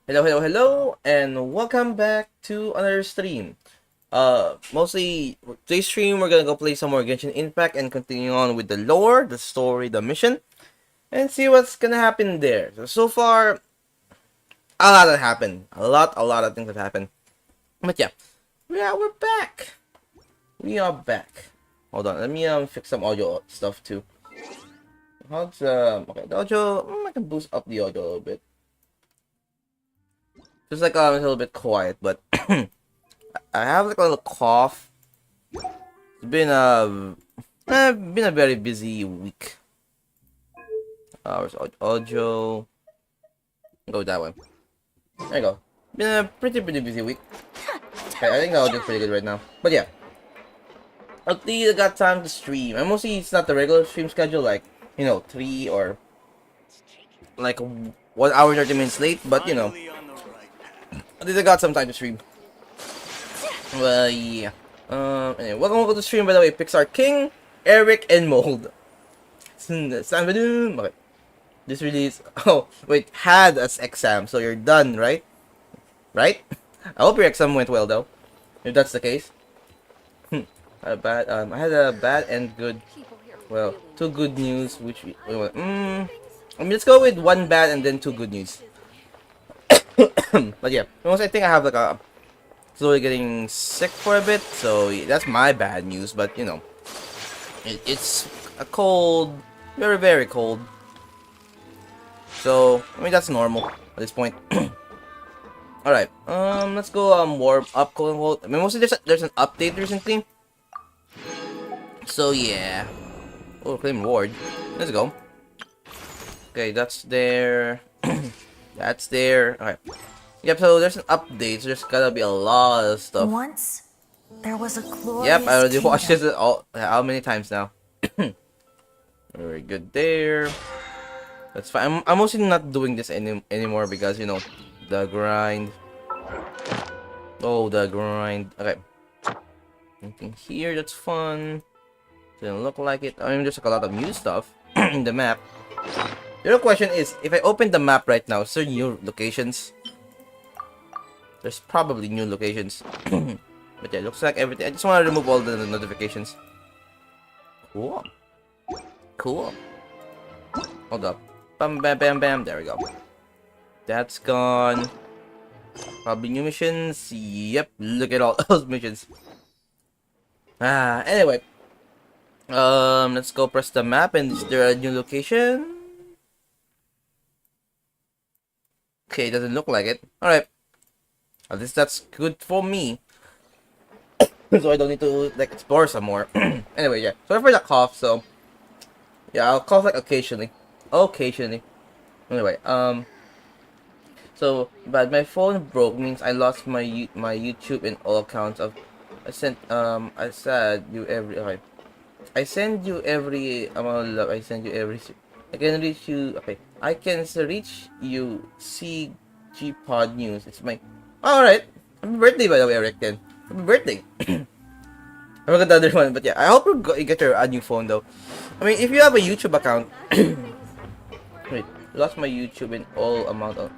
Hello, and welcome back to another stream. Mostly today's stream we're gonna go play some more Genshin Impact and continue on with the lore, the story, the mission, and see what's gonna happen there. So far, a lot has happened. A lot of things have happened. But yeah, we're back. We are back. Hold on, let me fix some audio stuff too. How's okay, the audio? I can boost up the audio a little bit. Just like it's a little bit quiet, but I have like a little cough. It's been a very busy week. Where's audio? Go that way. There you go. Been a pretty busy week. Okay, I think the audio's pretty good right now. But yeah, at least I got time to stream. And mostly it's not the regular stream schedule, like 3 or like 1 hour 30 minutes late. But at least I got some time to stream. Well, yeah. Anyway, welcome to the stream, by the way. Pixar King, Eric, and Mold. Okay. This release. Oh, wait. Had as exam, so you're done, right? Right? I hope your exam went well, though. If that's the case. I had a bad and good. Well, 2 good news, which let's go with 1 bad and then 2 good news. But yeah, I think I have like a slowly getting sick for a bit, so that's my bad news. But it's a cold, very cold. So that's normal at this point. All right, let's go warm up, quote unquote. Mostly there's an update recently, so yeah. Oh, claim reward. Let's go. Okay, that's there. That's there. All right. Yep, so there's an update, so there's gotta be a lot of stuff. Once, there was a glorious Yep, I already watched kingdom. this how many times now? Very good there. That's fine. I'm mostly not doing this anymore because, the grind. Oh, the grind. Okay. Anything here that's fun. Doesn't look like it. I mean, there's like a lot of new stuff in the map. The real question is, if I open the map right now, is there new locations? There's probably new locations. But yeah, looks like everything. I just want to remove all the notifications. Cool. Hold up. Bam, bam, bam, bam. There we go. That's gone. Probably new missions. Yep, look at all those missions. Anyway. Let's go press the map. And is there a new location? Okay, doesn't look like it. Alright. At least that's good for me. So I don't need to explore some more. Anyway, yeah. Sorry for the cough, so yeah, I'll cough occasionally. Anyway, so but my phone broke means I lost my YouTube and all accounts of I sent I said you every okay. I send you every amount of love. I send you every. I can reach you. Okay, I can reach you. CG Pod News. It's my. Alright. Happy birthday, by the way, Eric. Then happy birthday. I forgot the other one, but yeah, I hope you get your new phone though. I mean, if you have a YouTube account. Wait, lost my YouTube in all amount of.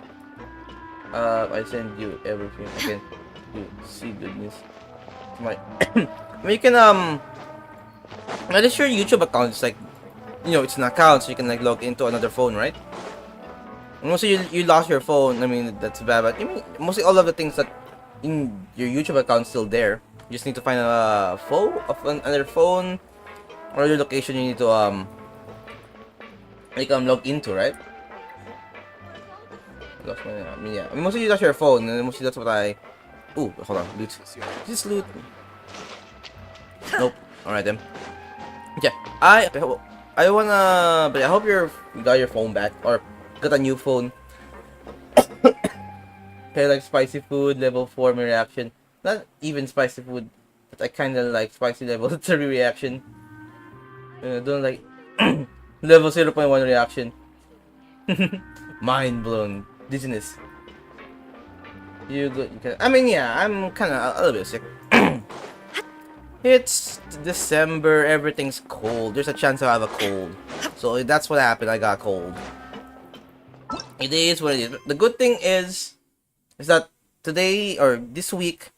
I send you everything. I can you see good news. My. I mean, you can I'm not sure YouTube account is it's an account, so you can log into another phone, right? And mostly you lost your phone. I mean, that's bad, but I mean, mostly all of the things that in your YouTube account still there. You just need to find a phone of another phone or your location you need to log into, right? Lost my, I mean, yeah. I mean, mostly you lost your phone, and mostly that's what I. Ooh, hold on, loot. Just loot. Nope. All right then. Yeah, I wanna, but I hope you got your phone back or got a new phone. Okay, like spicy food, level 4 my reaction. Not even spicy food, but I kinda like spicy level 3 reaction. Don't like level 0.1 reaction. Mind blown. Dizziness. You can. I mean, yeah, I'm kinda a little bit sick. It's December, everything's cold. There's a chance I'll have a cold. So that's what happened, I got cold. It is what it is. The good thing is, is that today or this week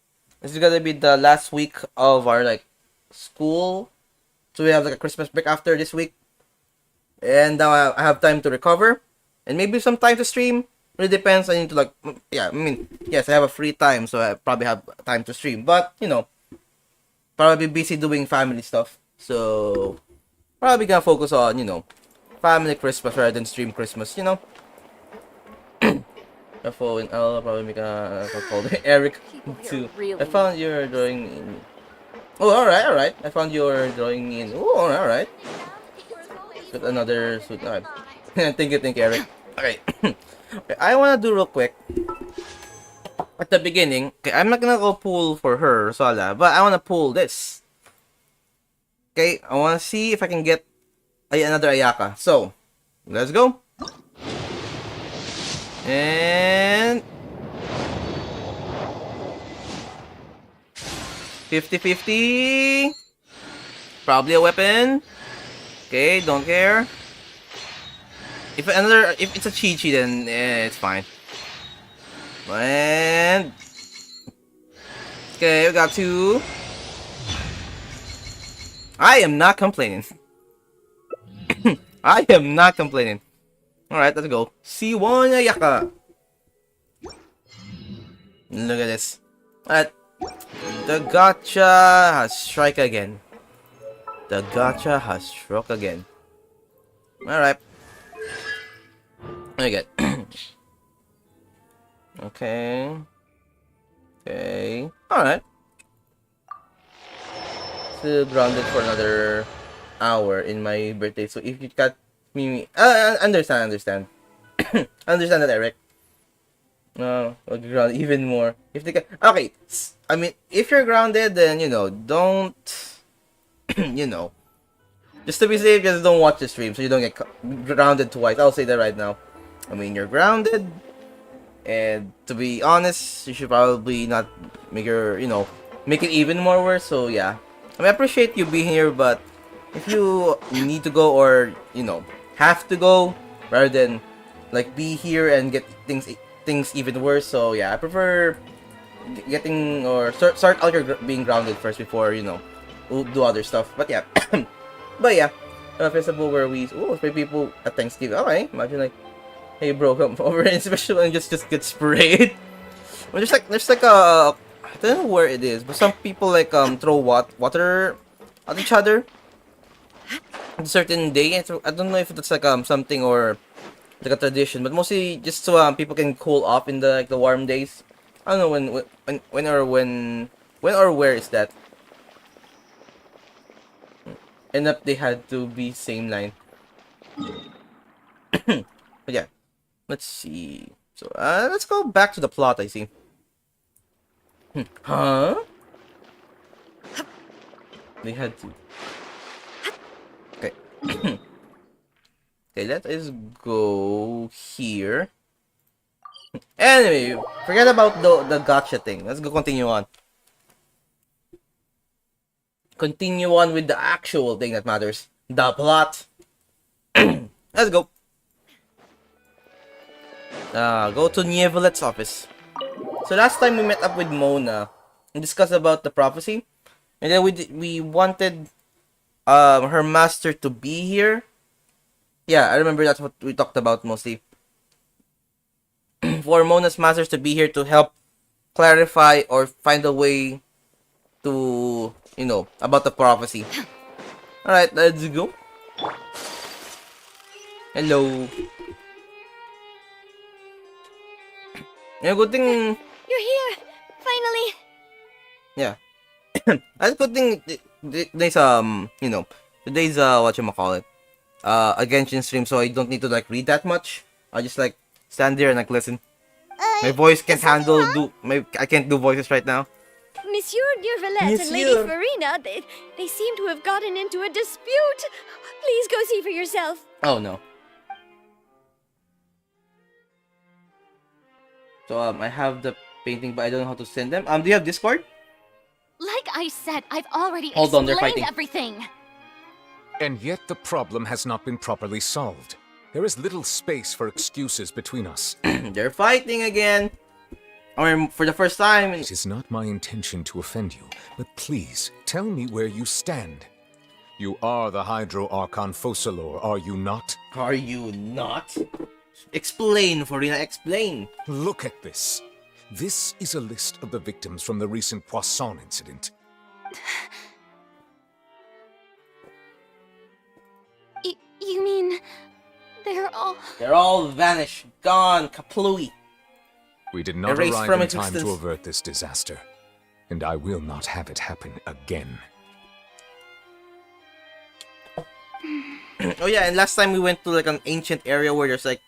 is gonna be the last week of our like school. So we have like a Christmas break after this week, and now I have time to recover, and maybe some time to stream. Really depends. I need to like, yeah. I mean, yes, I have a free time, so I probably have time to stream. But probably busy doing family stuff. So probably gonna focus on family Christmas rather than stream Christmas. The phone. I'll probably gonna call Eric too. I found your drawing in. Oh, all right. I found your drawing in. Oh, all right. Got another suit. All right. Thank you, Eric. Okay. Okay, I wanna do real quick at the beginning. Okay, I'm not gonna go pull for her, Sala, but I wanna pull this. Okay, I wanna see if I can get another Ayaka. So, let's go. And 50-50. Probably a weapon. Okay, don't care. If it's a Chi-Chi, then it's fine. And okay, we got 2. I am not complaining. I am not complaining. Alright, let's go. C1 Ayaka. Look at this. Alright. The gacha has struck again. The gacha has struck again. Alright. I get. Okay. Okay. Alright. Still grounded for another hour in my birthday. So if you cut me, understand. Understand that, Eric. No, ground even more. If they okay. I mean, if you're grounded, then don't. Just to be safe, just don't watch the stream so you don't get grounded twice. I'll say that right now. I mean, you're grounded, and to be honest, you should probably not make make it even more worse. So yeah, I appreciate you being here, but if you need to go or have to go rather than like be here and get things even worse. So yeah, I prefer getting or start out your being grounded first before we'll do other stuff. But yeah, but yeah, festival where we spray people at Thanksgiving. Okay, imagine like, hey bro, come over and special and just get sprayed. Well, there's like a I don't know where it is, but some people like throw water at each other on a certain day. And so I don't know if that's like something or like a tradition, but mostly just so people can cool off in the warm days. I don't know when or where is that. End up they had to be same line. But yeah, let's see. So let's go back to the plot. I see. Huh? They had to. Okay. Okay, let us go here. Anyway, forget about the gotcha thing. Let's go continue on. Continue on with the actual thing that matters. The plot. Let's go. Go to Nievelet's office. So last time we met up with Mona and discussed about the prophecy. And then we wanted her master to be here. Yeah, I remember that's what we talked about mostly. For Mona's masters to be here to help clarify or find a way to, about the prophecy. Alright, let's go. Hello. Yeah, good thing. You're here! Finally! Yeah. That's good thing today's today's whatchamacallit. A Genshin stream, so I don't need to like read that much. I just like stand there and like listen. My voice can't handle I can't do voices right now. Monsieur Durvelet and Lady Farina, they seem to have gotten into a dispute. Please go see for yourself. Oh no. So I have the painting, but I don't know how to send them. Do you have Discord? Like I said, I've already Hold on, they're explained fighting. everything. And yet the problem has not been properly solved. There is little space for excuses between us. They're fighting again. or for the first time. It is not my intention to offend you, but please tell me where you stand. You are the Hydro Archon Focalor, are you not? Are you not? Explain, Farina, explain. Look at this. This is a list of the victims from the recent Poisson incident. You mean they're all... They're all vanished, gone, kaplooey. We did not Erased arrive from in time existence. to avert this disaster, and I will not have it happen again. Oh yeah, and last time we went to like an ancient area where there's like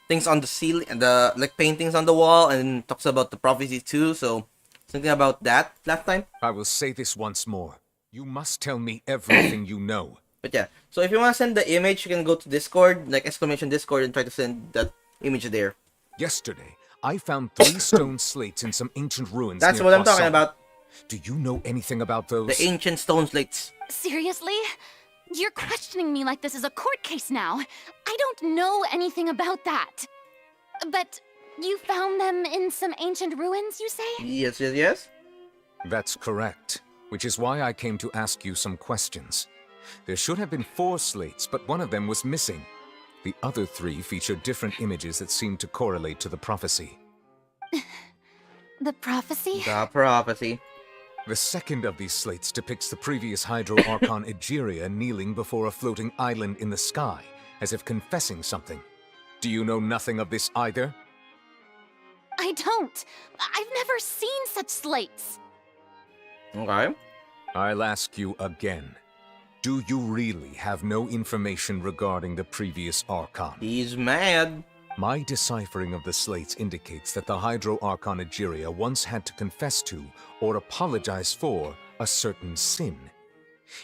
things on the ceiling and the like paintings on the wall, and talks about the prophecy too. So something about that last time. I will say this once more. You must tell me everything you know. But yeah, so if you want to send the image, you can go to Discord, like exclamation Discord, and try to send that image there. Yesterday, I found 3 stone slates in some ancient ruins That's near what I'm talking Poisson. about. Do you know anything about those? The ancient stone slates. Seriously? You're questioning me like this is a court case now. I don't know anything about that. But you found them in some ancient ruins, you say? Yes, yes, yes. That's correct, which is why I came to ask you some questions. There should have been 4 slates, but one of them was missing. The other 3 feature different images that seem to correlate to the prophecy. The prophecy? The prophecy. The second of these slates depicts the previous Hydro Archon Egeria kneeling before a floating island in the sky, as if confessing something. Do you know nothing of this either? I don't. I've never seen such slates. Okay. I'll ask you again. Do you really have no information regarding the previous Archon? He's mad. My deciphering of the slates indicates that the Hydro Archon Egeria once had to confess to, or apologize for, a certain sin.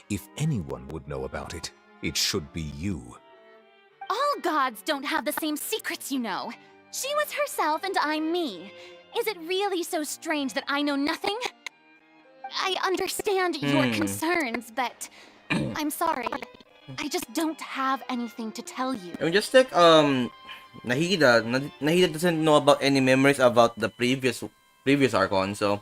If anyone would know about it, it should be you. All gods don't have the same secrets, you know. She was herself and I'm me. Is it really so strange that I know nothing? I understand your concerns, but I'm sorry. I just don't have anything to tell you. I mean, just like Nahida. Nahida doesn't know about any memories about the previous Archon, so.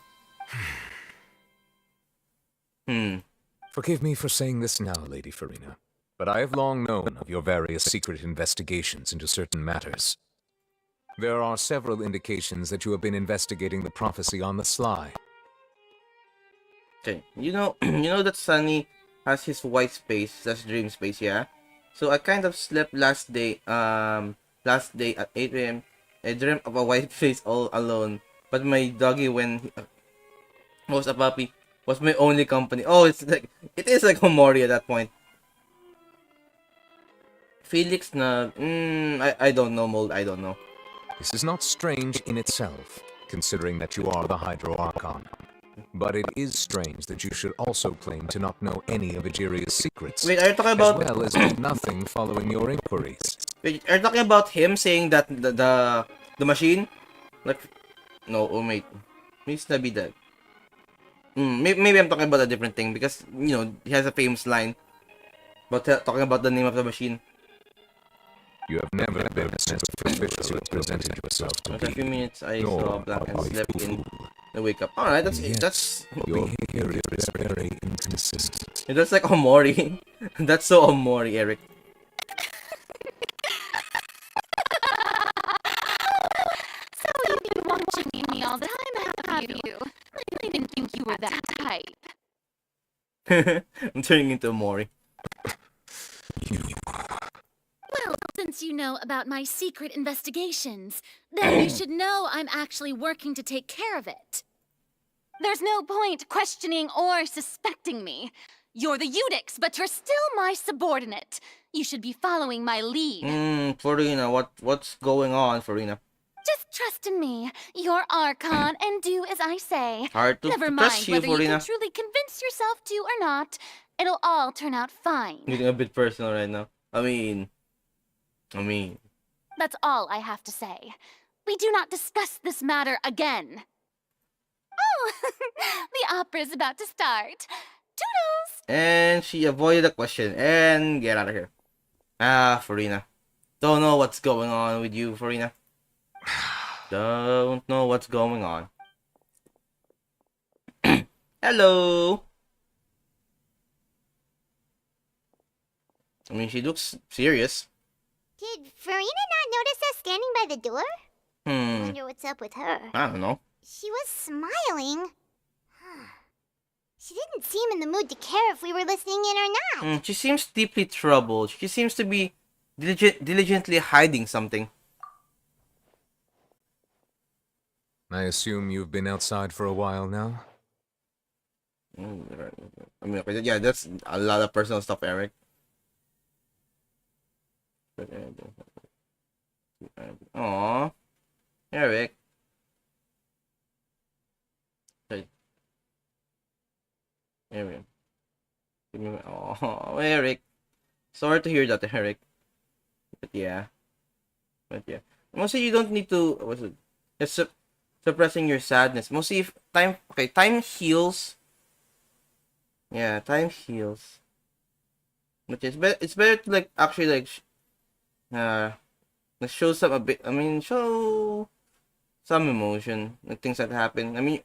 Forgive me for saying this now, Lady Farina, but I have long known of your various secret investigations into certain matters. There are several indications that you have been investigating the prophecy on the sly. Okay, you know that Sunny has his white space, that's dream space, yeah. So I kind of slept last day at 8 a.m. I dreamt of a white face all alone, but my doggy when he was a puppy was my only company. Oh, it is like Homori at that point. Felix na I don't know, Mold, I don't know. This is not strange in itself, considering that you are the Hydro Archon. But it is strange that you should also claim to not know any of Egeria's secrets, Wait, are you talking about as well as do nothing following your inquiries. Wait, are you talking about him saying that the machine? Like, no, oh wait, needs to be that. Maybe I'm talking about a different thing because you know he has a famous line about talking about the name of the machine. You have never been as officially presented yourself to After a few be. minutes, I Nor saw black and are you slept in. fool. I wake up. All right, that's Yes, that's Your behavior is very inconsistent. that's like Omori. That's so Omori, Eric. So you've been watching me all the time, have you? I didn't think you were that type. I'm turning into Omori. Well, since you know about my secret investigations, then you should know I'm actually working to take care of it. There's no point questioning or suspecting me. You're the Eudix, but you're still my subordinate. You should be following my lead. Farina, what's going on, Farina? Just trust in me. You're Archon, and do as I say. Hard to Never trust mind you, whether you Farina. can truly convince yourself to or not. It'll all turn out fine. Getting a bit personal right now. I mean. That's all I have to say. We do not discuss this matter again. Oh, the opera's about to start. Toodles! And she avoided the question and get out of here. Farina. Don't know what's going on with you, Farina. Don't know what's going on. Hello. I mean, she looks serious. Did Farina not notice us standing by the door? Hmm. Wonder what's up with her. I don't know. She was smiling. She didn't seem in the mood to care if we were listening in or not. She seems deeply troubled. She seems to be diligently hiding something. I assume you've been outside for a while now? I mean, okay, yeah, that's a lot of personal stuff, Eric. Aww. Eric. Okay. Eric. Oh, Eric. Sorry to hear that, Eric. But yeah. Mostly you don't need to. What's it? Just suppressing your sadness. Mostly if time. Okay, time heals. Yeah, time heals. But it's better to like actually like show some a bit. I mean, show some emotion, like things that happen. I mean,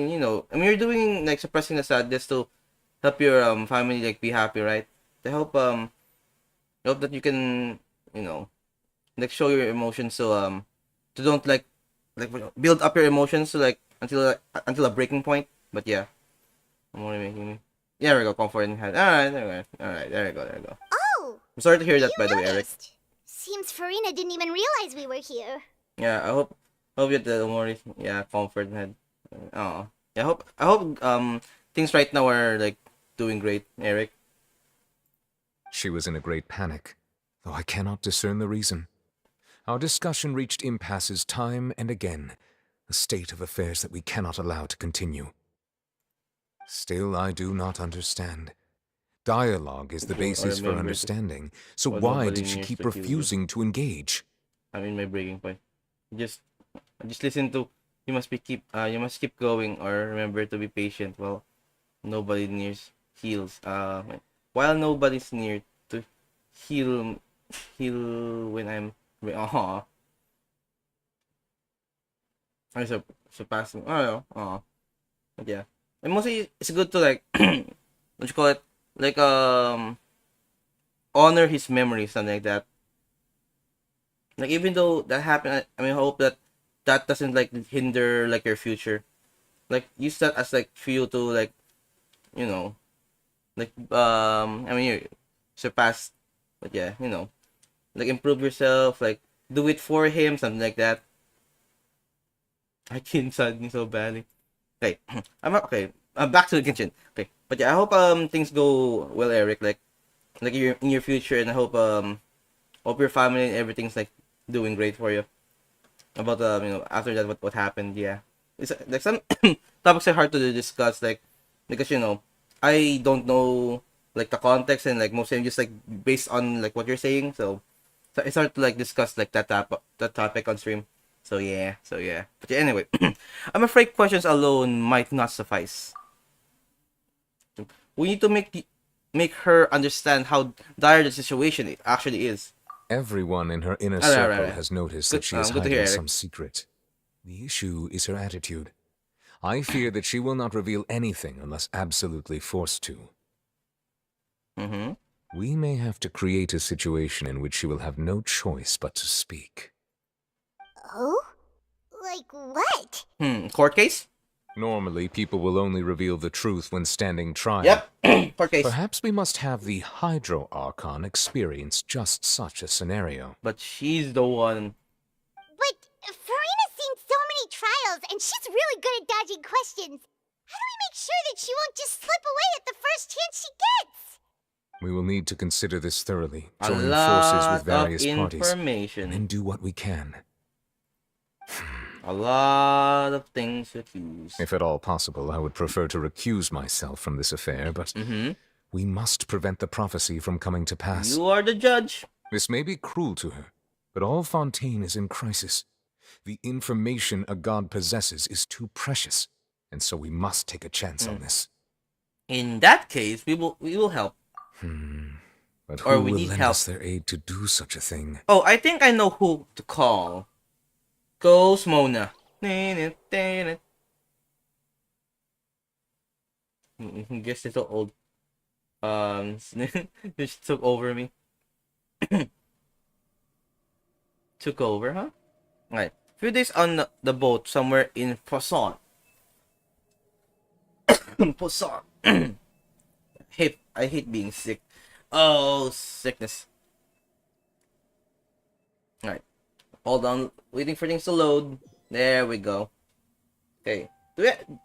you're doing like suppressing the sadness to help your family like be happy, right? To help that you can, like show your emotions, so to don't like build up your emotions to like until a breaking point. But yeah, I'm only making me. Yeah, there we go. Comfort in hand. All right, there we go. Oh! I'm sorry to hear that, You by the way, Eric. noticed. Seems Farina didn't even realize we were here. Yeah, I hope you get the more comfort in hand. Oh, yeah, I hope things right now are like doing great, Eric. She was in a great panic, though I cannot discern the reason. Our discussion reached impasses time and again, a state of affairs that we cannot allow to continue. Still, I do not understand. Dialogue is the basis for understanding, so why did she keep refusing to engage? I mean, my breaking point. Just listen to. You must keep going, or remember to be patient. Well, nobody nears heals. While nobody's near to heal when I'm. Oh, I surpassing. Oh, but yeah. And mostly it's good to like what you call it, like honor his memory, something like that. Like even though that happened, I mean, I hope that doesn't like hinder like your future. Like use that as like for you to like, like I mean, you surpass, but yeah, like improve yourself, like do it for him, something like that. I can't suddenly so badly. Okay, okay. I'm back to the kitchen. Okay, but yeah, I hope things go well, Eric. Like in your future, and I hope your family and everything's like doing great for you. About after that what happened, yeah. It's like some topics are hard to discuss, like because I don't know like the context, and like most of them just like based on like what you're saying, so it's hard to like discuss like that topic on stream. So yeah. But yeah, anyway, I'm afraid questions alone might not suffice. We need to make her understand how dire the situation actually is. Everyone in her inner circle Right. has noticed Good, that she is good to hiding hear, some secret. The issue is her attitude. I fear that she will not reveal anything unless absolutely forced to. Mm-hmm. We may have to create a situation in which she will have no choice but to speak. Oh? Like what? Court case? Normally, people will only reveal the truth when standing trial. Yep. Court case. Perhaps we must have the Hydro Archon experience just such a scenario. But she's the one. But Farina's seen so many trials, and she's really good at dodging questions. How do we make sure that she won't just slip away at the first chance she gets? We will need to consider this thoroughly, A join lot forces with various of parties, information. and then do what we can. A lot of things to choose. If at all possible, I would prefer to recuse myself from this affair, but we must prevent the prophecy from coming to pass. You are the judge. This may be cruel to her, but all Fontaine is in crisis. The information a god possesses is too precious, and so we must take a chance on this. In that case, we will help. But Or who we will need lend help. us their aid to do such a thing? Oh, I think I know who to call. Goes Mona. Guess it's so old. Just took over me. Took over, huh? Right. Few days on the boat somewhere in Poisson. Poisson. I hate being sick. Oh, sickness. Alright. Hold on. Waiting for things to load. There we go. Okay.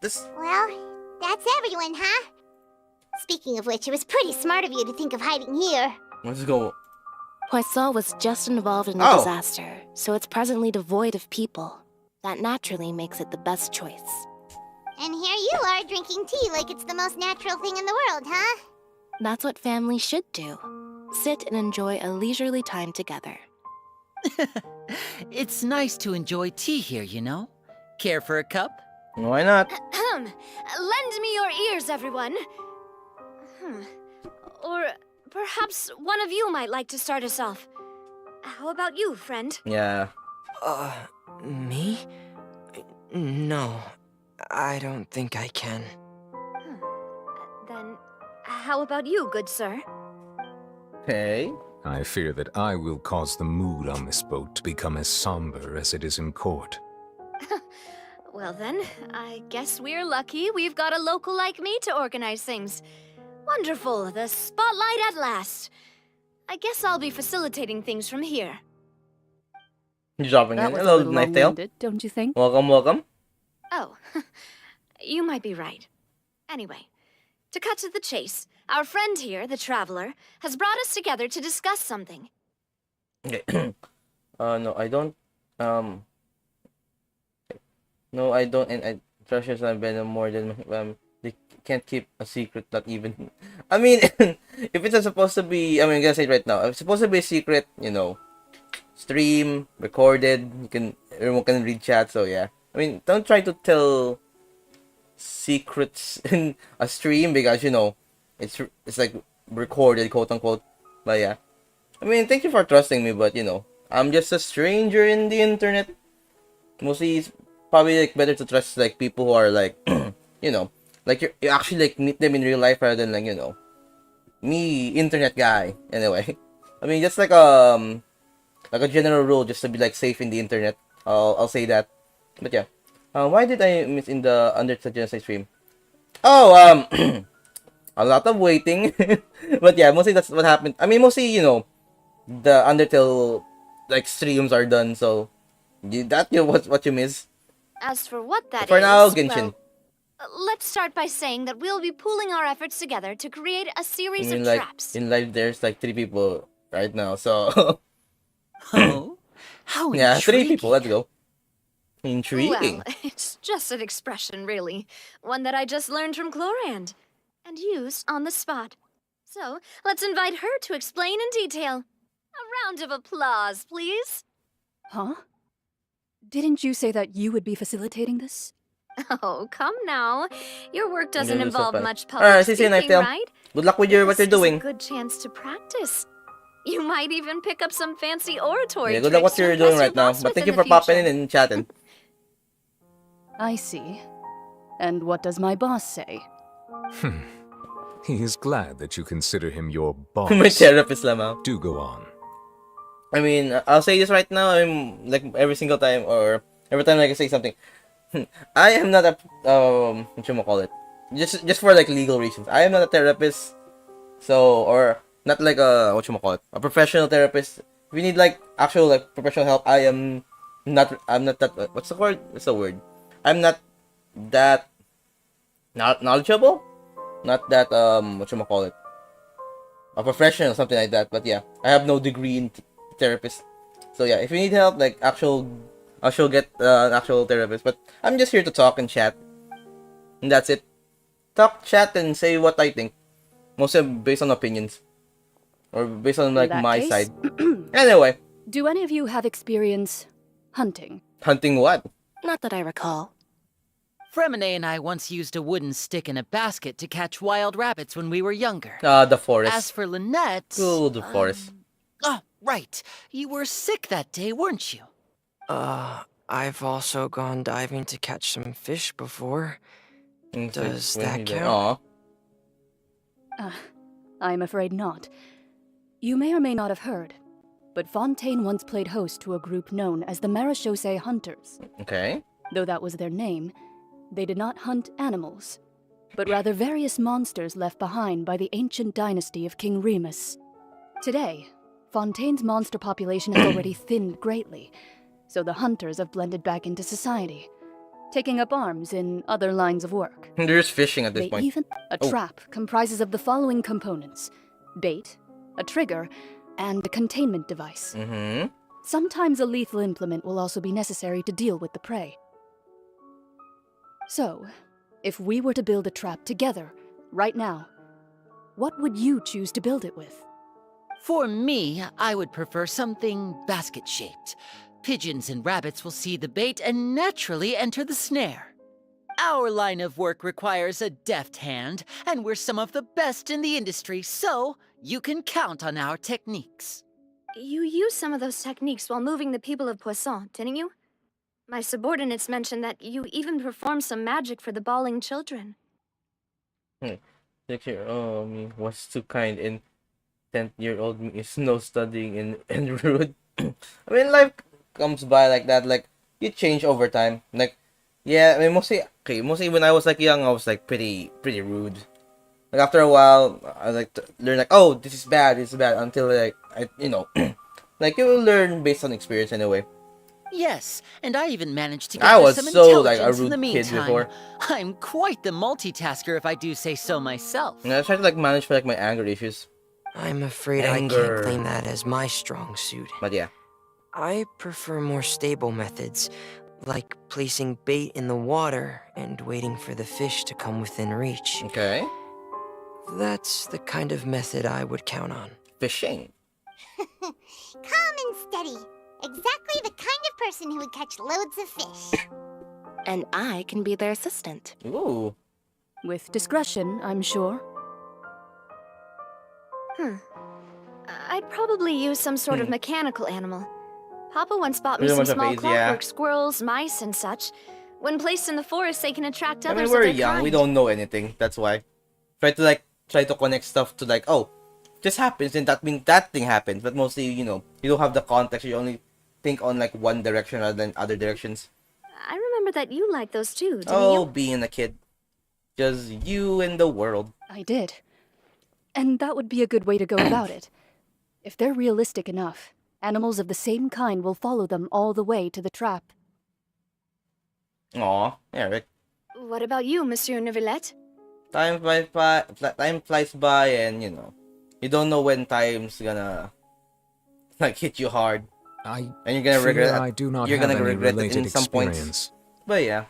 This. Well, that's everyone, huh? Speaking of which, it was pretty smart of you to think of hiding here. Let's go. Poisson was just involved in a Oh. disaster, so it's presently devoid of people. That naturally makes it the best choice. And here you are drinking tea like it's the most natural thing in the world, huh? That's what family should do. Sit and enjoy a leisurely time together. It's nice to enjoy tea here, you know? Care for a cup? Why not? Lend me your ears, everyone. Or perhaps one of you might like to start us off. How about you, friend? Yeah. Me? No, I don't think I can. Then, how about you, good sir? Hey. I fear that I will cause the mood on this boat to become as somber as it is in court. Well then, I guess we're lucky we've got a local like me to organize things. Wonderful, the spotlight at last. I guess I'll be facilitating things from here. Dropping That in. was a Hello, little Night Tail. long-winded, don't you think? Welcome, welcome. Oh, you might be right. Anyway, to cut to the chase, our friend here, the Traveler, has brought us together to discuss something. Okay. No, I don't. No, I don't. And I treasures and venom more than They can't keep a secret. Not even. I mean, if it's supposed to be, I mean, I'm gonna say it right now. If it's supposed to be a secret, you know, stream recorded. Everyone can read chat. So yeah. I mean, don't try to tell secrets in a stream because you know it's like recorded, quote unquote. But yeah. I mean, thank you for trusting me, but you know, I'm just a stranger in the internet. Mostly, it's probably like better to trust like people who are like, you know, like you actually like meet them in real life rather than like, you know, me, internet guy. Anyway, I mean, just like a general rule, just to be like safe in the internet. I'll say that. But yeah, why did I miss in the Undertale Genocide stream? Oh, a lot of waiting. But yeah, mostly that's what happened. I mean, mostly, you know, the Undertale like streams are done, so what you miss. As for what that is, For now, Genshin. let's start by saying that we'll be pooling our efforts together to create a I series mean, of like traps. in live, there's like 3 people right now, so Oh, how yeah, 3 intriguing. people. Let's go. Intriguing. Well, it's just an expression, really. One that I just learned from Chlorand. And used on the spot. So, let's invite her to explain in detail. A round of applause, please. Huh? Didn't you say that you would be facilitating this? Oh, come now. Your work doesn't You're so involve bad. much public Alright, see you, speaking, Nightale. right? Good luck with what This you're doing. is a good chance to practice. You might even pick up some fancy oratory Yeah, good luck tricks what to you're impress doing your right now. boss But with thank you in for the popping future. in and chatting. I see. And what does my boss say? He is glad that you consider him your boss. My therapist lamang. Do go on. I mean, I'll say this right now. I'm like every single time or every time I can say something. I am not a what you call it? Just for like legal reasons. I am not a therapist. So or not like a what you call it? A professional therapist. If you need like actual like professional help, I'm not that what's the word? What's the word? I'm not that not knowledgeable. Not that what you call it? A professional, something like that. But yeah, I have no degree in therapist. So yeah, if you need help, like I shall get an actual therapist. But I'm just here to talk and chat, and that's it. Talk, chat, and say what I think. Mostly based on opinions, or based on like In that my case- side. Anyway, Do any of you have experience hunting? hunting what? Not that I recall. Fremine and I once used a wooden stick in a basket to catch wild rabbits when we were younger. The forest. As for Lynette... Ooh, the forest. Oh, right. You were sick that day, weren't you? I've also gone diving to catch some fish before. Does that count? Aw. I'm afraid not. You may or may not have heard, but Fontaine once played host to a group known as the Marechaussee Hunters. Okay. Though that was their name, they did not hunt animals, but rather various monsters left behind by the ancient dynasty of King Remus. Today, Fontaine's monster population has already thinned greatly, so the hunters have blended back into society, taking up arms in other lines of work. They're just fishing at this They point. even a trap comprises of the following components: bait, a trigger, and a containment device. Mm-hmm. Sometimes a lethal implement will also be necessary to deal with the prey. So, if we were to build a trap together, right now, what would you choose to build it with? For me, I would prefer something basket-shaped. Pigeons and rabbits will see the bait and naturally enter the snare. Our line of work requires a deft hand, and we're some of the best in the industry, so you can count on our techniques. You used some of those techniques while moving the people of Poisson, didn't you? My subordinates mentioned that you even performed some magic for the bawling children. Look here. Oh, me was too kind, and 10-year-old me is no studying and rude. I mean, life comes by like that. Like, you change over time. Like, yeah, I mean, mostly when I was like young, I was like pretty rude. Like, after a while, I like to learn like, oh, this is bad, until like like you will learn based on experience anyway. Yes, and I even managed to I get was some so like a intelligence in the rude kid meantime. before. I'm quite the multitasker if I do say so myself. And I tried to like manage for like my anger issues. I'm afraid I Anger. can't claim that as my strong suit. But yeah. I prefer more stable methods, like placing bait in the water and waiting for the fish to come within reach. Okay. That's the kind of method I would count on. Fishing. Calm and steady. Exactly the kind of person who would catch loads of fish. And I can be their assistant. Ooh. With discretion, I'm sure. I'd probably use some sort of mechanical animal. Papa once bought me Really some much of small these, clockwork yeah. squirrels, mice, and such. When placed in the forest, they can attract I others mean, we're of their young. kind. We don't know anything. That's why. Try to connect stuff to like, oh, this happens, and that means that thing happens. But mostly, you don't have the context. You only think on like one direction rather than other directions. I remember that you liked those too, didn't Oh, you? being a kid. Just you and the world. I did. And that would be a good way to go about it. If they're realistic enough, animals of the same kind will follow them all the way to the trap. Aw, Eric. What about you, Monsieur Neuvillette? Time flies by, and you don't know when time's gonna like hit you hard, I and you're gonna fear regret. I do not you're have gonna any regret it related in some points. experience. But yeah,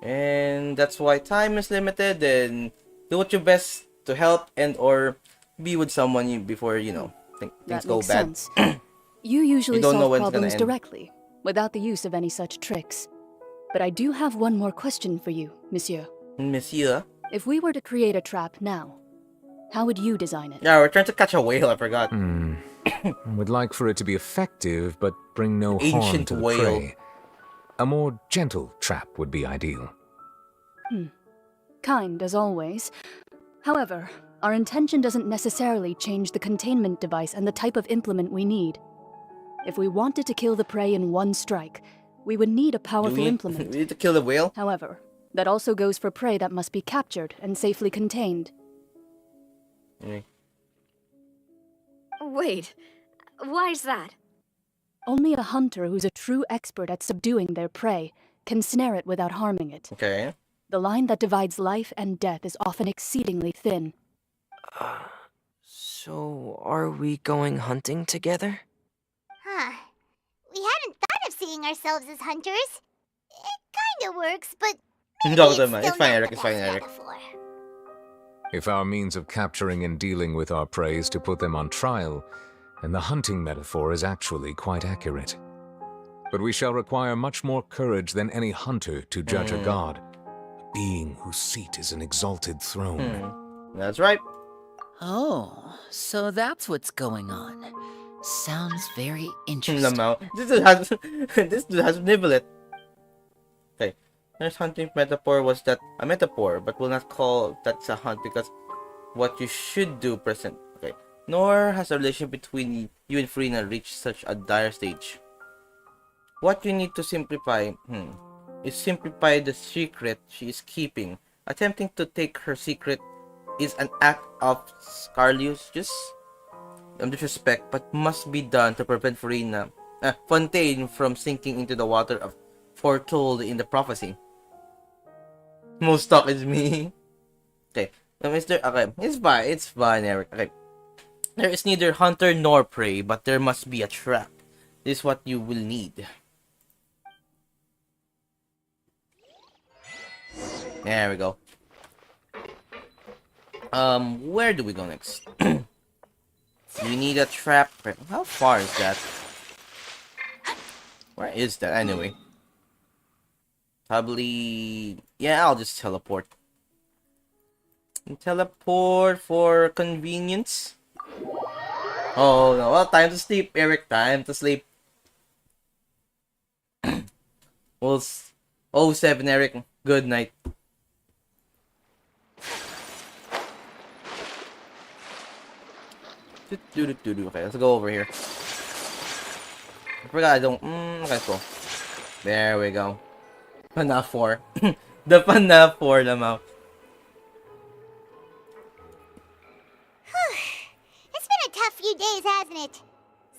and that's why time is limited, and do what your best to help and or be with someone before things That go makes bad. sense. You usually don't know solve when it's gonna problems end. directly, without the use of any such tricks. But I do have one more question for you, monsieur. Monsieur. If we were to create a trap now, how would you design it? Yeah, we're trying to catch a whale. I forgot. I would like for it to be effective, but bring no harm Ancient to the whale. prey. A more gentle trap would be ideal. Kind, as always. However, our intention doesn't necessarily change the containment device and the type of implement we need. If we wanted to kill the prey in one strike, we would need a powerful implement. We need to kill the whale. However, that also goes for prey that must be captured and safely contained. Wait, why's that? Only a hunter who's a true expert at subduing their prey can snare it without harming it. Okay. The line that divides life and death is often exceedingly thin. So, are we going hunting together? Huh. We hadn't thought of seeing ourselves as hunters. It kinda works, but maybe No, it's never mind. still It's fine, not Eric. the It's fine, best Eric. metaphor. If our means of capturing and dealing with our prey is to put them on trial, then the hunting metaphor is actually quite accurate. But we shall require much more courage than any hunter to judge a god, a being whose seat is an exalted throne. That's right. Oh, so that's what's going on. Sounds very interesting. Lamau. This dude has this dude has nibblet. Okay. Nurse hunting metaphor was that a metaphor, but will not call that a hunt because what you should do present. Okay. Nor has the relationship between you and Frina reached such a dire stage. What you need to simplify is simplify the secret she is keeping. Attempting to take her secret is an act of scarlius, just disrespect, but must be done to prevent Fontaine from sinking into the water of foretold in the prophecy. Most talk is me. Okay, okay, it's fine, Eric. Okay, there is neither hunter nor prey, but there must be a trap. This is what you will need. There we go. Where do we go next? We need a trap. How far is that? Where is that anyway? Probably... Yeah, I'll just teleport. Teleport for convenience. Oh no, well, time to sleep, Eric. Time to sleep. Well, 07, Eric. Good night. Okay, let's go over here. I forgot I don't... okay, let's go. There we go. FNAF 4. The FNAF 4 naman. It's been a tough few days, hasn't it?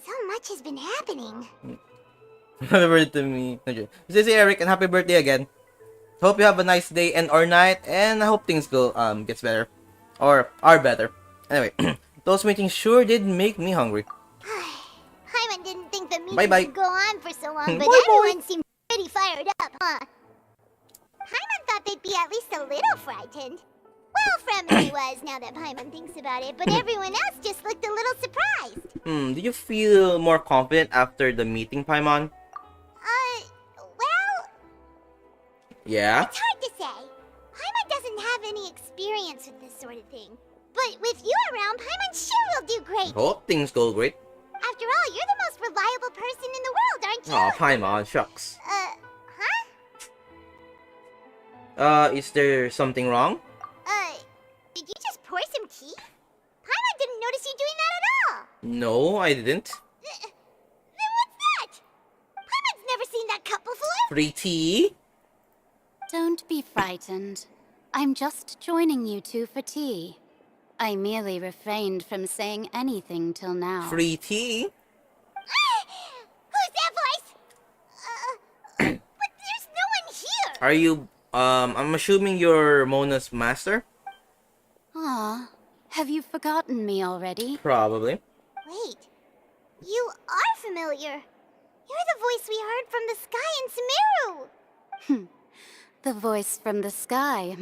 So much has been happening. Happy birthday to me. This is Eric, and happy birthday again. Hope you have a nice day and or night, and I hope things go gets better. Or are better. Anyway, those meetings sure did make me hungry. Hyman didn't think the meeting Bye-bye. would go on for so long, but Bye-bye. everyone seemed pretty fired up, huh? Hyman thought they'd be at least a little frightened. Well, Fremen he was, now that Paimon thinks about it, but everyone else just looked a little surprised. Do you feel more confident after the meeting, Paimon? Well, Yeah? it's hard to say. Paimon doesn't have any experience with this sort of thing. But with you around, Paimon sure will do great. Hope things go great. After all, you're the most reliable person in the world, aren't you? Aw, Paimon, shucks. Huh? Is there something wrong? Did you just pour some tea? Paimon didn't notice you doing that at all. No, I didn't. Then what's that? Paimon's never seen that cup before. Free tea? Don't be frightened. I'm just joining you two for tea. I merely refrained from saying anything till now. Free tea? Who's that voice? But there's no one here. Are you, I'm assuming you're Mona's master? Ah, have you forgotten me already? Probably. Wait, you are familiar. You're the voice we heard from the sky in Sumeru. The voice from the sky,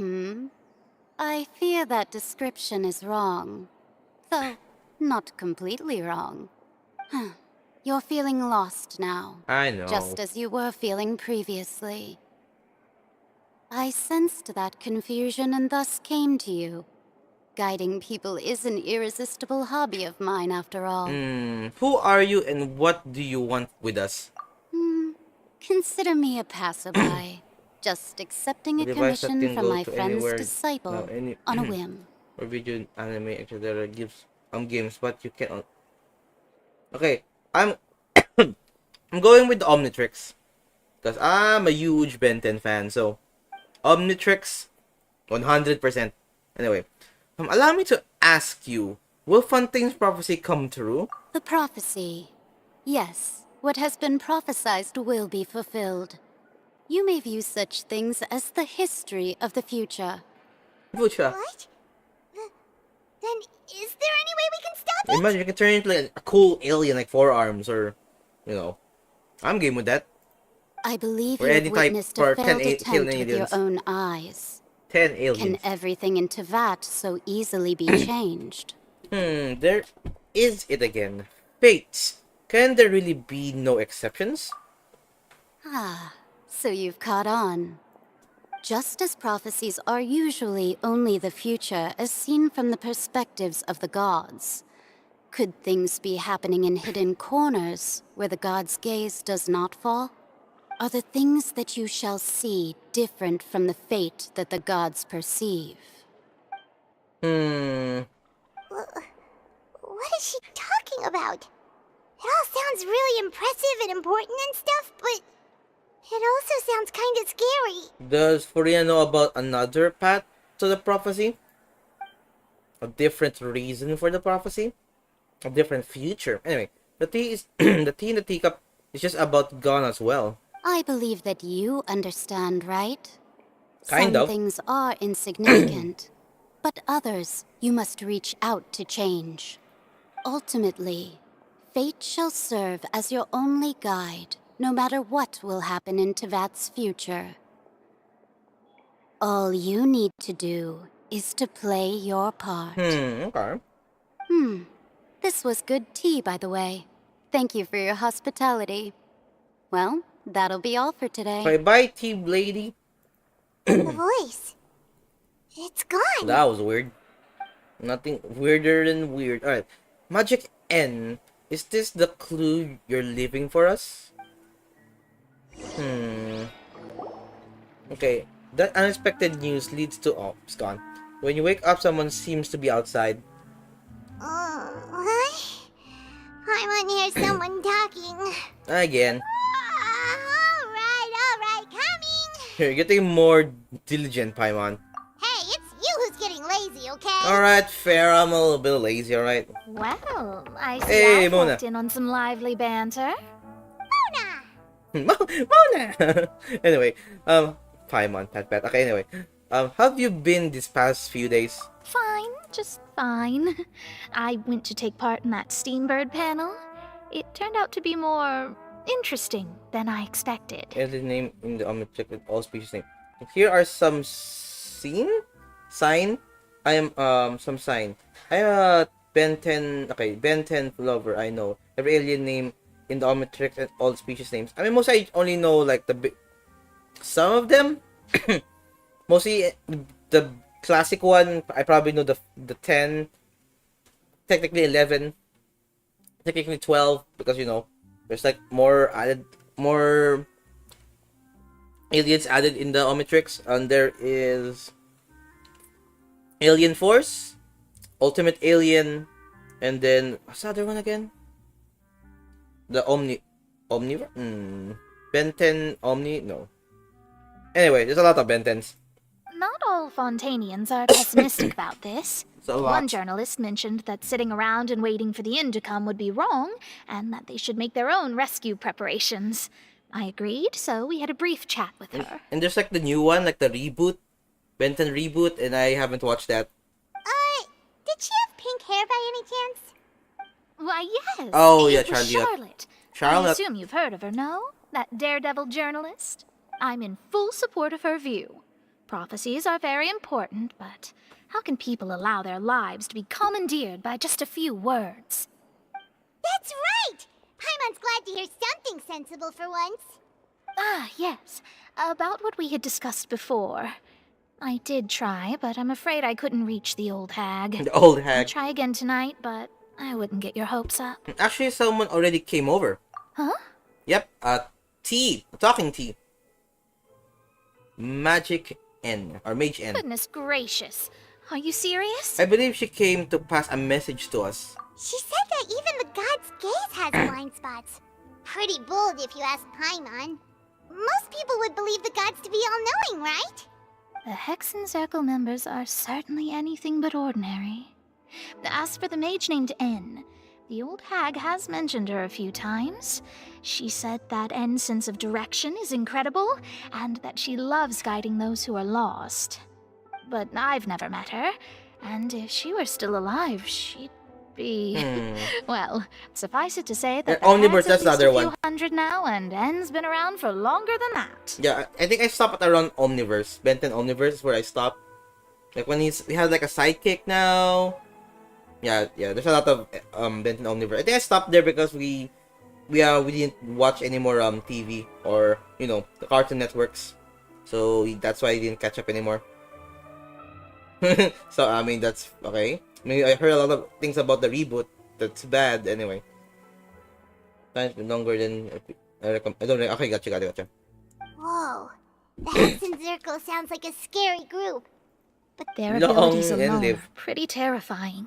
I fear that description is wrong. Though, not completely wrong. You're feeling lost now. I know. Just as you were feeling previously. I sensed that confusion and thus came to you. Guiding people is an irresistible hobby of mine, after all. Who are you and what do you want with us? Consider me a passerby. Just accepting a device that commission can from go my to friend's anywhere, disciple on a whim. Or video, anime, etc. gives games, but you can't. Okay, I'm I'm going with the Omnitrix because I'm a huge Ben 10 fan. So Omnitrix, 100%. Anyway, allow me to ask you: will Fontaine's prophecy come true? The prophecy. Yes, what has been prophesied will be fulfilled. You may view such things as the history of the future. Fucha. What? Then is there any way we can stop it? Imagine you can turn into like a cool alien, like 4 arms, or I'm game with that. I believe Or you have any type witnessed for a 10 failed alien attempt with your aliens. own eyes. 10 Can aliens. everything in Tyvat so easily be changed? There is it again. Fates. Can there really be no exceptions? Ah, so you've caught on. Just as prophecies are usually only the future as seen from the perspectives of the gods, Could things be happening in hidden corners where the god's gaze does not fall? Are the things that you shall see different from the fate that the gods perceive? Hmm. What is she talking about? It all sounds really impressive and important and stuff, but it also sounds kind of scary. Does Furina know about another path to the prophecy? A different reason for the prophecy? A different future? Anyway, the tea is the tea in the teacup is just about gone as well. I believe that you understand, right? Kind Some of. things are insignificant, but others you must reach out to change. Ultimately, fate shall serve as your only guide, no matter what will happen in Tyvat's future. All you need to do is to play your part. Okay. This was good tea, by the way. Thank you for your hospitality. Well, that'll be all for today. Okay, bye, tea lady. The voice. It's gone. That was weird. Nothing weirder than weird. Alright. Magic N. Is this the clue you're leaving for us? Okay. That unexpected news leads to... Oh, it's gone. When you wake up, someone seems to be outside. What? I want to hear someone talking. Again. Alright, coming. You're getting more diligent, Paimon. Hey, it's you who's getting lazy, okay? Alright, fair. I'm a little bit lazy, alright? Well, I see Hey, I've Mona. walked in on some lively banter. Mona! Anyway, Paimon, Pat. Okay, anyway. Have you been these past few days? Fine, just fine. I went to take part in that Steambird panel. It turned out to be more interesting than I expected. Alien name in the omnitric with all species name. Here are some sign. I am some sign. I am a Ben 10. Okay, Ben 10 lover. I know every alien name in the omnitric and all species names. I mean, mostly I only know like some of them. Mostly the classic one. I probably know the 10. Technically 11. Technically 12 because you know there's like more aliens added in the Omnitrix, and there is Alien Force, Ultimate Alien, and then what's the other one again? The Omni Ben 10 Omni? No. Anyway, there's a lot of Ben 10s. Not all Fontanians are pessimistic about this. It's a lot. One journalist mentioned that sitting around and waiting for the end to come would be wrong, and that they should make their own rescue preparations. I agreed, so we had a brief chat with her. And there's like the new one, like the reboot, Ben 10 reboot, and I haven't watched that. Did she have pink hair by any chance? Why, yes. Oh, it yeah, was Charlotte. Charlotte. I assume you've heard of her, no? That daredevil journalist? I'm in full support of her view. Prophecies are very important, but how can people allow their lives to be commandeered by just a few words? That's right! Paimon's glad to hear something sensible for once. Ah, yes. About what we had discussed before. I did try, but I'm afraid I couldn't reach the old hag. The old I'll hag. try again tonight, but I wouldn't get your hopes up. Actually, someone already came over. Huh? Yep, T, a talking T. Magic N, or Mage N. Goodness gracious. Are you serious? I believe she came to pass a message to us. She said that even the god's gaze has blind spots. Pretty bold if you ask Paimon. Most people would believe the gods to be all-knowing, right? The Hexen Circle members are certainly anything but ordinary. As for the mage named N, the old hag has mentioned her a few times. She said that N's sense of direction is incredible, and that she loves guiding those who are lost. But I've never met her, and if she were still alive, she'd be... Well, suffice it to say that the Omniverse, hag's that's at the least other a few one. hundred now, and N's been around for longer than that. Yeah, I think I stopped at around Omniverse. Ben 10 Omniverse is where I stopped. Like when we have like a sidekick now. Yeah, there's a lot of Ben 10 Omniverse. I think I stopped there because we didn't watch any more TV or you know the Cartoon Networks, so that's why I didn't catch up anymore. So I mean that's okay. I mean I heard a lot of things about the reboot, That's bad. Anyway. Time's been longer than I don't know. Okay, gotcha. Whoa. The Hexen Zircle sounds like a scary group. Their Long abilities and alone live. are pretty terrifying.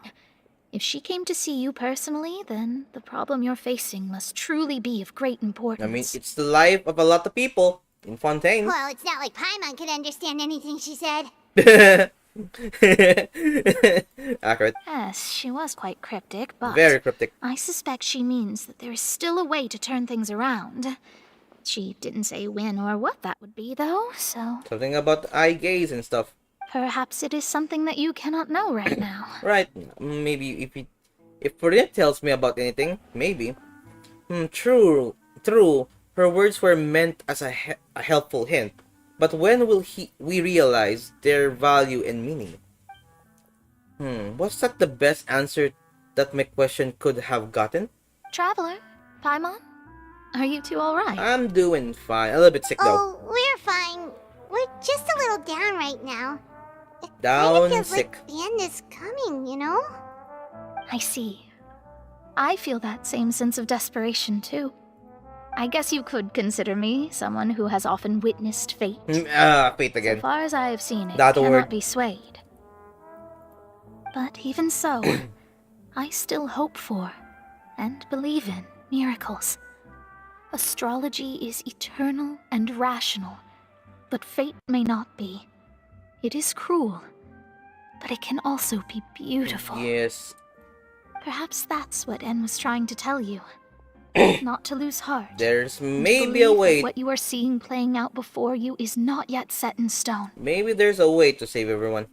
If she came to see you personally, then the problem you're facing must truly be of great importance. I mean, it's the life of a lot of people in Fontaine. Well, it's not like Paimon could understand anything she said. Accurate. Yes, she was quite cryptic, but Very cryptic. I suspect she means that there is still a way to turn things around. She didn't say when or what that would be, though, so Something about eye gaze and stuff. perhaps it is something that you cannot know right now. Right. Maybe if Farina tells me about anything, maybe. True. Her words were meant as a helpful hint. But when will we realize their value and meaning? Was that the best answer that my question could have gotten? Traveler, Paimon, are you two alright? I'm doing fine. A little bit sick though. Oh, we're fine. We're just a little down right now. It Down feels sick. like the end is coming, you know? I see. I feel that same sense of desperation, too. I guess you could consider me someone who has often witnessed fate. Fate So again. far as I have seen it, That cannot word. be swayed. But even so, I still hope for, and believe in, miracles. Astrology is eternal and rational, but fate may not be. It is cruel, but it can also be beautiful. Yes. Perhaps that's what En was trying to tell you. Not to lose heart. There's and maybe a believe that way. what you are seeing playing out before you is not yet set in stone. Maybe there's a way to save everyone.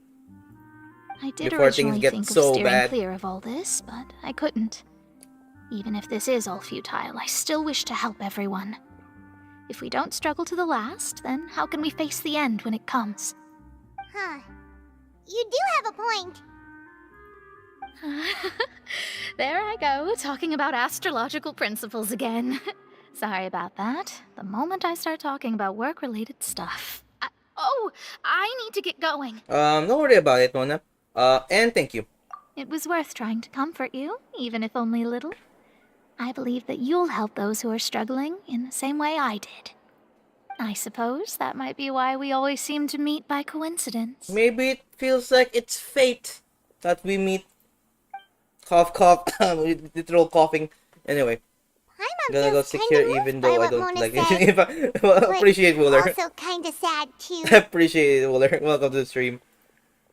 I did Before things originally get think so of steering bad. clear of all this, but I couldn't. Even if this is all futile, I still wish to help everyone. If we don't struggle to the last, then how can we face the end when it comes? Huh. You do have a point. There I go, talking about astrological principles again. Sorry about that. The moment I start talking about work-related stuff. I need to get going. Don't worry about it, Mona. And thank you. It was worth trying to comfort you, even if only a little. I believe that you'll help those who are struggling in the same way I did. I suppose that might be why we always seem to meet by coincidence. Maybe it feels like it's fate that we meet. Cough, cough. Literal coughing. Anyway, Paimon gonna go feels sick kinda here moved even by though I what don't Mona like said, it. Well, appreciate Wooler. Also kinda sad too. Appreciate it, Wooler. Welcome to the stream.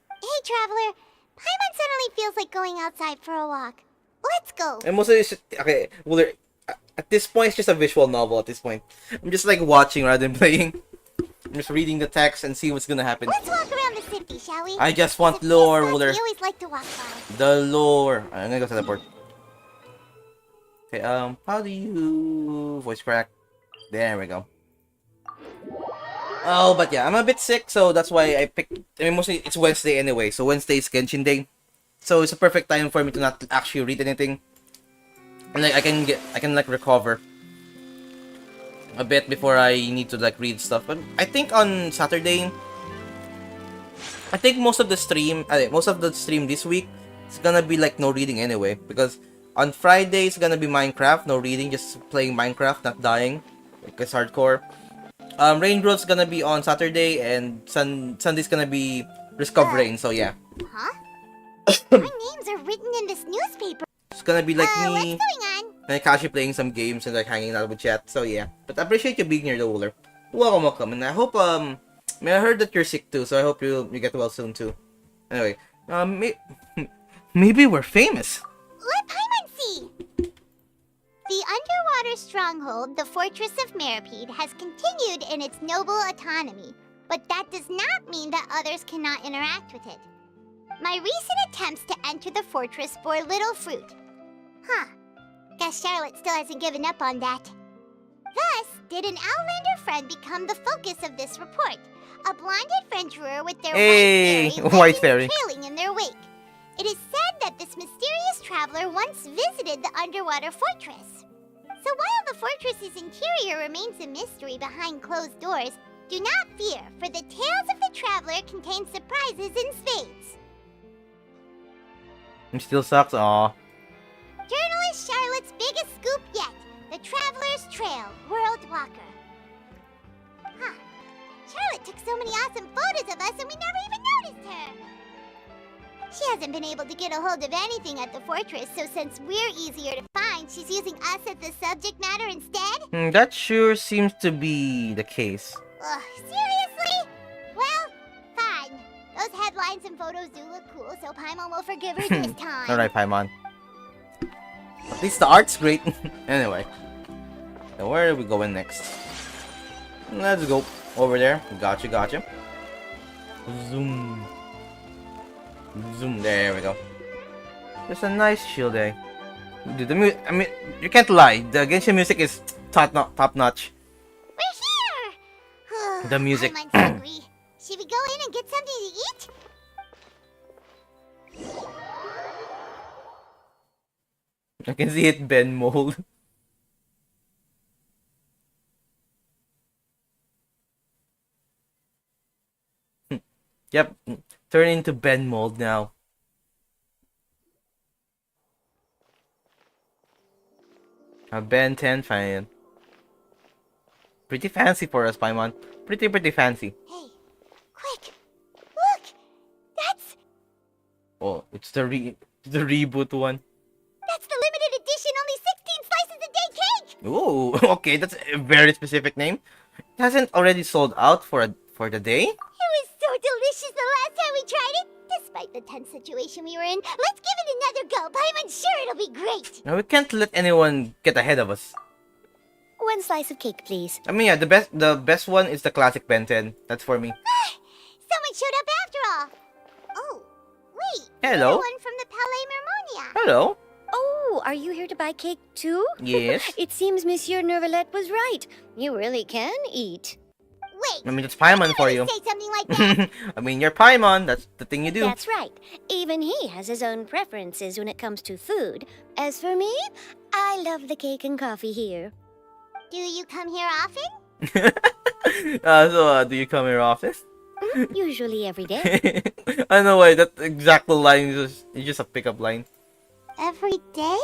Hey, Traveler. Paimon suddenly feels like going outside for a walk. Let's go. And mostly, okay, Wooler. At this point, it's just a visual novel. At this point, I'm just like watching rather than playing. I'm just reading the text and see what's gonna happen. Let's walk around the city, shall we? I just want It's a lore, spot Wooler. we always like to walk by. The lore. I'm gonna go teleport. Okay, how do you voice crack? There we go. Oh, but yeah, I'm a bit sick, so that's why I picked. I mean, mostly it's Wednesday anyway, so Wednesday is Genshin Day, so it's a perfect time for me to not actually read anything, and like I can like recover a bit before I need to like read stuff. But I think on Saturday, I think most of the stream this week is gonna be like no reading anyway, because on Friday it's gonna be Minecraft, no reading, just playing Minecraft, not dying, because hardcore. Rainbow's gonna be on Saturday, and Sunday's gonna be Risk of Rain, so yeah. Huh? Our names are written in this newspaper. It's gonna be like What's me, going on? like actually playing some games and like hanging out with chat, so yeah. But I appreciate you being here, the Wooler. Welcome, and I hope, I heard that you're sick too, so I hope you get well soon too. Anyway, maybe we're famous. Let Paimon see. The underwater stronghold, the Fortress of Meripede, has continued in its noble autonomy, but that does not mean that others cannot interact with it. My recent attempts to enter the fortress bore little fruit. Huh. Guess Charlotte still hasn't given up on that. Thus, did an Outlander friend become the focus of this report? A blonde adventurer with their Hey, white White fairy Fairy. trailing in their wake. It is said that this mysterious traveler once visited the underwater fortress. So while the fortress's interior remains a mystery behind closed doors, do not fear, for the tales of the traveler contain surprises in spades. It still sucks, aw. During Charlotte's biggest scoop yet. The Traveler's Trail, World Walker. Huh. Charlotte took so many awesome photos of us and we never even noticed her. She hasn't been able to get a hold of anything at the fortress, so since we're easier to find, she's using us as the subject matter instead? That sure seems to be the case. Ugh, seriously? Well, fine. Those headlines and photos do look cool, so Paimon will forgive her this time. Alright, Paimon. At least the art's great. Anyway. So where are we going next? Let's go over there. Gotcha. Zoom. Zoom. There we go. It's a nice chill day. Dude, I mean, you can't lie. The Genshin music is top notch. We're here! The music. Paimon's hungry. Should we go in and get something to eat? I can see it bend mold. Yep, turn into bend mold now. A Ben 10 fan. Pretty fancy for us, Paimon. Pretty fancy. Hey, quick! Look! That's Oh, it's the reboot one. the limited edition, only 16 slices a day cake! Ooh, okay, that's a very specific name. It hasn't already sold out for the day? It was so delicious the last time we tried it! Despite the tense situation we were in, let's give it another go. Paimon's sure it'll be great! Now we can't let anyone get ahead of us. One slice of cake, please. I mean, yeah, the best one is the classic Ben 10. That's for me. Someone showed up after all! Oh, wait! Hello. You're one from the Palais Mermonia! Hello. Oh, are you here to buy cake too? Yes. It seems Monsieur Nervalette was right. You really can eat. Wait! I mean, it's Paimon for you. Say something like that! I mean, you're Paimon. That's the thing you do. That's right. Even he has his own preferences when it comes to food. As for me, I love the cake and coffee here. Do you come here often? Do you come here often? Usually every day. I know why that exact line is just a pickup line. Every day?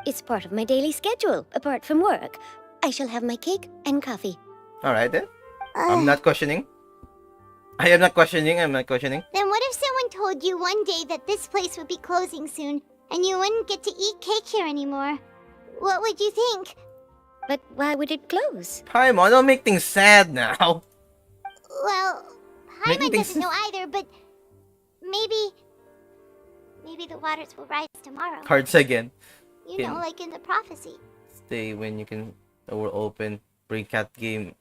It's part of my daily schedule, apart from work. I shall have my cake and coffee. Alright then. I'm not questioning. I am not questioning. I'm not questioning. Then what if someone told you one day that this place would be closing soon, and you wouldn't get to eat cake here anymore? What would you think? But why would it close? Paimon, don't make things sad now. Well, Making Paimon things- doesn't know either, but maybe the waters will rise tomorrow. Cards again. You know, like in the prophecy. Stay when you can. Door open. Bring cat game.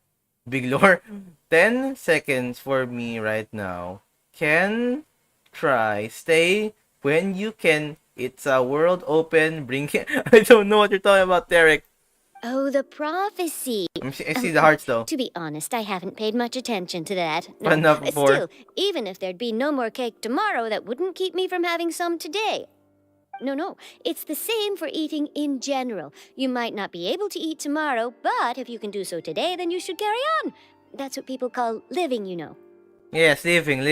Big lore. 10 seconds for me right now. Can try. Stay when you can. It's a world open. Bring it. I don't know what you're talking about, Derek. Oh, the prophecy. I see the hearts though. To be honest, I haven't paid much attention to that. But not before. Still, even if there'd be no more cake tomorrow, that wouldn't keep me from having some today. No, it's the same for eating in general. You might not be able to eat tomorrow, but if you can do so today, then you should carry on. That's what people call living, you know. Yes, living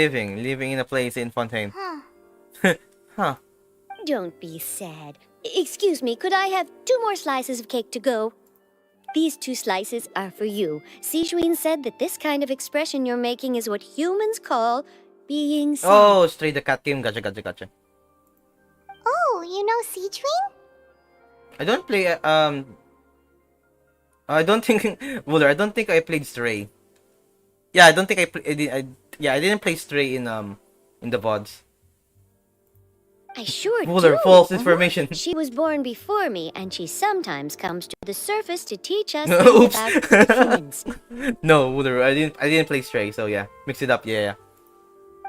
in a place in Fontaine. Huh. Huh. Don't be sad. Excuse me, could I have 2 more slices of cake to go? These 2 slices are for you. Sijuin said that this kind of expression you're making is what humans call being sad. Oh, Stray the cat game. Gotcha. Oh, you know Sijuin? I don't play. I don't think. Wooler, I don't think I played Stray. Yeah, I don't think I didn't play Stray in the VODs. I sure Wooler, do. false information. She was born before me, and she sometimes comes to the surface to teach us Oops. about humans. No, Wooler, I didn't play Stray, so yeah. Mix it up, yeah.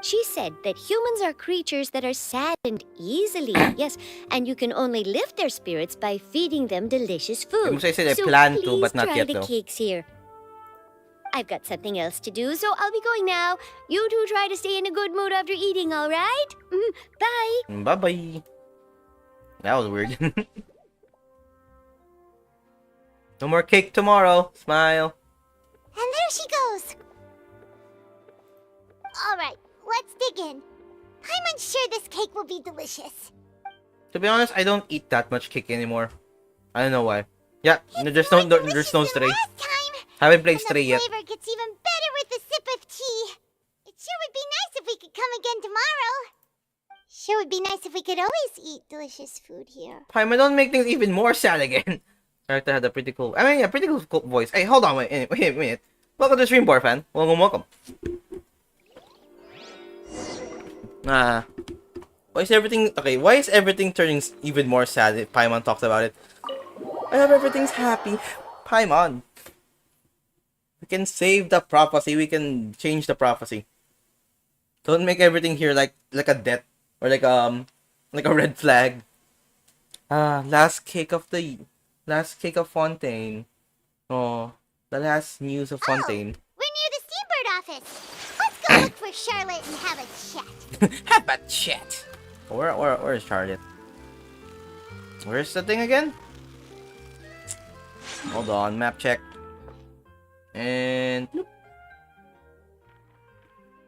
She said that humans are creatures that are saddened easily, yes, and you can only lift their spirits by feeding them delicious food. I said I So plan to, please but not try yet, the though. cakes here. I've got something else to do, so I'll be going now. You two try to stay in a good mood after eating, all right? Bye. Bye-bye. That was weird. No more cake tomorrow. Smile. And there she goes. All right, let's dig in. I'm unsure this cake will be delicious. To be honest, I don't eat that much cake anymore. I don't know why. Yeah, there's no stray. Last time. Haven't played And stray the yet. flavor gets even better with a sip of tea. It sure would be nice if we could come again tomorrow. Sure would be nice if we could always eat delicious food here. Paimon, don't make things even more sad again. Character had a pretty cool. I mean, yeah, pretty cool voice. Hey, hold on, wait a minute. Welcome to the stream, fan. Welcome. Why is everything okay? Why is everything turning even more sad if Paimon talks about it? I hope everything's happy. Paimon. We can save the prophecy. We can change the prophecy. Don't make everything here like a death or like a red flag. Last cake of Fontaine. Oh, the last news of Fontaine. We're near the Steambird office. Let's go look for Charlotte and have a chat. Have a chat. Where is Charlotte? Where's the thing again? Hold on, map check. And nope.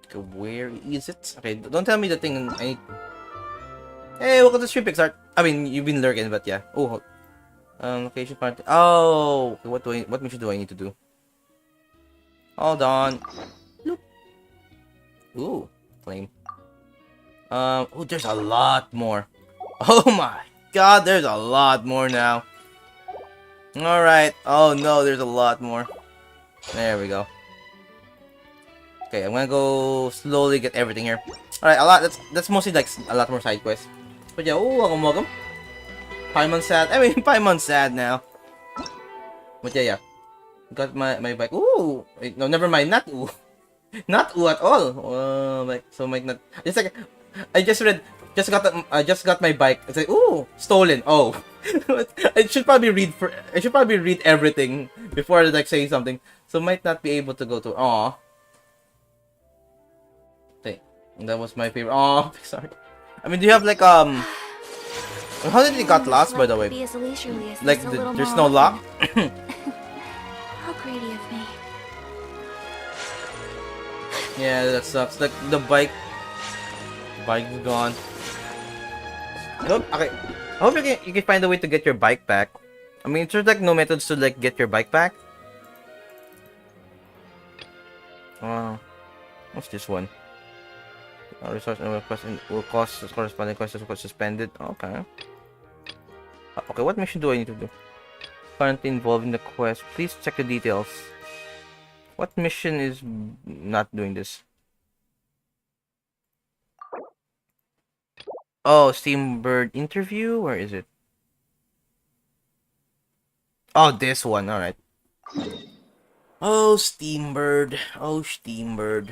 Okay, where is it? Okay, don't tell me the thing. Hey, welcome to Stream Pixar. I mean, you've been lurking, but yeah. Oh, location part. Oh, okay, what mission do I need to do? Hold on. Nope. Ooh, claim. Oh, there's a lot more. Oh my god, there's a lot more now. Alright. Oh no, there's a lot more. There we go. Okay, I'm gonna go slowly get everything here. Alright, that's mostly like a lot more side quests. But yeah, oh, welcome. Paimon's sad. I mean, Paimon's sad now. But yeah. Got my bike. Ooh! Wait, no, never mind. Not ooh. Not ooh at all. Might not. It's like, I just got my bike. It's like, ooh, stolen. Oh. I should probably read everything before like saying something. So might not be able to go to. Aw. Okay, that was my favorite. Aw, sorry. I mean, do you have like how did it got lost, by the way? Like there's no lock. How greedy of me. Yeah, that sucks. Like the bike's gone. I hope you can find a way to get your bike back. I mean, there's like no methods to like get your bike back. What's this one? Resource request will cost corresponding questions will suspended. Okay. Okay, what mission do I need to do? Currently involved in the quest. Please check the details. What mission is not doing this? Oh, Steambird interview? Where is it? Oh, this one. Alright. Oh, Steambird. Oh, Steambird.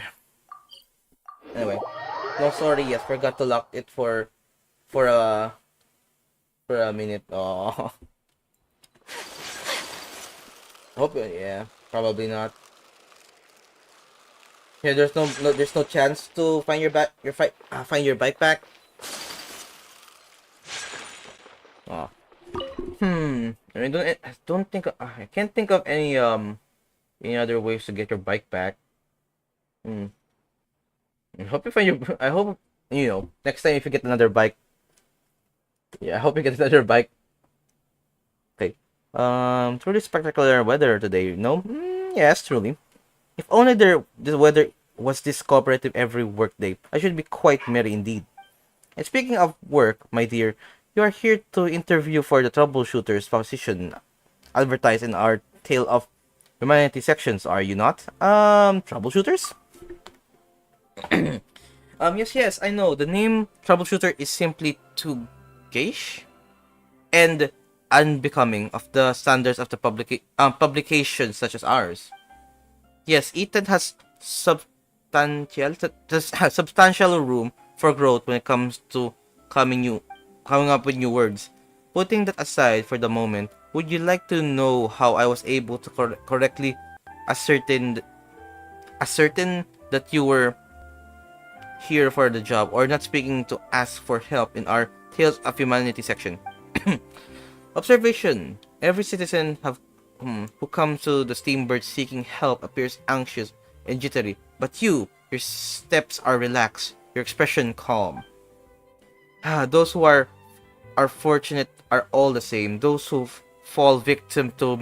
Anyway. No, sorry. Yes, forgot to lock it for a minute. Oh. Hope yeah, probably not. Yeah, there's no chance to find find your bike back. Oh. I mean, I can't think of any other ways to get your bike back. I hope you find I hope next time if you get another bike. Yeah, I hope you get another bike. Okay. It's really spectacular weather today. No? Yes, truly. If only the weather was this cooperative every workday, I should be quite merry indeed. And speaking of work, my dear, you are here to interview for the troubleshooter's position advertised in our Tale of Humanity sections, are you not? Troubleshooters? Yes, I know. The name troubleshooter is simply too gauche and unbecoming of the standards of the publications such as ours. Yes, Ethan has substantial room for growth when it comes to coming up with new words. Putting that aside for the moment, would you like to know how I was able to correctly ascertain that you were here for the job or not speaking to ask for help in our Tales of Humanity section? Observation. Every citizen who comes to the Steambird seeking help appears anxious and jittery, but your steps are relaxed, your expression calm. Those who are are fortunate are all the same. Those who fall victim to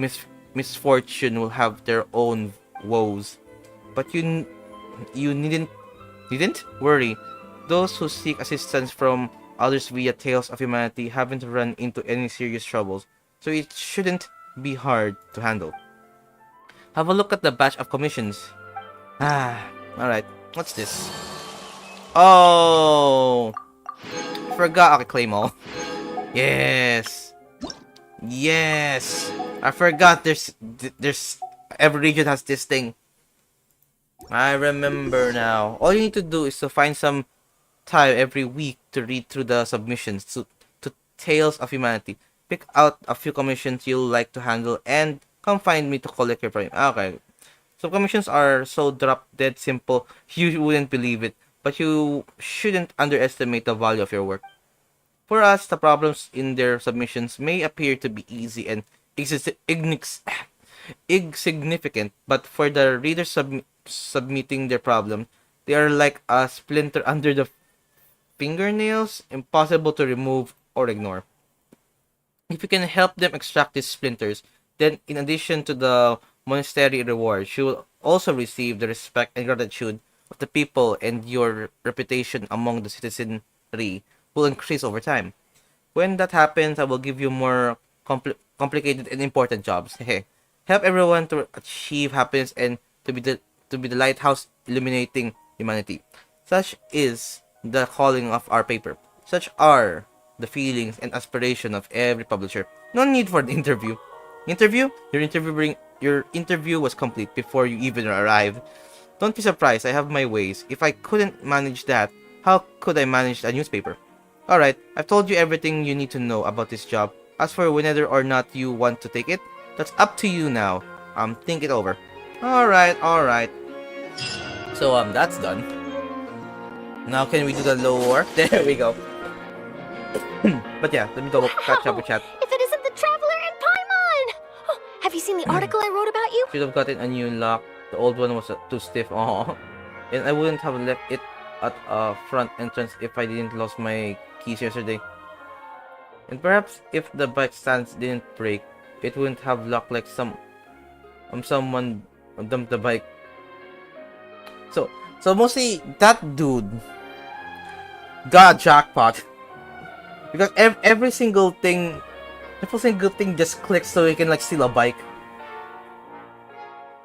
misfortune will have their own woes. But you needn't worry. Those who seek assistance from others via Tales of Humanity haven't run into any serious troubles, so it shouldn't be hard to handle. Have a look at the batch of commissions. Alright. What's this? Oh! Forgot I could claim all. Yes! Yes! I forgot there's every region has this thing. I remember now. All you need to do is to find some time every week to read through the submissions to Tales of Humanity. Pick out a few commissions you'll like to handle and come find me to collect your prime. Okay. So commissions are so drop dead simple you wouldn't believe it, but you shouldn't underestimate the value of your work. For us, the problems in their submissions may appear to be easy and insignificant, but for the readers submitting their problem, they are like a splinter under the fingernails, impossible to remove or ignore. If you can help them extract these splinters, then in addition to the monastery reward, you will also receive the respect and gratitude of the people, and your reputation among the citizenry will increase over time. When that happens, I will give you more complicated and important jobs. Help everyone to achieve happiness and to be the lighthouse illuminating humanity. Such is the calling of our paper. Such are the feelings and aspiration of every publisher. No need for the interview. Your interview was complete before you even arrived. Don't be surprised, I have my ways. If I couldn't manage that, how could I manage a newspaper? Alright, I've told you everything you need to know about this job. As for whether or not you want to take it, that's up to you now. Think it over. Alright. So, that's done. Now can we do the lore? There we go. But yeah, let me go catch up with chat. If it isn't the Traveler and Paimon! Oh, have you seen the article I wrote about you? Should have gotten a new lock. The old one was too stiff. Oh, and I wouldn't have left it at a front entrance if I didn't lose my keys yesterday. And perhaps if the bike stands didn't break, it wouldn't have locked like someone dumped the bike. So mostly that dude got a jackpot because every single thing just clicks so he can like steal a bike.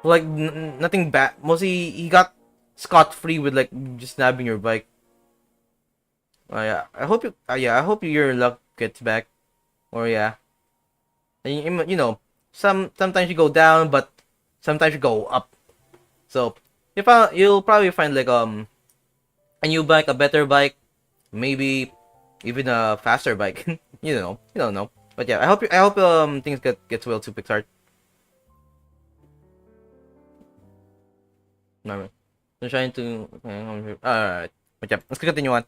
Like nothing bad. Mostly he got scot-free with like just nabbing your bike. Yeah, I hope your luck gets back. Or yeah, and, you know, sometimes you go down, but sometimes you go up. So you'll probably find like a new bike, a better bike, maybe even a faster bike. You don't know. But yeah, I hope things get well to Pixar. I'm trying to. Alright. But yeah, let's continue on.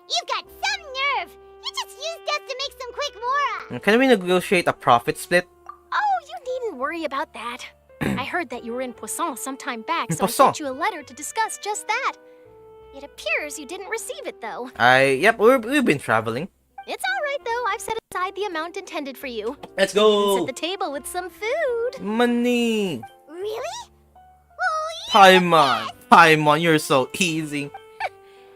You've got some nerve! You just used us to make some quick mora! Can we negotiate a profit split? Oh, you needn't worry about that. I heard that you were in Poisson some time back, so I Poisson. sent you a letter to discuss just that. It appears you didn't receive it, though. Yep, we've been traveling. It's alright, though. I've set aside the amount intended for you. Let's You go! can sit the table with some food. Money! Really? Oh, Paimon, you're so easy.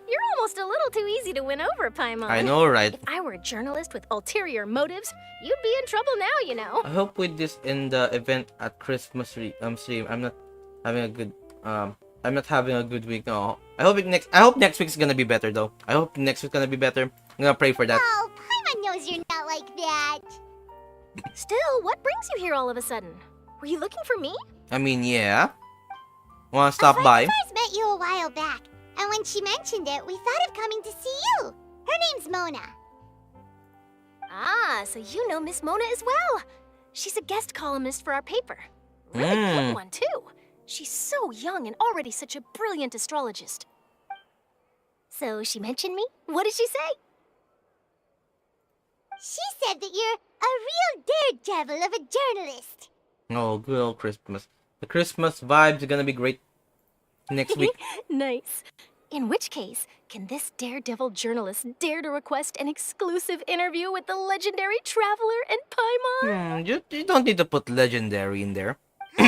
You're almost a little too easy to win over, Paimon. I know, right? If I were a journalist with ulterior motives, you'd be in trouble now, you know. I hope with this in the event at Christmas stream, I'm not having a good week. No, I hope next week's gonna be better though. I hope next week's gonna be better. I'm gonna pray for that. Oh, Paimon knows you're not like that. Still, what brings you here all of a sudden? Were you looking for me? I mean, yeah. Wanna stop by? I first met you a while back, and when she mentioned it, we thought of coming to see you. Her name's Mona. Ah, so you know Miss Mona as well. She's a guest columnist for our paper. Really good one, too. She's so young and already such a brilliant astrologist. So she mentioned me? What did she say? She said that you're a real daredevil of a journalist. Oh, good old Christmas. The Christmas vibes are gonna be great next week. Nice. In which case, can this daredevil journalist dare to request an exclusive interview with the legendary traveler and Paimon? You don't need to put legendary in there. So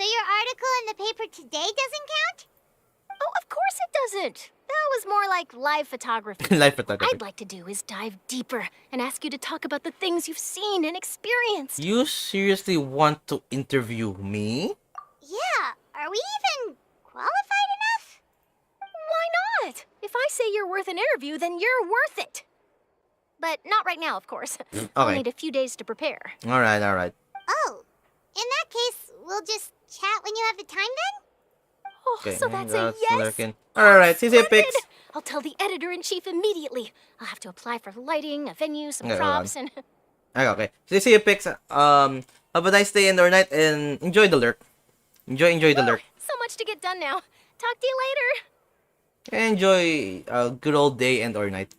your article in the paper today doesn't count? Oh, of course it doesn't. That was more like live photography. Live What photography. I'd like to do is dive deeper and ask you to talk about the things you've seen and experienced. You seriously want to interview me? Yeah, are we even qualified enough? Why not? If I say you're worth an interview, then you're worth it. But not right now, of course. I'll Okay. need a few days to prepare. Alright, alright. Oh, in that case, we'll just chat when you have the time then? Oh, Okay. so that's a yes? Alright, see you pics. I'll tell the editor-in-chief immediately. I'll have to apply for lighting, a venue, some Okay, hold props, and... Okay. See you pics. Have a nice day and or night and enjoy the lurk. Enjoy the lurk. So much to get done now. Talk to you later. Enjoy a good old day and or night.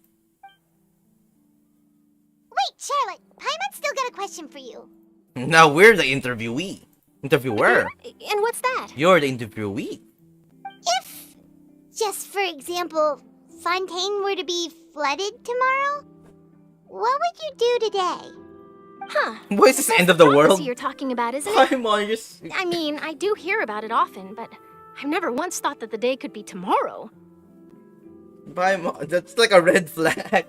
Wait, Charlotte, Paimon's still got a question for you. Now we're the interviewee. Interviewer. And what's that? You're the interviewee. If, just for example, Fontaine were to be flooded tomorrow, what would you do today? Huh. What is this, That's end of the prophecy world? you're talking about, isn't it? Paimon, just... I mean, I do hear about it often, but I've never once thought that the day could be tomorrow. Paimon, that's like a red flag.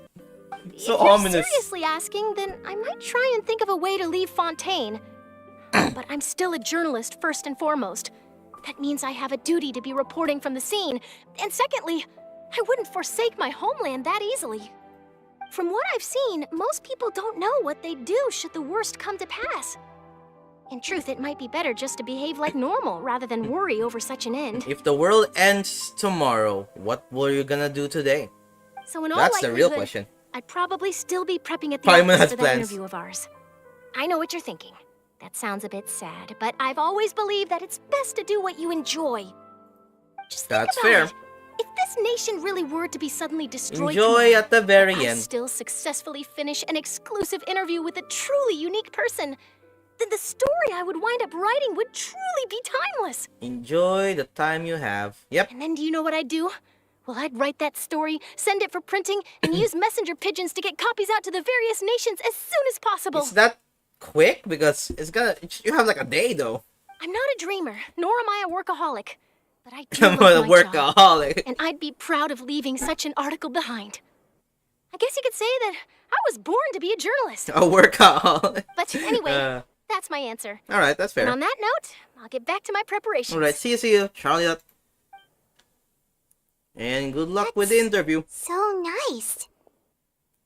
So If you're ominous. seriously asking, then I might try and think of a way to leave Fontaine. But I'm still a journalist first and foremost. That means I have a duty to be reporting from the scene. And secondly, I wouldn't forsake my homeland that easily. From what I've seen, most people don't know what they'd do should the worst come to pass. In truth, it might be better just to behave like normal rather than worry over such an end. If the world ends tomorrow, what were you gonna do today? So in all That's the real likelihood, question. I'd probably still be prepping at the Paimon office has for that plans. interview of ours. I know what you're thinking. That sounds a bit sad, but I've always believed that it's best to do what you enjoy. Just think That's about fair. it. If this nation really were to be suddenly destroyed Enjoy tomorrow, at the very but I end. still successfully finish an exclusive interview with a truly unique person, then the story I would wind up writing would truly be timeless. Enjoy the time you have. Yep. And then do you know what I'd do? Well, I'd write that story, send it for printing, and use messenger pigeons to get copies out to the various nations as soon as possible. Is that quick? Because you have like a day though. I'm not a dreamer, nor am I a workaholic. But I do I'm love a my job, workaholic. and I'd be proud of leaving such an article behind. I guess you could say that I was born to be a journalist. A workaholic. But anyway, that's my answer. Alright, that's fair. And on that note, I'll get back to my preparations. Alright, see you, Charlotte. And good luck with the interview. So nice.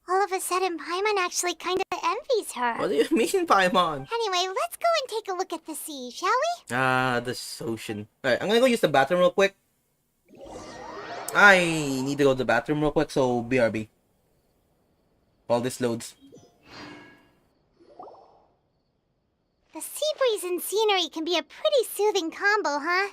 All of a sudden, Paimon actually kind of envies her. What do you mean, Paimon? Anyway, let's go and take a look at the sea, shall we? The ocean. Alright, I'm gonna go use the bathroom real quick. I need to go to the bathroom real quick, so BRB. While this loads. The sea breeze and scenery can be a pretty soothing combo, huh?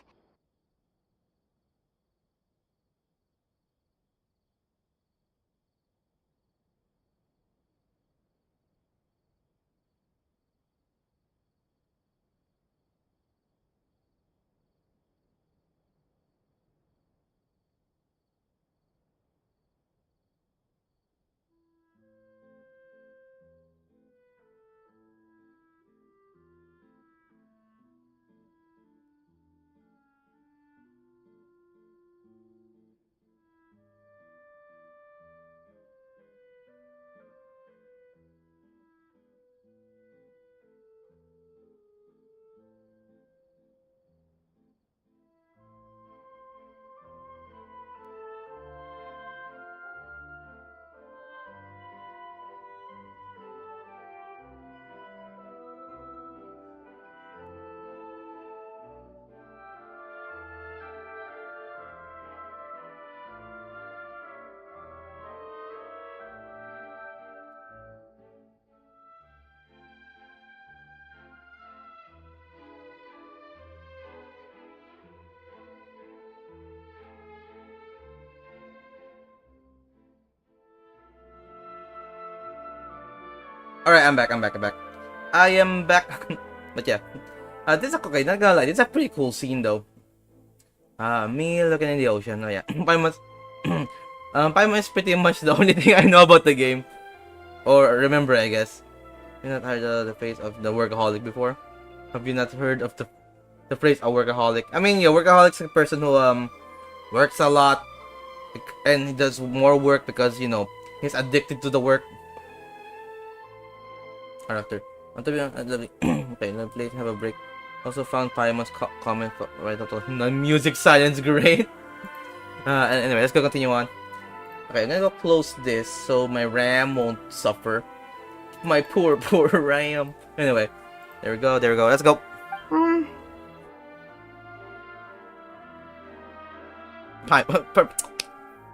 Alright, I'm back. I am back. But yeah. This is okay, not gonna lie. This is a pretty cool scene though. Me looking in the ocean. Oh yeah. Paimon. Paimon is pretty much the only thing I know about the game. Or remember, I guess. You not heard the phrase of the workaholic before? Have you not heard of the phrase a workaholic? I mean, yeah, workaholic's a person who works a lot and he does more work because he's addicted to the work. Character. Want to be okay, let me have a break. Also found Paimon's comment right after the music silence great. Anyway, let's go continue on. Okay, I'm gonna go close this so my RAM won't suffer. My poor RAM. Anyway, there we go, let's go.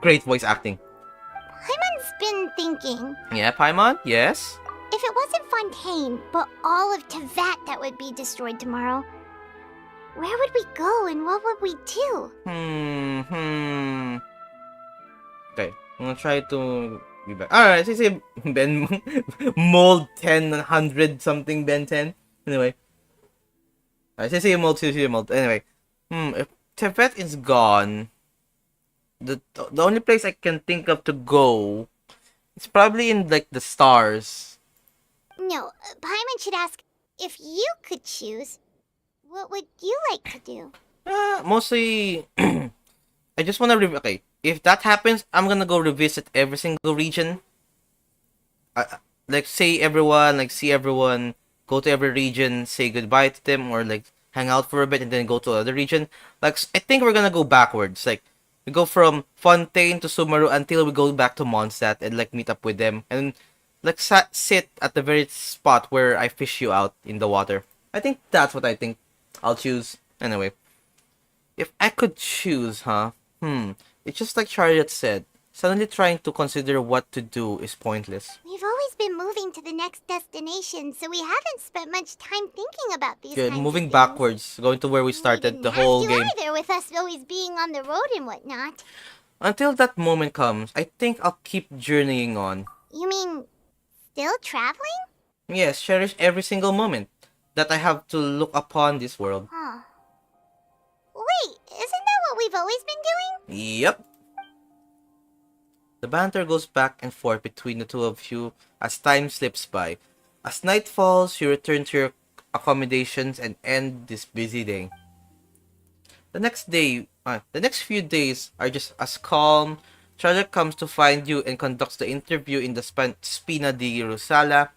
Great voice acting. Paimon's been thinking. Yeah, Paimon? Yes? If it wasn't Fontaine, but all of Tyvat that would be destroyed tomorrow, where would we go and what would we do? Okay, I'm gonna try to be back. Alright, so say Ben Mold 10, 100 something Ben 10. Anyway. Alright, say Mold 2, Mold. Anyway. If Tyvat is gone, the only place I can think of to go, it's probably in like the stars. No, Paimon should ask, if you could choose, what would you like to do? Mostly, I just want to okay, if that happens, I'm gonna go revisit every single region. Like see everyone, go to every region, say goodbye to them, or like hang out for a bit and then go to another region. Like I think we're gonna go backwards. Like we go from Fontaine to Sumeru until we go back to Mondstadt and like meet up with them and like sit at the very spot where I fish you out in the water. I think that's what I think I'll choose. Anyway, if I could choose, it's just like Charlotte said. Suddenly trying to consider what to do is pointless. We've always been moving to the next destination, so we haven't spent much time thinking about these Good, kinds moving of things. backwards, going to where we started the whole game. Either with us always being on the road and whatnot. Until that moment comes, I think I'll keep journeying on. You mean still traveling? Yes, cherish every single moment that I have to look upon this world. Huh. Wait, isn't that what we've always been doing? Yep. The banter goes back and forth between the two of you as time slips by. As night falls, you return to your accommodations and end this busy day. The next few days are just as calm. Charlotte comes to find you and conducts the interview in the Spina di Rosala,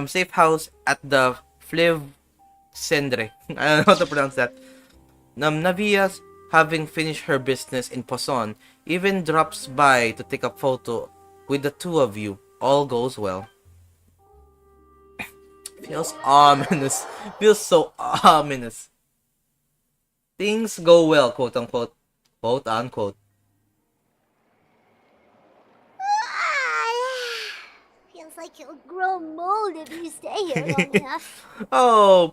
safe house at the Fliv Cendre. I don't know how to pronounce that. Navia, having finished her business in Poisson, even drops by to take a photo with the two of you. All goes well. Feels ominous. Feels so ominous. Things go well, quote unquote. Quote unquote. Feels like you'll grow mold if you stay here long enough. Oh,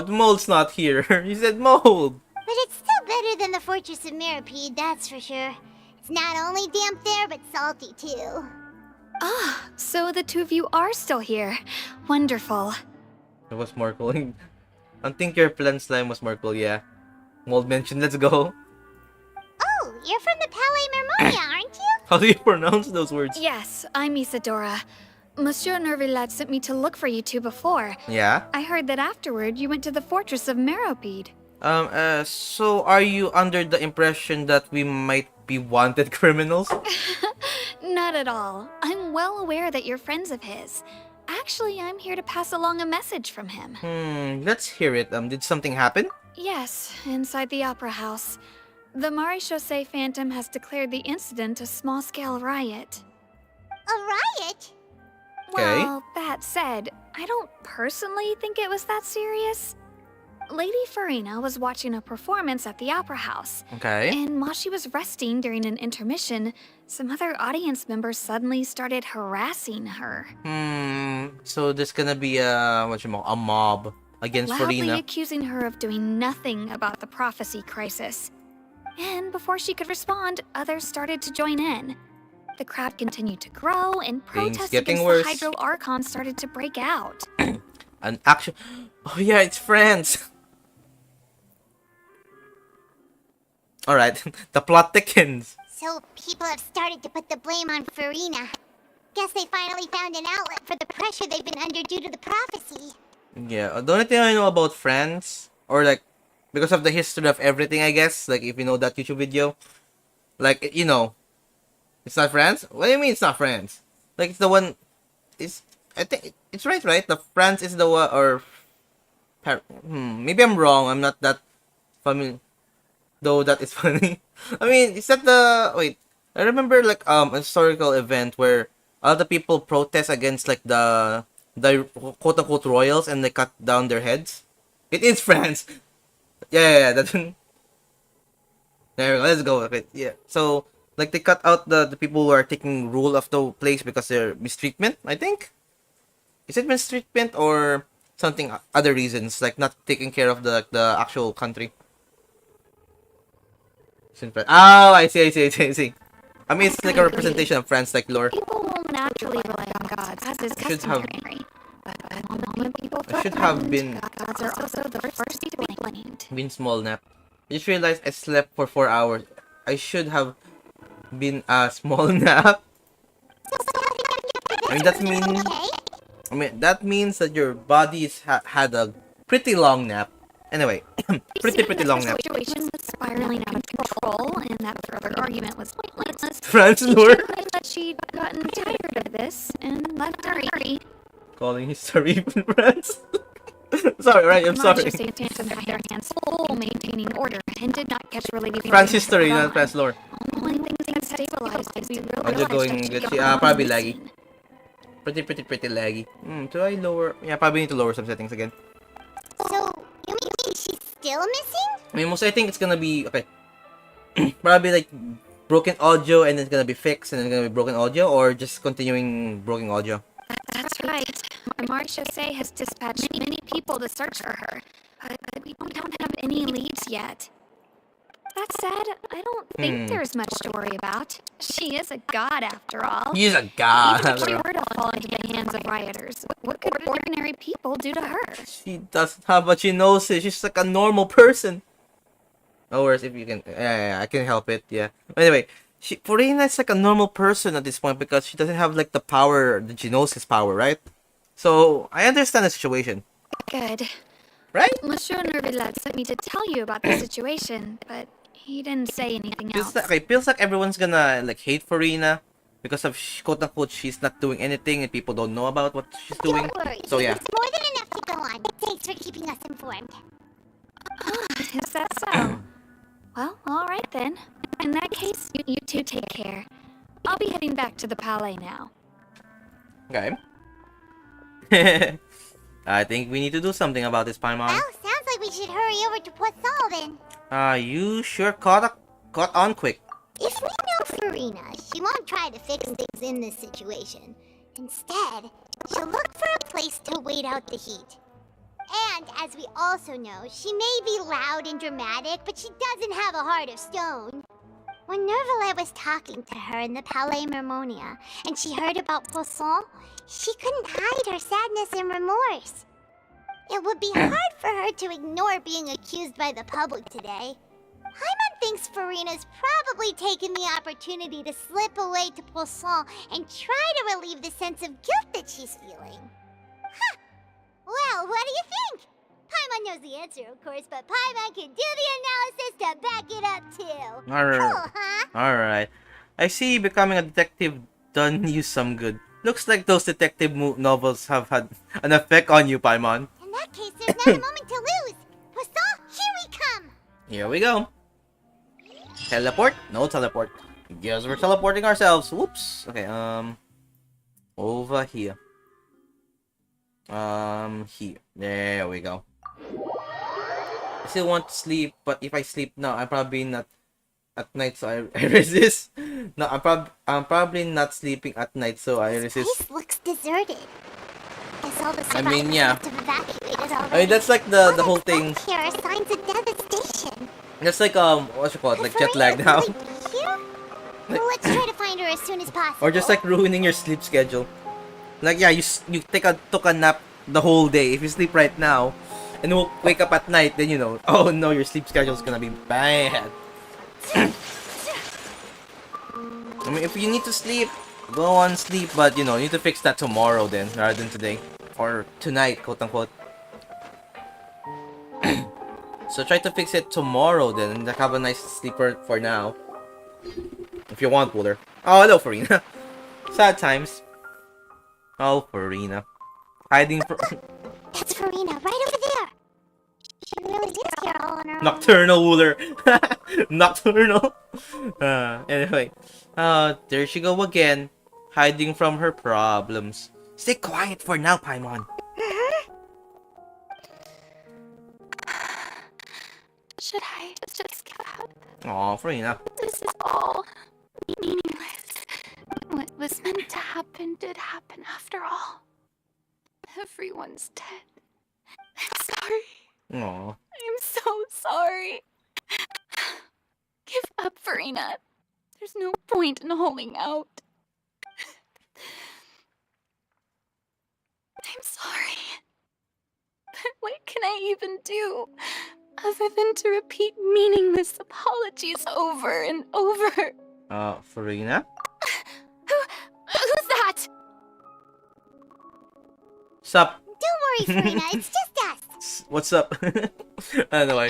the mold's not here. You said mold. But it's still better than the Fortress of Meripede, that's for sure. It's not only damp there, but salty too. Ah, so the two of you are still here. Wonderful. It was Snorkeling. I think your plant slime was Snorkel, yeah. Mold mentioned, let's go. Oh, you're from the Palais Mermonia, aren't you? How do you pronounce those words? Yes, I'm Isadora. Monsieur Nervillet sent me to look for you two before. Yeah? I heard that afterward you went to the Fortress of Meripede. So are you under the impression that we might be wanted criminals? Not at all. I'm well aware that you're friends of his. Actually, I'm here to pass along a message from him. Let's hear it. Did something happen? Yes, inside the Opera House. The Maréchaussée Phantom has declared the incident a small-scale riot. A riot? Okay. Well, that said, I don't personally think it was that serious. Lady Farina was watching a performance at the Opera House. Okay. And while she was resting during an intermission, some other audience members suddenly started harassing her. So there's gonna be a mob against Loudly Farina. accusing her of doing nothing about the prophecy crisis. And before she could respond, others started to join in. The crowd continued to grow, and protests getting against worse. the Hydro Archon started to break out. An action. Oh yeah, it's France. Alright, the plot thickens. So people have started to put the blame on Farina. Guess they finally found an outlet for the pressure they've been under due to the prophecy. Yeah, the only thing I know about France, or like, because of the history of everything, I guess, like if you know that YouTube video, like, you know, it's not France? What do you mean it's not France? Like, it's the one, I think, it's right? The France is the one, or, maybe I'm wrong, I'm not that familiar, though that is funny. I mean, is that wait, I remember, like, a historical event where all the people protest against, like, the quote-unquote royals, and they cut down their heads. It is France! Yeah, that's... There we go, let's go. Okay, yeah. So, like, they cut out the people who are taking rule of the place because they're mistreatment, I think? Is it mistreatment or something, other reasons, like not taking care of the actual country? Oh, I see. I mean, it's like a representation of France, like lore. People will naturally rely on gods, as is customary. But at the moment people I should have been gods are also the first to be blamed. been small nap. I just realized I slept for 4 hours. I should have been a small nap. I mean that means that your body's had a pretty long nap. Anyway, pretty long nap. The situation was spiraling out of control, and that further argument was pointless. France She lore. realized that she'd gotten tired of this and left early. Calling history in France. Sorry, right? I'm sorry. Marcia Santana had their hands full maintaining order and did not catch relief. France history, not France lore. Only things that stabilized as we I'm just going glitchy. Probably laggy. Pretty laggy. Do I lower? Yeah, probably need to lower some settings again. So, you mean she's still missing? I mean, most I think it's gonna be okay. Probably like broken audio, and then it's gonna be fixed, and then it's gonna be broken audio, or just continuing broken audio. That's right. Marcia Say has dispatched many people to search for her, but we don't have any leads yet. That said, I don't think there's much to worry about. She is a god, after all. He's a god. Even if she were to fall into the hands of rioters, what could ordinary people do to her? She doesn't have what she knows. She's like a normal person. No worries if you can. Yeah, I can help it. Yeah. Anyway, Furina is like a normal person at this point because she doesn't have like the power that she knows is power, right? So I understand the situation. Good. Right? Monsieur Nervillat sent me to tell you about the situation, but he didn't say anything else. Feels like everyone's gonna like hate Furina because of quote unquote she's not doing anything and people don't know about what she's doing. Don't worry. So yeah. It's more than enough to go on. Thanks for keeping us informed. Is that so? Well, all right then. In that case, you two take care. I'll be heading back to the palais now. Okay. I think we need to do something about this, Paimon. Well, sounds like we should hurry over to Poisson then. You sure caught on quick. If we know Farina, she won't try to fix things in this situation. Instead, she'll look for a place to wait out the heat. And as we also know, she may be loud and dramatic, but she doesn't have a heart of stone. When Nervalet was talking to her in the Palais Mermonia, and she heard about Poisson, she couldn't hide her sadness and remorse. It would be hard for her to ignore being accused by the public today. Paimon thinks Farina's probably taken the opportunity to slip away to Poisson and try to relieve the sense of guilt that she's feeling. Huh. Well, what do you think? Paimon knows the answer, of course, but Paimon can do the analysis to back it up, too. Cool, huh? Alright. I see becoming a detective done you some good. Looks like those detective novels have had an effect on you, Paimon. In that case, there's not a moment to lose. Poisson, here we come. Here we go. Teleport? No teleport. Guess we're teleporting ourselves. Whoops. Okay, over here. Here. There we go. I still want to sleep, but if I sleep now, I'm probably not at night, so I resist. No, I'm probably not sleeping at night, so I resist. This place looks deserted. Guess all the I mean, survivors yeah. must have evacuated already. I mean, that's like the whole thing. Here are signs of devastation. That's like what you call it, like jet lag now. Here? Well, let's try to find her as soon as possible. Or just like ruining your sleep schedule. Like yeah, you took a nap the whole day. If you sleep right now, and wake up at night, then you know, oh no, your sleep schedule's gonna be bad. I mean, if you need to sleep, go on sleep, but you know, you need to fix that tomorrow then, rather than today. Or tonight, quote unquote. So try to fix it tomorrow then, and have a nice sleeper for now. If you want, Wooler. Oh, hello, Farina. Sad times. Oh, Farina. Hiding for... That's Farina, right over there. She really is here all on her own. Nocturnal Wooler. Nocturnal. Anyway. There she go again. Hiding from her problems. Stay quiet for now, Paimon. Should I just give up? Aw, Farina. This is all meaningless. What was meant to happen did happen after all. Everyone's dead. I'm sorry. Aw. I'm so sorry. Give up, Farina. There's no point in holding out. I'm sorry. But what can I even do other than to repeat meaningless apologies over and over? Farina? Who's that? Sup? Don't worry, Farina, it's just us. What's up? Anyway.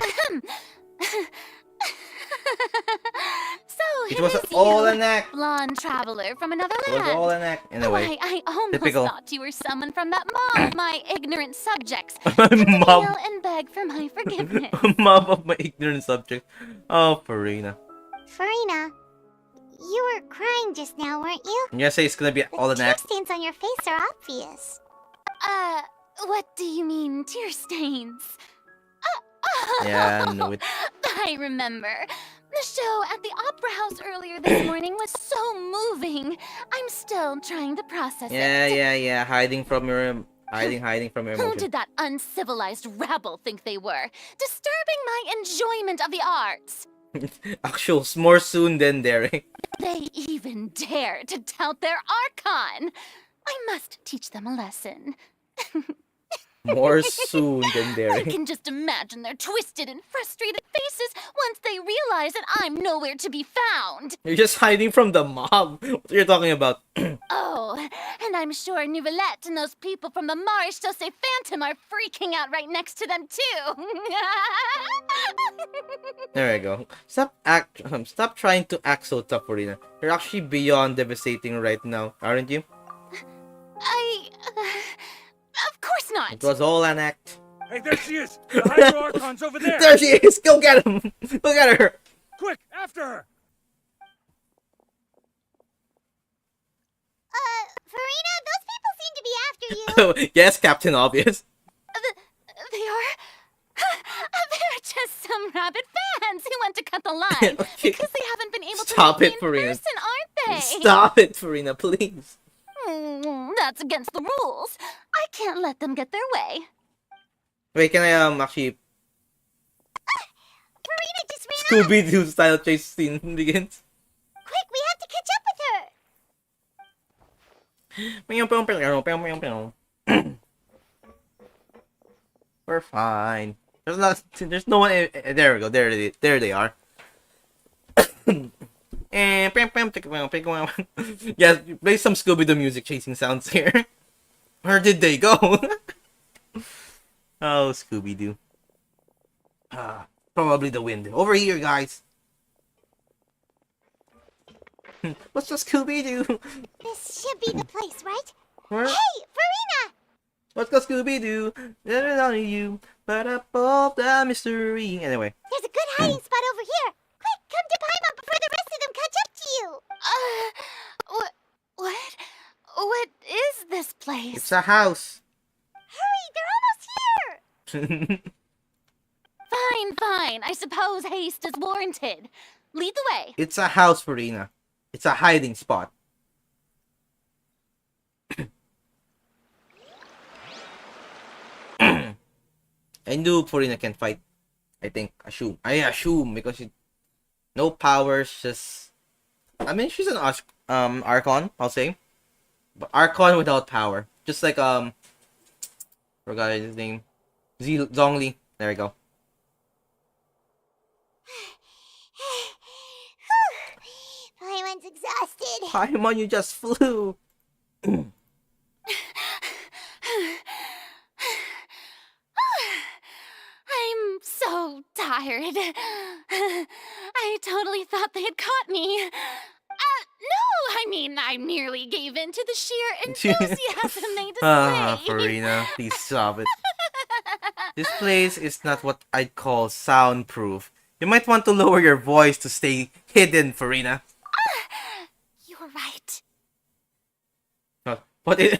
So, It who was is all you, an act. blonde traveler from another It land? was all an act. Anyway. Why, I almost Typical. thought you were someone from that mob of my ignorant subjects. Mob. Kneel and beg for my forgiveness. Mob of my ignorant subject. Oh, Farina. Farina, you were crying just now, weren't you? You say it's gonna be all The an tear act? stains on your face are obvious. What do you mean, tear stains? Yeah, I knew it. I remember. The show at the Opera House earlier this morning was so moving. I'm still trying to process it. Yeah. Hiding from your Who emotion. did that uncivilized rabble think they were? Disturbing my enjoyment of the arts. Actual, more soon than Derek. They even dare to tout their archon. I must teach them a lesson. More soon than I Derek. can just imagine their twisted and frustrated faces once they realize that I'm nowhere to be found. You're just hiding from the mob. What are you talking about? Oh, and I'm sure Nouvellette and those people from the Marsh Chaussee Phantom are freaking out right next to them too. There we go. Stop trying to act so tough, Farina. You're actually beyond devastating right now, aren't you? Of course not. It was all an act. Hey, there she is! The Hydro Archon's over there! There she is! Go get him! Go get her! Quick, after her! Farina, those people seem to be after you. Yes, Captain Obvious. They are... They're just some rabid fans who want to cut the line. Okay. Because they haven't been able Stop to meet it, me in Farina. person, aren't they? Stop it, Farina, please. That's against the rules. I can't let them get their way. Wait, can I actually... Farina just ran off. Scooby-Doo style chase scene begins? Quick, we have to catch up with her. We're fine. There's no one. There we go. There they are. Yes, play some Scooby-Doo music chasing sounds here. Where did they go? Oh, Scooby-Doo. Probably the wind. Over here, guys. What's the Scooby-Doo? This should be the place, right? Where? Hey, Farina! Let's go, Scooby-Doo. There's only you, but up all the mystery. Anyway. There's a good hiding spot over here. Quick, come to Paimon before the rest of them catch up to you. What is this place? It's a house. Hurry, they're almost here. Fine. I suppose haste is warranted. Lead the way. It's a house, Farina. It's a hiding spot. I knew Farina can fight. I assume because she no powers, just I mean she's an archon, I'll say. But archon without power. Just like forgot his name. Zhongli. There we go. Everyone's exhausted. Paimon, you just flew. I'm so tired. I totally thought they had caught me. No, I mean, I merely gave in to the sheer enthusiasm they display. Farina, please stop it. This place is not what I'd call soundproof. You might want to lower your voice to stay hidden, Farina. You're right. What is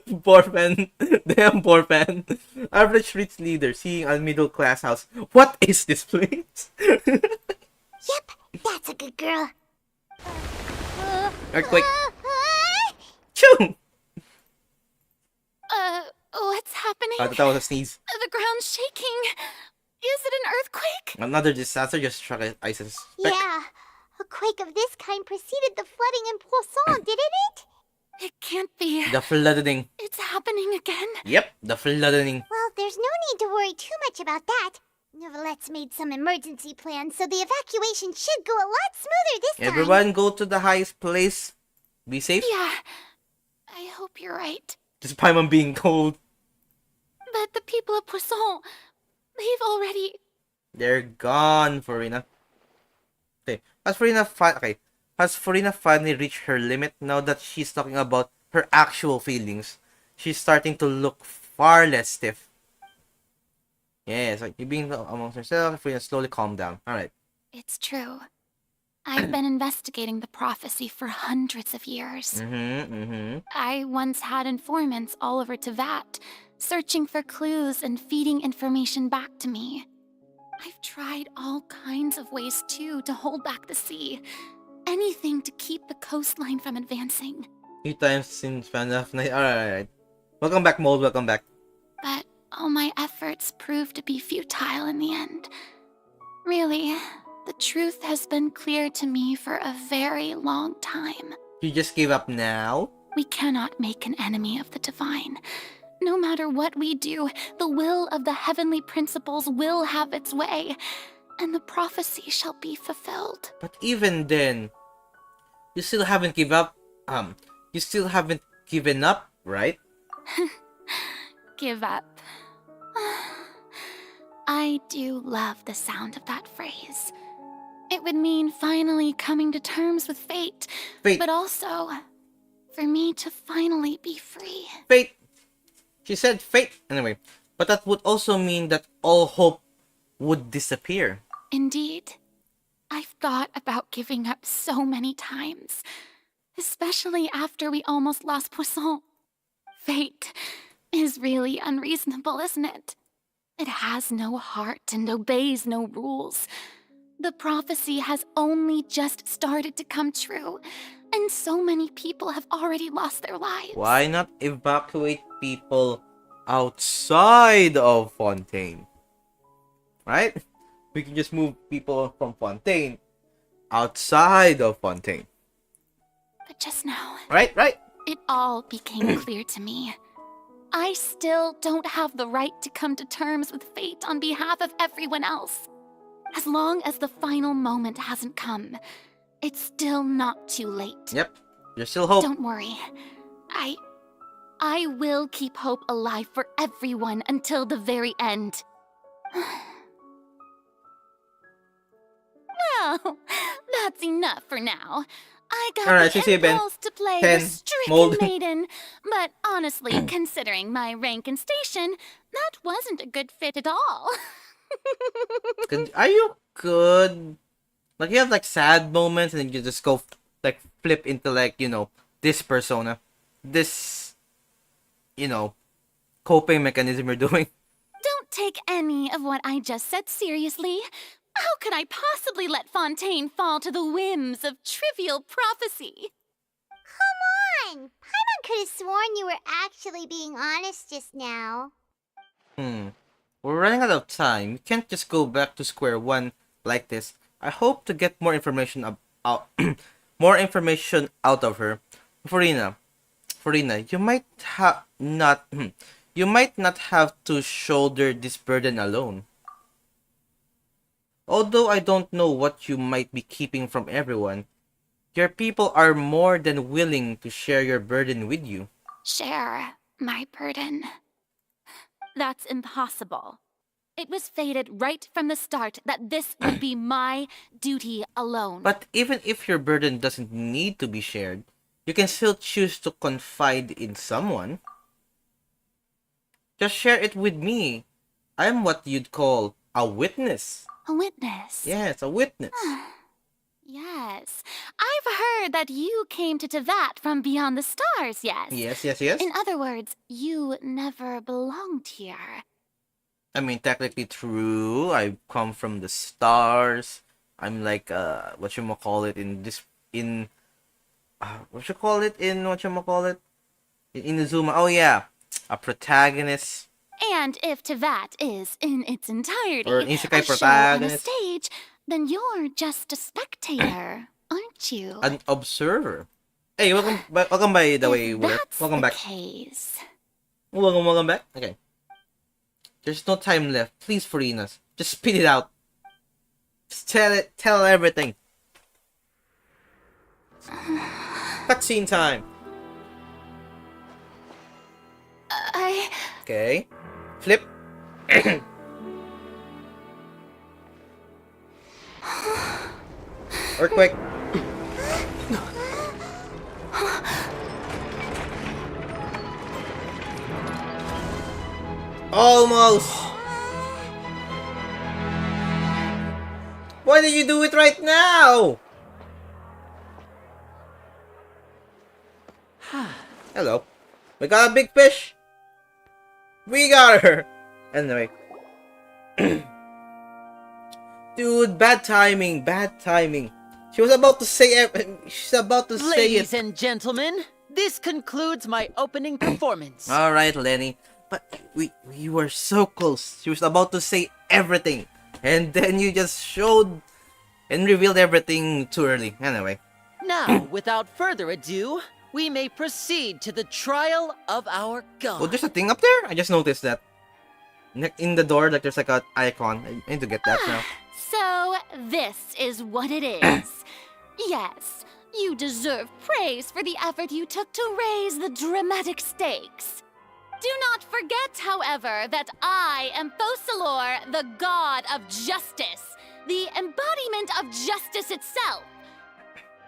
Borfen? Damn Borfen. Average rich leader seeing a middle class house. What is this place? Yep, that's a good girl. Earthquake. Choo! What's happening? I thought that was a sneeze. The ground's shaking. Is it an earthquake? Another disaster just struck I suspect. Yeah, a quake of this kind preceded the flooding in Poisson, didn't it? It can't be. The flooding. It's happening again. Yep, the flooding. Well, there's no need to worry too much about that. Neverlette's made some emergency plans, so the evacuation should go a lot smoother this time. Everyone go to the highest place. Be safe. Yeah, I hope you're right. Just Paimon being cold. But the people of Poisson, they've already... They're gone, Farina. Okay, has Farina finally reached her limit now that she's talking about her actual feelings? She's starting to look far less stiff. Yes, like you being amongst yourself, Farina, slowly calm down. Alright. It's true. I've been investigating the prophecy for hundreds of years. I once had informants all over Tyvat, searching for clues and feeding information back to me. I've tried all kinds of ways, too, to hold back the sea. Anything to keep the coastline from advancing. 3 times in span of night. Alright. Welcome back, Mold. Welcome back. But all my efforts proved to be futile in the end. Really, the truth has been clear to me for a very long time. You just gave up now? We cannot make an enemy of the divine. No matter what we do, the will of the heavenly principles will have its way, and the prophecy shall be fulfilled. But even then, you still haven't given up. You still haven't given up, right? Give up. I do love the sound of that phrase. It would mean finally coming to terms with fate, but also for me to finally be free. Fate! She said fate. Anyway, but that would also mean that all hope would disappear. Indeed. I've thought about giving up so many times, especially after we almost lost Poisson. Fate is really unreasonable, isn't it? It has no heart and obeys no rules. The prophecy has only just started to come true, and so many people have already lost their lives. Why not evacuate people outside of Fontaine? Right? We can just move people from Fontaine outside of Fontaine. But just now, Right? it all became clear to me. I still don't have the right to come to terms with fate on behalf of everyone else. As long as the final moment hasn't come, it's still not too late. Yep. There's still hope. Don't worry. I will keep hope alive for everyone until the very end. Well, that's enough for now. I got Alright, the see you, Ben. impulse to play 10, the stricken Mold. maiden, but honestly, considering my rank and station, that wasn't a good fit at all. Are you good? Like, you have, like, sad moments and then you just go, like, flip into, like, you know, this persona. This, you know, coping mechanism you're doing. Don't take any of what I just said seriously. How could I possibly let Fontaine fall to the whims of trivial prophecy? Come on! Paimon could have sworn you were actually being honest just now. We're running out of time. We can't just go back to square one like this. I hope to get more information out more information out of her. Farina, you might not have to shoulder this burden alone. Although I don't know what you might be keeping from everyone, Your people are more than willing to share your burden with you. Share my burden. That's impossible. It was fated right from the start that this would be my duty alone. But even if your burden doesn't need to be shared, you can still choose to confide in someone. Just share it with me. I'm what you'd call a witness. A witness? Yes, a witness. Yes. I've heard that you came to Tyvat from beyond the stars, yes? Yes. In other words, you never belonged here. I mean, technically true. I come from the stars. I'm like, whatchamacallit in Inazuma. Oh yeah, a protagonist. And if Tyvat is in its entirety Or an isekai a show on a protagonist. stage, then you're just a spectator, aren't you? An observer. Hey, welcome by the way, Wooder. Welcome back. Case. Welcome back. Okay. There's no time left. Please, Farinas. Just spit it out. Just tell everything. Cutscene time. Okay. Flip. Earthquake. Almost. Why did you do it right now? Hello. We got a big fish. We got her. Anyway. Dude, bad timing. She was about to say it. She's about to say it. Ladies and gentlemen, this concludes my opening performance. Alright, Lenny. But we were so close. She was about to say everything. And then you just showed and revealed everything too early. Anyway. Now, without further ado, we may proceed to the trial of our god. Oh, there's a thing up there? I just noticed that. In the door, like there's like an icon. I need to get that now. So, this is what it is. Yes, you deserve praise for the effort you took to raise the dramatic stakes. Do not forget, however, that I am Fosalor, the god of justice, the embodiment of justice itself.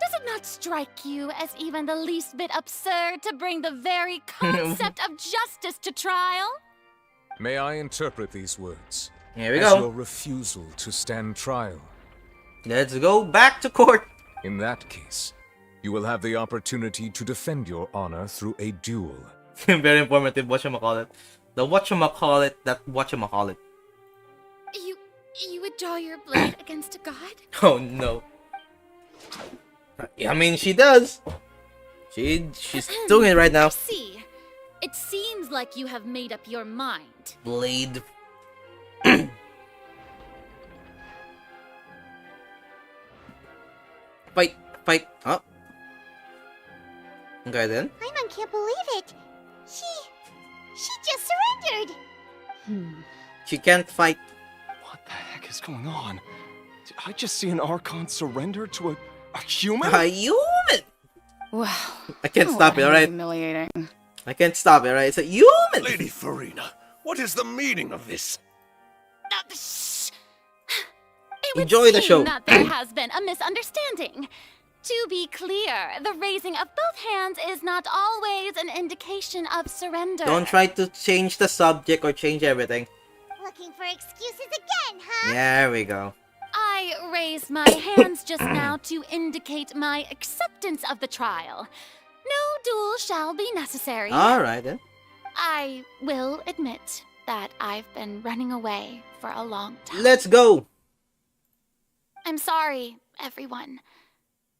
Does it not strike you as even the least bit absurd to bring the very concept of justice to trial? May I interpret these words? Here we as go. your refusal to stand trial? Let's go back to court. In that case, you will have the opportunity to defend your honor through a duel. Very informative, whatchamacallit. The whatchamacallit, that whatchamacallit. You would draw your blade against a god? Oh no. I mean, she does. She's doing it right now. See, it seems like you have made up your mind. Blade. Fight. Huh? Okay then. Paimon can't believe it. She just surrendered. She can't fight. What the heck is going on? Did I just see an archon surrender to a human? A human? Wow. I can't stop it, alright? Humiliating. I can't stop it, alright? It's a human! Lady Farina, what is the meaning of this? It would Enjoy the seem show. that there has been a misunderstanding. To be clear, the raising of both hands is not always an indication of surrender. Don't try to change the subject or change everything. Looking for excuses again, huh? There we go. I raised my hands just now to indicate my acceptance of the trial. No duel shall be necessary. Alright then. I will admit that I've been running away for a long time. Let's go! I'm sorry, everyone.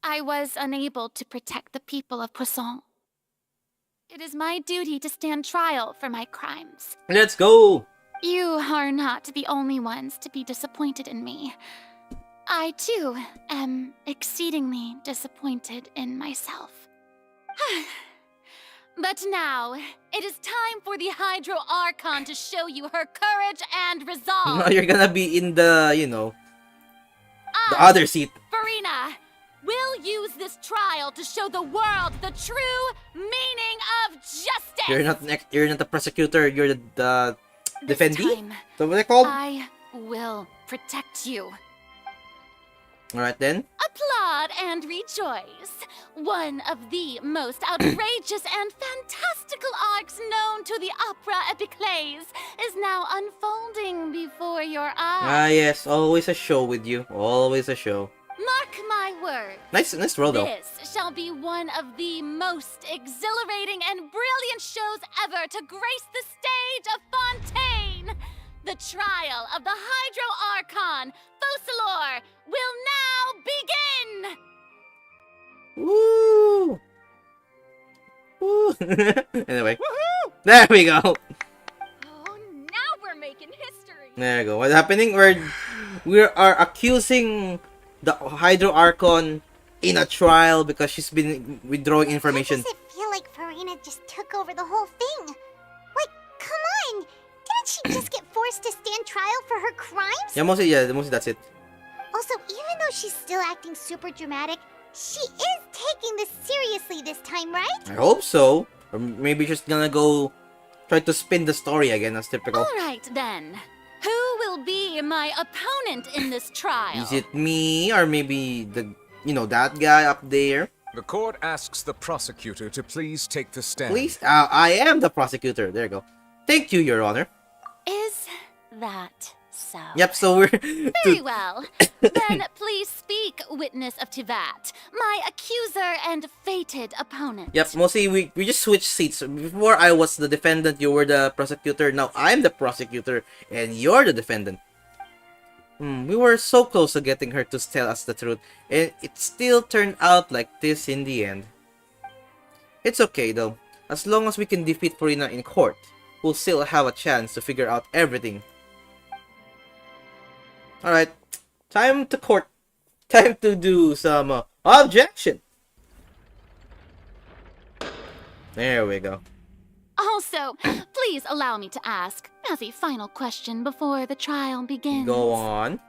I was unable to protect the people of Poisson. It is my duty to stand trial for my crimes. Let's go! You are not the only ones to be disappointed in me. I, too, am exceedingly disappointed in myself. But now, it is time for the Hydro Archon to show you her courage and resolve. Now you're gonna be in the, the other seat. Farina, will use this trial to show the world the true meaning of justice! You're not the prosecutor, you're the This defendee? time, So what they called? I will protect you. Alright then. Applaud and rejoice. One of the most outrageous and fantastical arcs known to the opera epiclese is now unfolding before your Ah eyes. yes, always a show with you. Always a show. Mark my words. Nice roll though. This shall be one of the most exhilarating and brilliant shows ever to grace the stage of Fontaine. The trial of the Hydro Archon, Focalor, will now begin! Woo! Woo! Anyway. There we go. Oh, now we're making history. There you go. What's happening? We are accusing the Hydro Archon in a trial because she's been withdrawing information. Why does it feel like Farina just took over the whole thing? Like, come on! Didn't she just get forced to stand trial for her crimes? Mostly that's it. Also, even though she's still acting super dramatic, she is taking this seriously this time, right? I hope so. Or maybe she's gonna go try to spin the story again as typical. Alright then. Who will be my opponent in this trial? Is it me or maybe that guy up there? The court asks the prosecutor to please take the stand. Please? I am the prosecutor. There you go. Thank you, Your Honor. Is that so? Yep, so we're... Very well. Then please speak, witness of Tyvat, my accuser and fated opponent. Yep, mostly we just switched seats. Before I was the defendant, you were the prosecutor. Now I'm the prosecutor and you're the defendant. We were so close to getting her to tell us the truth, and it still turned out like this in the end. It's okay though. As long as we can defeat Farina in court, we'll still have a chance to figure out everything. Alright, time to court. Time to do some objection. There we go. Also, please allow me to ask, as a final question before the trial begins. Go on.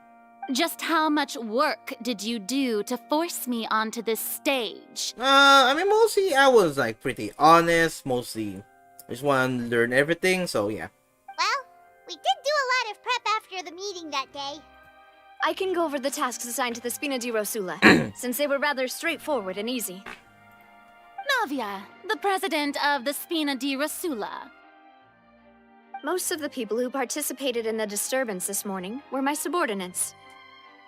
Just how much work did you do to force me onto this stage? Mostly I was like pretty honest. Mostly I just want to learn everything, so yeah. Well, we did do a lot of prep after the meeting that day. I can go over the tasks assigned to the Spina di Rosula, since they were rather straightforward and easy. Navia, the president of the Spina di Rosula. Most of the people who participated in the disturbance this morning were my subordinates.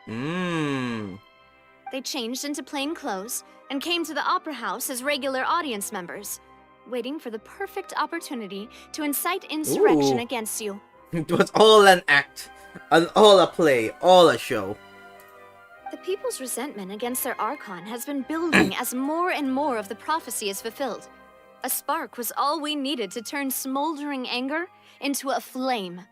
They changed into plain clothes and came to the Opera House as regular audience members, waiting for the perfect opportunity to incite insurrection against you. It was all an act. All a play. All a show. The people's resentment against their Archon has been building as more and more of the prophecy is fulfilled. A spark was all we needed to turn smoldering anger into a flame.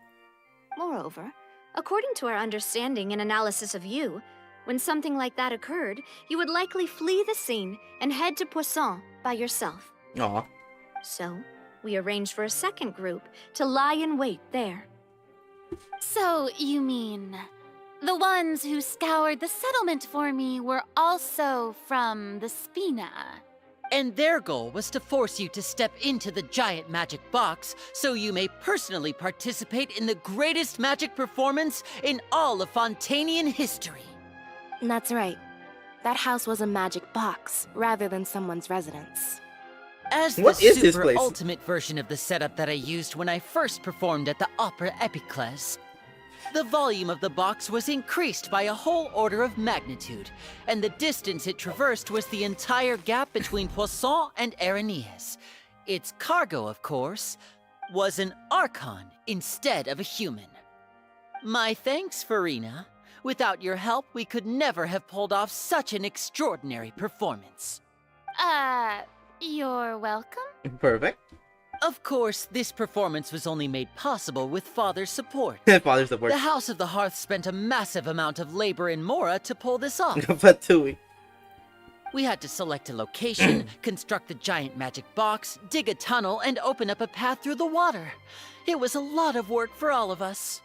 Moreover, according to our understanding and analysis of you, when something like that occurred, you would likely flee the scene and head to Poisson by yourself. Aw. So, we arranged for a second group to lie in wait there. So, you mean... the ones who scoured the settlement for me were also from the Spina? And their goal was to force you to step into the giant magic box so you may personally participate in the greatest magic performance in all of Fontanian history. That's right. That house was a magic box, rather than someone's residence. As the What is this super place? ultimate version of the setup that I used when I first performed at the Opera Epiclese, the volume of the box was increased by a whole order of magnitude, and the distance it traversed was the entire gap between Poisson and Araneas. Its cargo, of course, was an Archon instead of a human. My thanks, Farina. Without your help, we could never have pulled off such an extraordinary performance. You're welcome? Perfect. Of course, this performance was only made possible with Father's support. Father's support. The House of the Hearth spent a massive amount of labor in Mora to pull this off. But Tui. We had to select a location, construct the giant magic box, dig a tunnel, and open up a path through the water. It was a lot of work for all of us.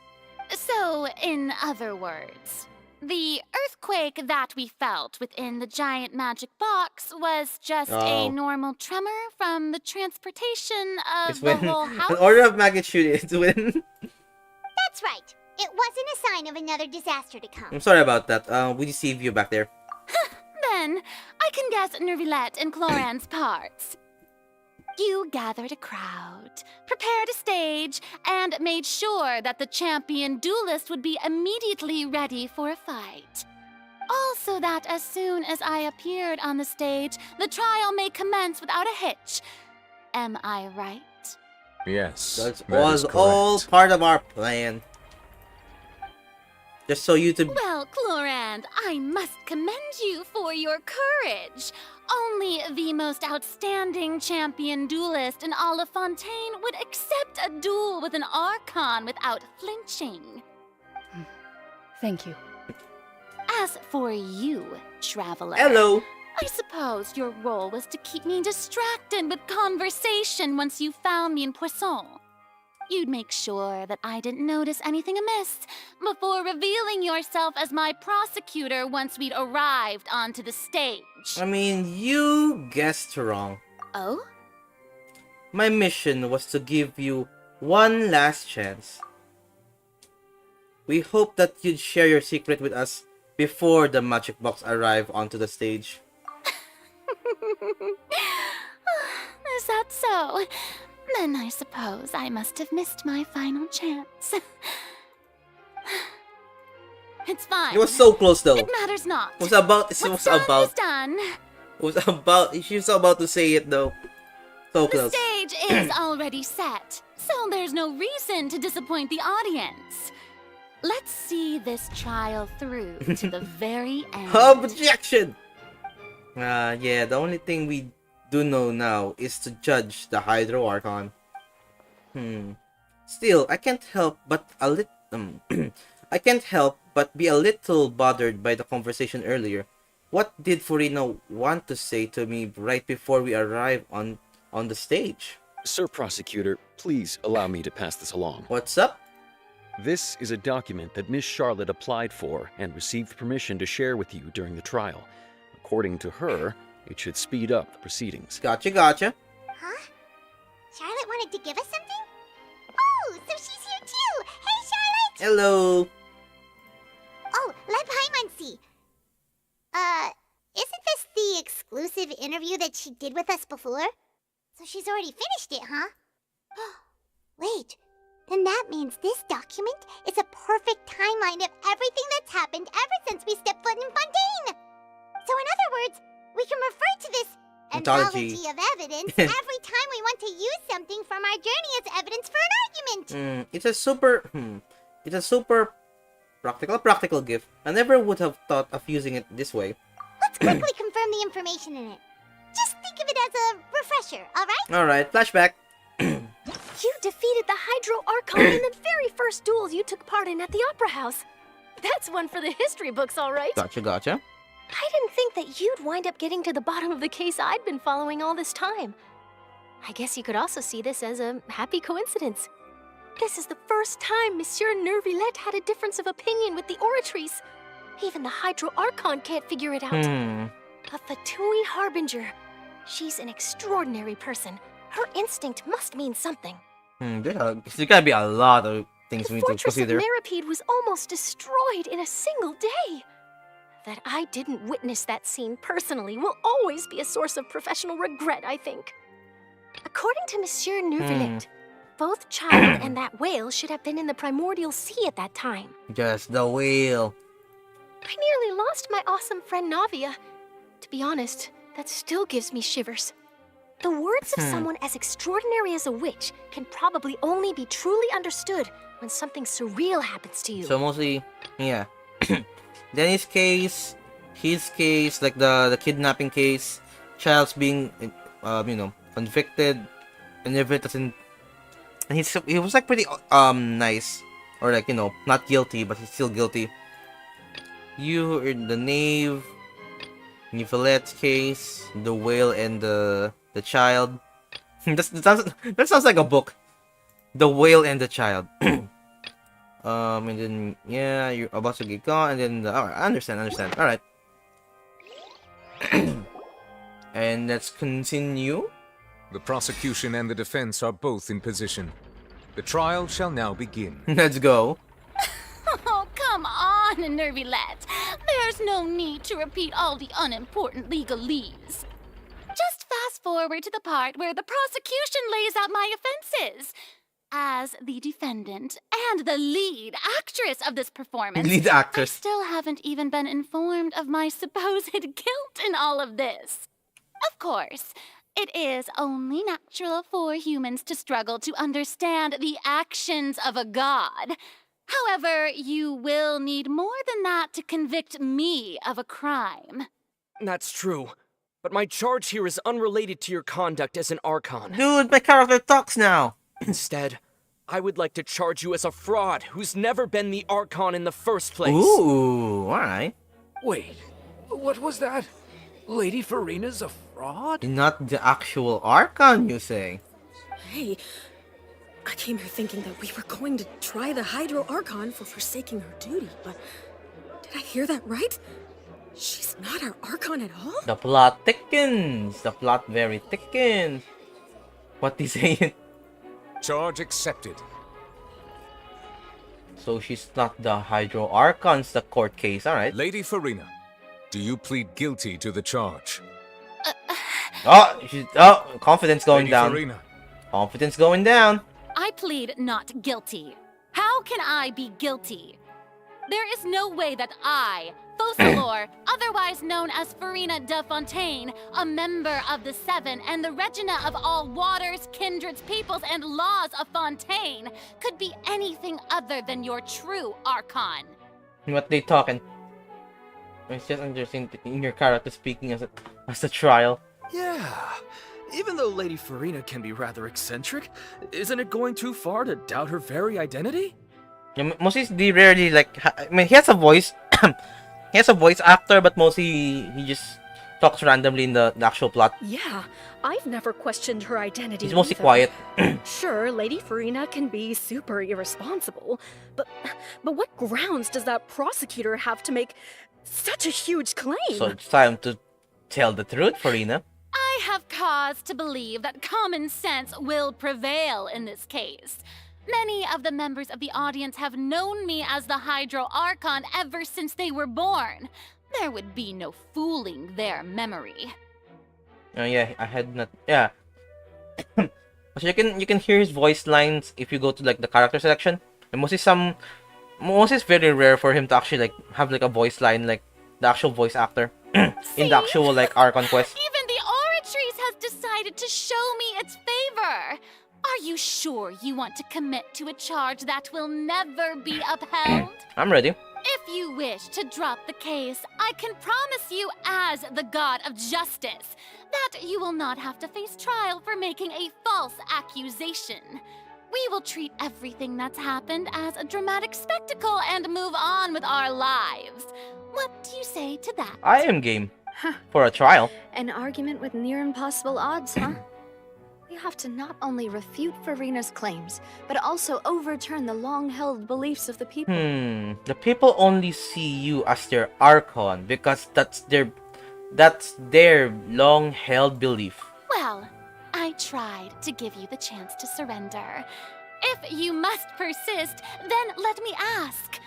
So, in other words, the earthquake that we felt within the giant magic box was just a normal tremor from the transportation of It's the when whole house? an order of magnitude is when. That's right. It wasn't a sign of another disaster to come. I'm sorry about that. We deceived you back there. Then, I can guess Nervilette and Cloran's parts. You gathered a crowd, prepared a stage, and made sure that the champion duelist would be immediately ready for a fight. Also that as soon as I appeared on the stage, the trial may commence without a hitch. Am I right? Yes, That was was all correct. part of our plan. Just so you to. Well, Clorand, I must commend you for your courage. Only the most outstanding champion duelist in all of Fontaine would accept a duel with an archon without flinching. Thank you. As for you, traveler. Hello. I suppose your role was to keep me distracted with conversation once you found me in Poisson. You'd make sure that I didn't notice anything amiss before revealing yourself as my prosecutor once we'd arrived onto the stage. I mean, you guessed wrong. Oh? My mission was to give you one last chance. We hope that you'd share your secret with us before the magic box arrived onto the stage. Is that so? Then I suppose I must have missed my final chance. It's fine. It was so close though. It matters not. It was about. It What's was done about. is done. It was about. She was about to say it though. So The close. stage is already set, so there's no reason to disappoint the audience. Let's see this trial through to the very end. Objection! Yeah, the only thing we do know now is to judge the Hydro Archon. Still, I can't help but I can't help but be a little bothered by the conversation earlier. What did Furina want to say to me right before we arrived on the stage? Sir Prosecutor, please allow me to pass this along. What's up? This is a document that Miss Charlotte applied for and received permission to share with you during the trial. According to her, it should speed up the proceedings. Gotcha. Huh? Charlotte wanted to give us something? Oh, so she's here too! Hey, Charlotte! Hello! Oh, let Paimon see. Isn't this the exclusive interview that she did with us before? So she's already finished it, huh? Wait, then that means this document is a perfect timeline of everything that's happened ever since we stepped foot in Fontaine! So in other words, we can refer to this Anthology. anthology of evidence every time we want to use something from our journey as evidence for an argument! It's a super practical gift. I never would have thought of using it this way. Let's quickly confirm the information in it. Just think of it as a refresher, alright? Alright, flashback. You defeated the Hydro Archon in the very first duel you took part in at the Opera House. That's one for the history books, all right. Gotcha. I didn't think that you'd wind up getting to the bottom of the case I'd been following all this time. I guess you could also see this as a happy coincidence. This is the first time Monsieur Nervilette had a difference of opinion with the Oratrice. Even the Hydro Archon can't figure it out. A Fatui Harbinger. She's an extraordinary person. Her instinct must mean something. There's gotta be a lot of things we The need to fortress of consider. Meripede was almost destroyed in a single day. That I didn't witness that scene personally will always be a source of professional regret, I think. According to Monsieur Nervilette, both Child and that whale should have been in the primordial sea at that time. Just the whale. I nearly lost my awesome friend Navia. To be honest, that still gives me shivers. The words of someone as extraordinary as a witch can probably only be truly understood when something surreal happens to you. So mostly, yeah. Denny's case, his case, like the kidnapping case, Child's being, convicted, and if it doesn't, and he was like pretty nice, or like not guilty, but he's still guilty. You are the knave, Nicolette's case, the whale and the child. that sounds like a book. The whale and the child. And then, yeah, you're about to get gone, and then, alright, I understand, alright. And let's continue. The prosecution and the defense are both in position. The trial shall now begin. Let's go. Oh, come on, Nervylette. There's no need to repeat all the unimportant legalese. Just fast forward to the part where the prosecution lays out my offenses. As the defendant and the lead actress of this performance, Lead actress. I still haven't even been informed of my supposed guilt in all of this. Of course, it is only natural for humans to struggle to understand the actions of a god. However, you will need more than that to convict me of a crime. That's true. But my charge here is unrelated to your conduct as an archon. Dude, my character talks now. Instead, I would like to charge you as a fraud who's never been the archon in the first place. Ooh, alright. Wait, what was that? Lady Farina's a fraud? Not the actual archon, you say? Hey, I came here thinking that we were going to try the Hydro Archon for forsaking her duty, but did I hear that right? She's not our Archon at all? The plot thickens. The plot very thickens. What they saying? Charge accepted. So she's not the Hydro Archon's the court case, alright. Lady Farina, do you plead guilty to the charge? Confidence going Lady down. Farina. Confidence going down. I plead not guilty. How can I be guilty? There is no way that I, Focalor, otherwise known as Farina de Fontaine, a member of the Seven and the Regina of all waters, kindreds, peoples, and laws of Fontaine, could be anything other than your true Archon. What they talking? It's just interesting in your character speaking as a trial. Yeah. Even though Lady Farina can be rather eccentric, isn't it going too far to doubt her very identity? Yeah, mostly they rarely like. I mean, he has a voice. He has a voice actor, but mostly he just talks randomly in the actual plot. Yeah, I've never questioned her identity. He's mostly either. quiet. Sure, Lady Farina can be super irresponsible, but what grounds does that prosecutor have to make such a huge claim? So it's time to tell the truth, Farina. I have cause to believe that common sense will prevail in this case. Many of the members of the audience have known me as the Hydro Archon ever since they were born. There would be no fooling their memory. Oh yeah, I had not. Yeah. So you can hear his voice lines if you go to like the character selection. And mostly it's very rare for him to actually like have like a voice line like the actual voice actor in the actual like Archon quest. Even the Oratrice has decided to show me its favor. Are you sure you want to commit to a charge that will never be upheld? I'm ready. If you wish to drop the case, I can promise you as the god of justice that you will not have to face trial for making a false accusation. We will treat everything that's happened as a dramatic spectacle and move on with our lives. What do you say to that? I am game for a trial. An argument with near impossible odds, huh? We have to not only refute Farina's claims, but also overturn the long-held beliefs of the people. The people only see you as their Archon because that's their long-held belief. Well, I tried to give you the chance to surrender. If you must persist, then let me ask.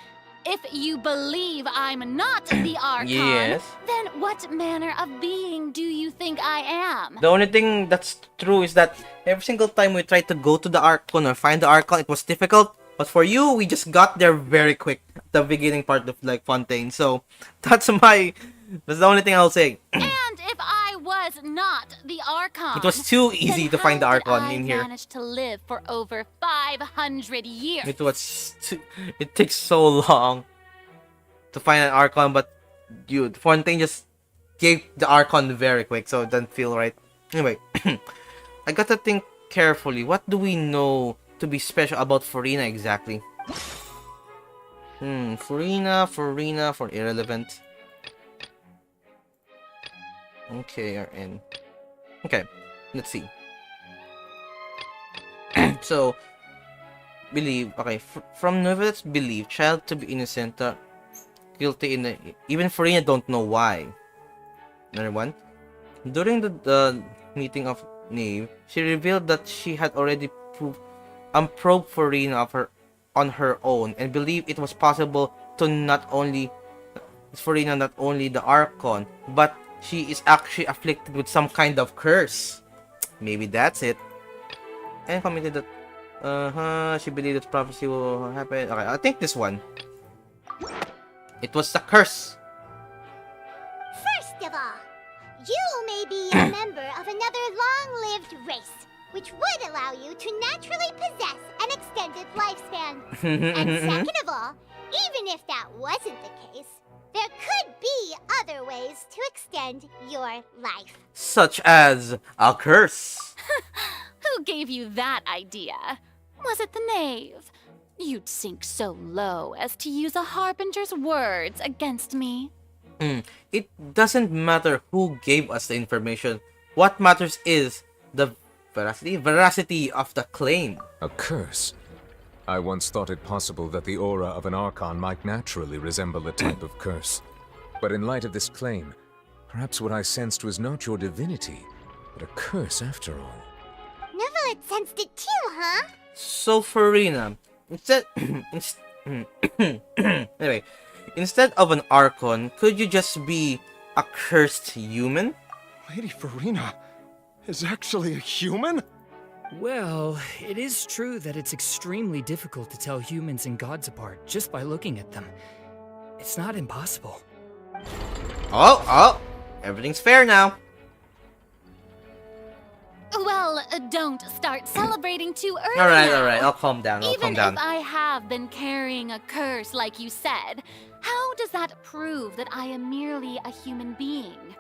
If you believe I'm not the Archon, Yes. then what manner of being do you think I am? The only thing that's true is that every single time we tried to go to the Archon or find the Archon, it was difficult. But for you, we just got there very quick. The beginning part of like Fontaine. So that's the only thing I'll say. And if I was not the Archon, It was too easy to find the Archon I in here. managed to live for over 500 years. It takes so long to find an Archon, but dude, Fontaine just gave the Archon very quick, so it doesn't feel right. Anyway, I gotta think carefully. What do we know to be special about Farina exactly? Farina for irrelevant. Okay, RN. Okay, let's see. So, believe, okay, from Novelet's belief, child to be innocent, guilty in even Farina don't know why. Another one. During the meeting of Nave, she revealed that she had already probed Farina on her own and believed it was possible to not only the Archon, but she is actually afflicted with some kind of curse. Maybe that's it. And commented that she believed that prophecy will happen. Okay, I think this one. It was a curse. First of all, you may be a member of another long-lived race, which would allow you to naturally possess an extended lifespan. And second of all, even if that wasn't the case, there could be other ways to extend your life. Such as a curse. Who gave you that idea? Was it the knave? You'd sink so low as to use a harbinger's words against me. It doesn't matter who gave us the information. What matters is the veracity of the claim. A curse? I once thought it possible that the aura of an Archon might naturally resemble a type of curse. But in light of this claim, perhaps what I sensed was not your divinity, but a curse after all. Nevelet sensed it too, huh? So Farina, instead of an Archon, could you just be a cursed human? Lady Farina is actually a human? Well, it is true that it's extremely difficult to tell humans and gods apart just by looking at them. It's not impossible. Oh, everything's fair now. Well, don't start celebrating too early. Alright, I'll calm down, Even if I have been carrying a curse like you said, how does that prove that I am merely a human being?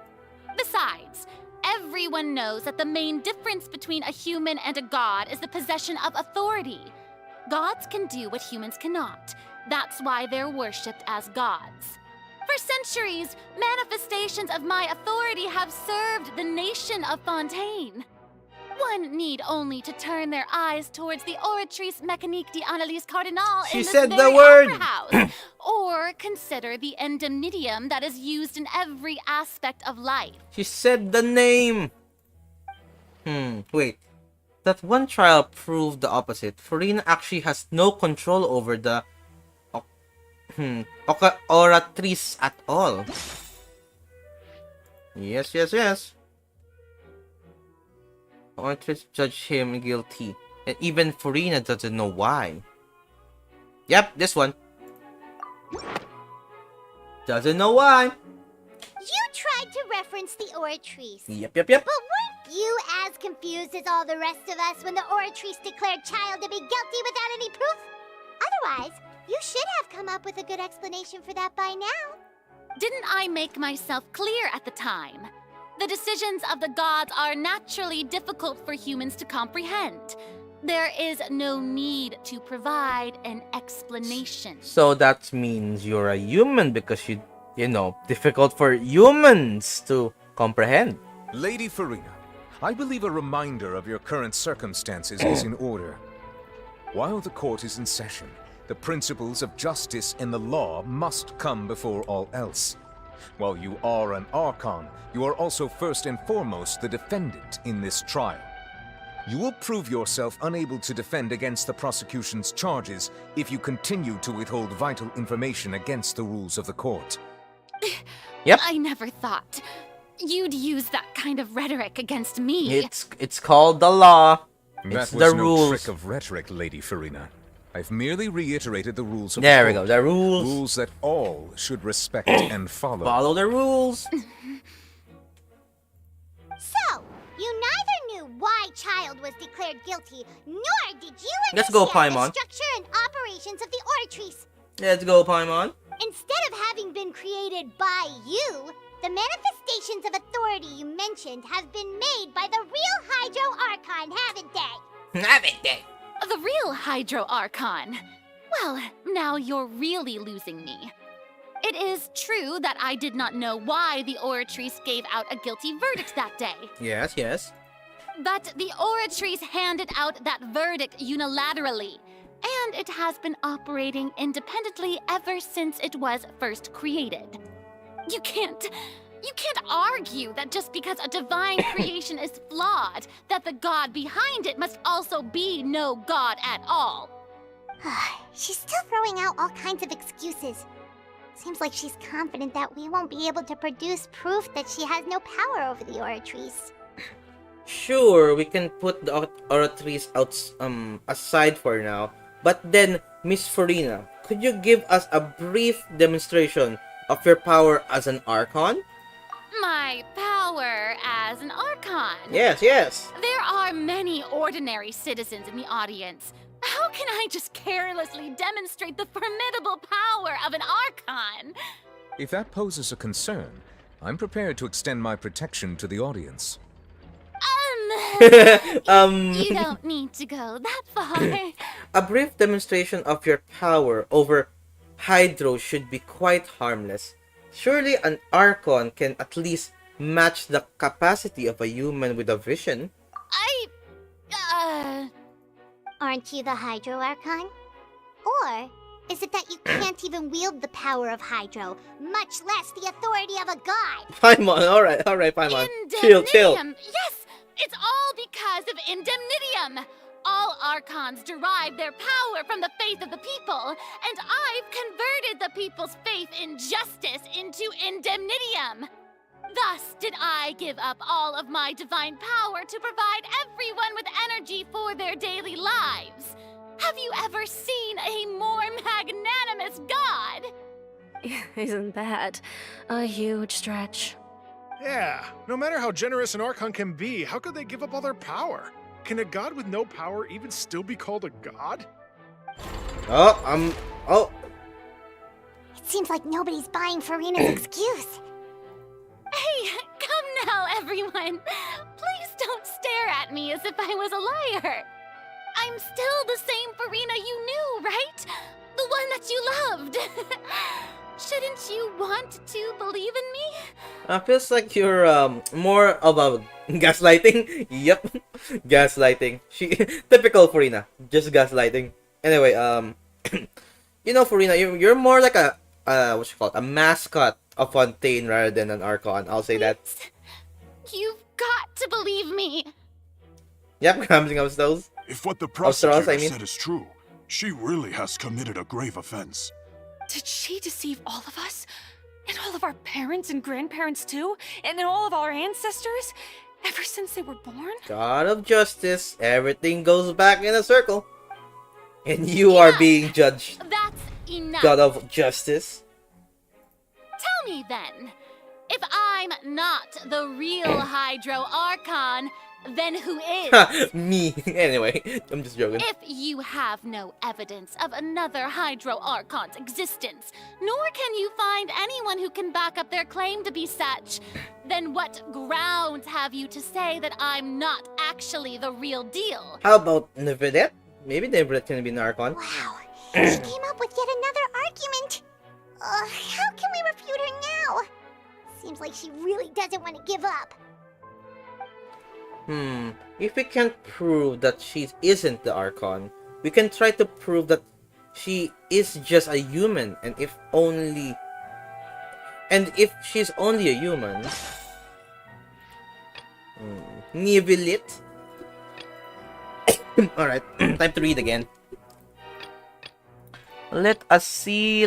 Besides, everyone knows that the main difference between a human and a god is the possession of authority. Gods can do what humans cannot. That's why they're worshipped as gods. For centuries, manifestations of my authority have served the nation of Fontaine. One need only to turn their eyes towards the Oratrice Mécanique d'Analyse Cardinal in this said very the word! opera house, or consider the endemnitium that is used in every aspect of life. She said the name. Wait. That one trial proved the opposite. Farina actually has no control over the Oratrice at all. Yes. Oratrice judged him guilty, and even Farina doesn't know why. Yep, this one. Doesn't know why. You tried to reference the Oratrice. Yep. But weren't you as confused as all the rest of us when the Oratrice declared Child to be guilty without any proof? Otherwise, you should have come up with a good explanation for that by now. Didn't I make myself clear at the time? The decisions of the gods are naturally difficult for humans to comprehend. There is no need to provide an explanation. So that means you're a human because difficult for humans to comprehend. Lady Farina, I believe a reminder of your current circumstances is in order. While the court is in session, the principles of justice and the law must come before all else. While you are an Archon, you are also first and foremost the defendant in this trial. You will prove yourself unable to defend against the prosecution's charges if you continue to withhold vital information against the rules of the court. Yep. I never thought you'd use that kind of rhetoric against me. It's called the law. That It's was the no rules. trick of rhetoric, Lady Farina. I've merely reiterated the rules of There the we court. go, the rules. Rules that all should respect and follow. Follow the rules. So, you neither knew why Child was declared guilty, nor did you Let's go, understand the Paimon. structure and operations of the Oratrice. Let's go, Paimon. Instead of having been created by you, the manifestations of authority you mentioned have been made by the real Hydro Archon, haven't they? Haven't they? The real Hydro Archon. Well, now you're really losing me. It is true that I did not know why the Oratrice gave out a guilty verdict that day. Yes. But the Oratrice handed out that verdict unilaterally. and it has been operating independently ever since it was first created. You can't argue that just because a divine creation is flawed, that the god behind it must also be no god at all. She's still throwing out all kinds of excuses. Seems like she's confident that we won't be able to produce proof that she has no power over the Oratrice. Sure, we can put the Oratrice out aside for now. But then, Miss Farina, could you give us a brief demonstration of your power as an archon? My power as an archon? Yes, yes. There are many ordinary citizens in the audience. How can I just carelessly demonstrate the formidable power of an archon? If that poses a concern, I'm prepared to extend my protection to the audience. You don't need to go that far. A brief demonstration of your power over Hydro should be quite harmless. Surely an archon can at least match the capacity of a human with a vision. Aren't you the Hydro Archon? Or is it that you can't even wield the power of Hydro, much less the authority of a god? Paimon, alright, Paimon. Chill. Yes, it's all because of indemnitium. All archons derive their power from the faith of the people, and I've converted the people's faith in justice into indemnitium. Thus did I give up all of my divine power to provide everyone with energy for their daily lives. Have you ever seen a more magnanimous god? Isn't that a huge stretch? Yeah, no matter how generous an archon can be, how could they give up all their power? Can a god with no power even still be called a god? It seems like nobody's buying Farina's excuse. Hey, come now, everyone. Please don't stare at me as if I was a liar. I'm still the same Farina you knew, right? The one that you loved. Shouldn't you want to believe in me? Feels like you're more of a gaslighting. Yep, gaslighting. Typical Farina, just gaslighting. Anyway, you know, Farina, you're more like a a mascot of Fontaine rather than an archon. I'll say that. You've got to believe me. Yep, Hamsing of those. If what the prosecutor said is true, she really has committed a grave offense. Did she deceive all of us? And all of our parents and grandparents too? And all of our ancestors? Ever since they were born? God of justice, everything goes back in a circle. And you are being judged. That's enough. God of justice. Tell me then, if I'm not the real Hydro Archon, then who is? Me. Anyway, I'm just joking. If you have no evidence of another Hydro Archon's existence, nor can you find anyone who can back up their claim to be such, then what grounds have you to say that I'm not actually the real deal? How about Nevedette? Maybe Nevedette can be an Archon. Wow, she came up with yet another argument. How can we refute her now? Seems like she really doesn't want to give up. If we can't prove that she isn't the Archon, we can try to prove that she is just a human, and if she's only a human, Nivelit. Alright, time to read again. Let us see.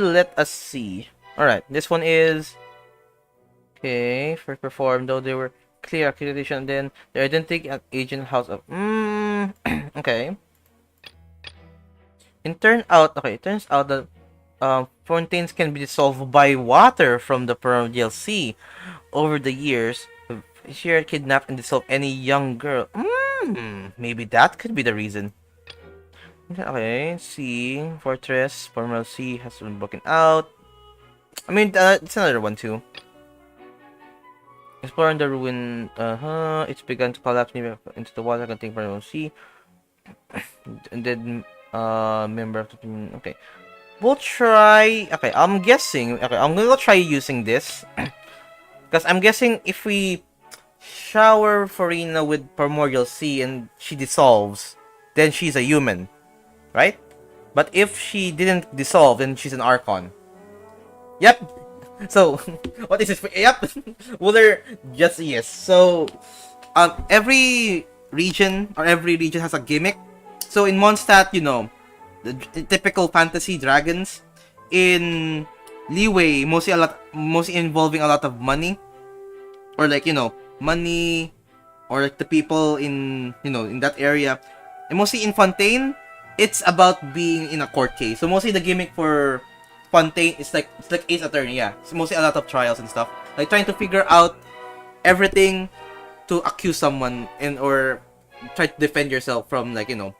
Alright, this one is okay. First performed, though they were clear accreditation, then the identity and agent house of okay. It turns out that fountains can be dissolved by water from the primordial sea. Over the years, she had kidnapped and dissolved any young girl. Maybe that could be the reason. Okay, sea, fortress, primordial sea has been broken out. I mean, it's another one too. Exploring the ruin, it's begun to collapse into the water containing primordial sea. And then, member of the, okay. We'll try, okay, I'm gonna try using this. Because I'm guessing if we shower Farina with primordial sea and she dissolves, then she's a human. Right? But if she didn't dissolve, then she's an archon. Yep. So, what is this? Yep. Wooler, just yes. So, every region has a gimmick. So in Mondstadt, you know, the typical fantasy dragons. In Leeway, mostly involving a lot of money, or like, you know, money, or like the people in, you know, in that area. And mostly in Fontaine, it's about being in a court case. So mostly the gimmick for Fontaine is like, it's like Ace Attorney, yeah. It's mostly a lot of trials and stuff, like trying to figure out everything to accuse someone and or try to defend yourself from, like, you know,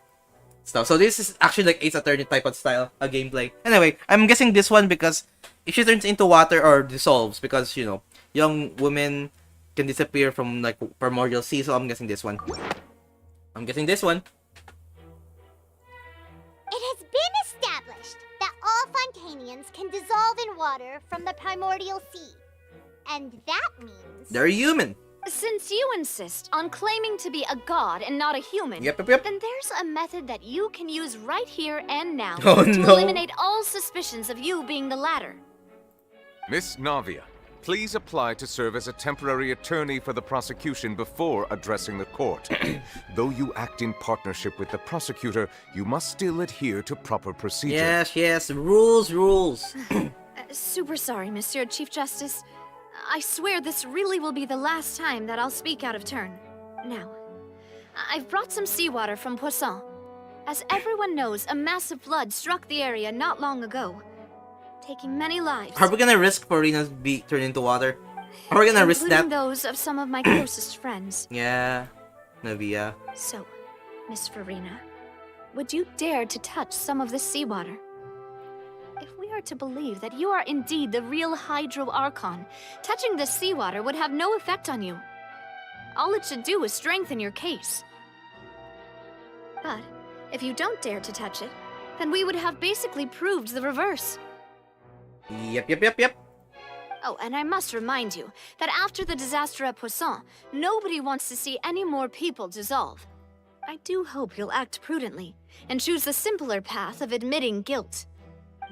stuff. So this is actually like Ace Attorney type of style, a gameplay. Anyway, I'm guessing this one because if she turns into water or dissolves, because, you know, young women can disappear from like primordial sea. So I'm guessing this one. It has been established that all Fontanians can dissolve in water from the primordial sea. And that means... they're human. Since you insist on claiming to be a god and not a human, Yep. then there's a method that you can use right here and now Oh, to no. eliminate all suspicions of you being the latter. Miss Navia, please apply to serve as a temporary attorney for the prosecution before addressing the court. Though you act in partnership with the prosecutor, you must still adhere to proper procedure. Yes. Rules. Super sorry, Monsieur Chief Justice. I swear this really will be the last time that I'll speak out of turn. Now, I've brought some seawater from Poisson. As everyone knows, a massive flood struck the area not long ago, taking many lives. Are we gonna risk Farina's be turned into water? Are we gonna risk including that? those of some of my closest friends. Yeah, Navia. So, Miss Farina, would you dare to touch some of this seawater? If we are to believe that you are indeed the real Hydro Archon, touching this seawater would have no effect on you. All it should do is strengthen your case. But if you don't dare to touch it, then we would have basically proved the reverse. Yep. Oh, and I must remind you that after the disaster at Poisson, nobody wants to see any more people dissolve. I do hope you'll act prudently and choose the simpler path of admitting guilt.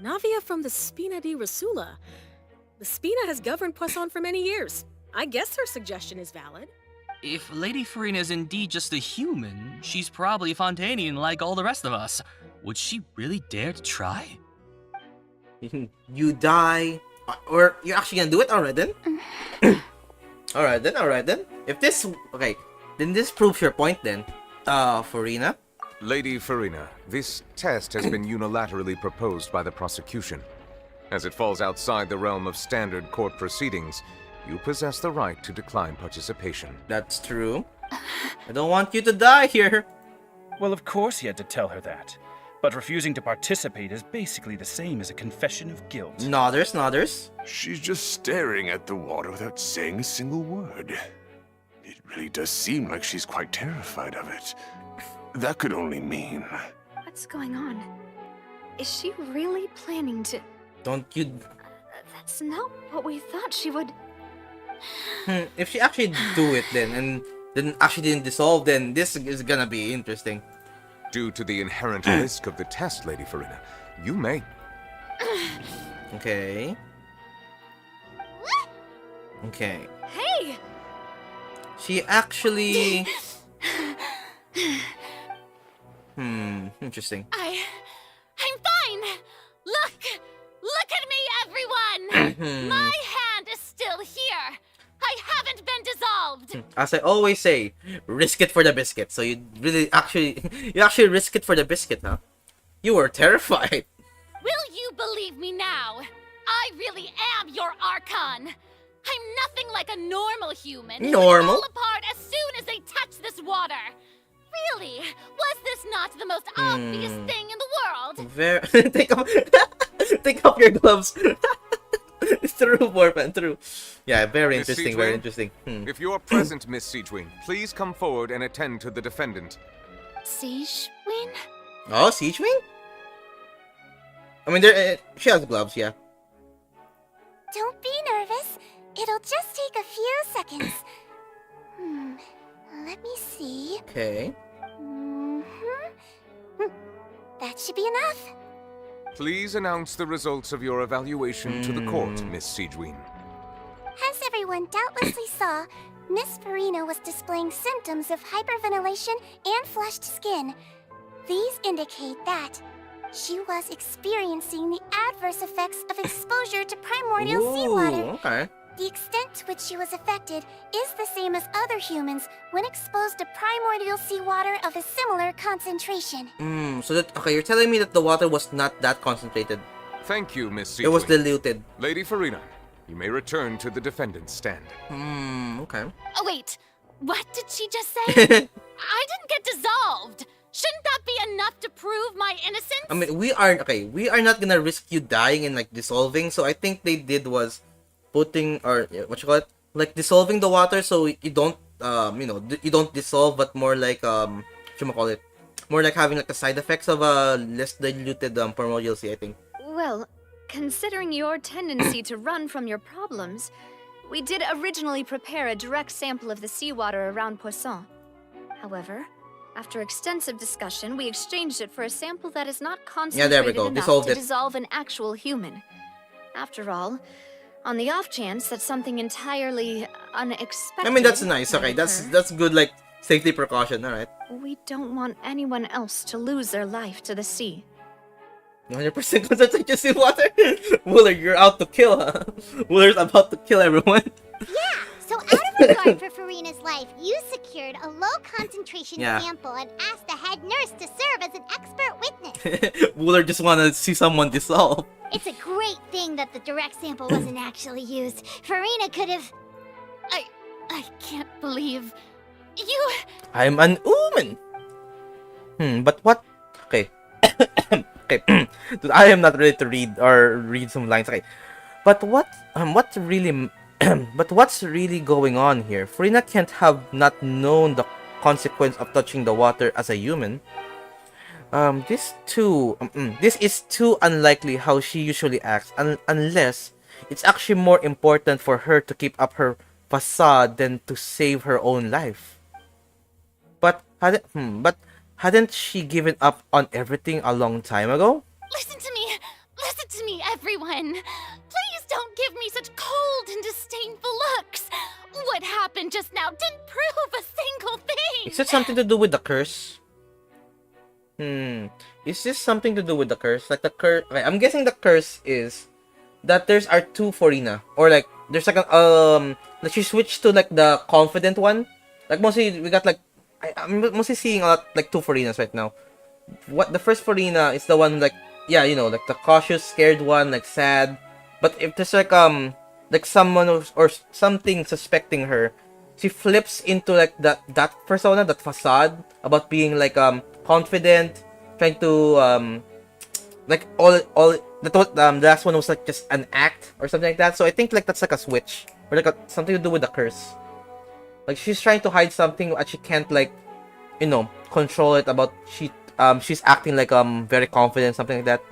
Navia from the Spina di Rasula. The Spina has governed Poisson for many years. I guess her suggestion is valid. If Lady Farina is indeed just a human, she's probably a Fontanian like all the rest of us. Would she really dare to try? You die, or you're actually gonna do it? Alright then. Alright then. If this, okay, then this proves your point then, Farina. Lady Farina, this test has been unilaterally proposed by the prosecution. As it falls outside the realm of standard court proceedings, you possess the right to decline participation. That's true. I don't want you to die here. Well, of course he had to tell her that. But refusing to participate is basically the same as a confession of guilt. Nodders. She's just staring at the water without saying a single word. It really does seem like she's quite terrified of it. That could only mean... What's going on? Is she really planning to... Don't you... That's not what we thought she would... If she actually do it then, and then actually didn't dissolve, then this is gonna be interesting. Due to the inherent risk of the test, Lady Farina, you may... Okay. Hey! She actually... Interesting. I'm fine! Look at me, everyone! My hand is still here! I haven't been dissolved! As I always say, risk it for the biscuit. So you actually risk it for the biscuit, huh? You were terrified. Will you believe me now? I really am your Archon! I'm nothing like a normal human. Normal? Who would fall apart as soon as they touch this water. Really? Was this not the most obvious thing in the world? Take off your gloves. True, Morpan, true. Yeah, very Miss interesting, Siegewing, very interesting. If you are present, Miss Siegewing, please come forward and attend to the defendant. Siegewing? Oh, Siegewing? I mean, she has gloves, yeah. Don't be nervous. It'll just take a few seconds. Let me see. Okay. That should be enough. Please announce the results of your evaluation to the court, Miss Siegeween. As everyone doubtlessly saw, Miss Farina was displaying symptoms of hyperventilation and flushed skin. These indicate that she was experiencing the adverse effects of exposure to primordial seawater. Okay. The extent to which she was affected is the same as other humans when exposed to primordial seawater of a similar concentration. So that okay, you're telling me that the water was not that concentrated. Thank you, Miss Siegeween. It was diluted. Lady Farina, you may return to the defendant's stand. Okay. Oh, wait. What did she just say? I didn't get dissolved. Shouldn't that be enough to prove my innocence? I mean, we are not gonna risk you dying and like dissolving. So I think they did was putting or what you call it, like dissolving the water so you don't you don't dissolve, but more like what you call it, more like having like the side effects of a less diluted primordial sea, I think. Well, considering your tendency to run from your problems, we did originally prepare a direct sample of the seawater around Poisson. However, after extensive discussion, we exchanged it for a sample that is not concentrated there we go. enough Dissolved to it. dissolve an actual human. After all, on the off chance that something entirely unexpected I mean, that's nice. might Okay, occur, that's good, like safety precaution. All right. we don't want anyone else to lose their life to the sea. 100% concentrate your seawater. Wooler, you're out to kill, huh? Wooler's about to kill everyone. So out of regard for Farina's life, you secured a low concentration Yeah. sample and asked the head nurse to serve as an expert witness. Wooler just wanna see someone dissolve. It's a great thing that the direct sample wasn't actually used. Farina could have... I can't believe you. I'm an woman. But what? Okay. Okay. Dude, I am not ready to read some lines. Okay. But what's really going on here? Farina can't have not known the consequence of touching the water as a human. This is too unlikely how she usually acts, unless it's actually more important for her to keep up her facade than to save her own life. But hadn't she given up on everything a long time ago? Listen to me, everyone. Please don't give me such cold and disdainful looks. What happened just now didn't prove a single thing. Is it something to do with the curse? Is this something to do with the curse? Like the curse? Okay, I'm guessing the curse is that there's our two Farina, or like there's like a like she switched to like the confident one. Like mostly we got like I'm mostly seeing a lot like two Farinas right now. What the first Farina is the one like like the cautious, scared one, like sad. But if there's like someone or something suspecting her, she flips into like that persona, that facade about being like confident, trying to like all the last one was like just an act or something like that. So I think like that's like a switch or like something to do with the curse. Like she's trying to hide something and she can't like control it. About she's acting like very confident, something like that.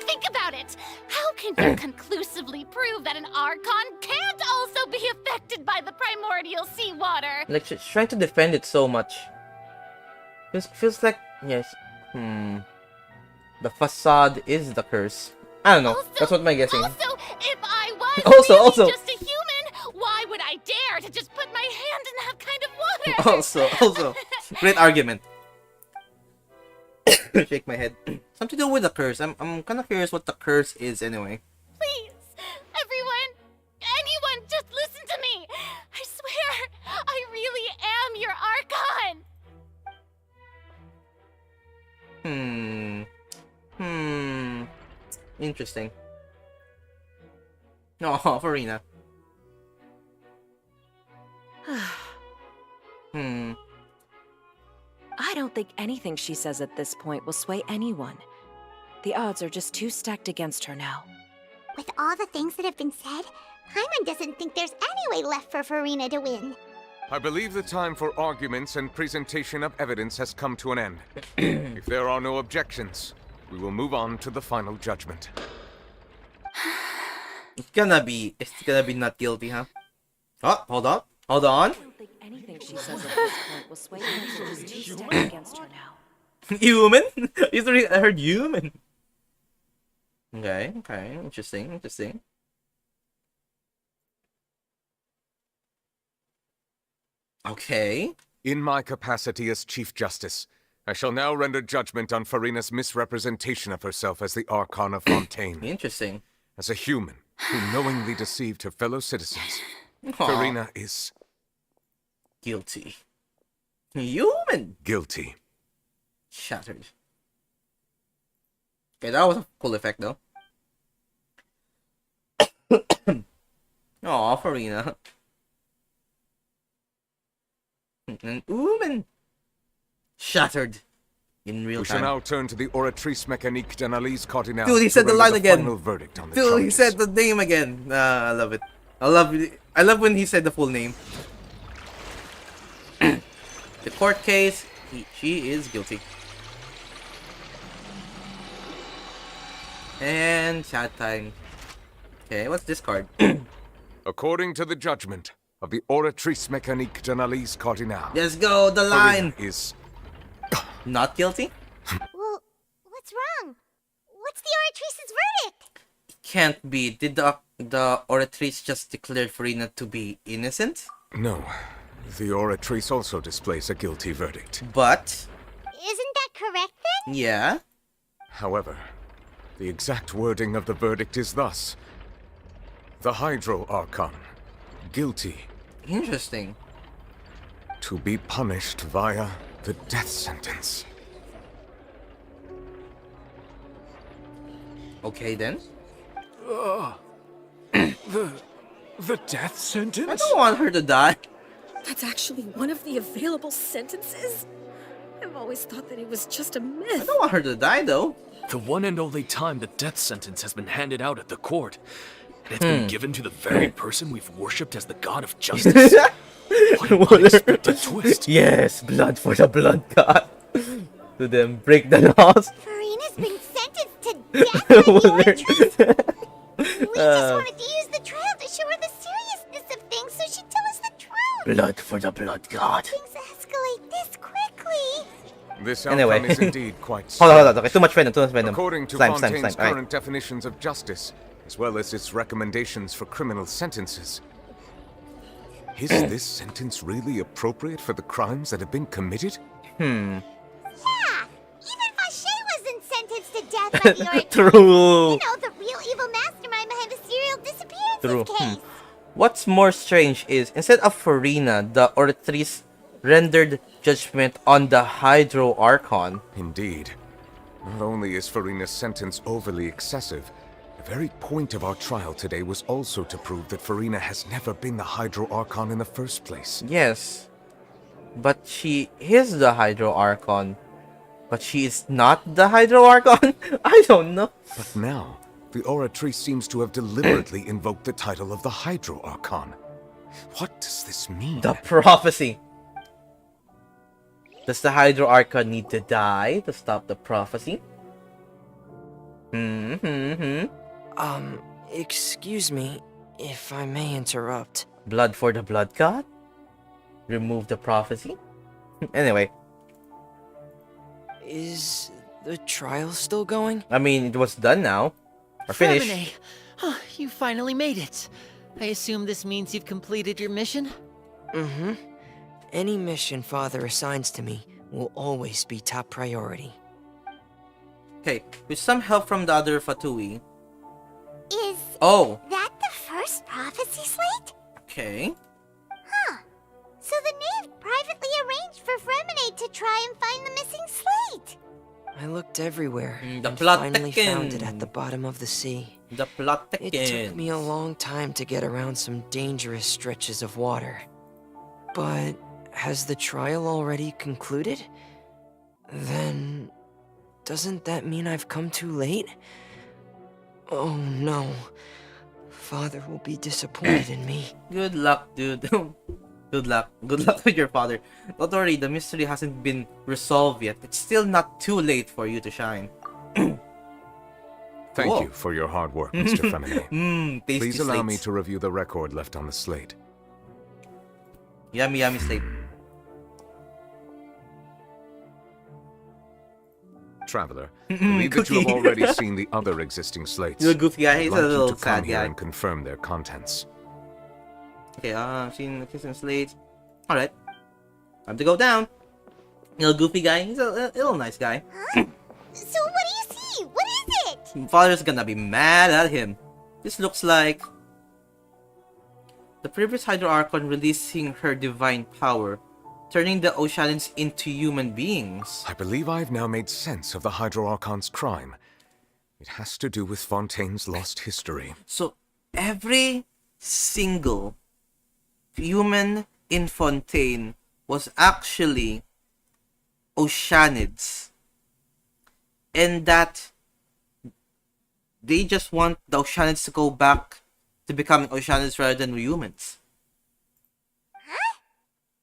Think about it. How can you conclusively prove that an archon can't also be affected by the primordial seawater? Like she's trying to defend it so much. Feels like yes. The facade is the curse. I don't know. That's what my guessing. Also, if I was Also. just a human, why would I dare to just put my hand in that kind of water? Also. Great argument. Shake my head. Something to do with the curse. I'm kind of curious what the curse is anyway. Please, anyone, just listen to me. I swear, I really am your archon. Interesting. Oh, Farina. I don't think anything she says at this point will sway anyone. The odds are just too stacked against her now. With all the things that have been said, Paimon doesn't think there's any way left for Farina to win. I believe the time for arguments and presentation of evidence has come to an end. If there are no objections, we will move on to the final judgment. It's gonna be not guilty, huh? Oh, hold on. I don't think anything she says at this point will sway anyone. Just too stacked against her now. Human? I heard human. Okay, okay. Interesting, interesting. Okay. In my capacity as Chief Justice, I shall now render judgment on Farina's misrepresentation of herself as the Archon of Fontaine. Interesting. As a human who knowingly deceived her fellow citizens, Aw. Farina is... guilty. Human! Guilty. Shattered. Okay, that was a cool effect, though. Aw, Farina. An human! Shattered. In real We time. shall now turn to the Oratrice Mécanique d'Analyse Cardinale. Dude, he said the to line render again. Final verdict on the Dude, he charges. said the name again. I love it. I love when he said the full name. The court case, she is guilty. And chat time. Okay, what's this card? According to the judgment of the Oratrice Mécanique d'Analyse Cardinale. Let's go, the line. Farina is not guilty? Well, what's wrong? What's the Oratrice's verdict? Can't be. Did the Oratrice just declare Farina to be innocent? No. The Oratrice also displays a guilty verdict. But Isn't that correct then? yeah. However, the exact wording of the verdict is thus. The Hydro Archon, guilty. Interesting. To be punished via the death sentence. Okay then. The death sentence? I don't want her to die. That's actually one of the available sentences? I've always thought that it was just a myth. I don't want her to die though. The one and only time the death sentence has been handed out at the court. And it's been given to the very person we've worshipped as the god of justice. What an unexpected twist. Yes, blood for the blood god. To them break the laws. Farina's been sentenced to death by the Oratrice. We just wanted to use the trial to show her the seriousness of things so she'd tell us the truth. Blood for the blood god. Things escalate this quickly. This outcome Anyway. is indeed quite Hold on. Okay, too much venom, too much venom. According to Slime. Fontaine's Alright. current definitions of justice, as well as its recommendations for criminal sentences, is this sentence really appropriate for the crimes that have been committed? Yeah, even Vache wasn't sentenced to death by the Oratrice. True. You know, the real evil mastermind behind the serial disappearances case. What's more strange is, instead of Farina, the Oratrice rendered judgment on the Hydro Archon. Indeed. Not only is Farina's sentence overly excessive, the very point of our trial today was also to prove that Farina has never been the Hydro Archon in the first place. Yes. But she is the Hydro Archon. But she is not the Hydro Archon? I don't know. But now, the Oratrice seems to have deliberately invoked the title of the Hydro Archon. What does this mean? The prophecy. Does the Hydro Archon need to die to stop the prophecy? Excuse me, if I may interrupt. Blood for the blood god? Remove the prophecy? Anyway. Is the trial still going? I mean, it was done now. Or finished. Fremine! Oh, you finally made it. I assume this means you've completed your mission? Mm-hmm. Any mission Father assigns to me will always be top priority. Okay, with some help from the other Fatui. Is Oh, that the first prophecy slate? okay. Huh. So the knave privately arranged for Fremine to try and find the missing slate. I looked everywhere The and plot finally found it at thickens. the bottom of the sea. The plot It took me a long time to get around some dangerous stretches of water. But has the trial already concluded? Then doesn't that mean I've come too late? Oh no. Father will be disappointed in me. Good luck, dude. Good luck. Good luck with your father. Don't worry, the mystery hasn't been resolved yet. It's still not too late for you to shine. Thank Cool. you for your hard work, Mr. Fremine. Tasty Please allow me slates. to review the record left on the slate. Yummy, yummy slate. Traveler, I believe that you have Cookie. already seen the other existing slates. Little goofy guy. I'd He's like a you little to come sad here guy. and confirm their contents. Okay, seen the Kissing Slate. Alright. Time to go down. Little goofy guy. He's a little nice guy. Huh? So what do you see? What is it? Father's gonna be mad at him. This looks like the previous Hydro Archon releasing her divine power, turning the Oceanians into human beings. I believe I've now made sense of the Hydro Archon's crime. It has to do with Fontaine's lost history. So every single human in Fontaine was actually Oceanids. And that they just want the Oceanids to go back to becoming Oceanids rather than humans. Huh?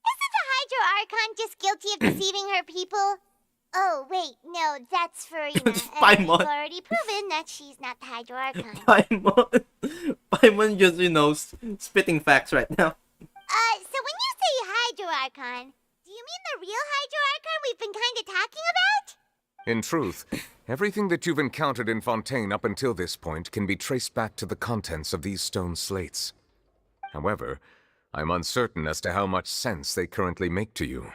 Isn't the Hydro Archon just guilty of deceiving her people? Oh, wait, no, that's Farina. And we've Paimon. already proven that she's not the Hydro Archon. Paimon just, spitting facts right now. So when you say Hydro Archon, do you mean the real Hydro Archon we've been kind of talking about? In truth, everything that you've encountered in Fontaine up until this point can be traced back to the contents of these stone slates. However, I'm uncertain as to how much sense they currently make to you.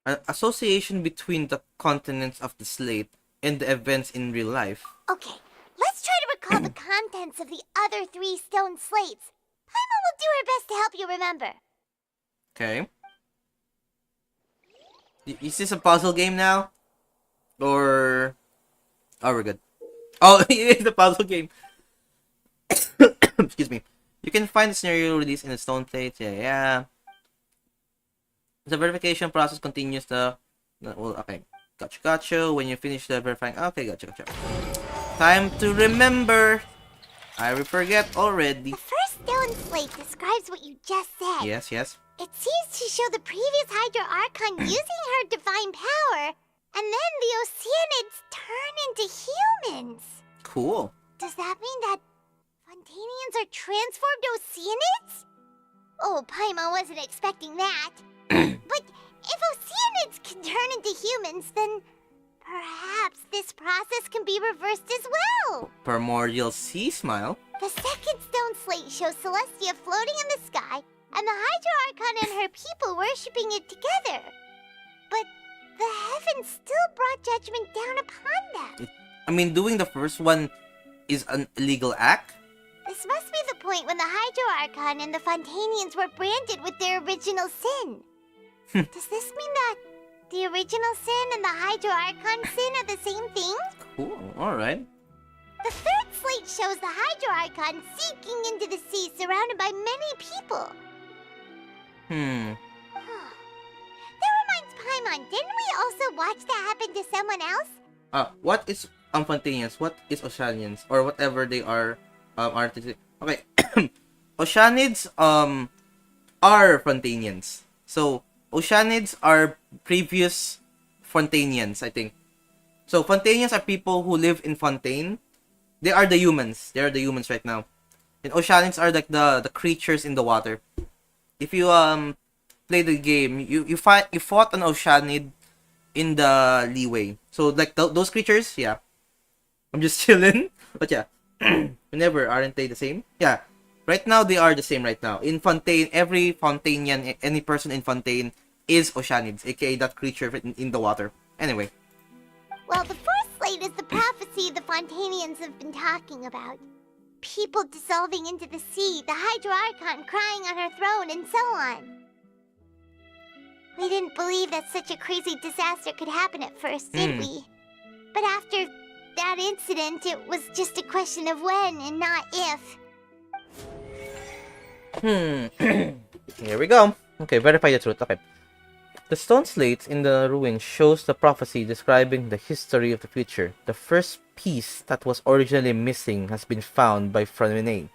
An association between the contents of the slate and the events in real life. Okay, let's try to recall the contents of the other 3 stone slates. Paimon will do her best to help you remember. Okay. Is this a puzzle game now? Or... Oh, we're good. Oh, it is a puzzle game. Excuse me. You can find the scenario released in the stone plates. Yeah. The verification process continues well, okay. Gotcha. When you finish the verifying... Okay, gotcha. Time to remember. I will forget already. The first stone slate describes what you just said. Yes. It seems to show the previous Hydro Archon using her divine power, and then the Oceanids turn into humans. Cool. Does that mean that Fontanians are transformed Oceanids? Oh, Paimon wasn't expecting that. But if Oceanids can turn into humans, then perhaps this process can be reversed as well. Primordial Sea Smile. The second stone slate shows Celestia floating in the sky, and the Hydro Archon and her people worshipping it together. But the heavens still brought judgment down upon them. I mean, doing the first one is an illegal act. This must be the point when the Hydro Archon and the Fontanians were branded with their original sin. Does this mean that the original sin and the Hydro Archon sin are the same thing? Cool, alright. The third slate shows the Hydro Archon sinking into the sea surrounded by many people. That reminds Paimon, didn't we also watch that happen to someone else? What is Fontanians? What is Oceanians? Or whatever they are, artistic. Okay. Oceanids, are Fontanians. So, Oceanids are previous Fontanians, I think. So, Fontanians are people who live in Fontaine. They are the humans. They are the humans right now. And Oceanids are like the creatures in the water. If you play the game, you fought an Oceanid in the leeway. So like those creatures, yeah. I'm just chilling, but yeah. Whenever aren't they the same? Yeah. Right now they are the same. Right now in Fontaine, every Fontainian, any person in Fontaine is Oceanids, aka that creature in the water. Anyway. Well, the first slate is the prophecy the Fontanians have been talking about. People dissolving into the sea, the Hydro Archon crying on her throne, and so on. We didn't believe that such a crazy disaster could happen at first, did we? But after that incident, it was just a question of when and not if. Here we go. Okay, verify the truth. Okay. The stone slates in the ruins shows the prophecy describing the history of the future. The first piece that was originally missing has been found by Freminet.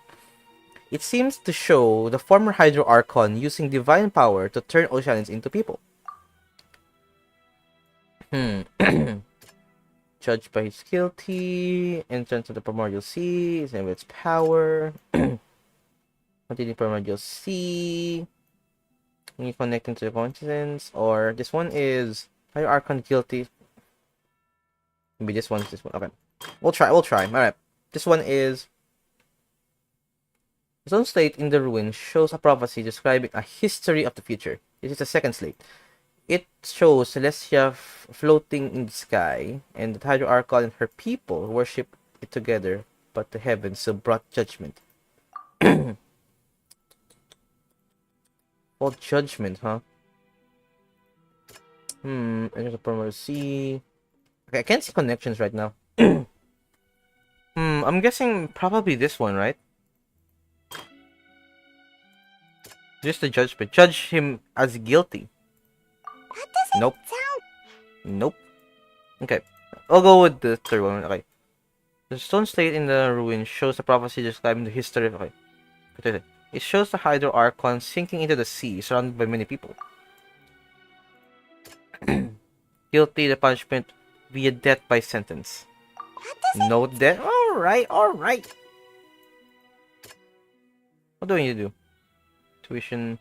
It seems to show the former Hydro Archon using divine power to turn Oceanids into people. Judged by his guilty, entrance to the Primordial Sea, is with its power. Continue Primordial Sea. You connecting to the coincidence, or this one is Hydro Archon guilty. Maybe this one's this one. Okay. We'll try. Alright. This one is... The stone slate in the ruin shows a prophecy describing a history of the future. This is the second slate. It shows Celestia floating in the sky, and the Hydro Archon and her people worship it together, but the heavens still brought judgment. All judgment, huh? There's a primary sea. Okay, I can't see connections right now. I'm guessing probably this one, right? Just the judgment. Judge him as guilty. That doesn't Nope. sound... Nope. Okay. I'll go with the third one. Okay. The stone slate in the ruin shows a prophecy describing the history of... Okay. It shows the Hydro Archon sinking into the sea, surrounded by many people. Guilty, the punishment via death by sentence. No death. Alright. What do we need to do? Tuition.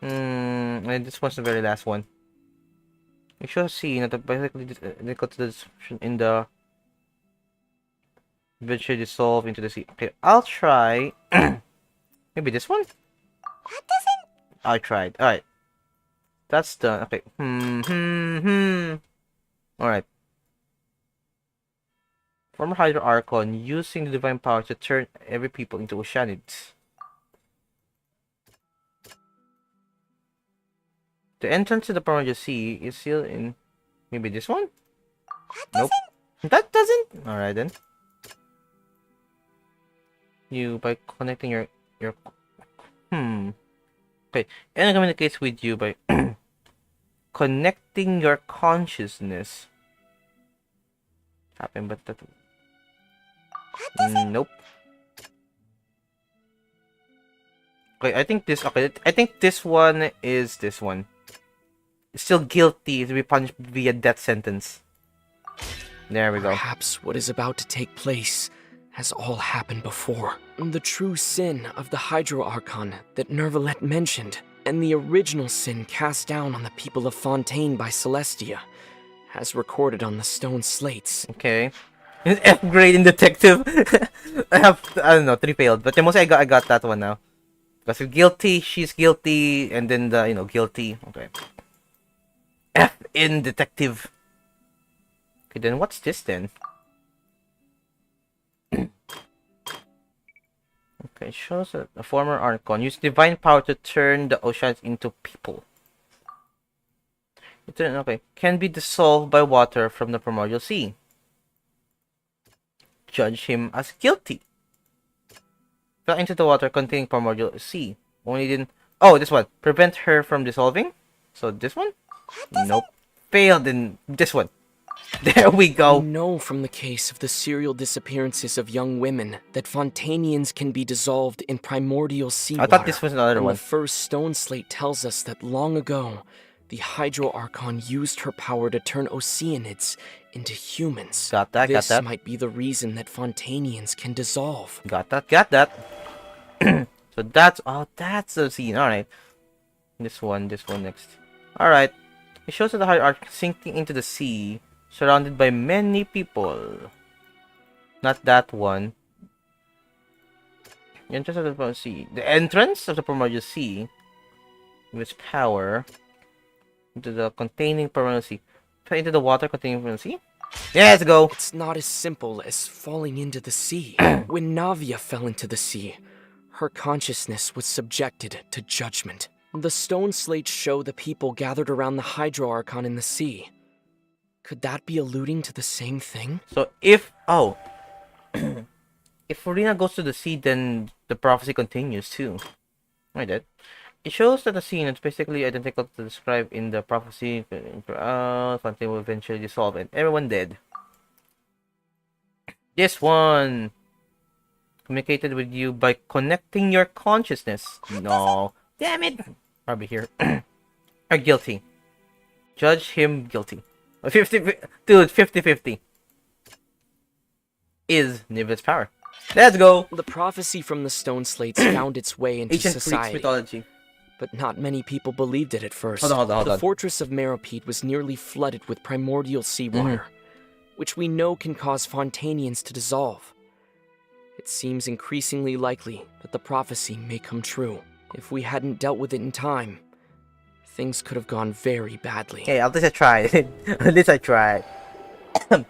And this one's the very last one. You should see that basically they got to the description in the eventually dissolve into the sea. Okay, I'll try. Maybe this one? That doesn't... I tried. Alright. That's done. Okay. Alright. Former Hydro Archon using the divine power to turn every people into Oceanids. The entrance to the Primordial Sea is sealed in... Maybe this one? Nope. That doesn't? Alright then. You, by connecting your... Okay. And it communicates with you by... connecting your consciousness. Happened, but that... Nope. Okay, I think this... Okay, I think this one is this one. Still guilty to be punished via death sentence. There we go. Perhaps what is about to take place has all happened before. The true sin of the Hydro Archon that Nervalette mentioned, and the original sin cast down on the people of Fontaine by Celestia, as recorded on the stone slates. Okay. F grade in detective. I don't know, 3 failed, but mostly I got that one now. Because if guilty, she's guilty, and then the guilty. Okay. F in detective. Okay, then what's this then? Okay, shows that a former Archon used divine power to turn the oceans into people. Okay, can be dissolved by water from the primordial sea. Judge him as guilty. Fell into the water containing primordial sea. Only then... Oh, this one. Prevent her from dissolving. So this one? Nope. Failed in this one. There we go. We know from the case of the serial disappearances of young women that Fontainians can be dissolved in primordial seawater. I thought this was another and one. The first stone slate tells us that long ago, the Hydro Archon used her power to turn Oceanids into humans. Got that, this got that. might be the reason that Fontainians can dissolve. Got that. So that's... Oh, that's the scene. Alright. This one next. Alright. It shows that the Hydro Archon sinking into the sea, surrounded by many people. Not that one. The entrance of the primordial sea. The entrance of the primordial sea, with its power, into the containing primordial sea. Into the water containing primordial sea? Yeah, let's go! It's not as simple as falling into the sea. When Navia fell into the sea, her consciousness was subjected to judgment. The stone slates show the people gathered around the Hydro Archon in the sea. Could that be alluding to the same thing? So if... Oh. If Farina goes to the sea, then the prophecy continues too. I did. It shows that the scene is basically identical to described in the prophecy. Fontaine will eventually dissolve and everyone dead. This one communicated with you by connecting your consciousness. No. Damn it! Probably here. Are guilty. Judge him guilty. 50-50 is Nivet's power. Let's go! The prophecy from the stone slates found its way into Ancient society. Greek mythology. But not many people believed it at first. Hold on. The fortress of Meropide was nearly flooded with primordial seawater. which we know can cause Fontanians to dissolve. It seems increasingly likely that the prophecy may come true. If we hadn't dealt with it in time, things could have gone very badly. Hey, at least I tried. At least I tried. They'll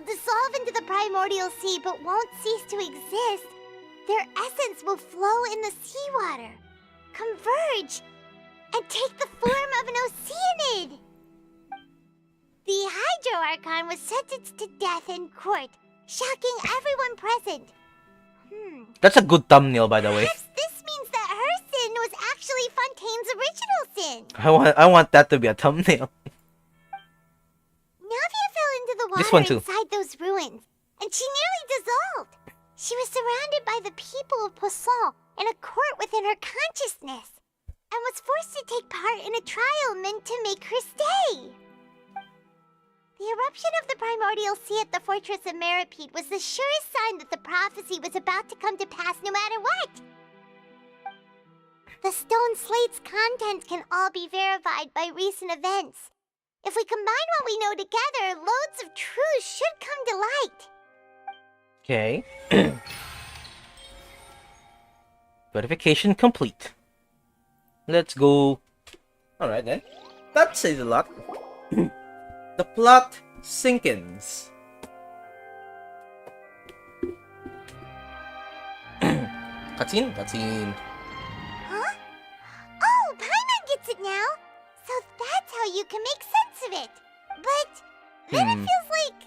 dissolve into the primordial sea but won't cease to exist. Their essence will flow in the seawater, converge, and take the form of an Oceanid. The Hydro Archon was sentenced to death in court, shocking everyone present. That's a good thumbnail, by the way. Perhaps this means that her sin was actually Fontaine's original sin. I want that to be a thumbnail. Navia fell into the This one water too. inside those ruins, and she nearly dissolved. She was surrounded by the people of Poisson in a court within her consciousness, and was forced to take part in a trial meant to make her stay. The eruption of the primordial sea at the fortress of Meripede was the surest sign that the prophecy was about to come to pass no matter what. The stone slate's contents can all be verified by recent events. If we combine what we know together, loads of truths should come to light. Okay. Verification complete. Let's go. Alright then. That says a lot. The plot sinkins. Cutscene? Cutscene. Huh? Oh, Paimon gets it now! So that's how you can make sense of it. But then it feels like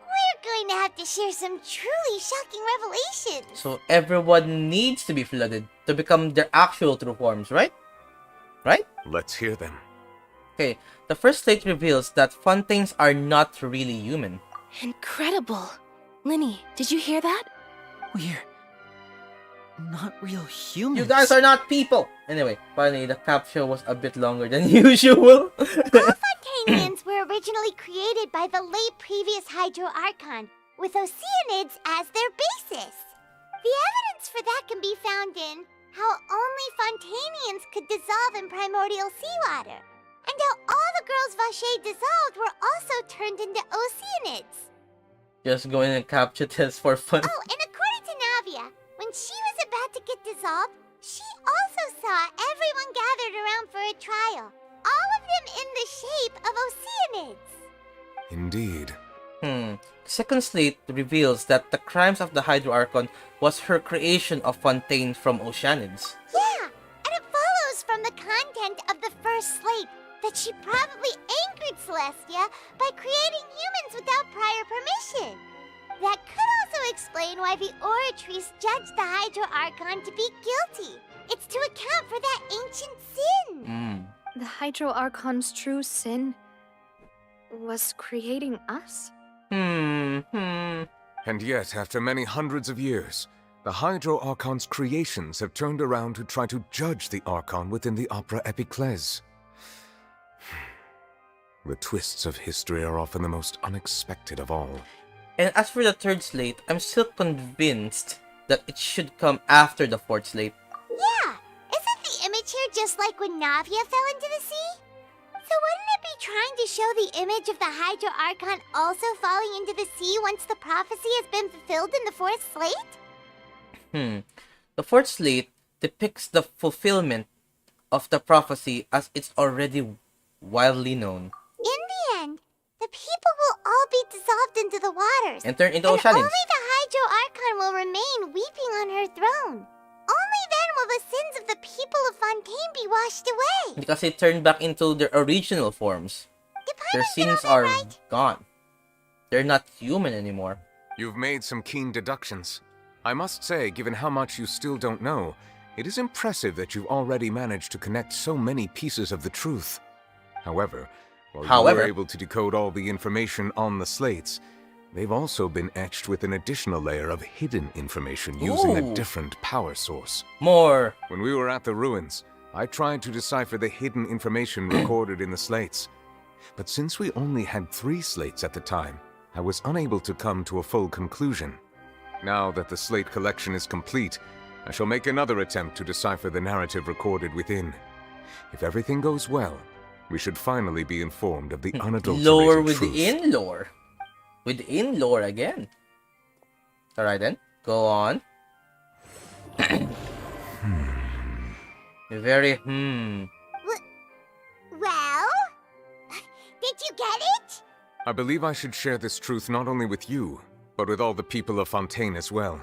we're going to have to share some truly shocking revelations. So everyone needs to be flooded to become their actual true forms, right? Right? Let's hear them. Okay, the first slate reveals that Fontaines are not really human. Incredible. Linny, did you hear that? We're not real humans. You guys are not people! Anyway, finally, the caption was a bit longer than usual. All Fontanians were originally created by the late previous Hydro Archon, with Oceanids as their basis. The evidence for that can be found in how only Fontanians could dissolve in primordial seawater, and how all the girls Vacher dissolved were also turned into Oceanids. Just going and capture test for fun. Oh, and according to Navia, when she was about to get dissolved, she also saw everyone gathered around for a trial, all of them in the shape of Oceanids. Indeed. Second slate reveals that the crimes of the Hydro Archon was her creation of Fontaine from Oceanids. Yeah, and it follows from the content of the first slate that she probably angered Celestia by creating humans without prior permission. That could also explain why the Oratrice judged the Hydro Archon to be guilty. It's to account for that ancient sin. The Hydro Archon's true sin was creating us? And yet, after many hundreds of years, the Hydro Archon's creations have turned around to try to judge the Archon within the Opera Epiclese. The twists of history are often the most unexpected of all. And as for the third slate, I'm still convinced that it should come after the fourth slate. Yeah, isn't the image here just like when Navia fell into the sea? So wouldn't it be trying to show the image of the Hydro Archon also falling into the sea once the prophecy has been fulfilled in the fourth slate? The fourth slate depicts the fulfillment of the prophecy as it's already widely known. In the end, the people will all be dissolved into the waters. And turn into and Oceanids. only the Hydro Archon will remain weeping on her throne. Only then will the sins of the people of Fontaine be washed away. Because they turned back into their original forms. Their sins are gone. They're not human anymore. You've made some keen deductions. I must say, given how much you still don't know, it is impressive that you've already managed to connect so many pieces of the truth. However, while you were able to decode all the information on the slates, they've also been etched with an additional layer of hidden information using a different power source. More! When we were at the ruins, I tried to decipher the hidden information recorded in the slates. But since we only had 3 slates at the time, I was unable to come to a full conclusion. Now that the slate collection is complete, I shall make another attempt to decipher the narrative recorded within. If everything goes well, we should finally be informed of the unadulterated Lore truth. within lore. Within lore again. Alright then, go on. Very Well? Did you get it? I believe I should share this truth not only with you, but with all the people of Fontaine as well.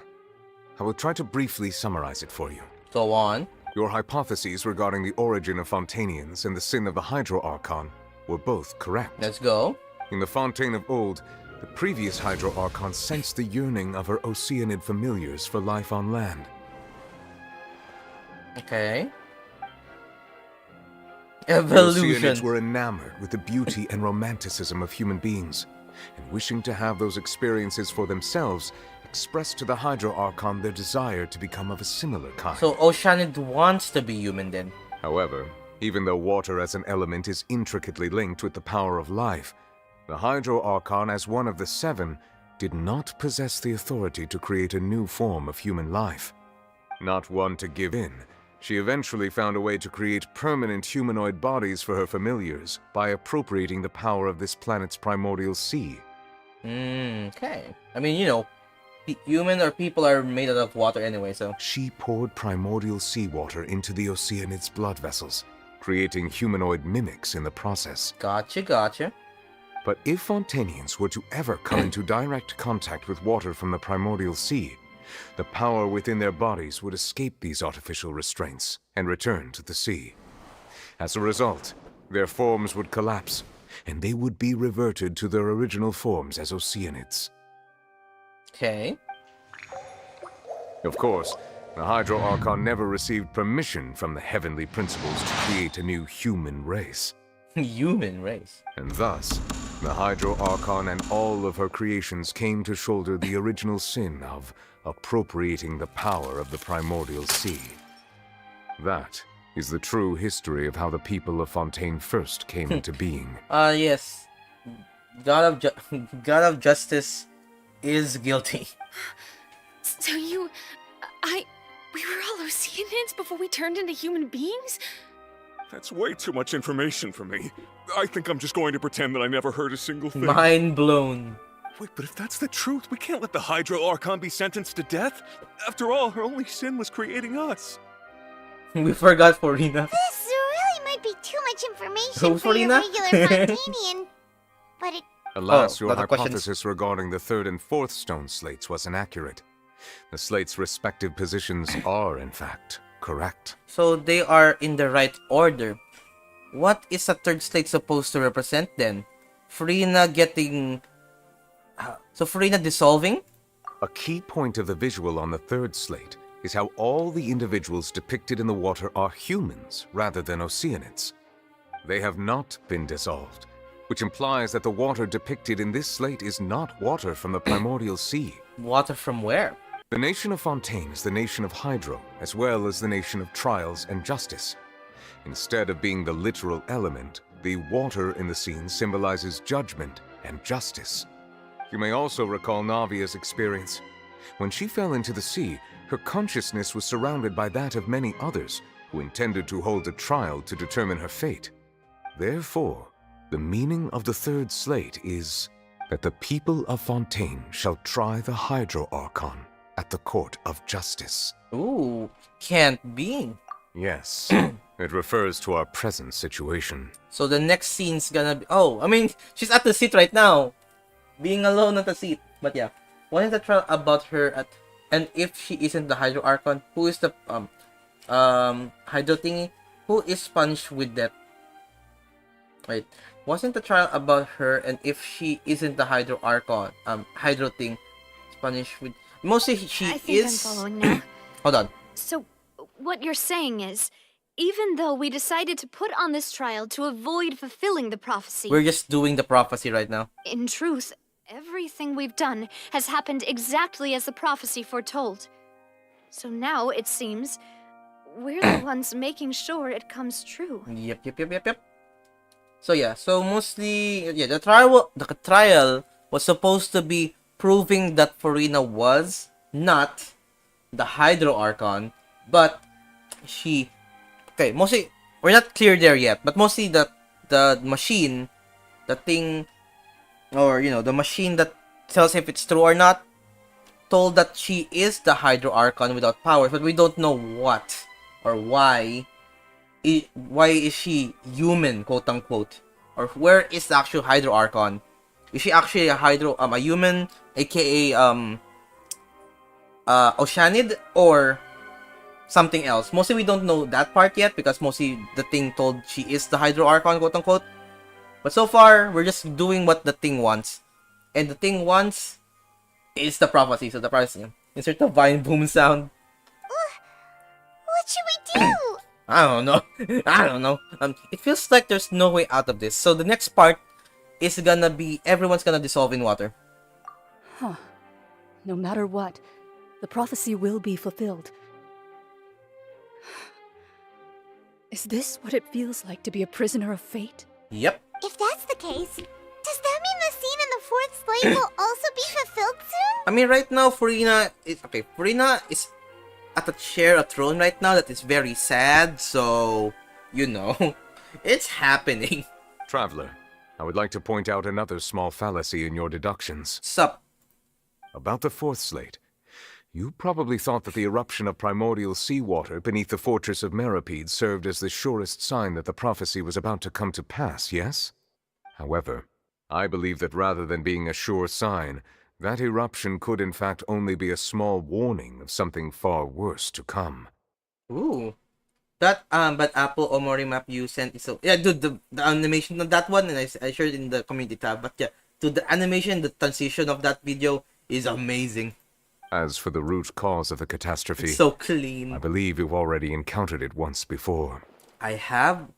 I will try to briefly summarize it for you. Go on. Your hypotheses regarding the origin of Fontainians and the sin of the Hydro Archon were both correct. Let's go. In the Fontaine of old, the previous Hydro Archon sensed the yearning of her Oceanid familiars for life on land. Okay. The Evolution. Oceanids were enamored with the beauty and romanticism of human beings, and wishing to have those experiences for themselves, expressed to the Hydro Archon their desire to become of a similar kind. So Oceanid wants to be human then. However, even though water as an element is intricately linked with the power of life, the Hydro Archon, as one of the seven, did not possess the authority to create a new form of human life. Not one to give in, she eventually found a way to create permanent humanoid bodies for her familiars by appropriating the power of this planet's primordial sea. Okay. I mean, you know, human or people are made out of water anyway, so... She poured primordial seawater into the Oceanid's blood vessels, creating humanoid mimics in the process. Gotcha. But if Fontainians were to ever come into direct contact with water from the primordial sea, the power within their bodies would escape these artificial restraints and return to the sea. As a result, their forms would collapse, and they would be reverted to their original forms as Oceanids. Okay. Of course, the Hydro Archon never received permission from the heavenly principles to create a new human race. Human race? And thus, the Hydro Archon and all of her creations came to shoulder the original sin of appropriating the power of the primordial sea. That is the true history of how the people of Fontaine first came into being. Yes. God of Justice is guilty. So we were all Oceanids before we turned into human beings? That's way too much information for me. I think I'm just going to pretend that I never heard a single thing. Mind blown. Wait, but if that's the truth, we can't let the Hydro Archon be sentenced to death. After all, her only sin was creating us. We forgot Farina. This really might be too much information Who's for your Farina? regular Fontanian. But it... Alas, your other questions? hypothesis regarding the third and fourth stone slates was inaccurate. The slates' respective positions are, in fact, correct. So they are in the right order. What is a third slate supposed to represent then? Farina getting... So Farina dissolving? A key point of the visual on the third slate is how all the individuals depicted in the water are humans rather than Oceanids. They have not been dissolved, which implies that the water depicted in this slate is not water from the primordial sea. Water from where? The nation of Fontaine is the nation of Hydro, as well as the nation of trials and justice. Instead of being the literal element, the water in the scene symbolizes judgment and justice. You may also recall Navia's experience. When she fell into the sea, her consciousness was surrounded by that of many others who intended to hold a trial to determine her fate. Therefore, the meaning of the third slate is that the people of Fontaine shall try the Hydro Archon at the court of justice. Ooh, can't be. Yes, it refers to our present situation. So the next scene's gonna be... Oh, I mean, she's at the seat right now. Being alone at the seat. But yeah, wasn't the trial about her at... And if she isn't the Hydro Archon, who is the Hydro thingy? Who is punished with that? Wait, wasn't the trial about her, and if she isn't the Hydro Archon, Hydro thing, is punished with... Mostly she I think is... I'm following now. Hold on. So, what you're saying is, even though we decided to put on this trial to avoid fulfilling the prophecy... We're just doing the prophecy right now. In truth, everything we've done has happened exactly as the prophecy foretold. So now, it seems, we're the ones making sure it comes true. Yep. So yeah, so mostly, yeah, the trial was supposed to be proving that Farina was not the Hydro Archon, but she... Okay, mostly, we're not clear there yet, but mostly the the machine, the thing, or the machine that tells if it's true or not, told that she is the Hydro Archon without powers, but we don't know what or why. Why is she human, quote unquote? Or where is the actual Hydro Archon? Is she actually a human, aka Oceanid, or something else? Mostly we don't know that part yet because mostly the thing told she is the Hydro Archon, quote unquote. But so far, we're just doing what the thing wants. And the thing wants is the prophecy. So the prophecy. Insert the vine boom sound. What should we do? I don't know. I don't know. It feels like there's no way out of this. So the next part is gonna be everyone's gonna dissolve in water. Huh. No matter what, the prophecy will be fulfilled. Is this what it feels like to be a prisoner of fate? Yep. If that's the case, does that mean the scene in the fourth slate will also be fulfilled soon? I mean, right now, Furina is at a throne right now that is very sad, so, it's happening. Traveler, I would like to point out another small fallacy in your deductions. Sup? About the fourth slate. You probably thought that the eruption of primordial seawater beneath the fortress of Meripede served as the surest sign that the prophecy was about to come to pass, yes? However, I believe that rather than being a sure sign, that eruption could in fact only be a small warning of something far worse to come. Ooh. That, but Apple Omori map you sent is so... Yeah, dude, the animation of that one, and I shared it in the community tab, but yeah, dude, the animation, the transition of that video is amazing. As for the root cause of the catastrophe, It's so clean. I believe you've already encountered it once before. I have?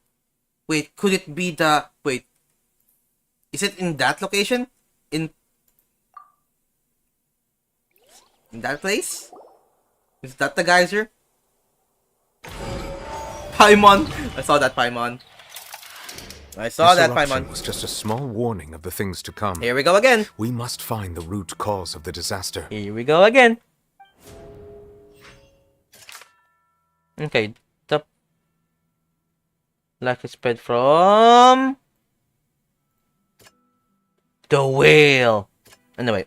Wait, could it be the... Wait. Is it in that location? In that place? Is that the geyser? Paimon! I saw that Paimon. This eruption was just a small warning of the things to come. Here we go again. We must find the root cause of the disaster. Here we go again. Okay, the black is spread from the whale. Anyway,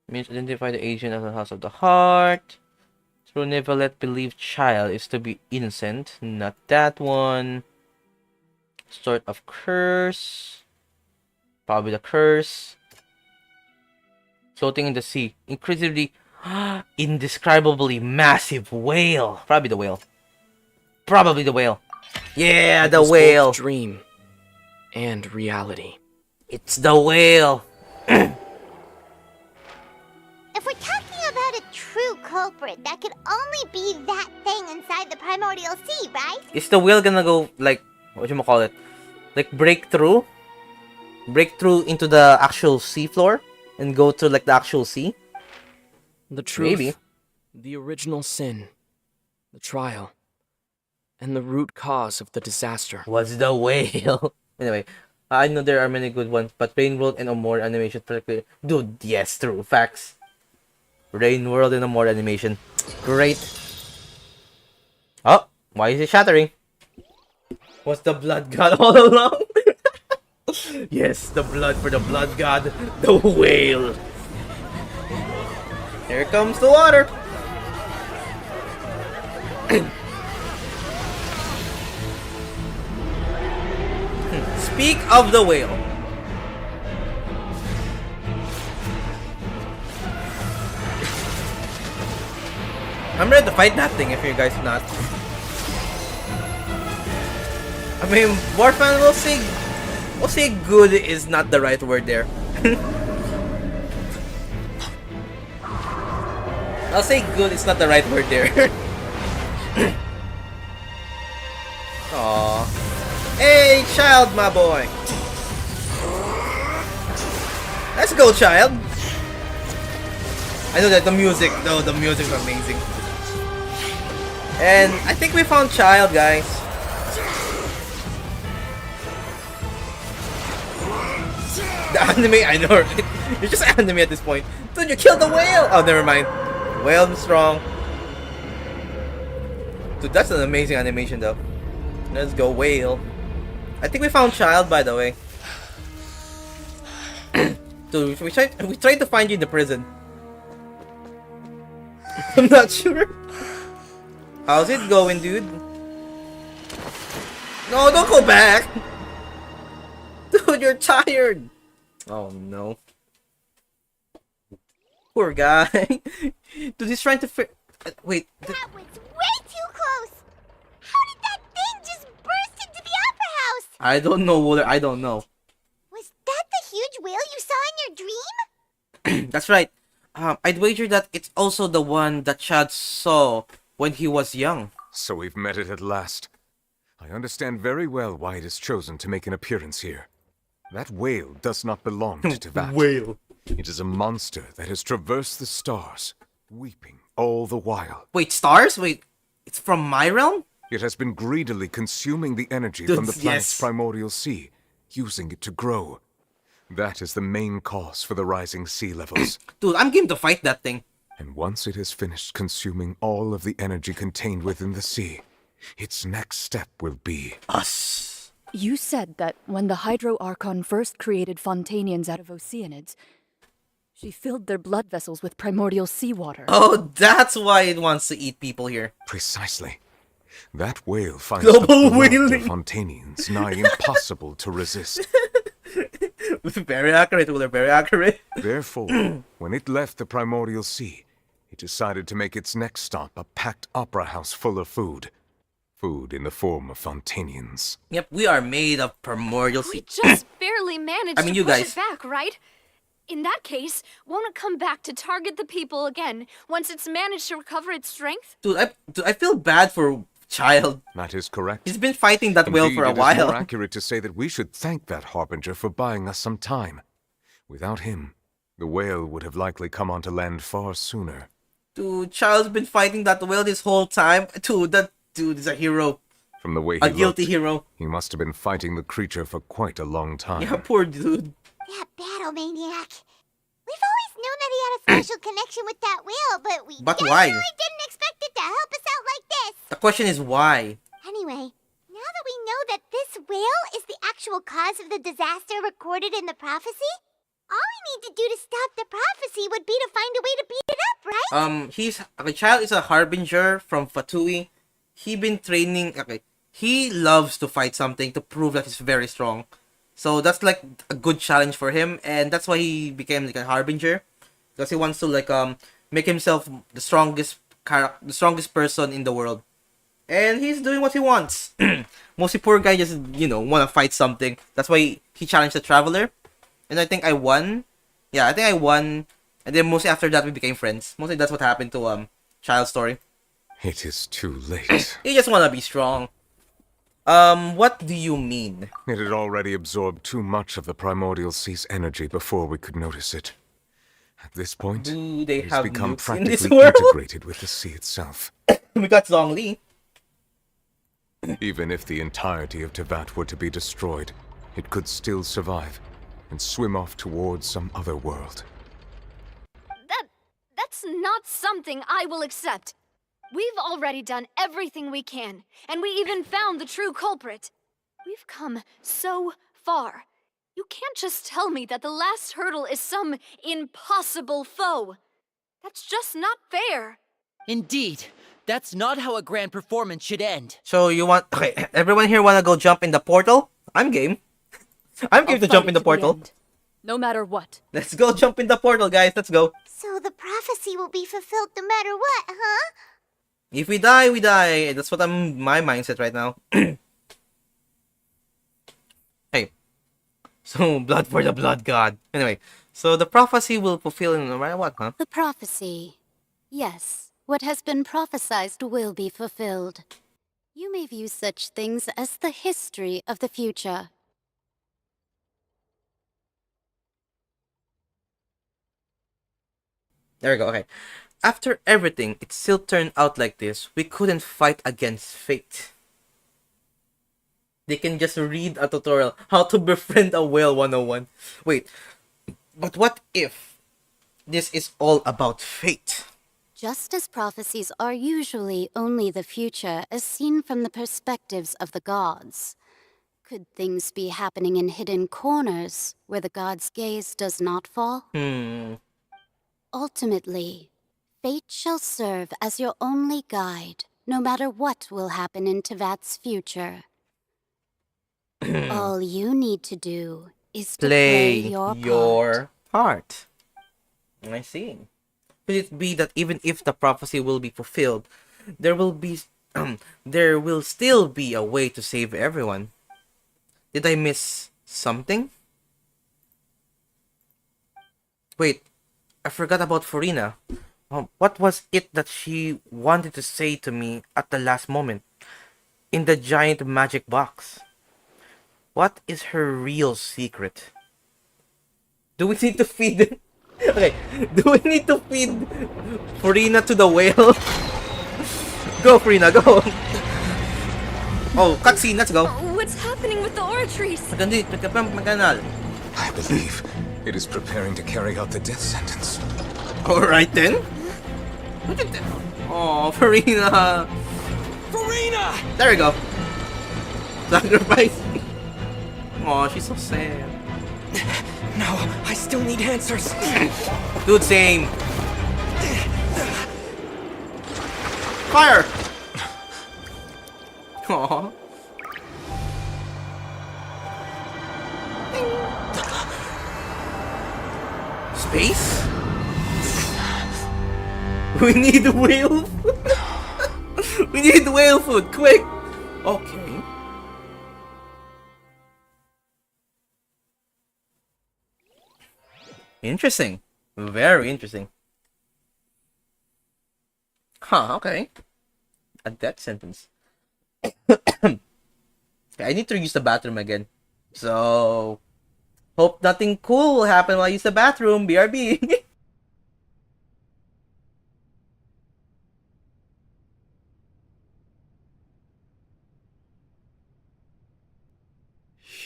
means identify the agent of the House of the Heart. Through Neverlet believed child is to be innocent. Not that one. Sort of curse. Probably the curse. Floating in the sea. Incredibly, indescribably massive whale. Probably the whale. Probably the whale. Yeah, the whale. Dream and reality. It's the whale. If we're talking about a true culprit, that could only be that thing inside the primordial sea, right? Is the whale gonna go, like, what you call it? Like, break through? Break through into the actual sea floor? And go to, like, the actual sea? The truth, Maybe. the original sin, the trial, and the root cause of the disaster. Was the whale. Anyway, I know there are many good ones, but Rain World and Omori animation particularly... Dude, yes, true. Facts. Rain World and Omori animation. Great. Oh, why is it shattering? Was the blood god all along? Yes, the blood for the blood god. The whale. Here comes the water. Speak of the whale. I'm ready to fight that thing if you guys not. I mean, Warfan will say good is not the right word there. I'll say good is not the right word there. Aww. Hey, child, my boy. Let's go, child. I know that the music is amazing. And I think we found child, guys. The anime, I know, right? You're just anime at this point. Dude, you killed the whale! Oh, never mind. Whale is strong. Dude, that's an amazing animation, though. Let's go, whale. I think we found child, by the way. Dude, we tried to find you in the prison. I'm not sure. How's it going, dude? No, don't go back! Dude, you're tired! Oh no. Poor guy. Dude, he's trying to wait. That was way too close! How did that thing just burst into the Opera House? I don't know, Wooler. I don't know. Was that the huge whale you saw in your dream? That's right. I'd wager that it's also the one that Chad saw when he was young. So we've met it at last. I understand very well why it is chosen to make an appearance here. That whale does not belong to Tyvat. Whale. It is a monster that has traversed the stars, weeping all the while. Wait, stars? Wait, it's from my realm? It has been greedily consuming the energy Dude, from the planet's yes. primordial sea, using it to grow. That is the main cause for the rising sea levels. Dude, I'm game to fight that thing. And once it has finished consuming all of the energy contained within the sea, its next step will be us. You said that when the Hydro Archon first created Fontanians out of Oceanids, she filled their blood vessels with primordial seawater. Oh, that's why it wants to eat people here. Precisely. That whale finds Global the blood whaling. of Fontanians nigh impossible to resist. Very accurate, Wooler, very accurate. Therefore, when it left the primordial sea, it decided to make its next stop a packed opera house full of food. Food in the form of Fontanians. Yep, we are made of primordial sea. Just barely managed I mean, to you push guys. it back, right? In that case, won't it come back to target the people again once it's managed to recover its strength? Dude, I feel bad for Child. That is correct. He's been fighting that whale for a It is while. more accurate to say that we should thank that Harbinger for buying us some time. Without him, the whale would have likely come onto land far sooner. Dude, Child's been fighting that whale this whole time. Dude, that dude is a hero. From the way A he guilty looked, hero. he must have been fighting the creature for quite a long time. Yeah, poor dude. That battle maniac. We've always known that he had a special connection with that whale, but we But definitely why? didn't expect it to help us out like this. The question is why? Anyway, now that we know that this whale is the actual cause of the disaster recorded in the prophecy, all we need to do to stop the prophecy would be to find a way to beat it up, right? The Child is a harbinger from Fatui. He been training. Okay, he loves to fight something to prove that he's very strong. So that's like a good challenge for him, and that's why he became like a harbinger, because he wants to like make himself the strongest person in the world, and he's doing what he wants. Mostly poor guy just want to fight something. That's why he challenged the traveler, and I think I won. Yeah, I think I won, and then mostly after that we became friends. Mostly that's what happened to Child's story. It is too late. He just wanna be strong. What do you mean? It had already absorbed too much of the primordial sea's energy before we could notice it. At this point, Do they it has have become nukes in this practically world? integrated with the sea itself. We got Zhongli. Even if the entirety of Tyvat were to be destroyed, it could still survive and swim off towards some other world. That's not something I will accept. We've already done everything we can, and we even found the true culprit. We've come so far. You can't just tell me that the last hurdle is some impossible foe. That's just not fair. Indeed, that's not how a grand performance should end. So you want... Okay, everyone here wanna go jump in the portal? I'm game. I'm game to jump in the portal. No matter what. Let's go jump in the portal, guys. Let's go. So the prophecy will be fulfilled no matter what, huh? If we die, we die. That's what my mindset right now. Hey. So, blood for the blood god. Anyway, so the prophecy will fulfill no matter what, huh? The prophecy. Yes, what has been prophesied will be fulfilled. You may view such things as the history of the future. There we go, okay. After everything, it still turned out like this. We couldn't fight against fate. They can just read a tutorial. How to befriend a whale 101. Wait, but what if this is all about fate? Just as prophecies are usually only the future as seen from the perspectives of the gods, could things be happening in hidden corners where the gods' gaze does not fall? Ultimately, fate shall serve as your only guide, no matter what will happen in Tyvat's future. All you need to do is to play your part. I see. Could it be that even if the prophecy will be fulfilled, there will be there will still be a way to save everyone? Did I miss something? Wait, I forgot about Farina. What was it that she wanted to say to me at the last moment? In the giant magic box. What is her real secret? Do we need to feed... Okay, do we need to feed Farina to the whale? Go, Farina, go! Oh, cutscene, let's go. What's happening with the oratories? I believe it is preparing to carry out the death sentence. Alright then. Oh, Farina! Farina! There we go. Sacrifice. Oh, she's so sad. No, I still need answers. Dude, same. Fire! Aww. Space? We need whale food. We need whale food, quick! Okay. Interesting. Very interesting. Huh, okay. A death sentence. I need to use the bathroom again. So, hope nothing cool will happen while I use the bathroom. BRB.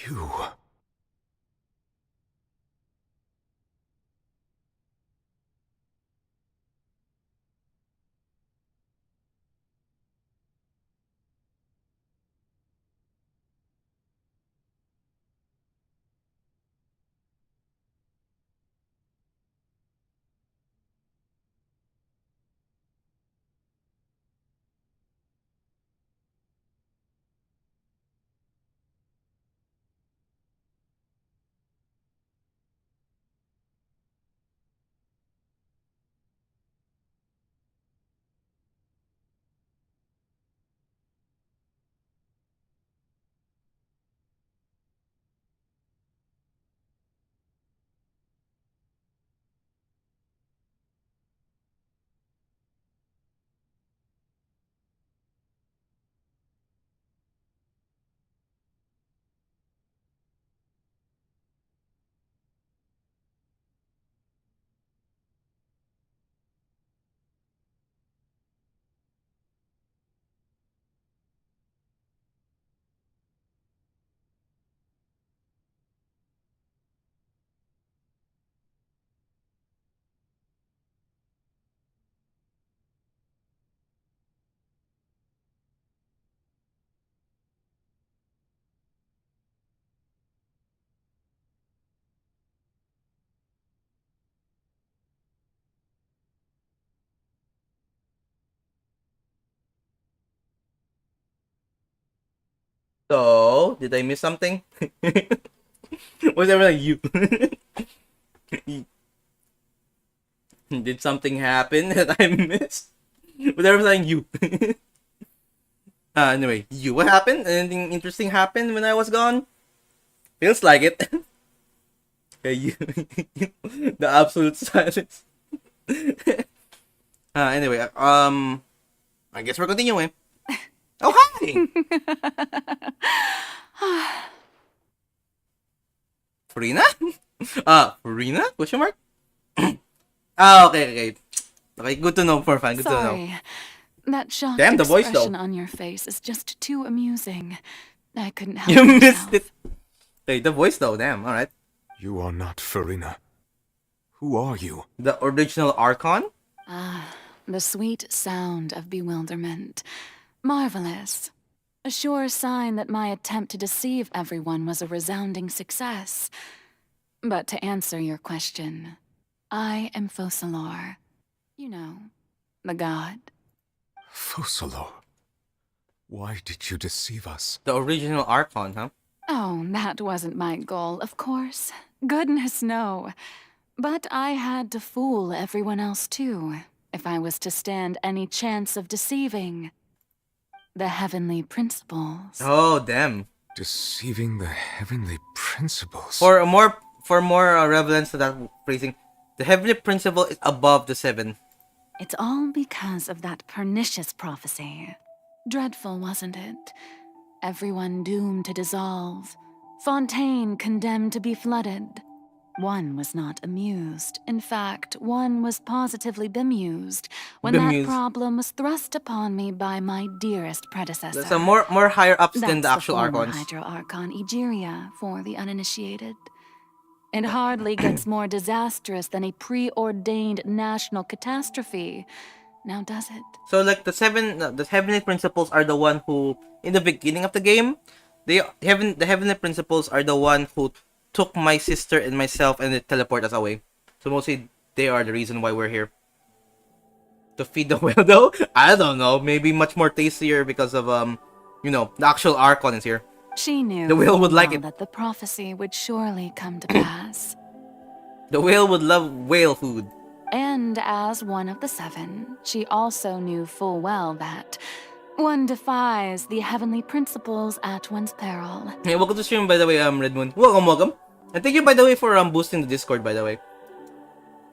You... So, did I miss something? Was everything you? Did something happen that I missed? Was everything you? Anyway, you, what happened? Anything interesting happened when I was gone? Feels like it. Okay, you. The absolute silence. Anyway, I guess we're continuing. Oh, hi! Farina? Farina? Question mark? Okay. Okay, good to know for fun. Good to know. Sorry. That shocked Damn, the voice, expression though. on your face is just too amusing. I couldn't help You myself. missed it. Hey, the voice, though. Damn, alright. You are not Farina. Who are you? The original Archon? the sweet sound of bewilderment. Marvelous. A sure sign that my attempt to deceive everyone was a resounding success. But to answer your question, I am Focalor. You know, the god. Focalor, why did you deceive us? The original Archon, huh? Oh, that wasn't my goal, of course. Goodness, no. But I had to fool everyone else too, if I was to stand any chance of deceiving the heavenly principles. Oh, damn. Deceiving the heavenly principles. For more relevance to that phrasing, the heavenly principle is above the 7. It's all because of that pernicious prophecy. Dreadful, wasn't it? Everyone doomed to dissolve. Fontaine condemned to be flooded. One was not amused. In fact, one was positively bemused when Bemused. that problem was thrust upon me by my dearest predecessor. There's some more higher ups than the That's actual former Archons. Hydro Archon Egeria for the uninitiated. It hardly gets more disastrous than a preordained national catastrophe. Now does it? So like the heavenly principles are the one who, in the beginning of the game, the heavenly principles are the one who took my sister and myself and they teleport us away. So mostly they are the reason why we're here. To feed the whale though? I don't know. Maybe much more tastier because of the actual Archon is here. She knew The whale would full like well it. that the prophecy would surely come to pass. The whale would love whale food. And as one of the 7, she also knew full well that one defies the heavenly principles at one's peril. Hey, welcome to stream, by the way, Red Moon. Welcome. And thank you, by the way, for boosting the Discord, by the way.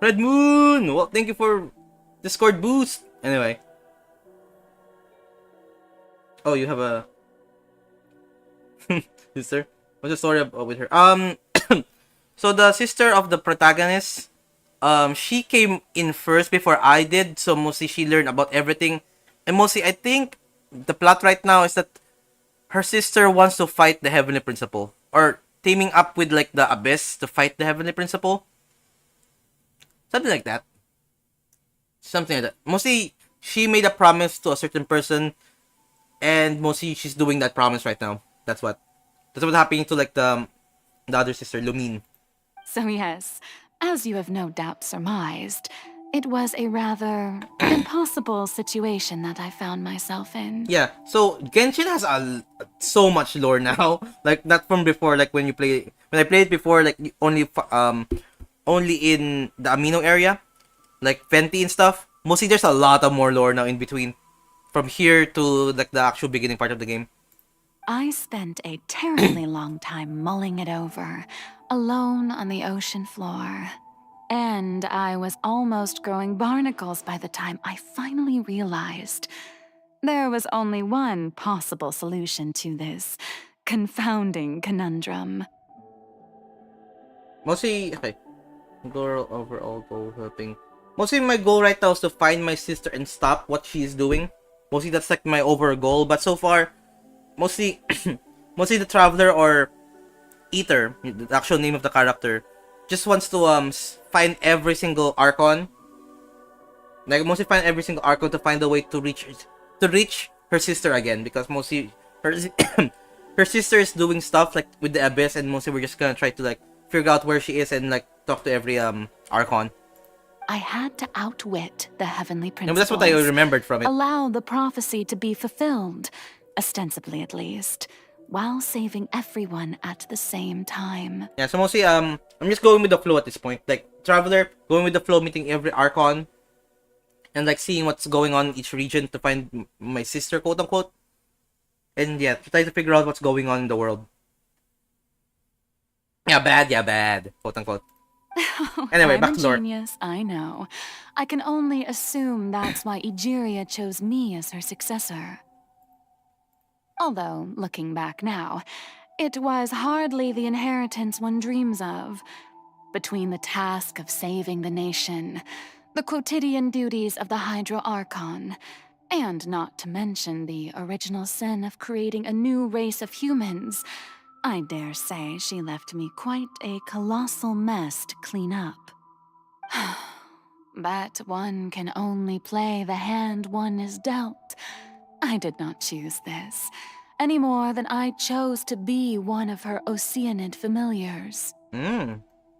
Red Moon! Well, thank you for Discord boost. Anyway. Oh, you have a sister? What's the story with her? So the sister of the protagonist, she came in first before I did, so mostly she learned about everything. And mostly, I think the plot right now is that her sister wants to fight the heavenly principle, or teaming up with like the abyss to fight the heavenly principle. Something like that. Mostly, she made a promise to a certain person, and mostly she's doing that promise right now. That's what's happening to like the other sister, Lumine. So yes, as you have no doubt surmised, it was a rather impossible situation that I found myself in. Yeah, so Genshin has so much lore now. Like not from before. Like when I played it before, like only in the Amino area, like Venti and stuff. Mostly there's a lot of more lore now in between, from here to like the actual beginning part of the game. I spent a terribly long time mulling it over, alone on the ocean floor. And I was almost growing barnacles by the time I finally realized there was only one possible solution to this confounding conundrum. Mostly, okay. Overall goal helping. Mostly my goal right now is to find my sister and stop what she's doing. Mostly that's like my overall goal. But so far, mostly the Traveler or Eater, the actual name of the character, just wants to find every single Archon. Like mostly find every single Archon to find a way to reach her sister again, because mostly her sister is doing stuff like with the Abyss, and mostly we're just gonna try to like figure out where she is and like talk to every Archon. I had to outwit the heavenly No, principles. but that's what I remembered from it. Allow the prophecy to be fulfilled, ostensibly at least, while saving everyone at the same time. Yeah, so mostly I'm just going with the flow at this point. Like Traveler, going with the flow, meeting every Archon, and like seeing what's going on in each region to find my sister, quote unquote. And yeah, try to figure out what's going on in the world. Yeah, bad, quote unquote. Anyway, I'm back a to lore. genius, I know. I can only assume that's why Egeria chose me as her successor. Although, looking back now, it was hardly the inheritance one dreams of. Between the task of saving the nation, the quotidian duties of the Hydro Archon, and not to mention the original sin of creating a new race of humans, I dare say she left me quite a colossal mess to clean up. But one can only play the hand one is dealt. I did not choose this, any more than I chose to be one of her Oceanid familiars.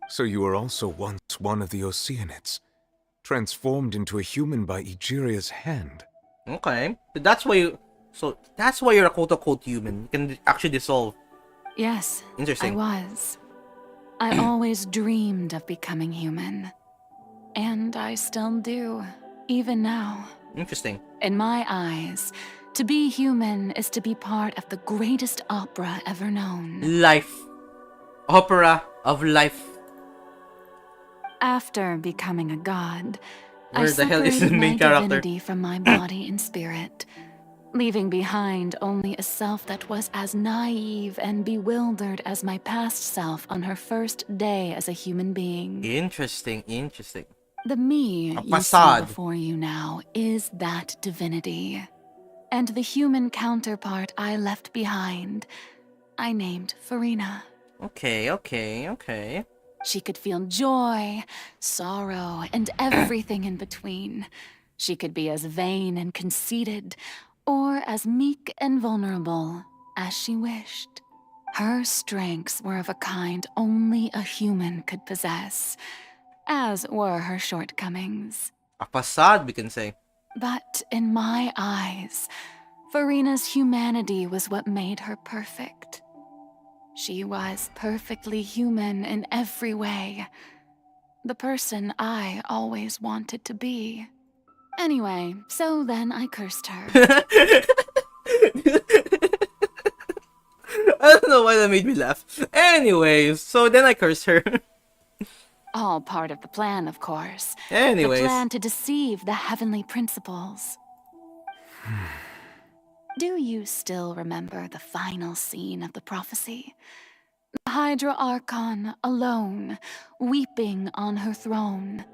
So you were also once one of the Oceanids, transformed into a human by Egeria's hand. Okay. So that's why you're a quote-unquote human. You can actually dissolve. Yes, Interesting. I was. I always dreamed of becoming human. And I still do, even now. Interesting. In my eyes, to be human is to be part of the greatest opera ever known. Life. Opera of life. After becoming a god, Where I the hell is the separated main my character? divinity from my body and spirit, leaving behind only a self that was as naive and bewildered as my past self on her first day as a human being. Interesting. The me A you see facade. before you now is that divinity. And the human counterpart I left behind, I named Farina. Okay. She could feel joy, sorrow, and everything in between. She could be as vain and conceited, or as meek and vulnerable as she wished. Her strengths were of a kind only a human could possess, as were her shortcomings. A facade, we can say. But in my eyes, Farina's humanity was what made her perfect. She was perfectly human in every way. The person I always wanted to be. Anyway, so then I cursed her. I don't know why that made me laugh. Anyways, so then I cursed her. All part of the plan, of course. Anyways. The plan to deceive the heavenly principles. Do you still remember the final scene of the prophecy? The Hydra Archon alone, weeping on her throne.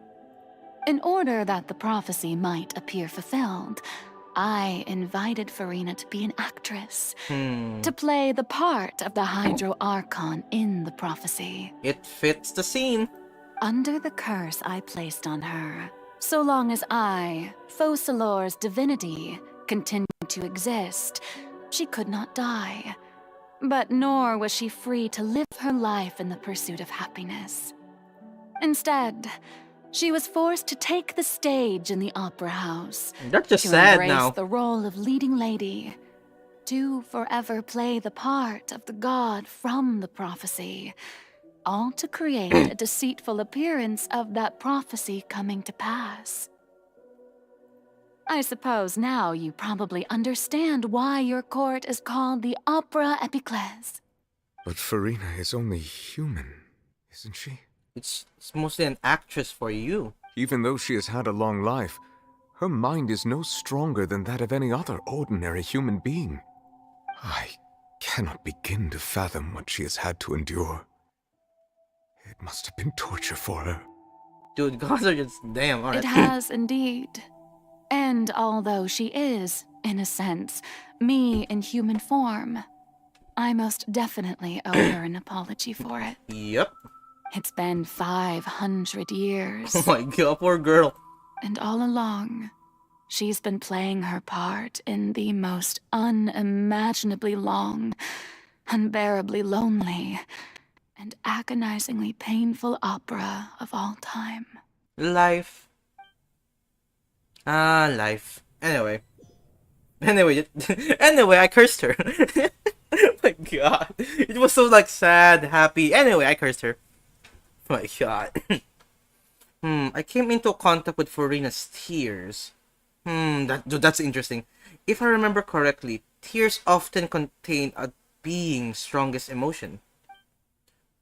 In order that the prophecy might appear fulfilled, I invited Farina to be an actress, to play the part of the Hydro Archon in the prophecy. It fits the scene. Under the curse I placed on her, so long as I, Focalor's divinity, continued to exist, she could not die. But nor was she free to live her life in the pursuit of happiness. Instead, she was forced to take the stage in the opera house. That's just to sad embrace now. the role of leading lady, to forever play the part of the god from the prophecy, all to create a deceitful appearance of that prophecy coming to pass. I suppose now you probably understand why your court is called the Opera Epiclese. But Farina is only human, isn't she? It's mostly an actress for you. Even though she has had a long life, her mind is no stronger than that of any other ordinary human being. I cannot begin to fathom what she has had to endure. It must have been torture for her. Dude, gods are just damn, alright. It has indeed. And although she is, in a sense, me in human form, I most definitely owe her an apology for it. Yep. It's been 500 years. Oh my god, poor girl. And all along, she's been playing her part in the most unimaginably long, unbearably lonely, and agonizingly painful opera of all time. Life. Life. Anyway, I cursed her. Oh my god. It was so like sad, happy. Anyway, I cursed her. Oh my god. I came into contact with Farina's tears. That's interesting. If I remember correctly, tears often contain a being's strongest emotion.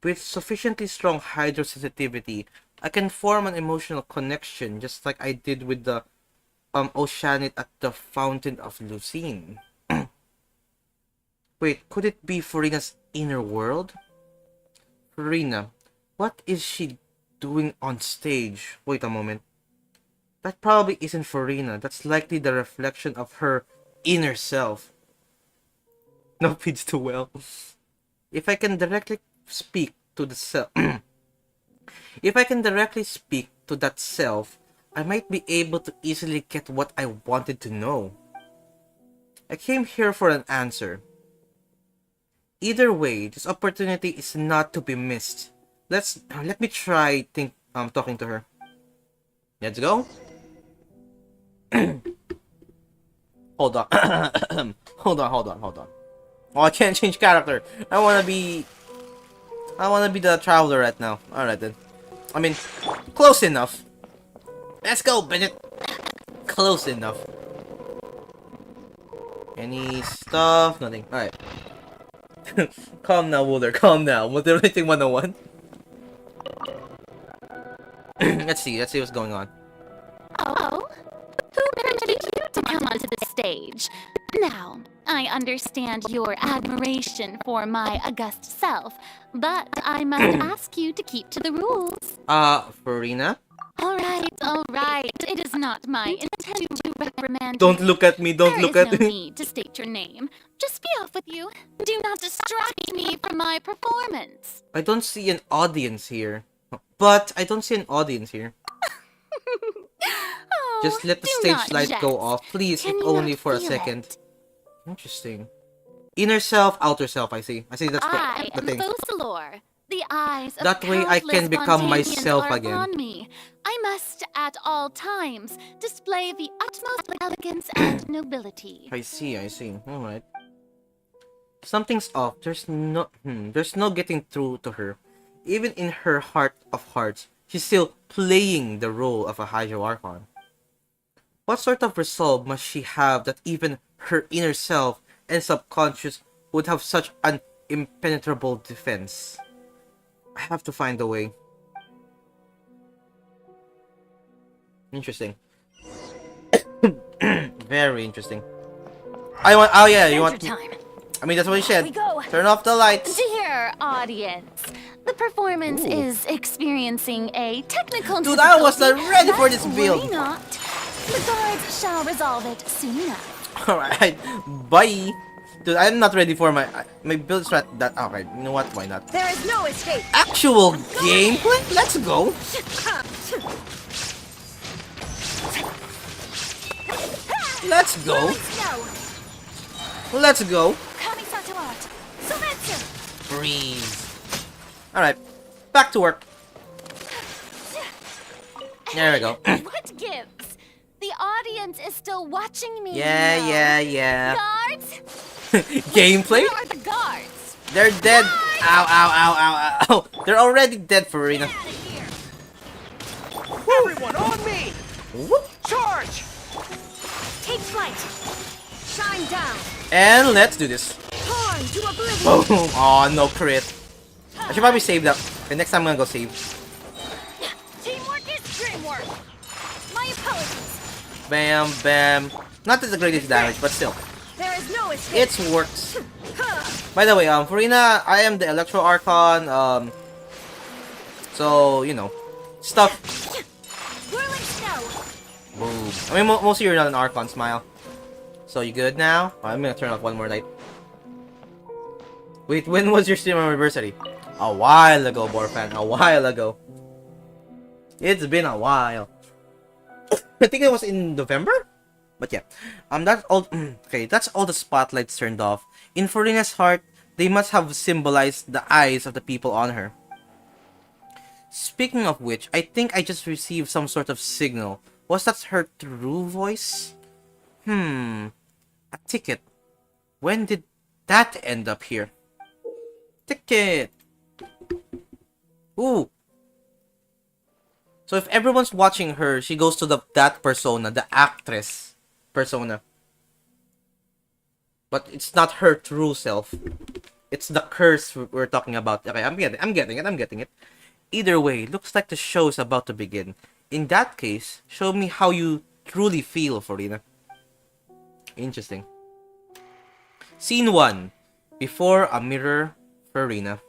With sufficiently strong hydrosensitivity, I can form an emotional connection just like I did with the Oceanid at the Fountain of Lucine. Wait, could it be Farina's inner world? Farina, what is she doing on stage? Wait a moment. That probably isn't Farina. That's likely the reflection of her inner self. No feeds too well. If I can directly speak to the self, if I can directly speak to that self, I might be able to easily get what I wanted to know. I came here for an answer. Either way, this opportunity is not to be missed. Let me try talking to her. Let's go. Hold on. hold on. Oh, I can't change character. I wanna be the traveler right now. Alright then. I mean, close enough. Let's go, Bennett. Close enough. Any stuff? Nothing. Alright. Calm now, Wooler. Calm now. Motivating 101. Let's see what's going on. Oh, who permitted you to come onto the stage? Now, I understand your admiration for my august self, but I must ask you to keep to the rules. Farina? Alright. It is not my intention to reprimand Don't you. look at me, don't look at There is no me. need to state your name. Just be off with you. Do not distract me from my performance. I don't see an audience here. But I don't see an audience here. Just let the do stage not light go jest. off, please, Can if you only not for a feel second. it? Interesting. Inner self, outer self, I see. I see that's I the am thing. Focalor. The eyes of That way I countless can become Fontanians myself are again. upon me. I must, at all times, display the utmost elegance and nobility. I see. Alright. Something's off. There's no getting through to her. Even in her heart of hearts, she's still playing the role of a Hydro Archon. What sort of resolve must she have that even her inner self and subconscious would have such an impenetrable defense? I have to find a way. Interesting. Very interesting. Oh yeah, you want... Time. I mean, that's what he said. We go. Turn off the lights. Dear audience, the performance is experiencing a technical Dude, I was not difficulty, ready for but this build. worry not. The guards shall resolve it soon enough. Alright, bye. Dude, I'm not ready for my build is not that... Okay, you know what? Why not? There is no escape. Actual gameplay? Let's go. Let's go. Let's go. Breeze. Alright, back to work. There we go. What gives? The audience is still watching me. Yeah. Guards? Gameplay? Where are the guards? They're dead. Ow. They're already dead, Farina. Everyone on me! Charge! Take flight. Shine down. And let's do this. Torn to oblivion. Boom. Oh, no crit. I should probably save that. Okay, next time I'm gonna go save. Teamwork is dreamwork. My apologies. Bam. Not the greatest damage, but still. There is no escape. It works. By the way, Farina, I am the Electro Archon. So, you know, stuff. Whirling snow. Boom. I mean, most of you are not an Archon, Smile. So, you good now? Oh, I'm gonna turn off one more light. Wait, when was your stream anniversary? A while ago, Borfan. A while ago. It's been a while. I think it was in November? But yeah. That's all. Okay, that's all the spotlights turned off. In Farina's heart, they must have symbolized the eyes of the people on her. Speaking of which, I think I just received some sort of signal. Was that her true voice? A ticket. When did that end up here? Ticket! Ooh! So if everyone's watching her, she goes to that persona, the actress persona. But it's not her true self. It's the curse we're talking about. Okay, I'm getting it. Either way, looks like the show is about to begin. In that case, show me how you truly feel, Farina. Interesting. Scene 1. Before a mirror, Farina.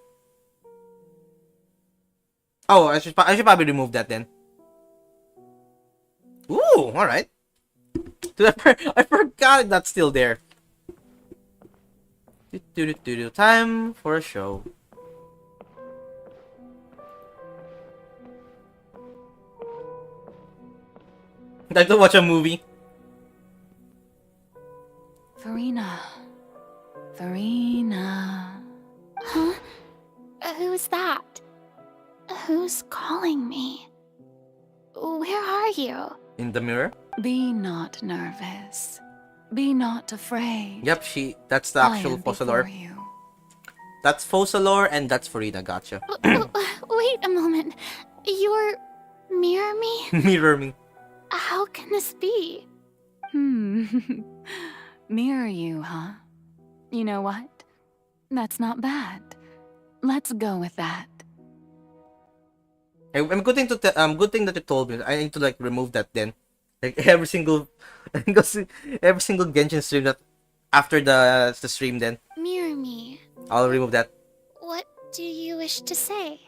Oh, I should probably remove that then. Ooh, alright. I forgot that's still there. Time for a show. Like to watch a movie. Farina. Farina. Huh? Who's that? Who's calling me? Where are you? In the mirror? Be not nervous. Be not afraid. Yep, that's the actual Fossilor. That's Fossilor and that's Farina, gotcha. Wait a moment. You're... Mirror me? Mirror me. How can this be? Mirror you, huh? You know what? That's not bad. Let's go with that. Good thing that you told me. I need to like remove that then. Like every single Genshin stream that after the stream then. Mirror me. I'll remove that. What do you wish to say?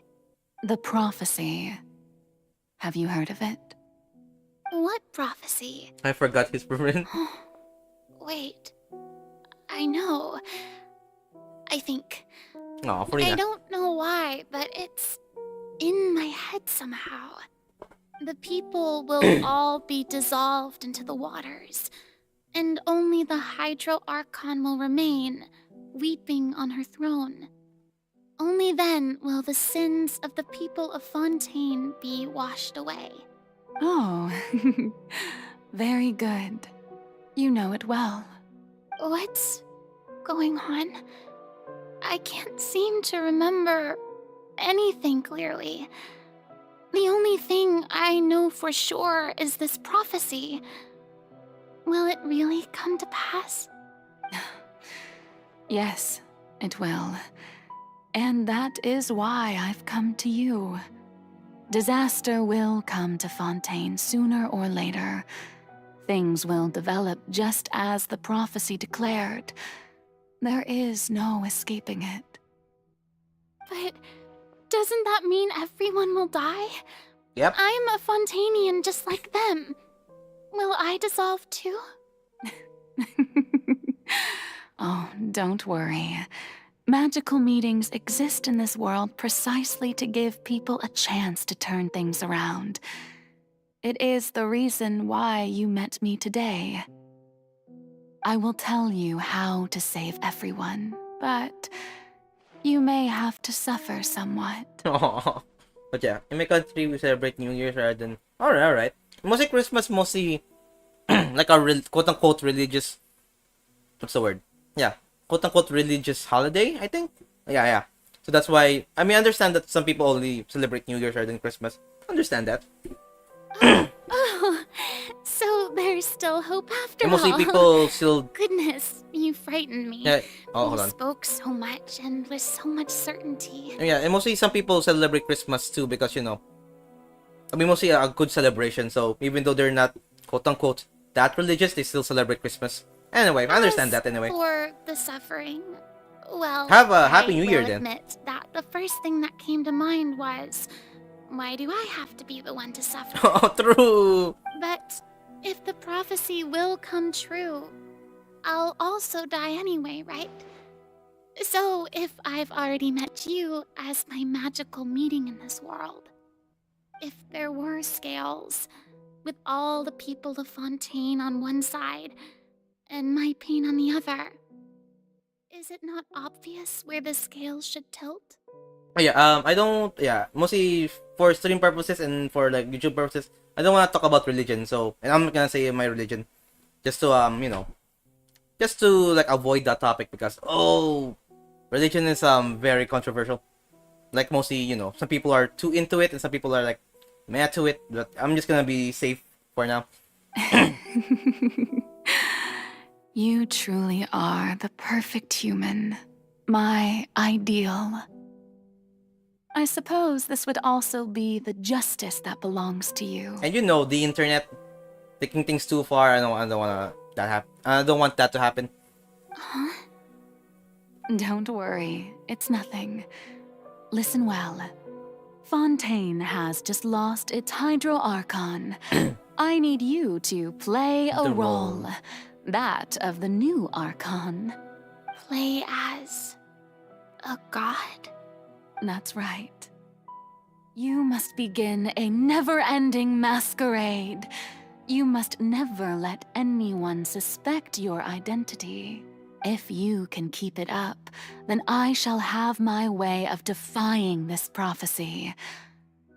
The prophecy. Have you heard of it? What prophecy? I forgot his permanent. Wait. I know. I think. Oh, Farina. I don't know why, but it's in my head somehow. The people will all be dissolved into the waters, and only the Hydro Archon will remain, weeping on her throne. Only then will the sins of the people of Fontaine be washed away. Oh, very good. You know it well. What's going on? I can't seem to remember anything clearly. The only thing I know for sure is this prophecy. Will it really come to pass? Yes, it will. And that is why I've come to you. Disaster will come to Fontaine sooner or later. Things will develop just as the prophecy declared. There is no escaping it. But doesn't that mean everyone will die? Yep. I'm a Fontainian just like them. Will I dissolve too? Oh, don't worry. Magical meetings exist in this world precisely to give people a chance to turn things around. It is the reason why you met me today. I will tell you how to save everyone, but you may have to suffer somewhat. Aww. But yeah, in my country we celebrate New Year's rather than alright. Mostly Christmas, mostly like a quote-unquote religious. What's the word? Yeah, quote-unquote religious holiday, I think. Yeah. So that's why I understand that some people only celebrate New Year's rather than Christmas. Understand that. Oh, so there's still hope after And mostly all. people still. Goodness, you frightened me. Yeah. Oh, hold You on. spoke so much and with so much certainty. Yeah, and mostly some people celebrate Christmas too because mostly a good celebration. So even though they're not quote unquote that religious, they still celebrate Christmas. Anyway, I understand that anyway. For the suffering, well, Have a Happy New Year I will then. admit that the first thing that came to mind was, why do I have to be the one to suffer? Oh, true. But if the prophecy will come true, I'll also die anyway, right? So if I've already met you as my magical meeting in this world, if there were scales, with all the people of Fontaine on one side, and my pain on the other, is it not obvious where the scales should tilt? Yeah, I don't. Yeah, mostly for stream purposes and for like YouTube purposes, I don't want to talk about religion. So, and I'm not gonna say my religion, just to just to like avoid that topic because religion is very controversial. Like mostly, some people are too into it and some people are like mad to it. But I'm just gonna be safe for now. You truly are the perfect human. My ideal. I suppose this would also be the justice that belongs to you. And the internet taking things too far. I don't want that happen. I don't want that to happen. Huh? Don't worry, it's nothing. Listen well. Fontaine has just lost its Hydro Archon. I need you to play a role. That of the new Archon. Play as a god? That's right. You must begin a never-ending masquerade. You must never let anyone suspect your identity. If you can keep it up, then I shall have my way of defying this prophecy.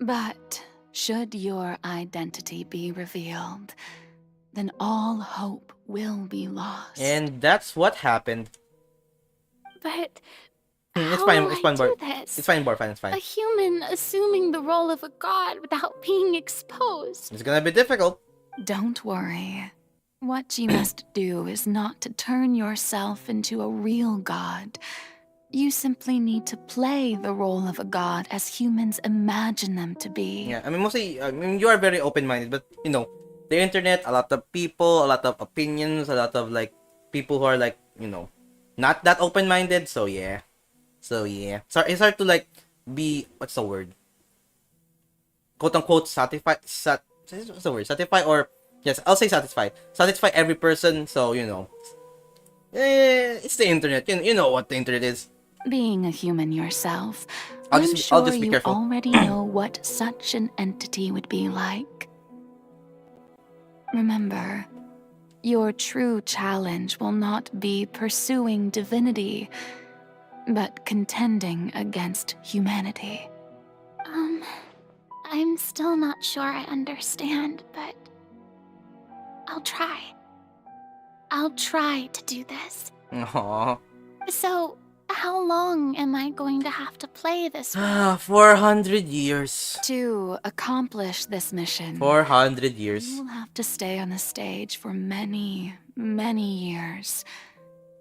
But should your identity be revealed, then all hope will be lost. And that's what happened. But It's how fine. will It's I fine, do Bor. this? It's fine, Bor. Fine. It's A fine. human assuming the role of a god without being exposed. It's gonna be difficult. Don't worry. What you must do is not to turn yourself into a real god. You simply need to play the role of a god as humans imagine them to be. Yeah, I mean, mostly, you are very open-minded, but, you know, the internet, a lot of people, a lot of opinions, a lot of, like, people who are, like, you know, not that open-minded, so yeah. So, it's hard to, like, be, what's the word? Quote-unquote, what's the word? Satisfy, or, yes, I'll say satisfy. Satisfy every person, so, you know. It's the internet. You know what the internet is. Being a human yourself, I'll I'm just sure be you careful. already know what such an entity would be like. Remember, your true challenge will not be pursuing divinity, but contending against humanity. I'm still not sure I understand, but I'll try. I'll try to do this. Aww. So, how long am I going to have to play this role? 400 years. To accomplish this mission, 400 years. you will have to stay on the stage for many, many years.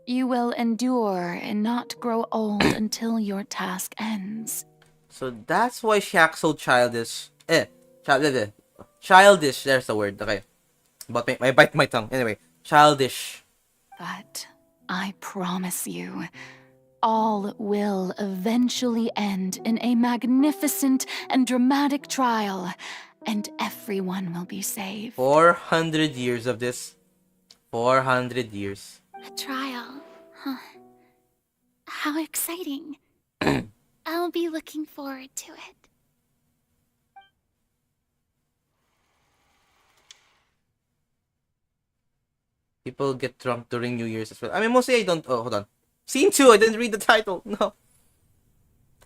You will endure and not grow old until your task ends. So that's why she acts so childish. Childish, there's the word. Okay. But I bite my tongue. Anyway, childish. But I promise you, all will eventually end in a magnificent and dramatic trial, and everyone will be saved. 400 years of this. 400 years. A trial, huh? How exciting. I'll be looking forward to it. People get drunk during New Year's as well. I mean, mostly I don't. Oh, hold on. Scene 2. I didn't read the title. No.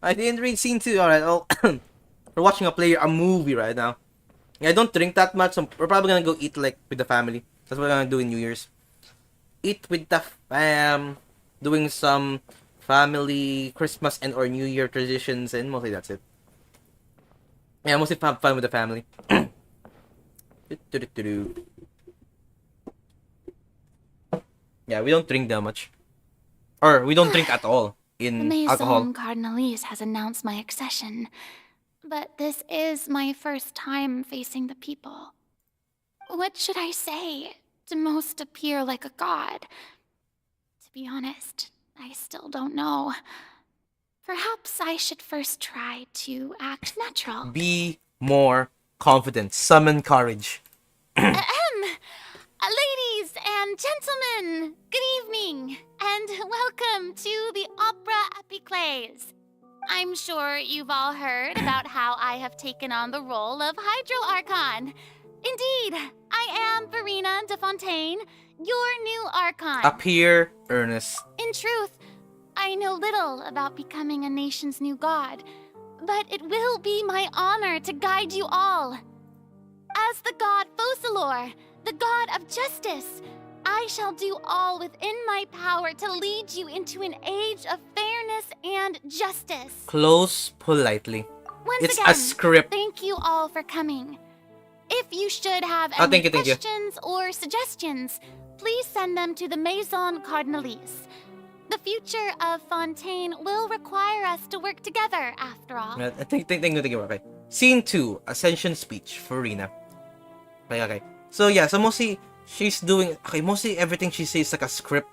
I didn't read scene 2. Alright. Oh. We're watching a movie right now. Yeah, I don't drink that much. So we're probably gonna go eat like with the family. That's what we're gonna do in New Year's. Eat with the fam. Doing some family Christmas and or New Year traditions, and mostly that's it. Yeah, mostly fun with the family. Yeah, we don't drink that much. Or, we don't drink at all The in alcohol. Maison Cardinalise has announced my accession, but this is my first time facing the people. What should I say to most appear like a god? To be honest, I still don't know. Perhaps I should first try to act natural. Be more confident. Summon courage. Ladies and gentlemen, good evening, and welcome to the Opera Epiclese. I'm sure you've all heard about how I have taken on the role of Hydro Archon. Indeed, I am Verena de Fontaine, your new Archon. Appear earnest. In truth, I know little about becoming a nation's new god, but it will be my honor to guide you all. As the god Focalor, the god of justice, I shall do all within my power to lead you into an age of fairness and justice. Close politely. Once It's again, a script. thank you all for coming. If you should have Oh, any thank you. questions or suggestions, please send them to the Maison Cardinalise. The future of Fontaine will require us to work together, after all. Thank you. Okay. Scene 2. Ascension speech for Rina. Okay. So yeah, so mostly she's doing mostly everything she says like a script.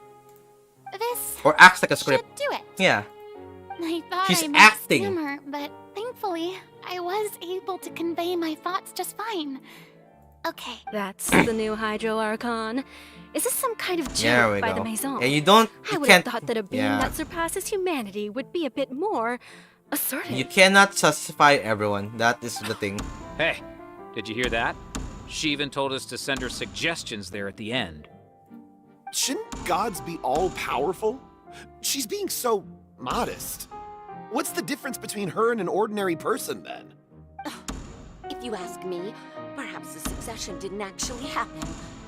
This or acts like a script. should do it. Yeah. I thought She's I might acting. stammer, but thankfully, I was able to convey my thoughts just fine. Okay. That's the new Hydro Archon. Is this some kind of There we joke by go. the Maison? Yeah, you I would can't- have thought that a being yeah. that surpasses humanity would be a bit more assertive. You cannot satisfy everyone. That is the thing. Hey, did you hear that? She even told us to send her suggestions there at the end. Shouldn't gods be all-powerful? She's being so modest. What's the difference between her and an ordinary person, then? If you ask me, perhaps the succession didn't actually happen.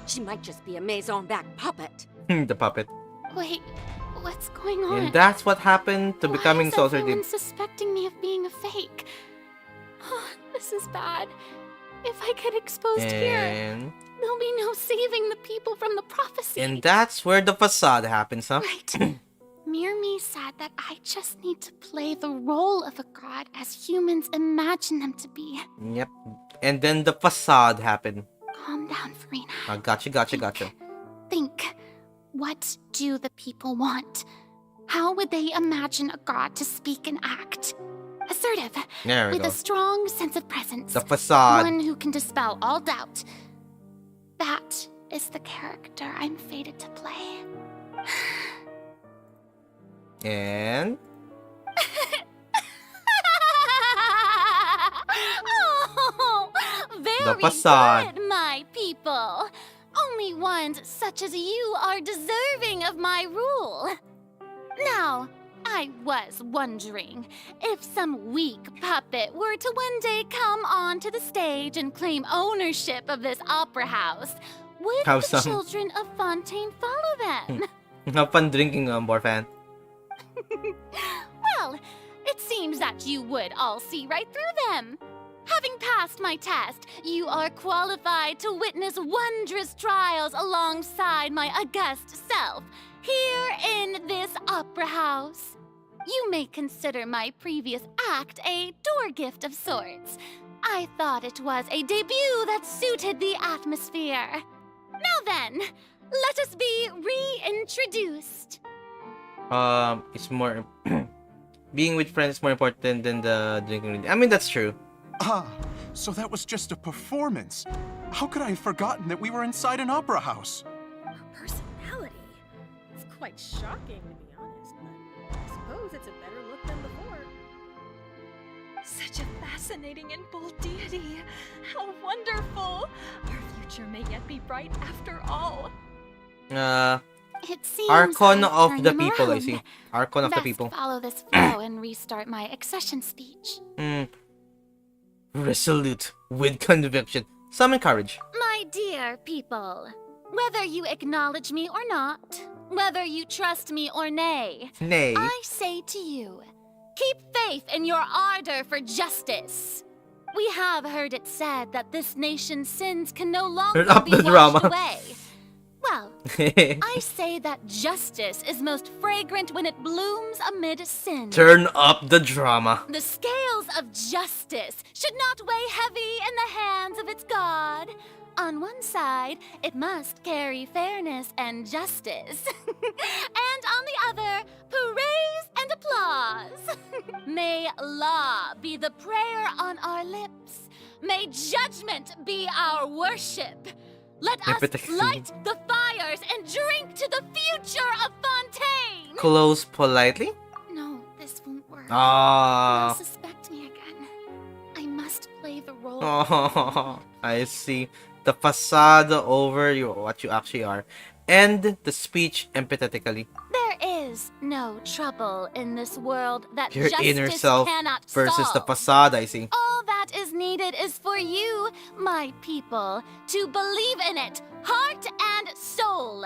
She might just be a maison-back puppet. The puppet. Wait, what's going on? And that's what happened to becoming Why is Saucer everyone Deep. suspecting me of being a fake? Oh, this is bad. If I get exposed here, And there'll be no saving the people from the prophecy. and that's where the facade happens, huh? Right. Mirmi said that I just need to play the role of a god as humans imagine them to be. Yep. And then the facade happened. Calm down, Farina. Gotcha. Think. What do the people want? How would they imagine a god to speak and act? Assertive. There we with go. a strong sense of presence. The facade. One who can dispel all doubt. That is the character I'm fated to play. And Oh, very the facade. good, my people. Only ones such as you are deserving of my rule. Now, I was wondering if some weak puppet were to one day come onto the stage and claim ownership of this opera house, would Have the some. children of Fontaine follow them? Have fun drinking, Borfan. Well, it seems that you would all see right through them. Having passed my test, you are qualified to witness wondrous trials alongside my august self, here in this opera house. You may consider my previous act a door gift of sorts. I thought it was a debut that suited the atmosphere. Now then, let us be reintroduced. It's more being with friends is more important than the drinking. I mean, that's true. Ah, so that was just a performance. How could I have forgotten that we were inside an opera house? Her personality. It's quite shocking, to be honest, but I suppose it's a better look than before. Such a fascinating and bold deity. How wonderful. Our future may yet be bright after all. It seems Archon I've of turned the them people, I around. see. Archon of the Best people. follow this flow and restart my accession speech. Resolute, with conviction. Summon courage. My dear people, whether you acknowledge me or not, whether you trust me or nay, Nay. I say to you, keep faith in your ardor for justice. We have heard it said that this nation's sins can no longer Turn up be the washed drama. away. Well, I say that justice is most fragrant when it blooms amid sin. Turn up the drama. The scales of justice should not weigh heavy in the hands of its god. On one side, it must carry fairness and justice. And on the other, praise and applause. May law be the prayer on our lips. May judgment be our worship. Let us light the fires and drink to the future of Fontaine! Close politely. No, this won't work. Ah. They'll suspect me again. I must play the role. Oh, I see. The facade over you, what you actually are. End the speech empathetically. There is no trouble in this world that Your justice inner self cannot versus the solve. facade, I see. All that is needed is for you, my people, to believe in it, heart and soul.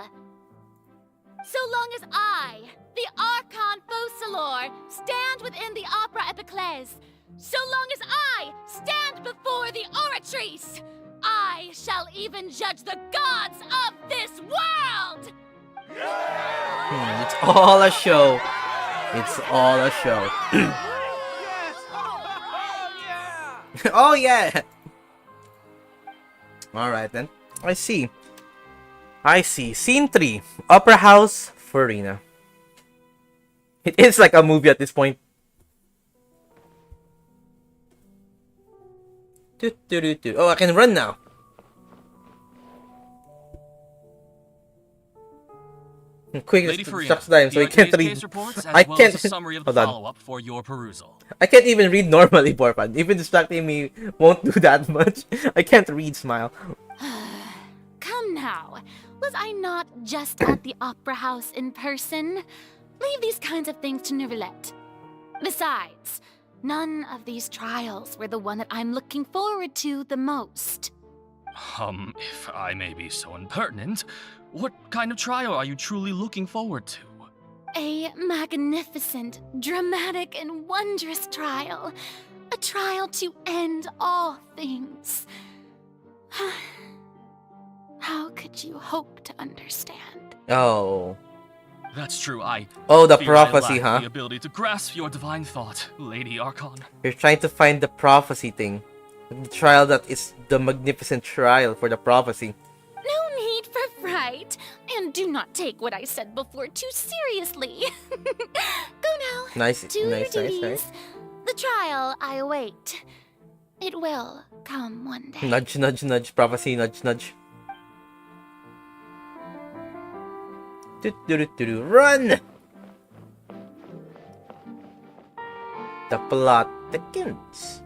So long as I, the Archon Focalor, stand within the Opera Epiclese, so long as I stand before the Oratrice, I shall even judge the gods of this world! It's all a show. It's all a show. Oh yeah. Alright then. I see. Scene 3. Opera House, Farina. It is like a movie at this point. Oh, I can run now. Quick, Lady it Farina, stops time, so the I can't arcade read. case reports, as I well can't. as a summary of the Hold on. follow-up for your perusal. I can't even read normally, Borpan. Even distracting me won't do that much. I can't read, Smile. Was I not just at the Opera House in person? Leave these kinds of things to Neuvillette. Besides, none of these trials were the one that I'm looking forward to the most. If I may be so impertinent, what kind of trial are you truly looking forward to? A magnificent, dramatic, and wondrous trial. A trial to end all things. How could you hope to understand? Oh. That's true, Oh, the fear prophecy, I lack huh? the ability to grasp your divine thought, Lady Archon. You're trying to find the prophecy thing. The trial that is the magnificent trial for the prophecy. No need for fright, and do not take what I said before too seriously. Go now. Nice, to your nice, duties. nice. The trial I await. It will come one day. Nudge, nudge, nudge. Prophecy, nudge, nudge. Run! The plot thickens.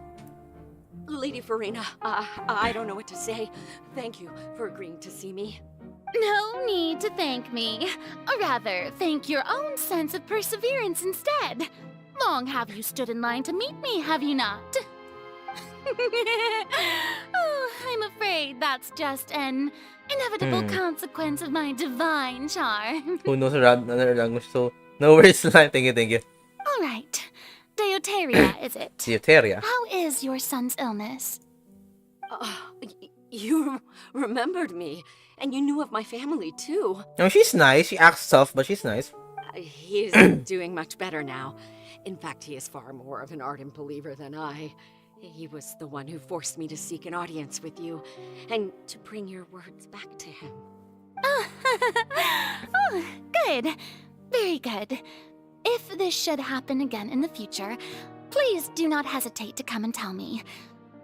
Lady Farina, I don't know what to say. Thank you for agreeing to see me. No need to thank me. Or rather, thank your own sense of perseverance instead. Long have you stood in line to meet me, have you not? Oh, I'm afraid that's just an inevitable consequence of my divine charm. Who knows another language, so no worries. Thank you, thank you. All right. Deuteria, is it? Deuteria. How is your son's illness? You remembered me, and you knew of my family, too. No, she's nice. She acts tough, but she's nice. He is doing much better now. In fact, he is far more of an ardent believer than I. He was the one who forced me to seek an audience with you, and to bring your words back to him. Oh, good. Very good. If this should happen again in the future, please do not hesitate to come and tell me.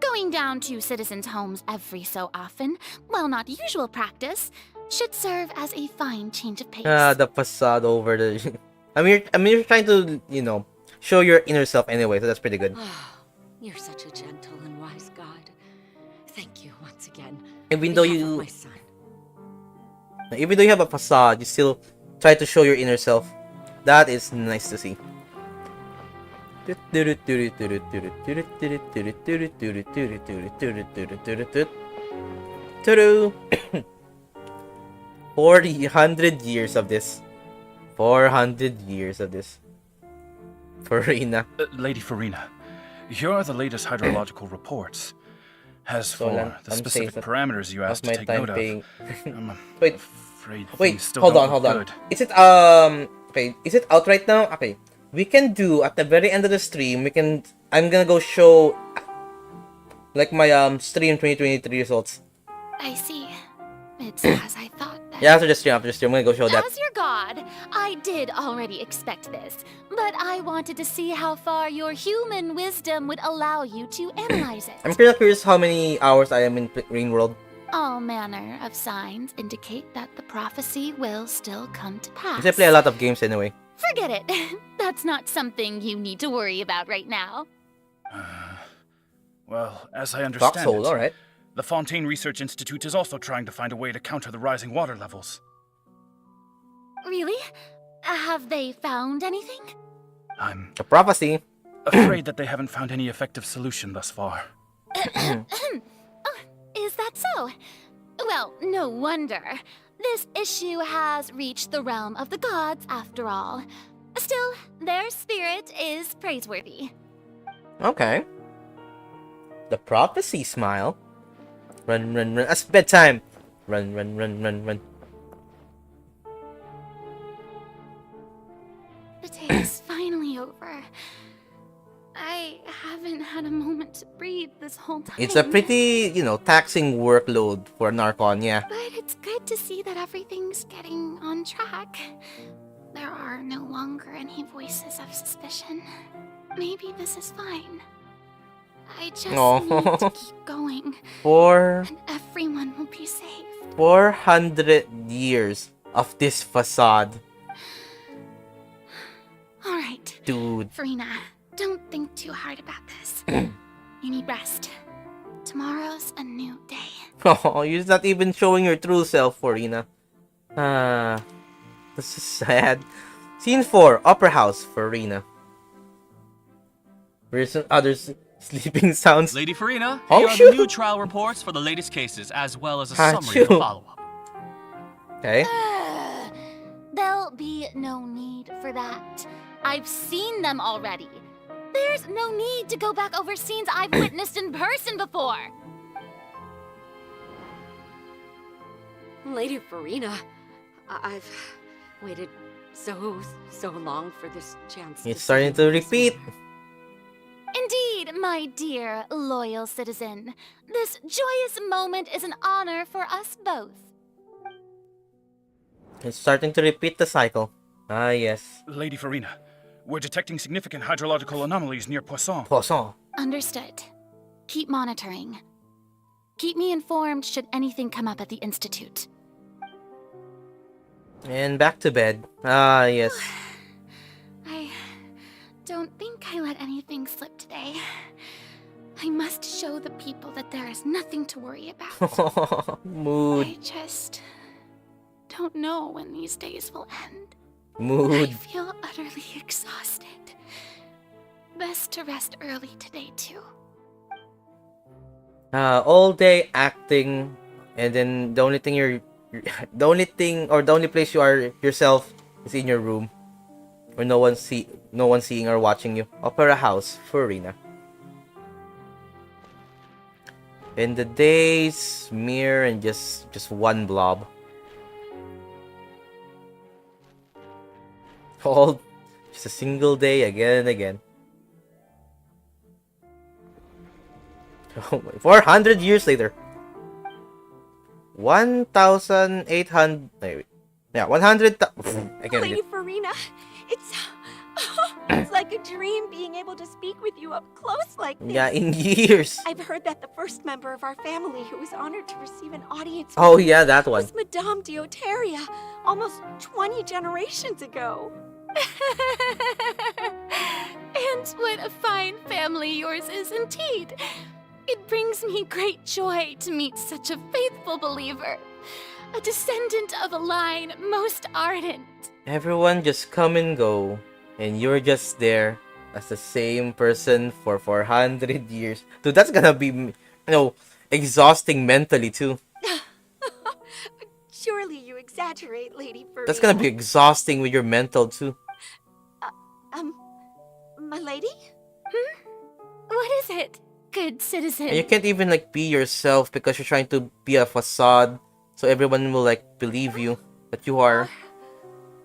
Going down to citizens' homes every so often, while not usual practice, should serve as a fine change of pace. The facade over the... I mean, you're trying to, show your inner self anyway, so that's pretty good. You're such a gentle and wise God. Thank you once again. Even though my son. Even though you have a facade, you still try to show your inner self. That is nice to see. 400 years of this. 400 years of this. Farina. Lady Farina, here are the latest hydrological reports. As for the specific parameters you asked to take note of, I'm afraid things still hold don't on. look good. Is it okay, is it out right now? Okay. We can do at the very end of the stream, I'm gonna go show like my stream 2023 results. I see. It's as I thought then. Yeah, after the stream, I'm gonna go show that. As your god, I did already expect this, but I wanted to see how far your human wisdom would allow you to analyze it. I'm kind of curious how many hours I am in Green World. All manner of signs indicate that the prophecy will still come to pass. I play a lot of games anyway. Forget it. That's not something you need to worry about right now. Well, as I understand Foxhole, it, alright. the Fontaine Research Institute is also trying to find a way to counter the rising water levels. Really? Have they found anything? I'm a prophecy. Afraid that they haven't found any effective solution thus far. Is that so? Well, no wonder. This issue has reached the realm of the gods, after all. Still, their spirit is praiseworthy. Okay. The prophecy smile. Run, run, run. That's bedtime. Run, run, run, run, run. The day is finally over. I haven't had a moment to breathe this whole time. It's a pretty, taxing workload for an Archon, yeah. But it's good to see that everything's getting on track. There are no longer any voices of suspicion. Maybe this is fine. I just need to keep going. And everyone will be safe. 400 years of this facade. Alright. Dude. Farina, don't think too hard about this. You need rest. Tomorrow's a new day. Oh, you're not even showing your true self, Farina. This is sad. Scene 4, Opera House for Rina. Where's some other sleeping sounds? Lady Farina, Oh, here are the new trial reports for the latest cases, as well as a summary of the follow-up. Okay. There'll be no need for that. I've seen them already. There's no need to go back over scenes I've witnessed in person before. Lady Farina, I've waited so long for this chance. It's starting to repeat. Indeed, my dear, loyal citizen. This joyous moment is an honor for us both. It's starting to repeat the cycle. Ah, yes. Lady Farina, we're detecting significant hydrological anomalies near Poisson. Poisson. Understood. Keep monitoring. Keep me informed should anything come up at the Institute. And back to bed. Ah, yes. I don't think I let anything slip today. I must show the people that there is nothing to worry about. Mood. I just don't know when these days will end. Mood. I feel utterly exhausted. Best to rest early today, too. All day acting, and then the only place you are yourself is in your room, where no one's seeing or watching you. Opera House for Rina. And the days mirror and just one blob. All just a single day again and again. 400 years later. 1,800. Yeah, 100. I can't read Lady it. Farina, it's like a dream being able to speak with you up close like this. Yeah, in years. I've heard that the first member of our family who was honored to receive an audience Oh, with yeah, you that one. was Madame Dioteria, almost 20 generations ago. And what a fine family yours is indeed. It brings me great joy to meet such a faithful believer, a descendant of a line most ardent. Everyone just come and go, and you're just there as the same person for 400 years. Dude, that's gonna be, exhausting mentally too. Surely you exaggerate, Lady Farina. That's gonna be exhausting with your mental too. My lady? What is it, good citizen? And you can't even be yourself because you're trying to be a facade, so everyone will believe you that you are.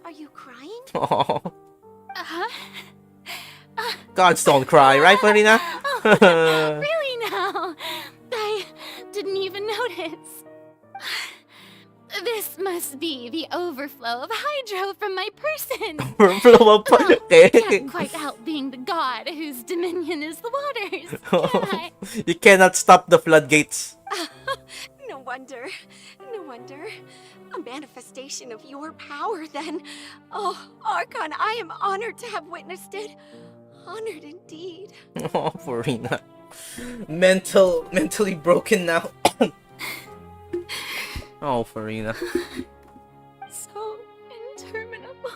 Are you crying? Oh, Uh-huh. gods don't cry, right, Farina? Really now? I didn't even notice. This must be the overflow of hydro from my person. Overflow of Can't quite help being the god whose dominion is the waters, can I? You cannot stop the floodgates. No wonder. A manifestation of your power, then. Oh, Archon, I am honored to have witnessed it. Honored indeed. Oh, Farina. Mentally broken now. Oh, Farina. So interminable.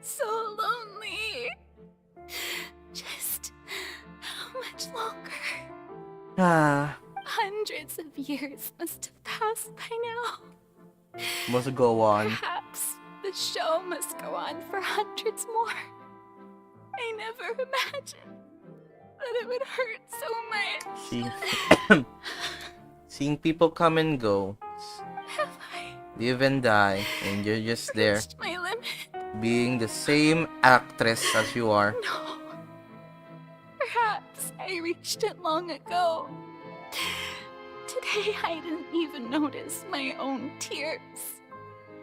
So lonely. Just how much longer? Hundreds of years must have passed by now. Must go on. Perhaps the show must go on for hundreds more. I never imagined that it would hurt so much. Seeing people come and go, Have I live and die, and you're just there, reached my limit? being the same actress as you are. No. Perhaps I reached it long ago. Today I didn't even notice my own tears.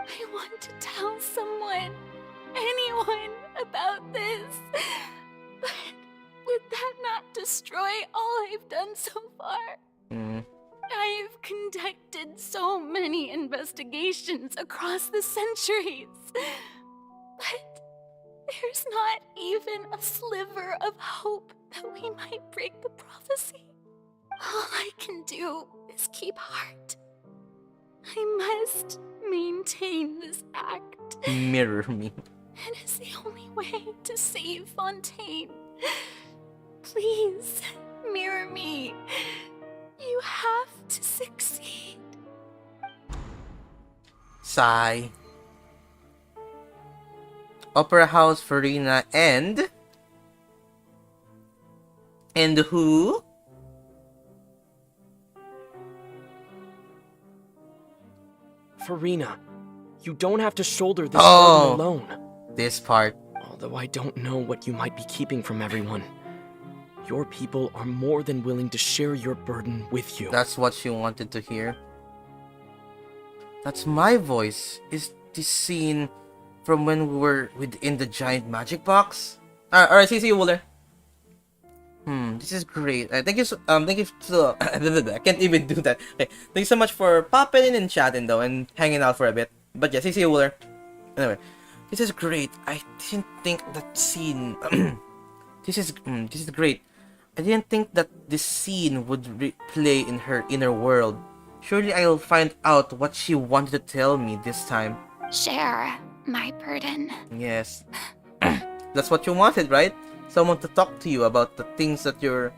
I want to tell someone, anyone, about this. But would that not destroy all I've done so far? I've conducted so many investigations across the centuries. But there's not even a sliver of hope that we might break the prophecy. All I can do is keep heart. I must maintain this act. Mirror me. It is the only way to save Fontaine. Please, mirror me. You have to succeed. Sigh. Opera House, Farina, and who? Farina, you don't have to shoulder this burden alone. This part. Although I don't know what you might be keeping from everyone. Your people are more than willing to share your burden with you. That's what she wanted to hear. That's my voice. Is this scene from when we were within the giant magic box? Alright, see you, Wooler. This is great. Thank you so, I can't even do that. Okay, thank you so much for popping in and chatting though, and hanging out for a bit. But yeah, see you, Wooler. Anyway, this is great. I didn't think that scene. This is great. I didn't think that this scene would play in her inner world. Surely I'll find out what she wanted to tell me this time. Share my burden. Yes. That's what you wanted, right? Someone to talk to you about the things that you're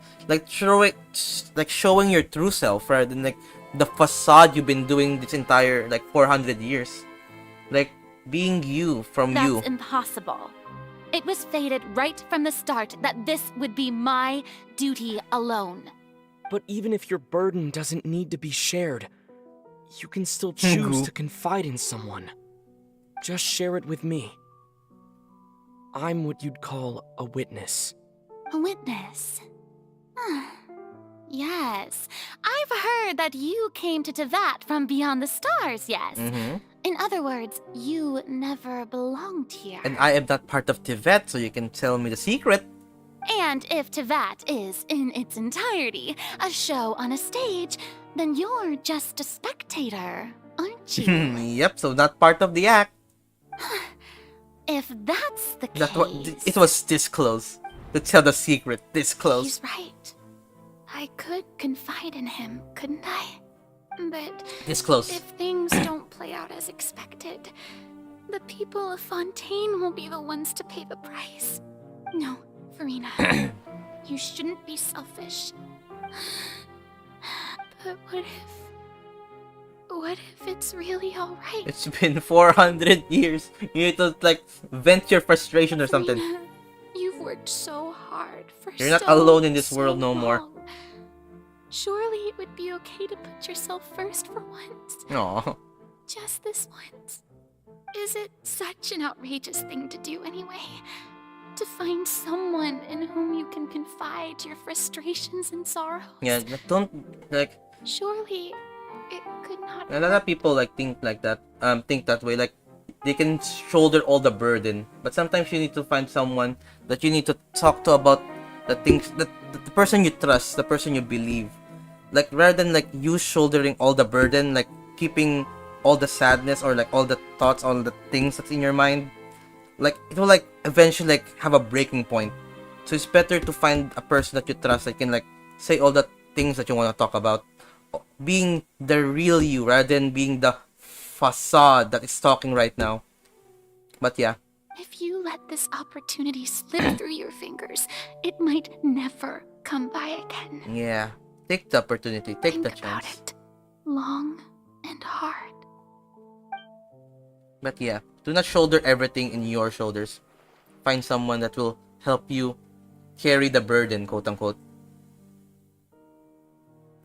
showing your true self rather than like the facade you've been doing this entire 400 years. Like being you from you. That's impossible. It was fated right from the start that this would be my duty alone. But even if your burden doesn't need to be shared, you can still choose to confide in someone. Just share it with me. I'm what you'd call a witness. A witness? Yes. I've heard that you came to Tyvat from beyond the stars, yes? In other words, you never belonged here. And I am not part of Tyvat, so you can tell me the secret. And if Tyvat is, in its entirety, a show on a stage, then you're just a spectator, aren't you? Yep, so not part of the act. If that's the case... It was this close. To tell the secret, this close. He's right. I could confide in him, couldn't I? But this close. If things don't play out as expected, the people of Fontaine will be the ones to pay the price. No, Farina, you shouldn't be selfish. But what if it's really alright? It's been 400 years. You need to vent your frustration or something. You've worked so hard for You're not alone in this world no more. Surely it would be okay to put yourself first for once. Aww. Just this once. Is it such an outrageous thing to do anyway? To find someone in whom you can confide your frustrations and sorrows? Yeah, don't Surely it could not. A lot of people think like that. Think that way. They can shoulder all the burden, but sometimes you need to find someone that you need to talk to about the things that the person you trust, the person you believe. Rather than you shouldering all the burden, keeping all the sadness or all the thoughts, all the things that's in your mind, it will eventually have a breaking point. So it's better to find a person that you trust that can say all the things that you want to talk about, being the real you rather than being the facade that is talking right now. But yeah. If you let this opportunity slip through your fingers, it might never come by again. Yeah. Take the opportunity. Take the chance. About it. Long and hard. But yeah, do not shoulder everything in your shoulders. Find someone that will help you carry the burden, quote unquote.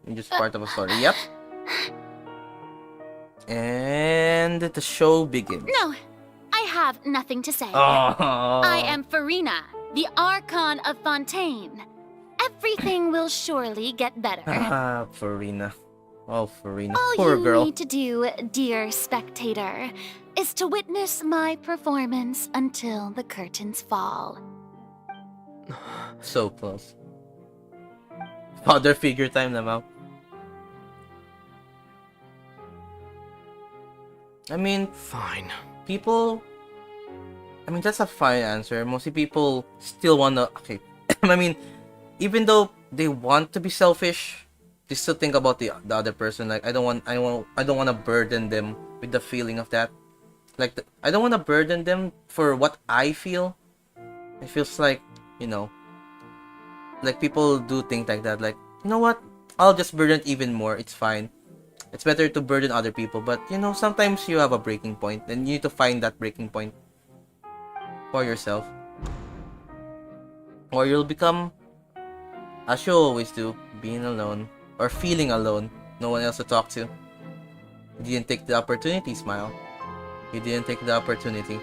You're just part of a story. Yep. And the show begins. No, I have nothing to say. Oh. I am Farina, the Archon of Fontaine. Everything will surely get better. Farina. Oh, Farina. All Poor you girl. need to do, dear spectator, is to witness my performance until the curtains fall. So close. Father figure time naman. I mean, fine. People... I mean, that's a fine answer. Mostly people still wanna... Okay. I mean, even though they want to be selfish, just to think about the other person. Like I don't want to burden them with the feeling of that. Like I don't want to burden them for what I feel. It feels like, you know, like people do think like that. Like, you know what? I'll just burden it even more. It's fine. It's better to burden other people. But you know, sometimes you have a breaking point, and you need to find that breaking point for yourself, or you'll become, as you always do, being alone or feeling alone. No one else to talk to. You didn't take the opportunity, Smile. You didn't take the opportunity.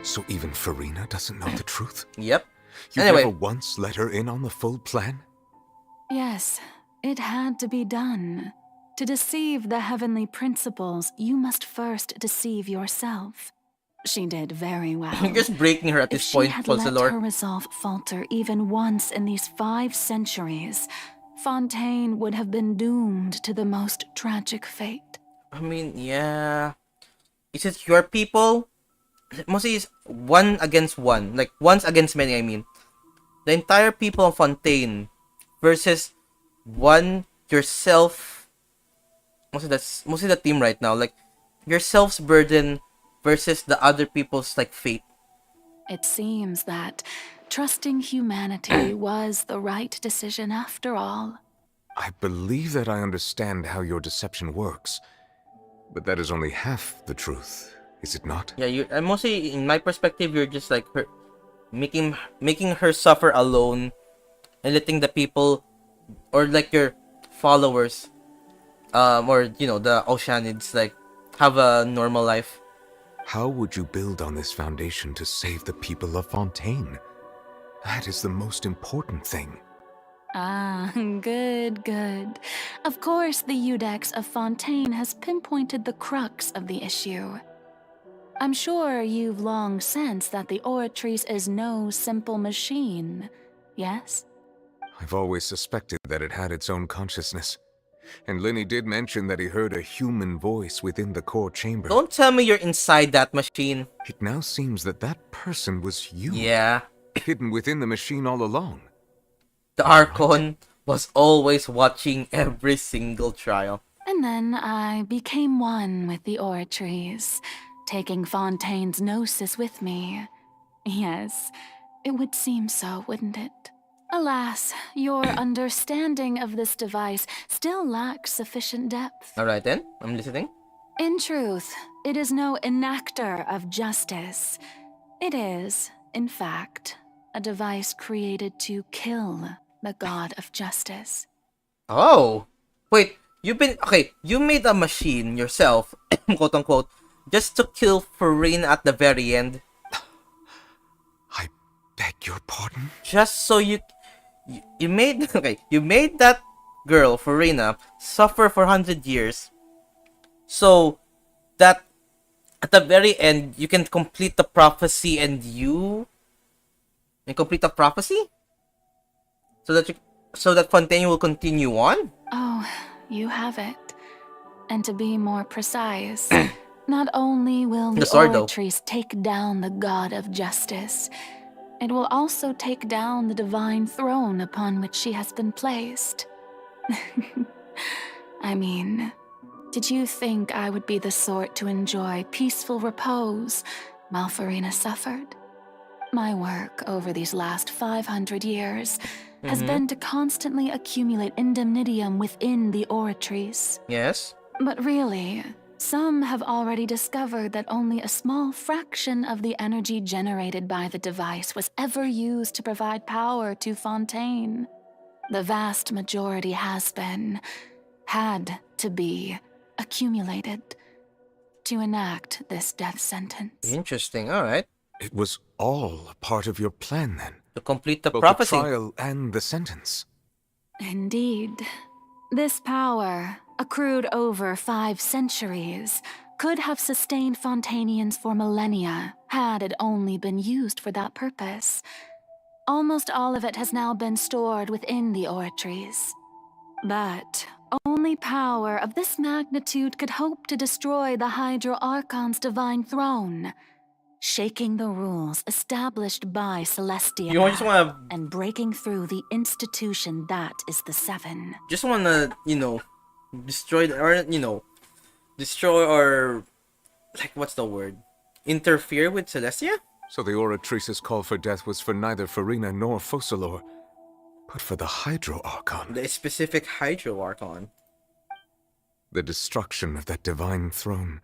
So even Farina doesn't know the truth? Yep. You Anyway. never once let her in on the full plan? Yes, it had to be done. To deceive the heavenly principles, you must first deceive yourself. She did very well. You're just breaking her at this point, If she had let Pulsalor. her resolve falter even once in these 5 centuries, Fontaine would have been doomed to the most tragic fate. I mean, yeah. Is it your people? Mostly it's 1 against 1. Like, once against many, I mean. The entire people of Fontaine versus yourself. Mostly the team right now. Like, yourself's burden versus the other people's, like, fate. It seems that trusting humanity was the right decision after all. I believe that I understand how your deception works, but that is only half the truth, is it not? Yeah, and mostly in my perspective, you're just like her, making her suffer alone, and letting the people, or like your followers, or you know the Oceanids, like have a normal life. How would you build on this foundation to save the people of Fontaine? That is the most important thing. Ah, good. Of course, the Iudex of Fontaine has pinpointed the crux of the issue. I'm sure you've long sensed that the Oratrice is no simple machine, yes? I've always suspected that it had its own consciousness. And Lenny did mention that he heard a human voice within the core chamber. Don't tell me you're inside that machine. It now seems that that person was you. Yeah. Hidden within the machine all along. The Archon was always watching every single trial. And then I became one with the Oratrice, taking Fontaine's gnosis with me. Yes, it would seem so, wouldn't it? Alas, your understanding of this device still lacks sufficient depth. Alright then, I'm listening. In truth, it is no enactor of justice. It is, in fact, a device created to kill the god of justice. Oh! Wait, you made a machine yourself, quote unquote, just to kill Farina at the very end. I beg your pardon? Just so you made that girl, Farina, suffer for 100 years. So that at the very end you can complete the prophecy and complete the prophecy? So that Fontaine will continue on? Oh, you have it. And to be more precise, not only will the Oratrice take down the god of justice, it will also take down the divine throne upon which she has been placed. I mean, did you think I would be the sort to enjoy peaceful repose while Farina suffered? My work over these last 500 years has been to constantly accumulate indemnitium within the Oratrice. Yes. But really, some have already discovered that only a small fraction of the energy generated by the device was ever used to provide power to Fontaine. The vast majority had to be, accumulated to enact this death sentence. Interesting, alright. It was all a part of your plan then? To complete the both prophecy. The trial and the sentence. Indeed. This power, accrued over 5 centuries, could have sustained Fontainians for millennia had it only been used for that purpose. Almost all of it has now been stored within the Oratrice. But only power of this magnitude could hope to destroy the Hydro Archon's divine throne. shaking the rules established by Celestia You just wanna and breaking through the institution that is the Seven. just wanna, destroy destroy or like what's the word? Interfere with Celestia? So the Oratrice's call for death was for neither Farina nor Focalor, but for the Hydro Archon. The specific Hydro Archon. The destruction of that divine throne.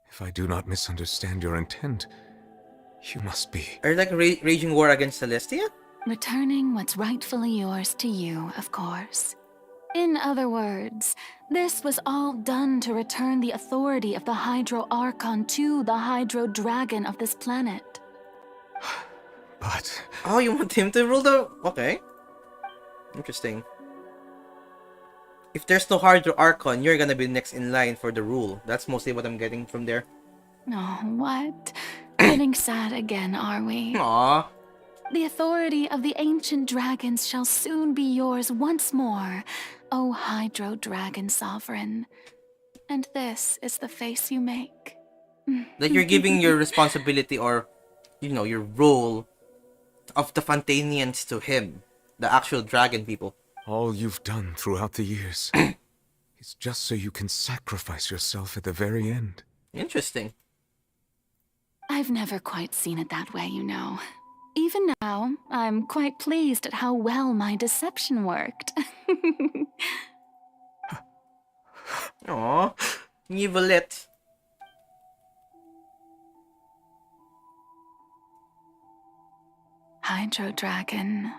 If I do not misunderstand your intent, you must be... Are you like raging war against Celestia? Returning what's rightfully yours to you, of course. In other words, this was all done to return the authority of the Hydro Archon to the Hydro Dragon of this planet. But... Oh, you want him to rule the... Okay. Interesting. If there's no Hydro Archon, you're gonna be next in line for the rule. That's mostly what I'm getting from there. Oh, what? Getting sad again, are we? Aww. The authority of the ancient dragons shall soon be yours once more, O Hydro Dragon Sovereign. And this is the face you make. Like you're giving your responsibility or, your role of the Fontanians to him. The actual dragon people. All you've done throughout the years is just so you can sacrifice yourself at the very end. Interesting. I've never quite seen it that way, you know. Even now, I'm quite pleased at how well my deception worked. Aww, Nivelette. Hydro Dragon,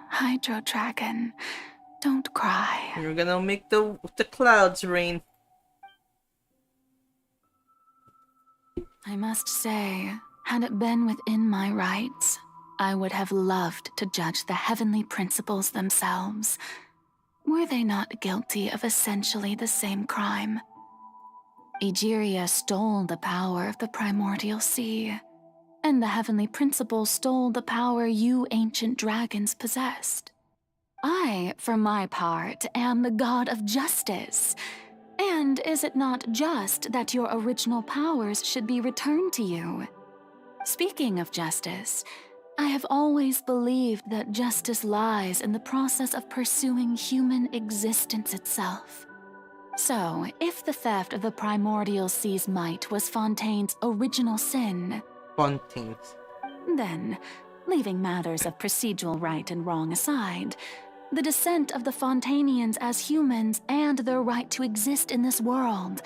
don't cry. You're gonna make the clouds rain. I must say, had it been within my rights, I would have loved to judge the heavenly principles themselves. Were they not guilty of essentially the same crime? Egeria stole the power of the primordial sea, and the heavenly principles stole the power you ancient dragons possessed. I, for my part, am the god of justice. And is it not just that your original powers should be returned to you? Speaking of justice, I have always believed that justice lies in the process of pursuing human existence itself. So, if the theft of the primordial sea's might was Fontaine's original sin... Fontaine's. Then, leaving matters of procedural right and wrong aside, the descent of the Fontanians as humans and their right to exist in this world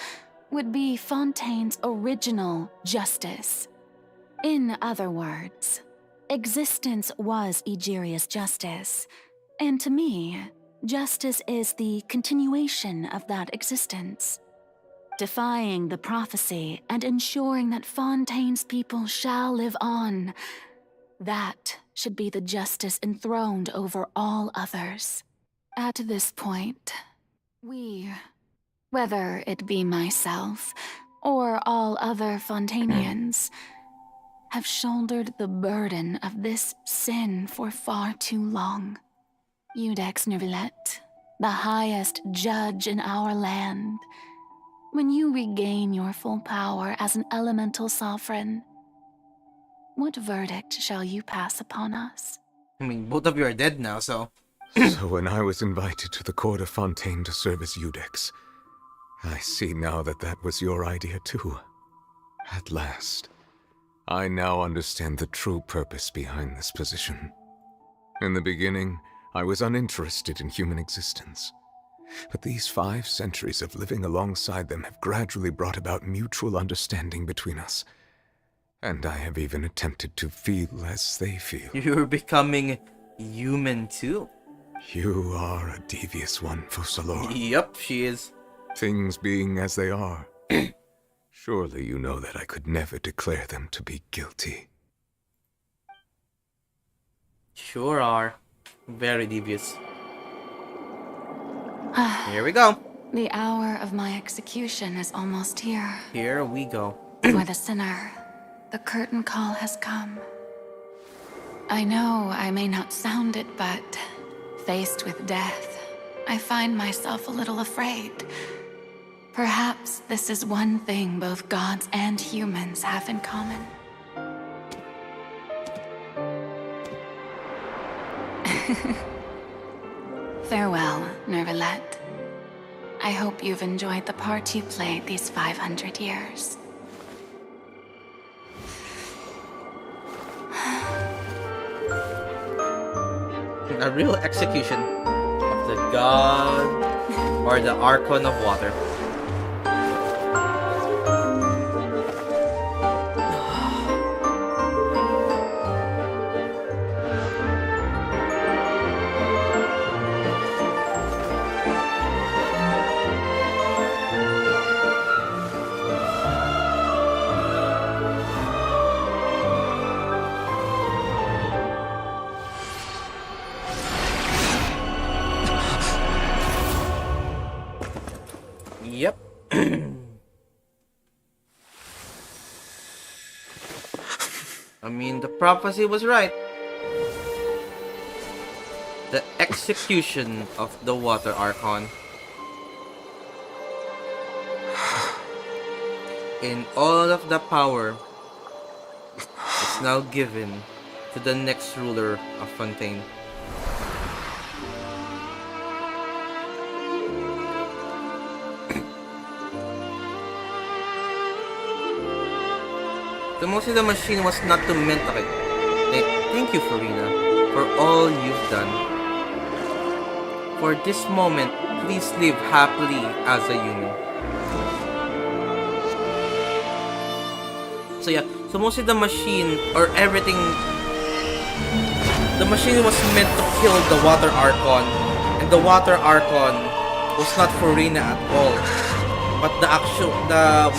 would be Fontaine's original justice. In other words, existence was Egeria's justice, and to me, justice is the continuation of that existence. Defying the prophecy and ensuring that Fontaine's people shall live on, that should be the justice enthroned over all others. At this point, we, whether it be myself or all other Fontanians, have shouldered the burden of this sin for far too long. Iudex Neuvillette, the highest judge in our land, when you regain your full power as an elemental sovereign, what verdict shall you pass upon us? I mean, both of you are dead now, so... So when I was invited to the court of Fontaine to serve as Iudex, I see now that that was your idea too. At last, I now understand the true purpose behind this position. In the beginning, I was uninterested in human existence. But these 5 centuries of living alongside them have gradually brought about mutual understanding between us. And I have even attempted to feel as they feel. You're becoming human too. You are a devious one, Focalor. Yep, she is. Things being as they are, surely you know that I could never declare them to be guilty. Sure are. Very devious. Here we go. The hour of my execution is almost here. Here we go. For the sinner, the curtain call has come. I know I may not sound it, but faced with death, I find myself a little afraid. Perhaps this is one thing both gods and humans have in common. Farewell, Nervalette. I hope you've enjoyed the part you played these 500 years. A real execution of the god or the archon of water. Yep. I mean, the prophecy was right. The execution of the water archon. And all of the power is now given to the next ruler of Fontaine. The most of the machine was not to meant. Okay. Thank you, Farina, for all you've done. For this moment, please live happily as a human. So yeah, so mostly the machine or everything, the machine was meant to kill the water archon, and the water archon was not Farina at all, but the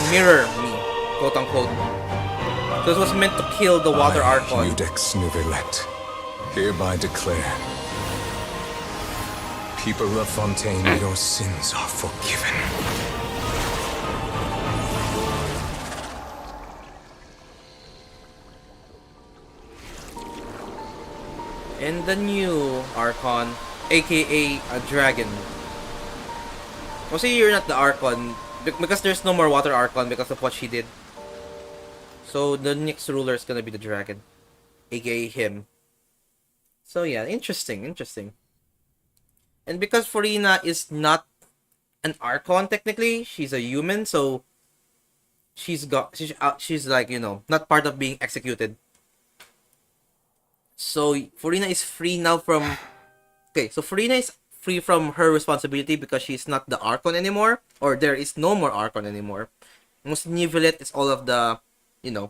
mirror me, quote unquote. So it was meant to kill the water archon. Judex Nervalette, hereby declare, people of Fontaine, your sins are forgiven. And the new archon, aka a dragon. Well, see, you're not the archon because there's no more water archon because of what she did. So the next ruler is gonna be the dragon, aka him. So yeah, interesting. And because Farina is not an archon technically, she's a human, so she's like, you know, not part of being executed. So Farina is free now from. Okay, so Farina is free from her responsibility because she's not the archon anymore, or there is no more archon anymore. Most Nivelet is all of the, you know,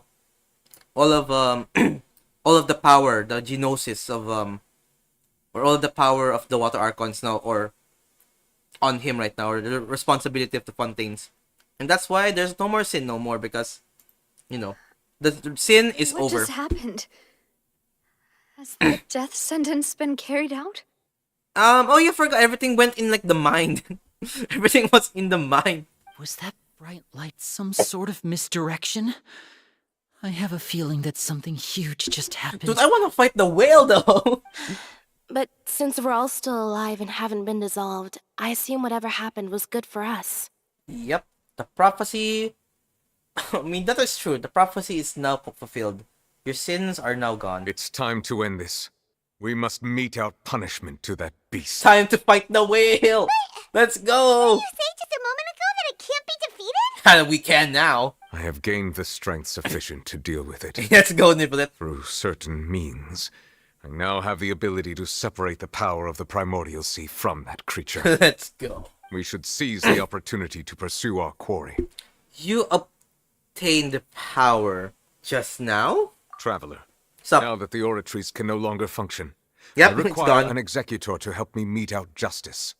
all of all of the power, the genosis of or all of the power of the water archons now, or on him right now, or the responsibility of the Fontaines. And that's why there's no more sin no more, because, you know, the sin is over. What just happened? Has the death sentence been carried out? Oh, you forgot, everything went in like the mind. Everything was in the mind. Was that bright light some sort of misdirection? I have a feeling that something huge just happened. Dude, I want to fight the whale though. But since we're all still alive and haven't been dissolved, I assume whatever happened was good for us. Yep, the prophecy. I mean, that is true. The prophecy is now fulfilled. Your sins are now gone. It's time to end this. We must mete out punishment to that beast. Time to fight the whale. Let's go. Did you say just a moment ago that it can't be defeated? Kinda we can now. I have gained the strength sufficient to deal with it. Let's go, Nibblet. Through certain means, I now have the ability to separate the power of the primordial sea from that creature. Let's go. We should seize the opportunity to pursue our quarry. You obtained the power just now? Traveler, Sup? now that the oratories can no longer function, Yep, I it's require gone. an executor to help me mete out justice.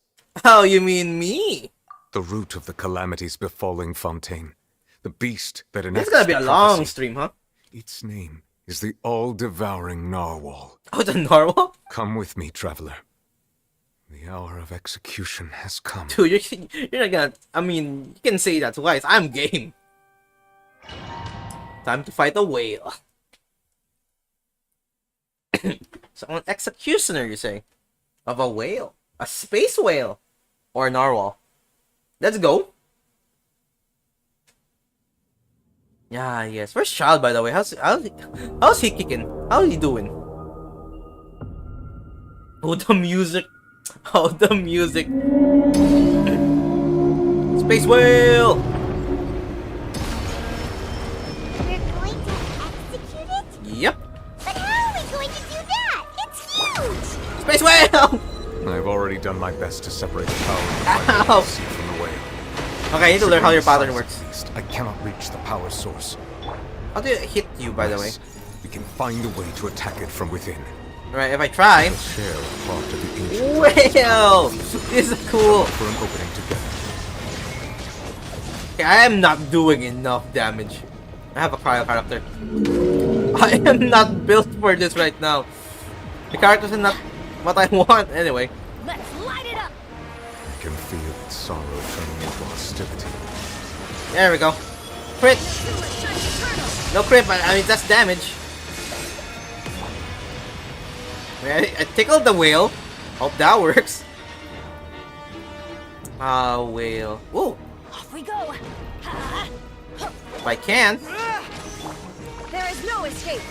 Oh, you mean me? The root of the calamities befalling Fontaine. The beast that This enacts is gonna be the a long prophecy. stream, huh? Its name is the all-devouring narwhal. Oh, the narwhal? Come with me, traveler. The hour of execution has come. Dude, you're not gonna... I mean, you can say that twice. I'm game. Time to fight a whale. So, an executioner, you say? Of a whale? A space whale? Or a narwhal? Let's go. Yeah, yes. Where's Child, by the way? How's he kicking? How's he doing? Oh, the music. Oh, the music. Space whale! We're going to execute it? Yep. But how are we going to do that? It's huge! Space whale! I've already done my best to separate the power Ow. from the whale. Okay, I need to learn how your pattern works. I cannot reach the power source. How do it hit you, by the way? We can find a way to attack it from within. Alright, if I try. Share a part of the ancient Whale! This is cool. for an opening together. Okay, I am not doing enough damage. I have a cryo character. I am not built for this right now. The characters are not what I want anyway. Let's light it up. I can feel its sorrow turning into hostility. There we go. Crit! No crit, but I mean that's damage. I tickled the whale. Hope that works. Ah, whale. Ooh, Off we go. if I can. There is no escape.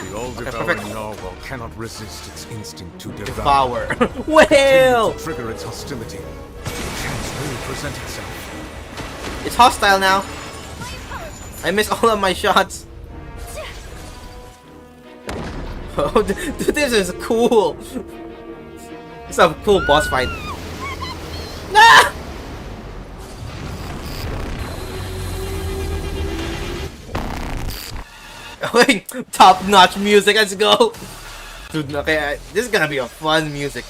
The all-devouring narwhal cannot resist its instinct to Devour. devour. Whale! To trigger its hostility. The chance will present itself. It's hostile now. I missed all of my shots. Oh, dude, this is cool. This is a cool boss fight. Ah! Wait, top-notch music. Let's go. Dude, okay, this is gonna be a fun music.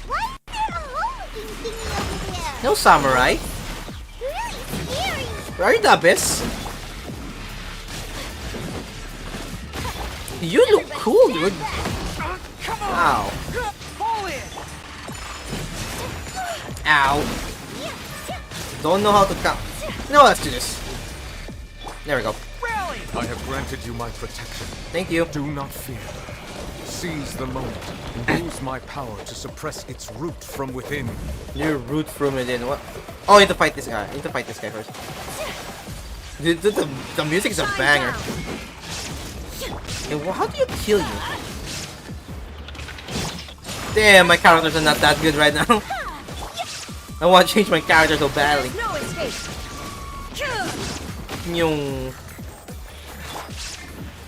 Why is there a hole-looking thingy over there? No samurai. Really scary. Where are you, the abyss? You look cool, dude. Ow. Ow. Don't know how to count. No, let's do this. There we go. I have granted you my protection. Thank you. Do not fear. Seize the moment and use my power to suppress its root from within. Your root from within. What? Oh, I need to fight this guy. I need to fight this guy first. Dude, the music is a banger. Hey, well, how do you kill you? Damn, my characters are not that good right now. I want to change my character so badly. Nyong.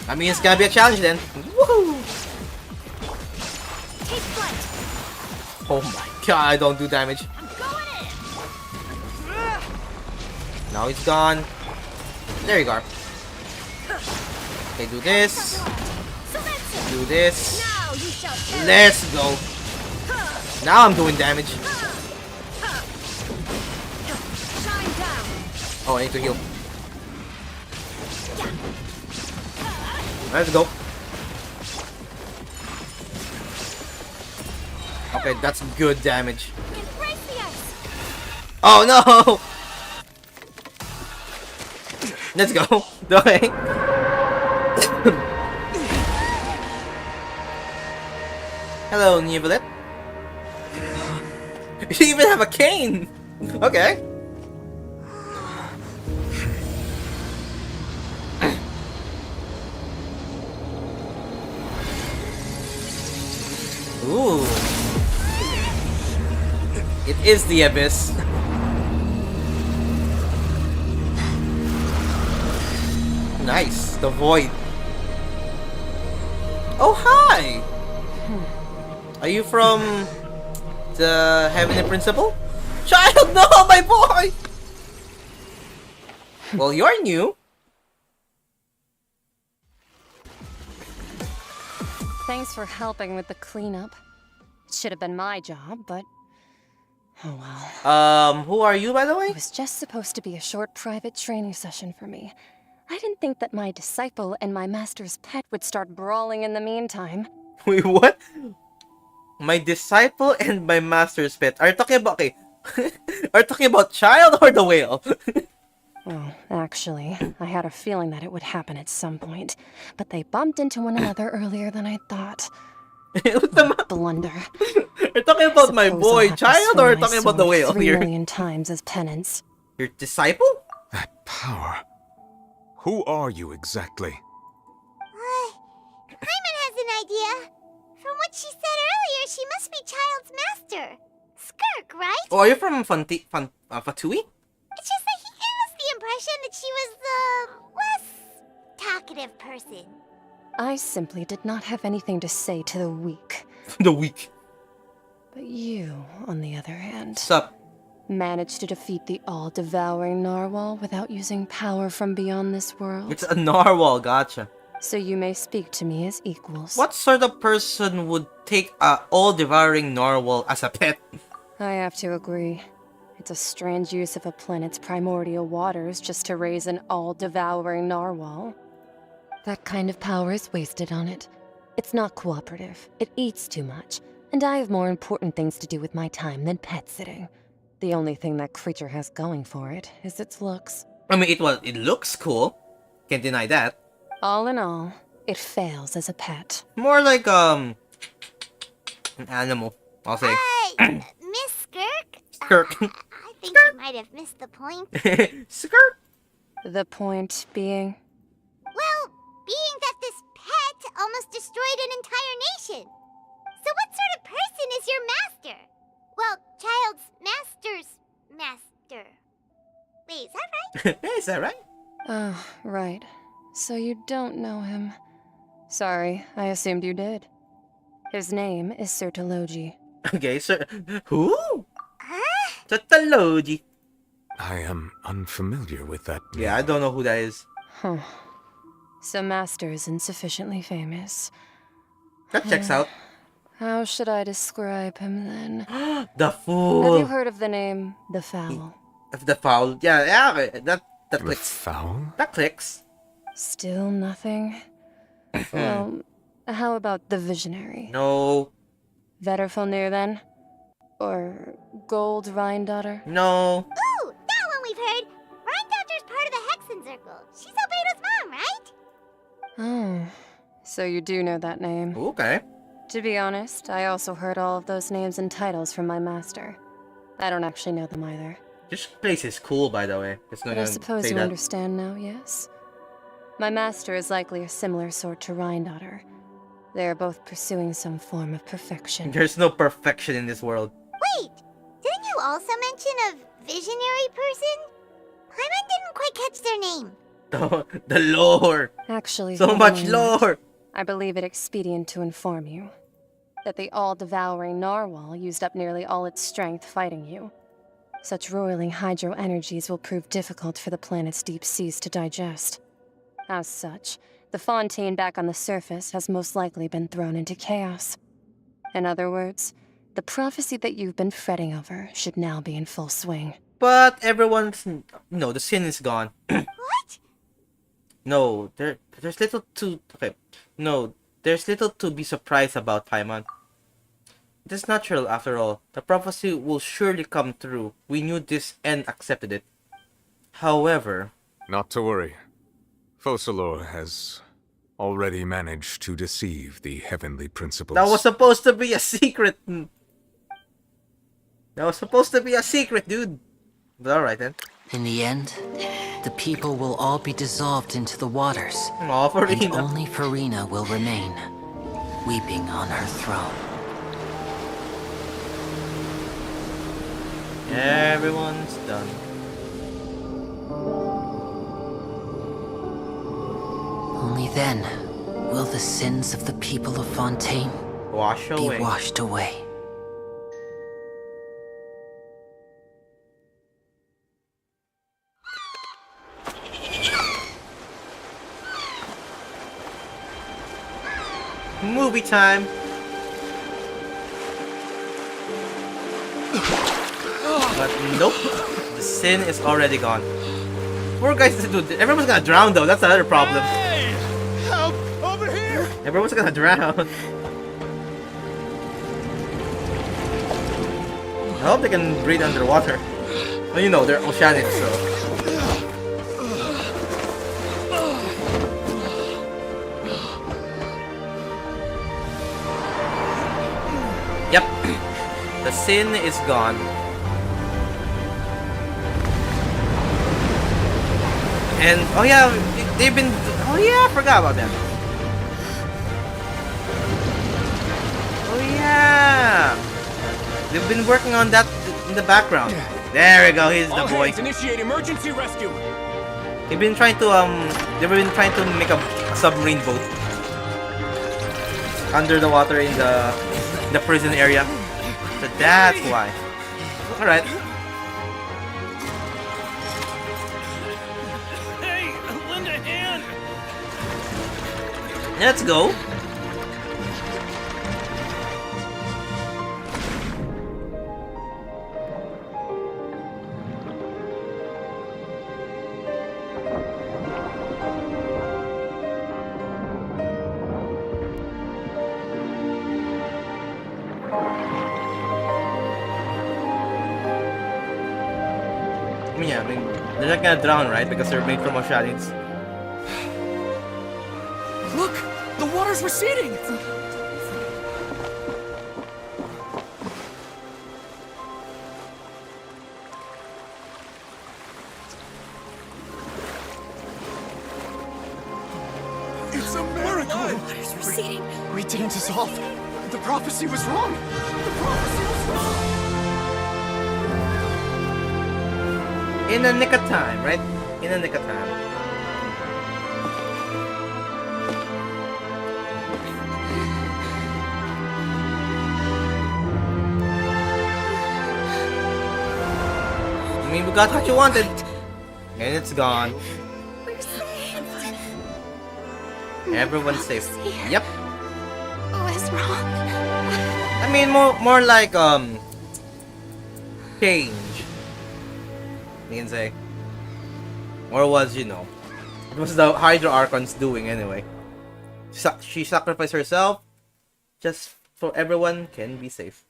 I mean, it's gonna be a challenge then. Woohoo! Oh my god, I don't do damage. Now he's gone. There you go. Okay, do this. Do this. Let's go. Now I'm doing damage. Oh, I need to heal. Let's go. Okay, that's good damage. Oh no! Let's go. Okay. Hello, Nivelet. You even have a cane! Okay. Ooh. It is the abyss. Nice, the void. Oh, hi! Are you from the Heavenly Principle? Child, no, my boy! Well, you're new. Thanks for helping with the cleanup. It should have been my job, but oh well. Who are you, by the way? It was just supposed to be a short private training session for me. I didn't think that my disciple and my master's pet would start brawling in the meantime. Wait, what? My disciple and my master's pet. Are you talking about, okay. Are you talking about child or the whale? Well, actually, I had a feeling that it would happen at some point, but they bumped into one another earlier than I thought. Blunder. You're talking about my boy child or talking about the whale 3 here? million times as penance. Your disciple? That power. Who are you exactly? Hyman has an idea. From what she said earlier, she must be Child's master. Skirk, right? Oh, are you from Fatui? It's just that he gave us the impression that she was the less talkative person. I simply did not have anything to say to the weak. The weak. But you, on the other hand, Sup? managed to defeat the all-devouring narwhal without using power from beyond this world. It's a narwhal, gotcha. So you may speak to me as equals. What sort of person would take a all-devouring narwhal as a pet? I have to agree. It's a strange use of a planet's primordial waters just to raise an all-devouring narwhal. That kind of power is wasted on it. It's not cooperative. It eats too much. And I have more important things to do with my time than pet sitting. The only thing that creature has going for it is its looks. I mean, it looks cool. Can't deny that. All in all, it fails as a pet. More like, an animal, I'll say. Miss Skirk? Skirk. I think you might have missed the point. Skirk. The point being? Well, being that this pet almost destroyed an entire nation. So what sort of person is your master? Well, Child's master's master. Wait, is that right? Is that right? Oh, right. So you don't know him. Sorry, I assumed you did. His name is Sertologi. Okay, sir. Who? Sertologi. I am unfamiliar with that name. Yeah, I don't know who that is. Huh. So Master isn't sufficiently famous. That checks out. How should I describe him then? The Fool. Have you heard of the name The Foul? The Foul. Yeah, that clicks. The Foul? That clicks. Still nothing? Well, how about the Visionary? No. Vetterfulnir then? Or Gold Rhindaughter? No. Ooh, that one we've heard! Rhindaughter's part of the Hexen Circle. She's Albedo's mom, right? Oh, so you do know that name. Okay. To be honest, I also heard all of those names and titles from my master. I don't actually know them either. This place is cool, by the way. It's not But I gonna suppose say you that. understand now, yes? My master is likely a similar sort to Rhindaughter. They are both pursuing some form of perfection. There's no perfection in this world. Wait, didn't you also mention a visionary person? Paimon didn't quite catch their name. The lore. Actually, So hold much on a minute. lore. I believe it expedient to inform you that the all-devouring narwhal used up nearly all its strength fighting you. Such roiling hydro energies will prove difficult for the planet's deep seas to digest. As such, the fontaine back on the surface has most likely been thrown into chaos. In other words, the prophecy that you've been fretting over should now be in full swing. But everyone's... No, the sin is gone. What? No, there's little to... Okay. No, there's little to be surprised about, Paimon. It is natural, after all. The prophecy will surely come true. We knew this and accepted it. However... Not to worry. Focalor has already managed to deceive the heavenly principles. That was supposed to be a secret. That was supposed to be a secret, dude. But alright then. In the end, the people will all be dissolved into the waters. Aw, Farina. And only Farina will remain, weeping on her throne. Everyone's done. Only then will the sins of the people of Fontaine be washed away. Movie time. But nope, the sin is already gone. Poor guys, dude, everyone's gonna drown though. That's another problem. Hey, help over here! Everyone's gonna drown. I hope they can breathe underwater. Well, you know, they're oceanic, so. Yep, the sin is gone. And, oh yeah, they've been, oh yeah, I forgot about that. Yeah! They've been working on that in the background. There we go, he's the boy. Initiate emergency rescue. They've been trying to make a submarine boat under the water in the prison area. So that's why. Alright. Hey, lend a hand. Let's go. Yeah, I mean, they're not gonna drown, right? Because they're made from oceanids. Look! The water's receding! It's a miracle! The water's receding. We didn't dissolve. The prophecy was wrong. The prophecy was wrong. In the nick of time, right? In the nick of time. I mean, we got what you wanted. And it's gone. We're saved. Everyone's safe. Yep. What is wrong? I mean, more like, change. You can say. Or was, you know. It was the Hydro Archon's doing anyway. She sacrificed herself just so everyone can be safe.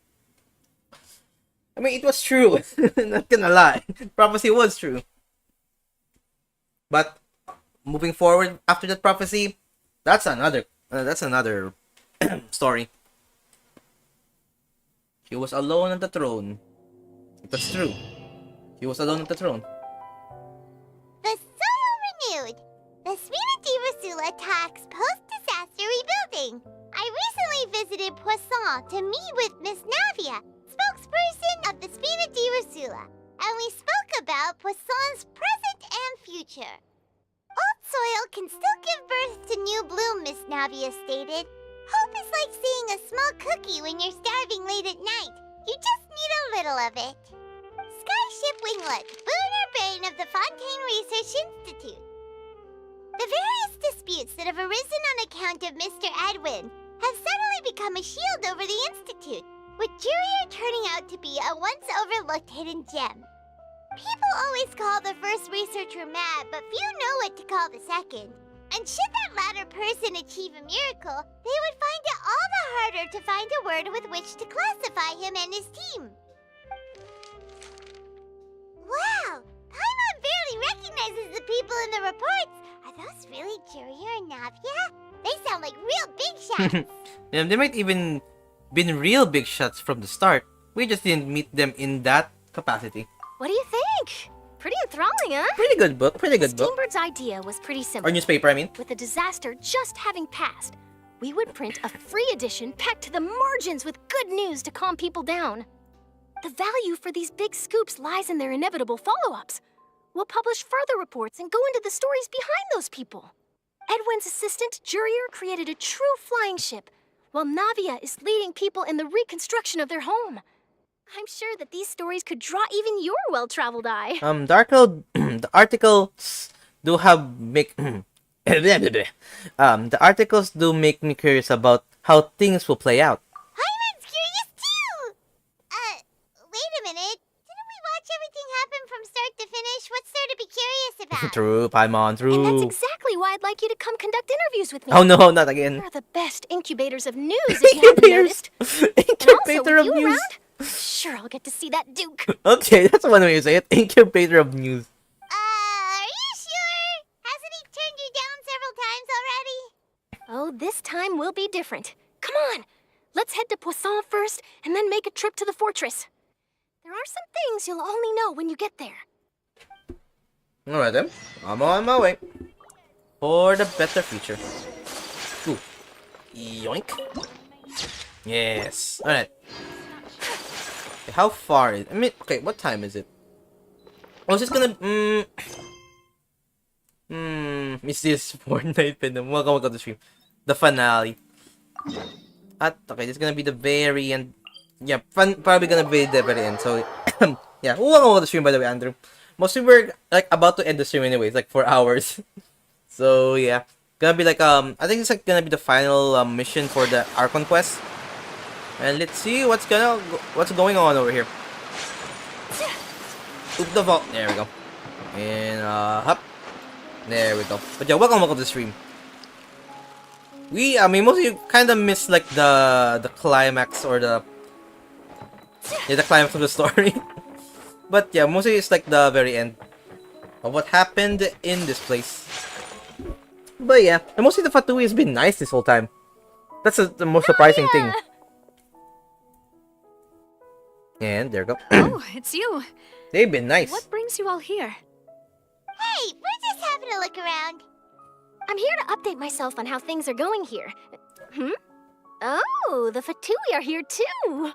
I mean, it was true. Not gonna lie. Prophecy was true. But moving forward after that prophecy, that's another story. She was alone on the throne. That's true. She was alone on the throne. The soil renewed. The Svina Divasula talks post-disaster rebuilding. I recently visited Poisson to meet with Miss Navia, spokesperson of the Svina Divasula, and we spoke about Poisson's present and future. Old soil can still give birth to new bloom, Miss Navia stated. Hope is like seeing a small cookie when you're starving late at night. You just need a little of it. Skyship Winglet, Booner Brain of the Fontaine Research Institute. The various disputes that have arisen on account of Mr. Edwin have suddenly become a shield over the Institute, with Jurier turning out to be a once overlooked hidden gem. People always call the first researcher mad, but few know what to call the second. And should that latter person achieve a miracle, they would find it all the harder to find a word with which to classify him and his team. Wow! Paimon barely recognizes the people in the reports. Are those really Jurier and Navia? They sound like real big shots. Yeah, they might even been real big shots from the start. We just didn't meet them in that capacity. What do you think? Pretty enthralling, huh? Pretty good book. Pretty good book. Steambird's idea was pretty simple. Or newspaper, I mean. With the disaster just having passed, we would print a free edition packed to the margins with good news to calm people down. The value for these big scoops lies in their inevitable follow-ups. We'll publish further reports and go into the stories behind those people. Edwin's assistant, Jurier, created a true flying ship, while Navia is leading people in the reconstruction of their home. I'm sure that these stories could draw even your well-traveled eye. The articles do have make the articles do make me curious about how things will play out. Paimon's curious too! Wait a minute. Didn't we watch everything happen from start to finish? What's there to be curious about? True, Paimon, true. And that's exactly why I'd like you to come conduct interviews with me. Oh no, not again. We're the best incubators of news, if you haven't noticed. Incubator of news. Sure, I'll get to see that Duke. Okay, that's one way you say it. Incubator of news. Are you sure? Hasn't he turned you down several times already? Oh, this time will be different. Come on, let's head to Poisson first, and then make a trip to the fortress. There are some things you'll only know when you get there. Alright then, I'm on my way. For the better future. Ooh. Yoink. Yes. Alright. Okay, how far is... I mean, okay, what time is it? I was just gonna... Is this Fortnite Venom? Welcome to the stream. The finale. Okay, this is gonna be the very end. Yeah, probably gonna be the very end. So, yeah. Welcome to the stream, by the way, Andrew. Mostly we're like about to end the stream anyways, like 4 hours. So yeah, gonna be like I think it's like gonna be the final mission for the Archon quest. And let's see what's going on over here. Oop the vault. There we go. And hop. There we go. But yeah, welcome to the stream. I mean, most of you kind of missed like the climax or the climax of the story. But yeah, mostly it's like the very end of what happened in this place. But yeah, and mostly the Fatui has been nice this whole time. That's the most surprising thing. And there we go. Oh, it's you. They've been nice. What brings you all here? Hey, we're just having a look around. I'm here to update myself on how things are going here. Oh, the Fatui are here too.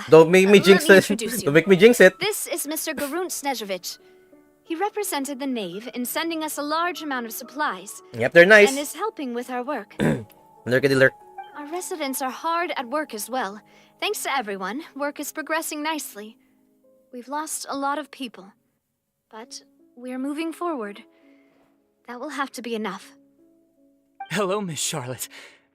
Don't make me jinx it. Don't make me jinx it. This is Mr. Garunt Snežević. He represented the Knave in sending us a large amount of supplies. Yep, they're nice. And is helping with our work. Lurkity lurk. Our residents are hard at work as well. Thanks to everyone, work is progressing nicely. We've lost a lot of people, but we're moving forward. That will have to be enough. Hello, Miss Charlotte.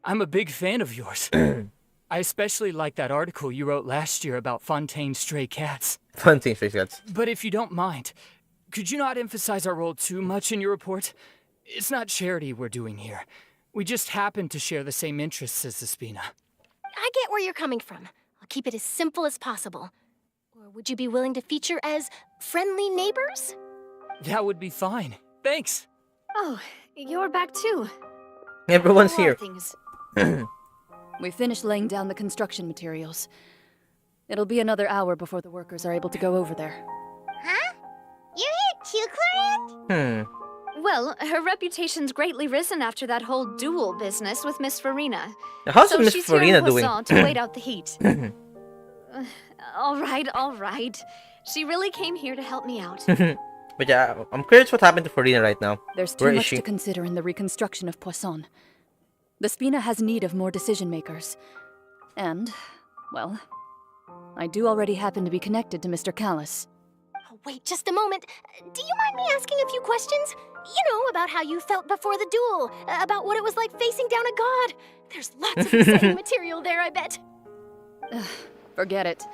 I'm a big fan of yours. I especially like that article you wrote last year about Fontaine's stray cats. Fontaine's stray cats. But if you don't mind, could you not emphasize our role too much in your report? It's not charity we're doing here. We just happen to share the same interests as the Spina. I get where you're coming from. I'll keep it as simple as possible. Or would you be willing to feature as friendly neighbors? That would be fine. Thanks. Oh, you're back too. Everyone's here. We finished laying down the construction materials. It'll be another hour before the workers are able to go over there. Huh? You're here too, Clarence? Well, her reputation's greatly risen after that whole duel business with Miss Farina. How's Miss Farina doing? To wait out the heat. All right. She really came here to help me out. But yeah, I'm curious what happened to Farina right now. There's too much to consider in the reconstruction of Poisson. The Spina has need of more decision makers. And, well, I do already happen to be connected to Mr. Callis. Oh, wait just a moment. Do you mind me asking a few questions? You know, about how you felt before the duel, about what it was like facing down a god. There's lots of exciting material there, I bet. Forget it.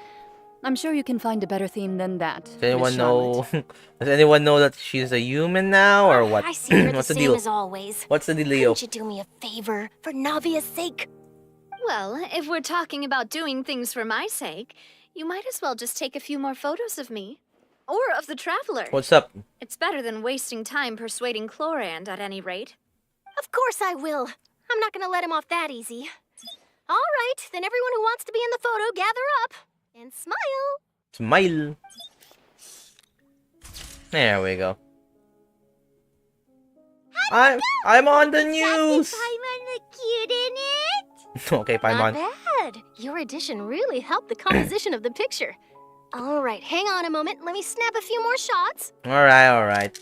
I'm sure you can find a better theme than that. Does anyone know? Does anyone know that she's a human now, or what? I see her What's the the same deal? as always. What's the dealio? Couldn't you do me a favor for Navia's sake? Well, if we're talking about doing things for my sake, you might as well just take a few more photos of me. Or of the Traveler. What's up? It's better than wasting time persuading Chlorand at any rate. Of course I will. I'm not gonna let him off that easy. All right, then everyone who wants to be in the photo, gather up. And smile. Smile. There we go. I'm on the news. Paimon look cute in it? Okay, Paimon. Not bad. Your addition really helped the composition of the picture. All right, hang on a moment. Let me snap a few more shots. All right.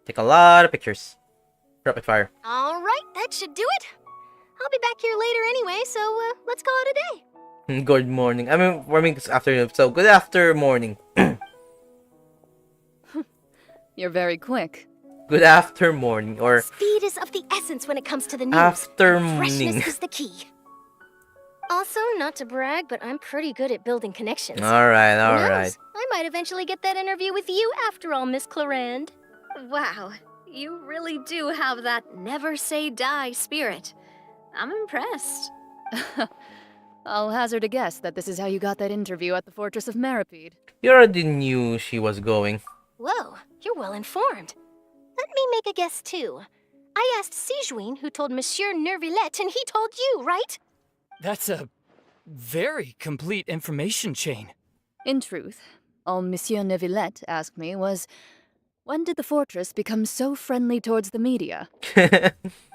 Take a lot of pictures. Rapid fire. All right, that should do it. I'll be back here later anyway, so let's call it a day. Good morning. I mean, for me, it's afternoon. So, good after morning. You're very quick. Good after morning, or Speed is of the essence when it comes to the news. after Freshness morning. is the key. Also, not to brag, but I'm pretty good at building connections. All right. Who knows? I might eventually get that interview with you after all, Miss Clorand. Wow, you really do have that never say die spirit. I'm impressed. I'll hazard a guess that this is how you got that interview at the Fortress of Meripede. You already knew she was going. Whoa, you're well informed. Let me make a guess too. I asked Sijuin, who told Monsieur Nervillet, and he told you, right? That's a very complete information chain. In truth, all Monsieur Neuvillette asked me was, when did the fortress become so friendly towards the media?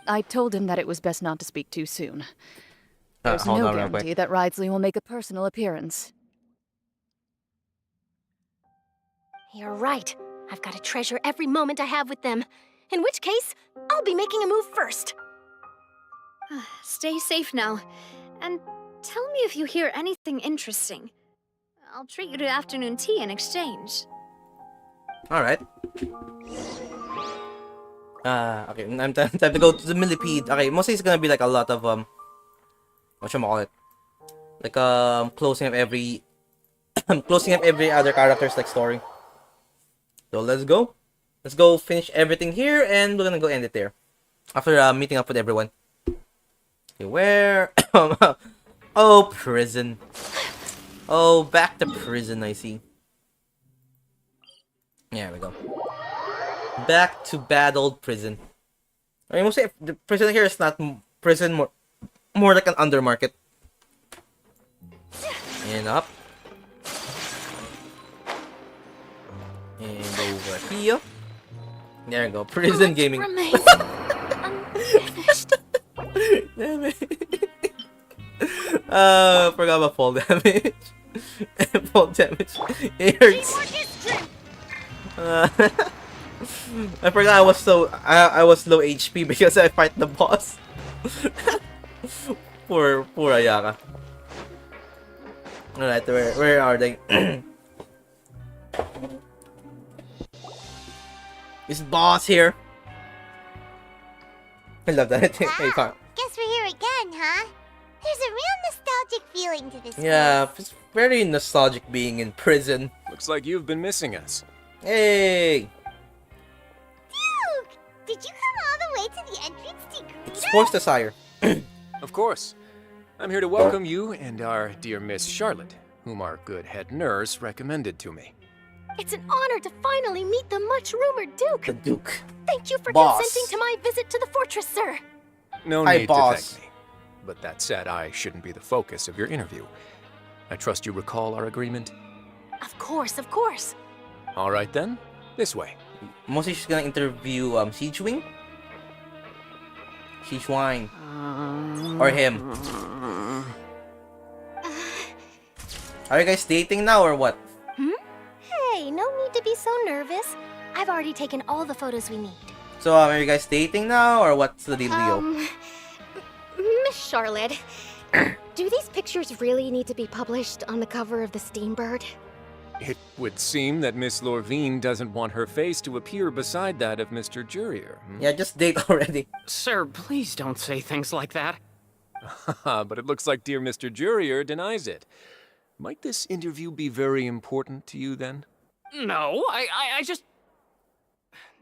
I told him that it was best not to speak too soon. There's Hold no on real quick. guarantee that Ridesley will make a personal appearance. You're right. I've got to treasure every moment I have with them. In which case, I'll be making a move first. Stay safe now. And tell me if you hear anything interesting. I'll treat you to afternoon tea in exchange. Alright. Okay, time to go to the millipede. Okay, mostly it's gonna be like a lot of whatchamacallit? Like closing of every closing of every other character's like story. So let's go. Let's go finish everything here and we're gonna go end it there. After meeting up with everyone. Okay, where oh, prison. Oh, back to prison, I see. There we go. Back to bad old prison. I mean, mostly the prison here is not prison, more like an undermarket. And up. And over here. There we go. Prison gaming. Damn it. Forgot about fall damage. Fall damage. It hurts. I forgot I was low HP because I fight the boss. poor Ayaka. Alright, where are they? Is boss here? I love that. Hey, fine. Guess we're here again, huh? There's a real nostalgic feeling to this Yeah, place. it's very nostalgic being in prison. Looks like you've been missing us. Hey! Duke! Did you come all the way to the entrance to greet It's us? forced to sire. Of course. I'm here to welcome you and our dear Miss Charlotte, whom our good head nurse recommended to me. It's an honor to finally meet the much-rumored Duke. The Duke. Thank you for Boss. consenting to my visit to the fortress, sir. No Hi, need boss. to thank me. But that said, I shouldn't be the focus of your interview. I trust you recall our agreement? Of course, of course. All right then, this way. Mostly she's gonna interview Siege Wing? Siege Wine. Or him. Are you guys dating now or what? Hey, no need to be so nervous. I've already taken all the photos we need. So are you guys dating now or what's the dealio? Miss Charlotte, do these pictures really need to be published on the cover of the Steambird? It would seem that Miss Lorvine doesn't want her face to appear beside that of Mr. Jurier. Yeah, just date already. Sir, please don't say things like that. But it looks like dear Mr. Jurier denies it. Might this interview be very important to you then? No, I just...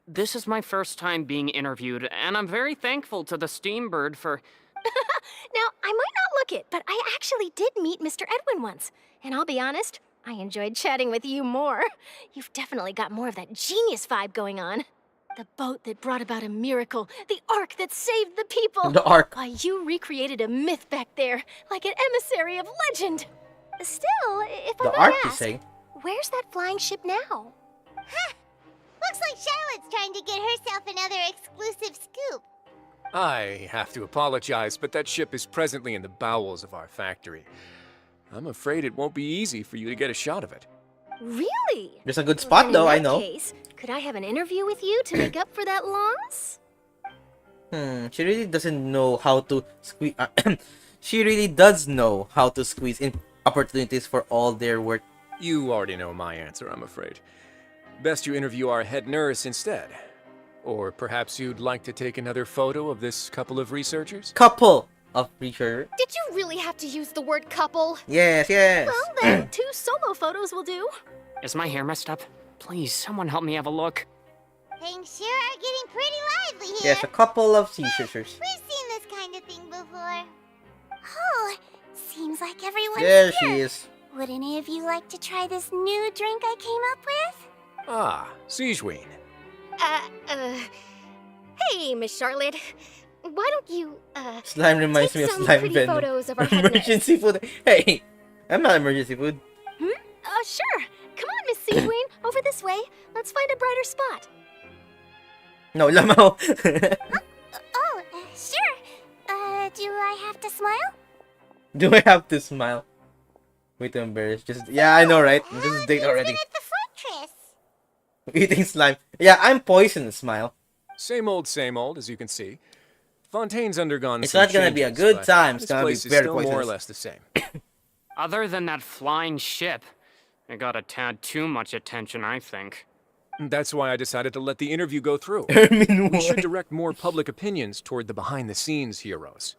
This is my first time being interviewed, and I'm very thankful to the Steambird for... Now, I might not look it, but I actually did meet Mr. Edwin once. And I'll be honest, I enjoyed chatting with you more. You've definitely got more of that genius vibe going on. The boat that brought about a miracle. The ark that saved the people. The ark. Why, you recreated a myth back there, like an emissary of legend. Still, if I The may ark, you ask, say? where's that flying ship now? Looks like Charlotte's trying to get herself another exclusive scoop. I have to apologize, but that ship is presently in the bowels of our factory. I'm afraid it won't be easy for you to get a shot of it. Really? There's a good spot though, I know. Case, could I have an interview with you to make up for that loss? She really doesn't know how to squeeze. She really does know how to squeeze in opportunities for all their work. You already know my answer, I'm afraid. Best you interview our head nurse instead. Or perhaps you'd like to take another photo of this couple of researchers? Couple of researchers. Did you really have to use the word couple? Yes, yes. Well, then 2 solo photos will do. Is my hair messed up? Please, someone help me have a look. Things sure are getting pretty lively here. Yes, a couple of researchers. We've seen this kind of thing before. Oh, seems like everyone's There here. she is. Would any of you like to try this new drink I came up with? Ah, Siegeween. Hey, Miss Charlotte. Why don't you, Slime reminds take me of some slime pretty venom. photos of our head nurse? Emergency food. Hey, I'm not emergency food. Sure. Come on, Miss Siegeween. Over this way. Let's find a brighter spot. No, lamaw. Oh, sure. Do I have to smile? Do I have to smile? Wait, I'm embarrassed. Just yeah, I know, right? Just dig already. At the fortress. Eating slime. Yeah, I'm poisonous. Smile. Same old, as you can see. Fontaine's undergone It's some not gonna be a changes, good but time. It's this gonna be place is very still poisonous. more or less the same. Other than that flying ship, it got a tad too much attention, I think. That's why I decided to let the interview go through. Ermin, We should direct more public opinions toward the behind-the-scenes heroes.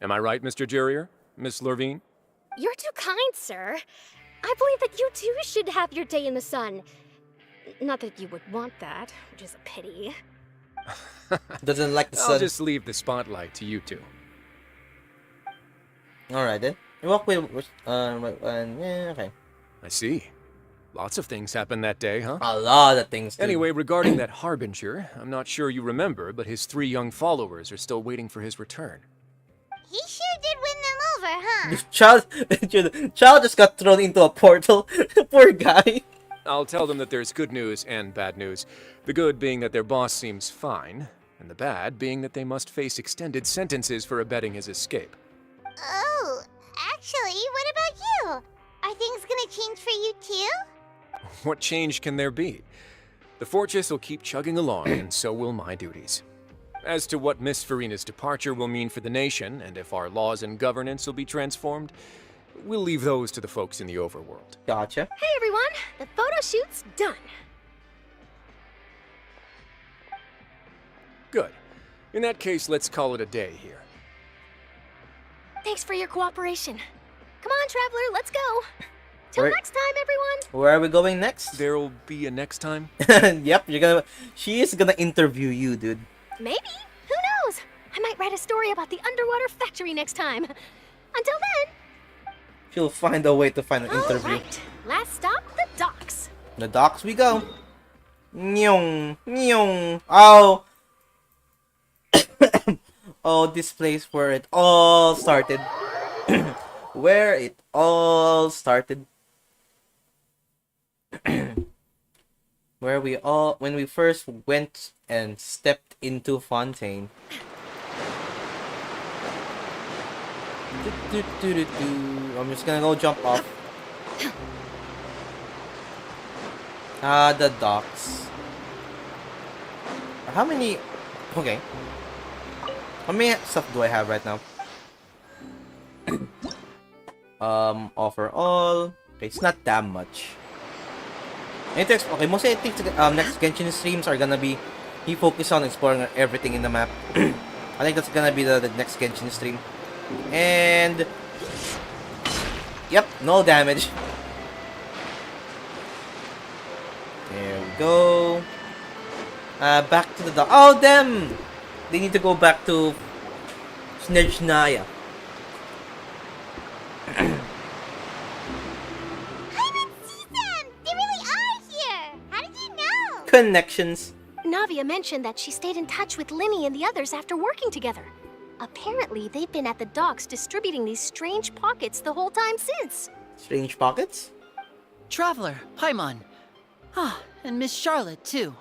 Am I right, Mr. Jurrier? Miss Lurvine? You're too kind, sir. I believe that you too should have your day in the sun. Not that you would want that, which is a pity. Doesn't like the sun. I'll just leave the spotlight to you two. Alright then. You walk with yeah, okay. I see. Lots of things happened that day, huh? A lot of things. Dude. Anyway, regarding that Harbinger, I'm not sure you remember, but his 3 young followers are still waiting for his return. He sure did win them over, huh? Child just got thrown into a portal. Poor guy. I'll tell them that there's good news and bad news. The good being that their boss seems fine, and the bad being that they must face extended sentences for abetting his escape. Oh, actually, what about you? Are things gonna change for you too? What change can there be? The fortress will keep chugging along, and so will my duties. As to what Miss Farina's departure will mean for the nation, and if our laws and governance will be transformed, we'll leave those to the folks in the overworld. Gotcha. Hey everyone, the photo shoot's done. Good. In that case, let's call it a day here. Thanks for your cooperation. Come on, Traveler, let's go. Till next time, everyone. Where are we going next? There'll be a next time? Yep, she is gonna interview you, dude. Maybe. Who knows? I might write a story about the underwater factory next time. Until then. She'll find a way to find an interview. Right. Last stop, the docks. The docks we go. Nyong, nyong. Oh. Oh, this place where it all started. Where it all started. When we first went and stepped into Fontaine. I'm just gonna go jump off. The docks. How many? Okay. How many stuff do I have right now? Offer all. Okay, it's not that much. Okay, mostly I think next Genshin streams are gonna be he focus on exploring everything in the map. I think that's gonna be the next Genshin stream. And yep, no damage. There we go. Back to the dock. Oh, them! They need to go back to Snezhnaya. Connections. Navia mentioned that she stayed in touch with Linny and the others after working together. Apparently, they've been at the docks distributing these strange pockets the whole time since. Strange pockets? Traveler, Paimon. Ah, and Miss Charlotte, too.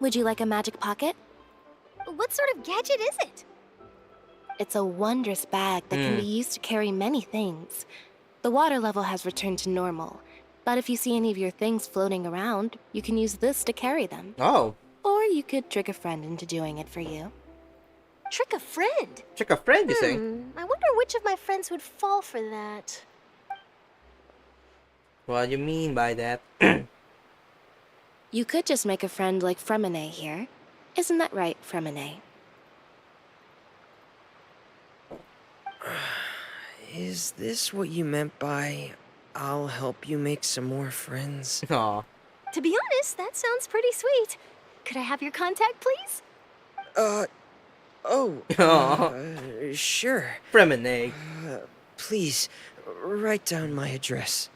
Would you like a magic pocket? What sort of gadget is it? It's a wondrous bag that can be used to carry many things. The water level has returned to normal, but if you see any of your things floating around, you can use this to carry them. Oh. Or you could trick a friend into doing it for you. Trick a friend? Trick a friend, you say? I wonder which of my friends would fall for that. What do you mean by that? You could just make a friend like Fremine here. Isn't that right, Fremine? Is this what you meant by, I'll help you make some more friends? Aw. To be honest, that sounds pretty sweet. Could I have your contact, please? Sure. Fremine. Please, write down my address.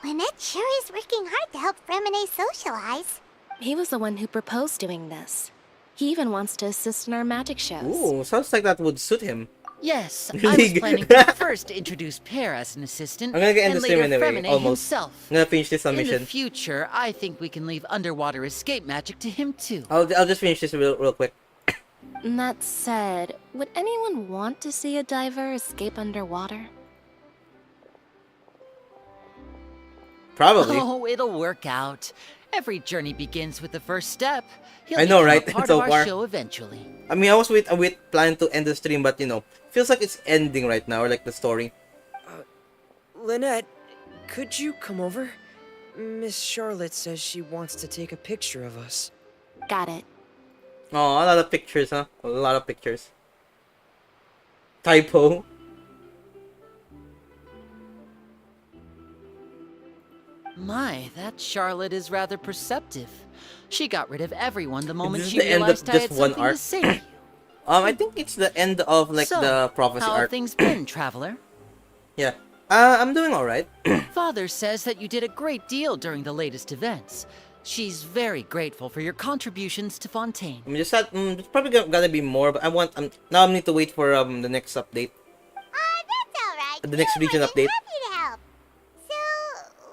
Lynette sure is working hard to help Fremine socialize. He was the one who proposed doing this. He even wants to assist in our magic shows. Ooh, sounds like that would suit him. Yes, I was planning to first introduce Per as an assistant, I'm gonna get and into later stream anyway, Fremine almost. himself. I'm gonna finish this In mission. the future, I think we can leave underwater escape magic to him too. I'll just finish this real quick. That said, would anyone want to see a diver escape underwater? Probably. Oh, it'll work out. Every journey begins with the first step. He'll I know, become right? a part So of our far. show eventually. I mean, I was with planning to end the stream, but you know, feels like it's ending right now, or like the story. Lynette, could you come over? Miss Charlotte says she wants to take a picture of us. Got it. Oh, a lot of pictures, huh? A lot of pictures. Typo. My, that Charlotte is rather perceptive. She got rid of everyone the moment This is she the end of realized I just had one something arc. to say to you. I think it's the end of like So, the prophecy how arc. have things been, traveler? Yeah. I'm doing alright. Father says that you did a great deal during the latest events. She's very grateful for your contributions to Fontaine. I mean, there's probably gonna be more, but now I need to wait for the next update. That's alright. The next region update. Happy to help. So,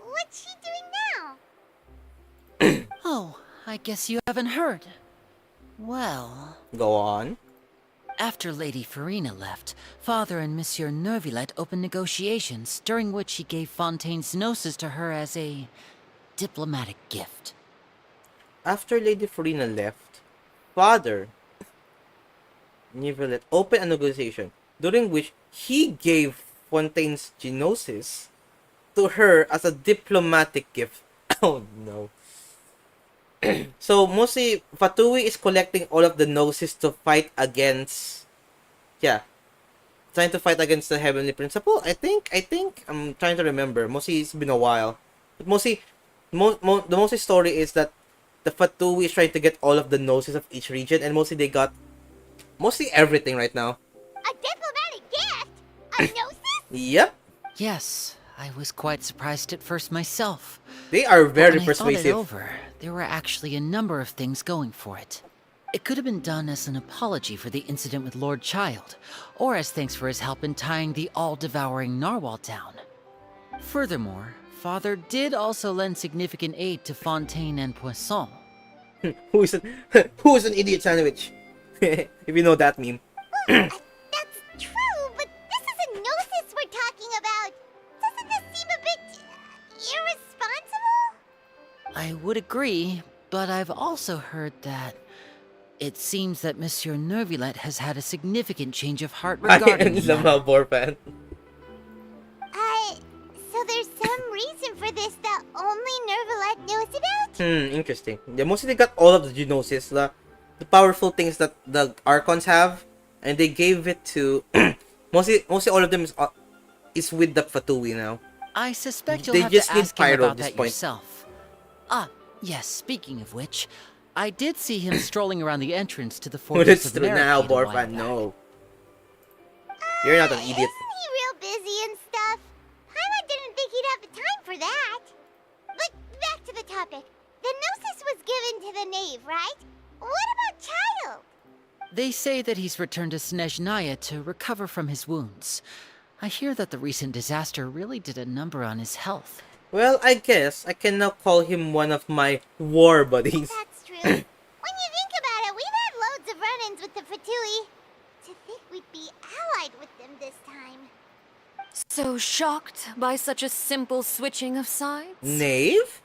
what's she doing now? Oh, I guess you haven't heard. Well... Go on. After Lady Farina left, Father and Monsieur Neuvillette opened negotiations, during which he gave Fontaine's gnosis to her as a diplomatic gift. After Lady Farina left, Father Neuvillette opened a negotiation, during which he gave Fontaine's gnosis to her as a diplomatic gift. Oh no. So mostly Fatui is collecting all of the gnosis to fight against, trying to fight against the Heavenly Principle. I think I'm trying to remember. Mostly it's been a while, but mostly the mostly story is that the Fatui is trying to get all of the gnosis of each region, and mostly they got mostly everything right now. A diplomatic gift? A gnosis? Yep. Yes, I was quite surprised at first myself. They are But very when I thought it persuasive. over, there were actually a number of things going for it. It could have been done as an apology for the incident with Lord Child, or as thanks for his help in tying the all-devouring narwhal down. Furthermore, Father did also lend significant aid to Fontaine and Poisson. Who's an idiot sandwich? If you know that meme. That's true, but this is a gnosis we're talking about. Doesn't this seem a bit irresponsible? I would agree, but I've also heard that it seems that Monsieur Neuvillette has had a significant change of heart regarding I am the somehow matter. Boar fan. So there's some reason for this that only Neuvillette knows about? Interesting. Yeah, mostly they got all of the gnosis, the powerful things that the archons have, and they gave it to mostly all of them is with the Fatui now. I suspect you'll They have just to need ask him Pyro about at this that point. yourself. Ah, yes, speaking of which, I did see him strolling around the entrance to the But fortress it's of true now, Merricade a Boar while fan. back. No. You're not an idiot. Isn't he real busy and stuff? Paimon didn't think he'd have the time for that. But back to the topic. The gnosis was given to the knave, right? What about Child? They say that he's returned to Snezhnaya to recover from his wounds. I hear that the recent disaster really did a number on his health. Well, I guess I can now call him one of my war buddies. That's true. When you think about it, we've had loads of run-ins with the Fatui. To think we'd be allied with them this time. So shocked by such a simple switching of sides? Knave?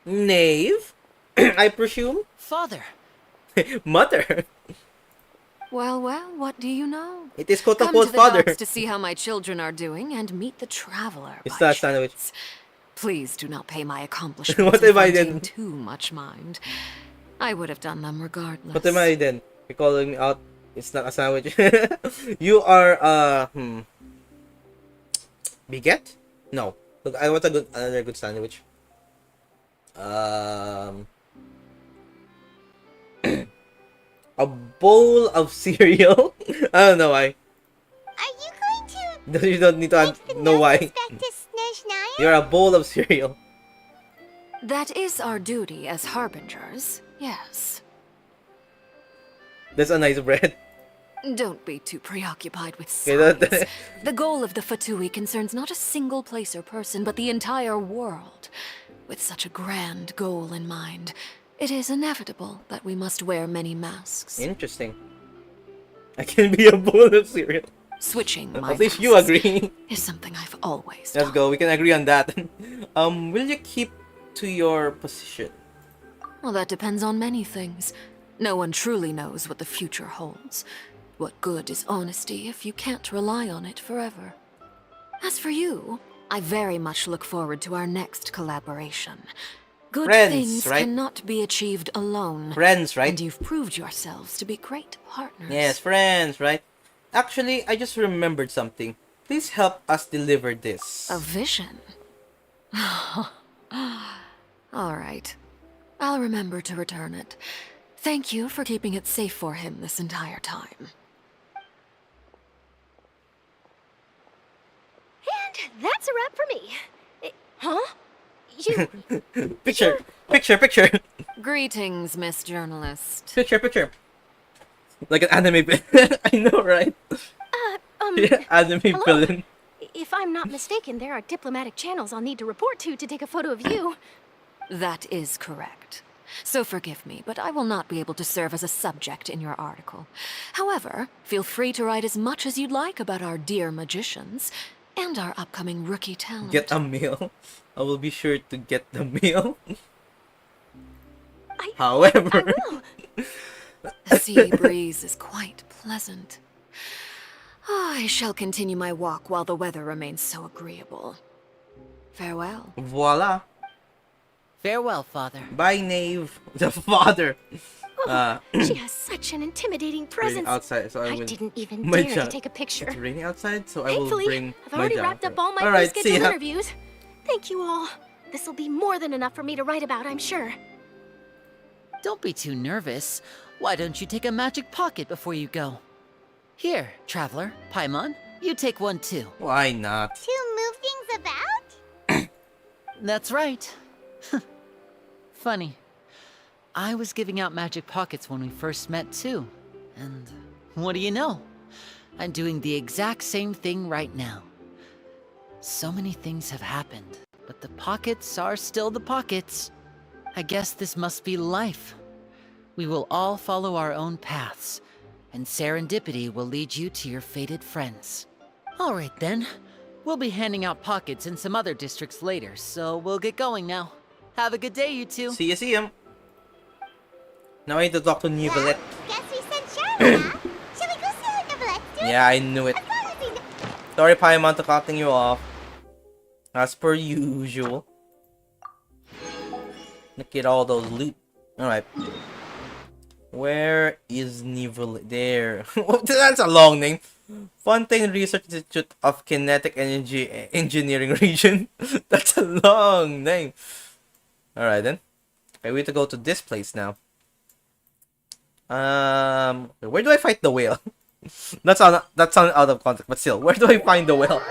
Knave? I presume? Father. Mother. Well, what do you know? It is quote Come unquote to the father. docks to see how my children are doing and meet the traveler. It's by that sandwich. chance. Please do not pay my accomplishments What in am I Fontaine then? too much mind. I would have done them regardless. What am I then? You're calling me out? It's not a sandwich. You are Biget? No. Look, I want another good sandwich. A bowl of cereal? I don't know why. Are you going to You don't need to know why. back to Snezhnaya? You're a bowl of cereal. That is our duty as harbingers, yes. That's a nice bread. Don't be too preoccupied with Okay, that- size. The goal of the Fatui concerns not a single place or person, but the entire world. With such a grand goal in mind, It is inevitable that we must wear many masks. Interesting. I can be a bowl of cereal. Switching my At least you masks agree. is something I've always Let's go. We can agree on that. Will you keep to your position? Well, that depends on many things. No one truly knows what the future holds. What good is honesty if you can't rely on it forever? As for you, I very much look forward to our next collaboration. Good Friends, things right? cannot be achieved alone. Friends, right? And you've proved yourselves to be great partners. Yes, friends, right? Actually, I just remembered something. Please help us deliver this. A vision? All right. I'll remember to return it. Thank you for keeping it safe for him this entire time. And that's a wrap for me. Huh? You... Picture. Greetings, Miss Journalist. Picture. Like an anime. I know, right? Yeah, anime hello? villain. If I'm not mistaken, there are diplomatic channels I'll need to report to take a photo of you. That is correct. So forgive me, but I will not be able to serve as a subject in your article. However, feel free to write as much as you'd like about our dear magicians and our upcoming rookie talent. Get a meal. I will be sure to get the meal. However... The sea breeze is quite pleasant. I shall continue my walk while the weather remains so agreeable. Farewell. Voila. Farewell, Father. Bye, Knave. The father. She has such an intimidating presence. Outside, so I will didn't even my dare to job. take a picture. It's raining outside, so I will Thankfully, bring I've my already job. wrapped up all my Alright, see pre-scheduled ya. interviews. Thank you all. This will be more than enough for me to write about, I'm sure. Don't be too nervous. Why don't you take a magic pocket before you go? Here, Traveler, Paimon, you take one too. Why not? To move things about? That's right. Funny. I was giving out magic pockets when we first met too. And what do you know? I'm doing the exact same thing right now. So many things have happened, but the pockets are still the pockets. I guess this must be life. We will all follow our own paths, and serendipity will lead you to your fated friends. All right then. We'll be handing out pockets in some other districts later, so we'll get going now. Have a good day, you two. See ya. Now I need to talk to Nivelet. Guess we sent Charlotte, huh? Shall we go see how Nivelet's doing? Yeah, I knew it. Sorry, Paimon, to cutting you off. As per usual. Look at all those loot. Alright. Where is Nivelet? There. That's a long name. Fontaine Research Institute of Kinetic Energy Engineering Region. That's a long name. Alright then. Okay, we need to go to this place now. Where do I fight the whale? that sounded out of context, but still, where do I find the whale?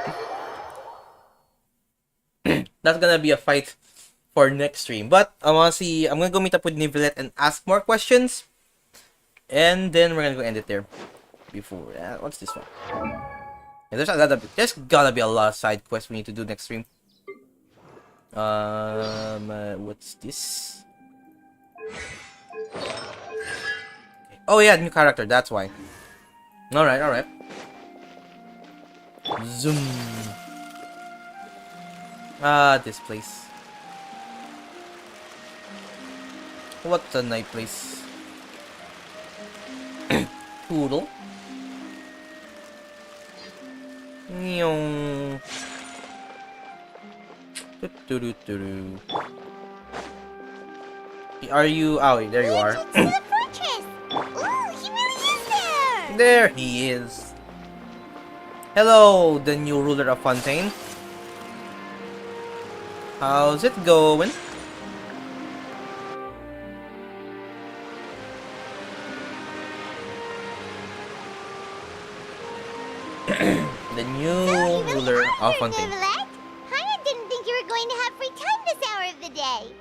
That's gonna be a fight for next stream. But I wanna see. I'm gonna go meet up with Nivelet and ask more questions, and then we're gonna go end it there. Before what's this one? Yeah, there's gotta be a lot of side quests we need to do next stream. What's this? Oh yeah, new character. That's why. All right. Zoom. This place. What's a nice place? Poodle. Nyong. Are you? Oh, there you are. There he is. Hello, the new ruler of Fontaine. How's it going? The new ruler of Fontaine. Paimon didn't think you were going to have free time this hour of the day.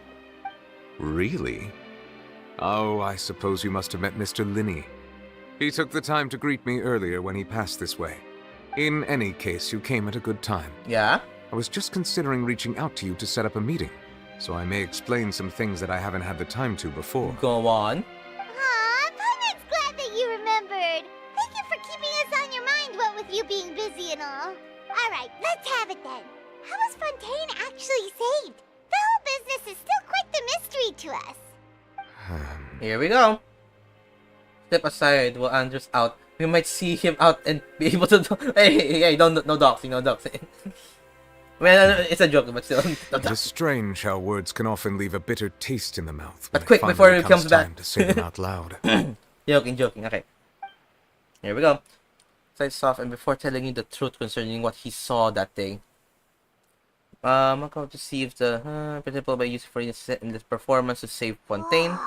Really? Oh, I suppose you must have met Mr. Linney. He took the time to greet me earlier when he passed this way. In any case, you came at a good time. Yeah? I was just considering reaching out to you to set up a meeting. so I may explain some things that I haven't had the time to before. Go on. Aw, Paimon's glad that you remembered. Thank you for keeping us on your mind, what with you being busy and all. Alright, let's have it then. How was Fontaine actually saved? The whole business is still quite the mystery to us. Here we go. Step aside while Andrew's out. We might see him out and be able to hey, no doxing, no doxing. Well, it's a joke, but still. It is strange how words can often leave a bitter taste in the mouth. But quick, before he comes back. To say them out loud. Joking, okay. Here we go. Sights off, and before telling you the truth concerning what he saw that day, I'm going to see if the principal by using for in this performance to save Fontaine.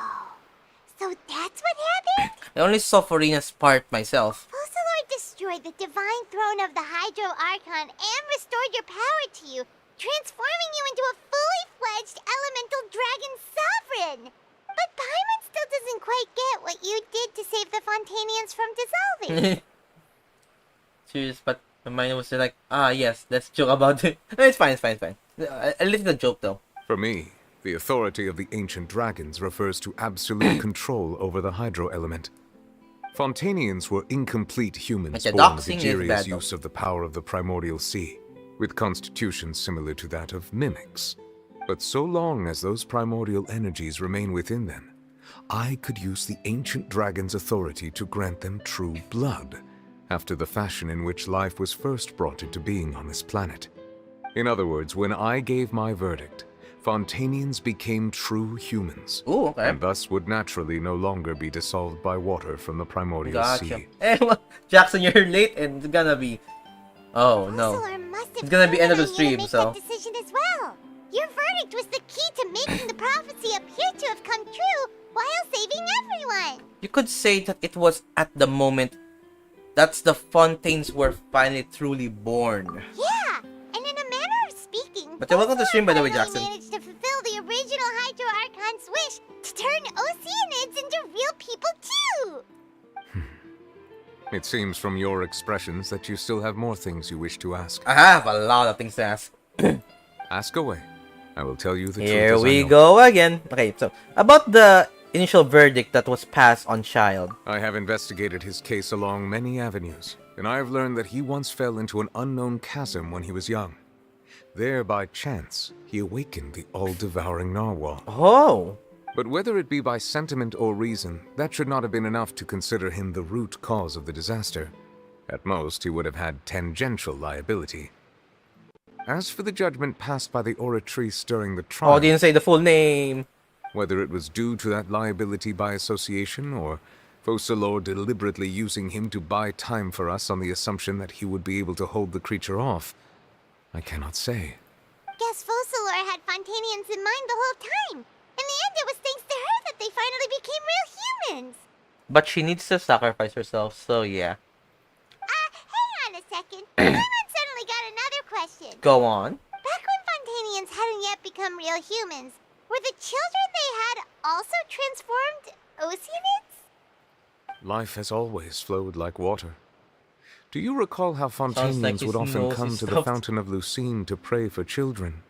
So that's what happened? I only saw Farina's part myself. Focalor destroyed the divine throne of the Hydro Archon and restored your power to you, transforming you into a fully fledged elemental dragon sovereign. But Paimon still doesn't quite get what you did to save the Fontainians from dissolving. Serious, but my mind was like, yes, let's joke about it. It's fine. A little joke though. For me, the authority of the ancient dragons refers to absolute control over the hydro element. Fontainians were incomplete humans born with Egeria's use of the power of the primordial sea, with constitutions similar to that of mimics. But so long as those primordial energies remain within them, I could use the ancient dragon's authority to grant them true blood, after the fashion in which life was first brought into being on this planet. In other words, when I gave my verdict, Fontainians became true humans, and thus would naturally no longer be dissolved by water from the primordial sea. Hey, Jackson, you're late, and it's gonna be... Oh, no. It's gonna be end of the stream, so... Decision as well. Your verdict was the key to making the prophecy appear to have come true while saving everyone. You could say that it was at the moment that's the Fontaines were finally truly born. Yeah, and in a manner of speaking, but welcome to stream, by the way, Jackson. Managed to fulfill the original Hydro Archon's wish to turn Oceanids into real people too. It seems from your expressions that you still have more things you wish to ask. I have a lot of things to ask. Ask away. I will tell you the truth. Here we go again. Okay, so about the initial verdict that was passed on Child. I have investigated his case along many avenues, and I have learned that he once fell into an unknown chasm when he was young. There, by chance, he awakened the all-devouring narwhal. Oh! But whether it be by sentiment or reason, that should not have been enough to consider him the root cause of the disaster. At most, he would have had tangential liability. As for the judgment passed by the oratrice during the trial... Oh, didn't say the full name! Whether it was due to that liability by association, or Focalor deliberately using him to buy time for us on the assumption that he would be able to hold the creature off, I cannot say. Guess Focalor had Fontainians in mind the whole time. In the end, it was thanks to her that they finally became real humans. But she needs to sacrifice herself, so yeah. Hang on a second. Paimon suddenly got another question. Go on. Back when Fontainians hadn't yet become real humans, were the children they had also transformed Oceanids? Life has always flowed like water. Do you recall how Fontainians would often come to the Fountain of Lucine to pray for children?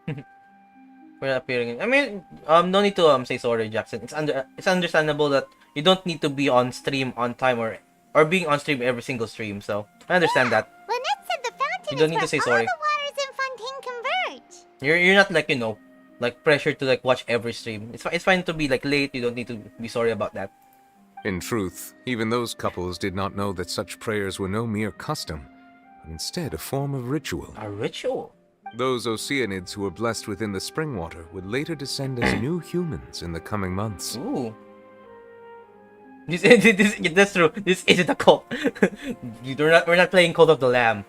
We're not appearing. I mean, no need to say sorry, Jackson. It's understandable that you don't need to be on stream on time or being on stream every single stream. So I understand that. Lynette said the fountain you don't need to say sorry. All the waters in Fontaine converge. You're not like, you know, like pressured to like watch every stream. It's fine to be like late. You don't need to be sorry about that. In truth, even those couples did not know that such prayers were no mere custom, but instead a form of ritual. A ritual? Those Oceanids who were blessed within the spring water would later descend as new humans in the coming months. Ooh. That's true. This isn't a cult. We're not playing Cult of the Lamb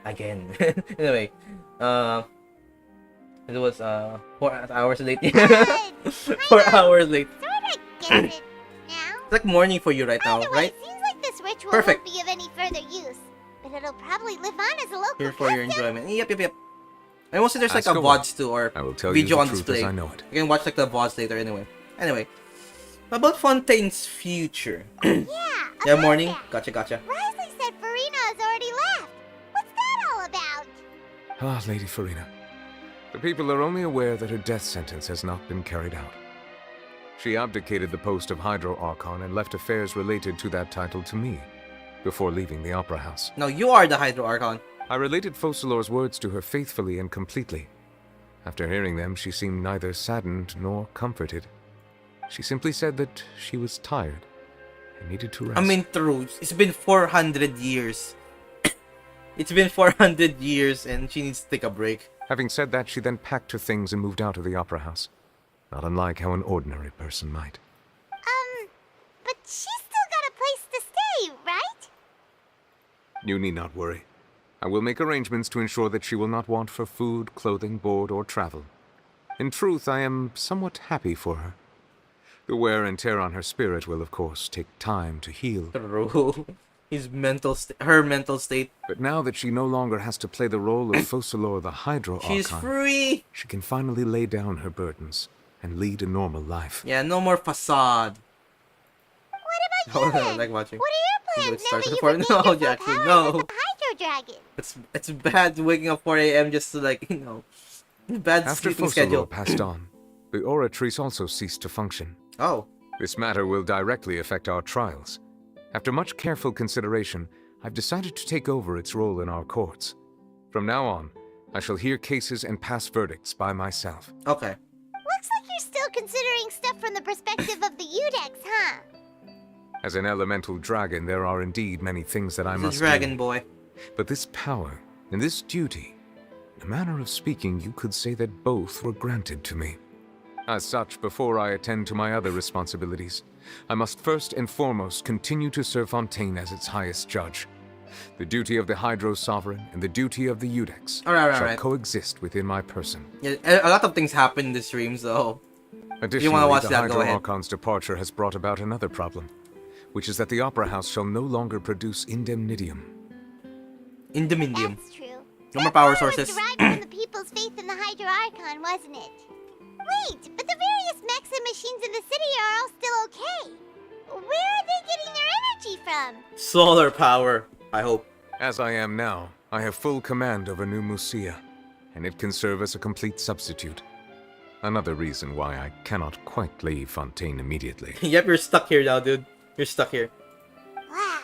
again. Anyway, it was 4 hours late. 4 hours late. Sorta get it now. It's like morning for you right now, right? It seems like this ritual Perfect. won't be of any further use, but it'll probably live on as a local Here for your enjoyment. Yep. And also there's like a Ask away. VODs too, or I will tell video you on the truth display. as I know it. You can watch like the VODs later anyway. About Fontaine's future. Yeah, morning. Gotcha. Risley said Farina has already left. What's that all about? Ah, Lady Farina. The people are only aware that her death sentence has not been carried out. She abdicated the post of Hydro Archon and left affairs related to that title to me before leaving the Opera House. No, you are the Hydro Archon. I related Focalor's words to her faithfully and completely. After hearing them, she seemed neither saddened nor comforted. She simply said that she was tired and needed to rest. I mean, true. It's been 400 years. It's been 400 years and she needs to take a break. Having said that, she then packed her things and moved out of the Opera House. Not unlike how an ordinary person might. But she's still got a place to stay, right? You need not worry. I will make arrangements to ensure that she will not want for food, clothing, board, or travel. In truth, I am somewhat happy for her. The wear and tear on her spirit will, of course, take time to heal. True. Her mental state. But now that she no longer has to play the role of Focalor the Hydro Archon, she's free! She can finally lay down her burdens and lead a normal life. Yeah, no more facade. What about you then? Like watching. What are your plans now that you've No, regained your full Jackson, powers no. as a Hydro Dragon? It's bad waking up 4 a.m. just to bad After sleeping Focalor schedule. passed on, the Oratrice also ceased to function. Oh. This matter will directly affect our trials. After much careful consideration, I've decided to take over its role in our courts. From now on, I shall hear cases and pass verdicts by myself. Okay. Looks like you're still considering stuff from the perspective of the Udex, huh? As an elemental dragon, there are indeed many things that I He's must a dragon do. boy. But this power and this duty, in a manner of speaking, you could say that both were granted to me. As such, before I attend to my other responsibilities, I must first and foremost continue to serve Fontaine as its highest judge. The duty of the Hydro Sovereign and the duty of the Udex shall coexist within my person. Yeah, a lot of things happen in the streams, though. Additionally, if you want to watch the that, Hydro go ahead. Archon's departure has brought about another problem, which is that the Opera House shall no longer produce indemnitium. Indemnitium. That's true. No more power sources. It was derived from the people's faith in the Hydro Archon, wasn't it? Wait, but the various mechs and machines in the city are all still okay. Where are they getting their energy from? Solar power, I hope. As I am now, I have full command over New Musia, and it can serve as a complete substitute. Another reason why I cannot quite leave Fontaine immediately. Yep, you're stuck here now, dude. You're stuck here. Wow.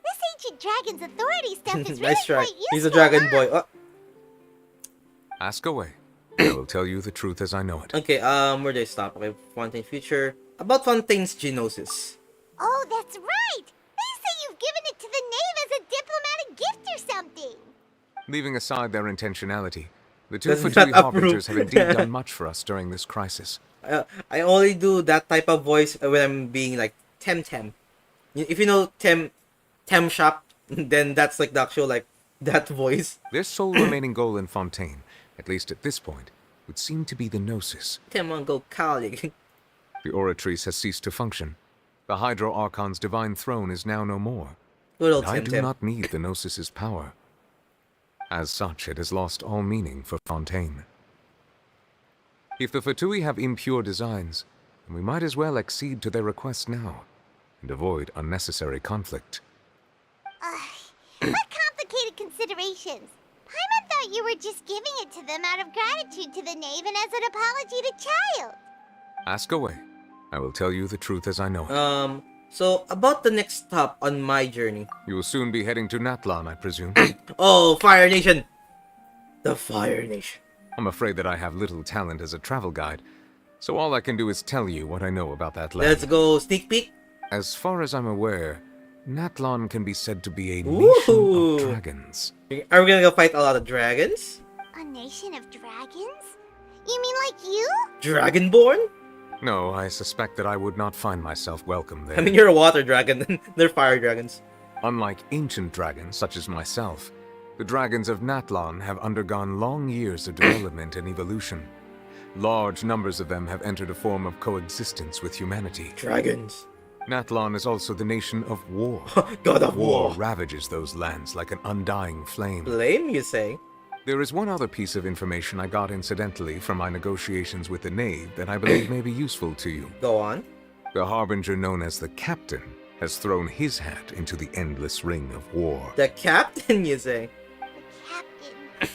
This ancient dragon's authority stuff is really Nice try. quite useful, He's a dragon huh? boy. Oh. Ask away. I will tell you the truth as I know it. Okay, where did I stop? Okay, Fontaine future. About Fontaine's genosis. Oh, that's right. They say you've given it to the knave as a diplomatic gift or something. Leaving aside their intentionality, the two That's Fatui not Harbingers have approved. indeed done much for us during this crisis. I only do that type of voice when I'm being like Temtem. If you know Tem Shop, then that's like the actual like that voice. Their sole remaining goal in Fontaine, at least at this point, would seem to be the Gnosis. Temongo colleague. The Oratrice has ceased to function. The Hydro Archon's divine throne is now no more. Good old And I do Temtem. not need the Gnosis's power. As such, it has lost all meaning for Fontaine. If the Fatui have impure designs, then we might as well accede to their request now, and avoid unnecessary conflict. What complicated considerations. Paimon thought you were just giving it to them out of gratitude to the knave and as an apology to Child. Ask away. I will tell you the truth as I know it. So about the next stop on my journey. You will soon be heading to Natlan, I presume. Oh, Fire Nation! The Fire Nation. I'm afraid that I have little talent as a travel guide, so all I can do is tell you what I know about that land. Let's go sneak peek. As far as I'm aware, Natlan can be said to be a nation of dragons. Are we gonna go fight a lot of dragons? A nation of dragons? You mean like you? Dragonborn? No, I suspect that I would not find myself welcome there. I mean, you're a water dragon. They're fire dragons. Unlike ancient dragons such as myself, the dragons of Natlan have undergone long years of development and evolution. Large numbers of them have entered a form of coexistence with humanity. Dragons. Natlan is also the nation of war. God of War war. ravages those lands like an undying flame. Flame, you say? There is one other piece of information I got incidentally from my negotiations with the Knave that I believe may be useful to you. Go on. The Harbinger known as the Captain has thrown his hat into the endless ring of war. The captain, you say? Captain.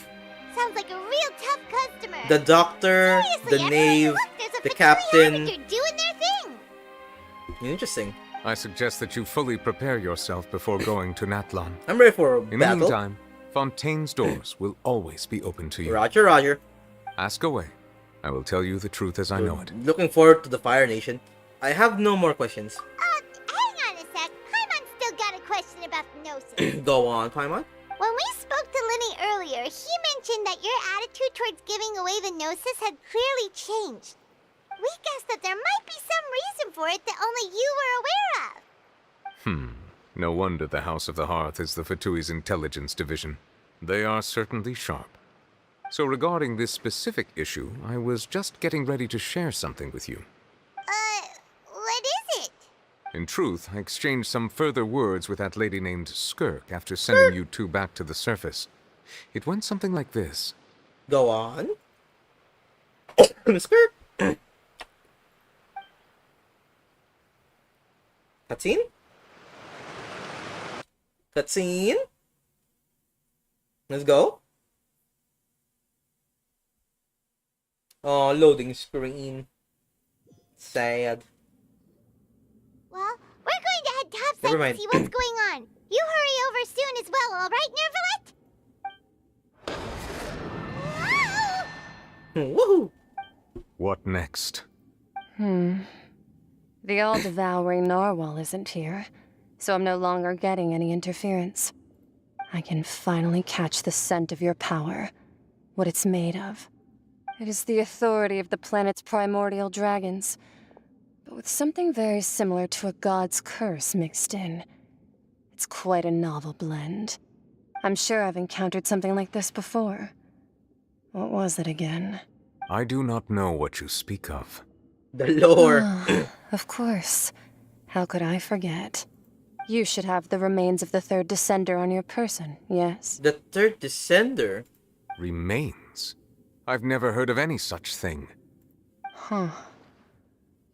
sounds like a real tough customer. The doctor, Seriously, the everyone, knave, look, there's a the Fatui captain. Harbinger doing their thing. Interesting. I suggest that you fully prepare yourself before going to Natlan. I'm ready for a In the battle. meantime, Fontaine's doors will always be open to you. Roger, roger. Ask away. I will tell you the truth as I know it. Looking forward to the Fire Nation. I have no more questions. Hang on a sec. Paimon's still got a question about the Gnosis. Go on, Paimon. When we spoke to Linny earlier, he mentioned that your attitude towards giving away the Gnosis had clearly changed. We guessed that there might be some reason for it that only you were aware of. No wonder the House of the Hearth is the Fatui's intelligence division. They are certainly sharp. So regarding this specific issue, I was just getting ready to share something with you. What is it? In truth, I exchanged some further words with that lady named Skirk after sending you two back to the surface. It went something like this. Go on. Skirk. Cutscene? Cutscene? Let's go. Oh, loading screen. Sad. Well, we're going to head topside Never to mind. see what's going on. You hurry over soon as well, all right, Nervalet? Woohoo! What next? The all-devouring narwhal isn't here, so I'm no longer getting any interference. I can finally catch the scent of your power, what it's made of. It is the authority of the planet's primordial dragons, but with something very similar to a god's curse mixed in. It's quite a novel blend. I'm sure I've encountered something like this before. What was it again? I do not know what you speak of. The lore. Of course. How could I forget? You should have the remains of the third descender on your person, yes? The third descender? Remains? I've never heard of any such thing.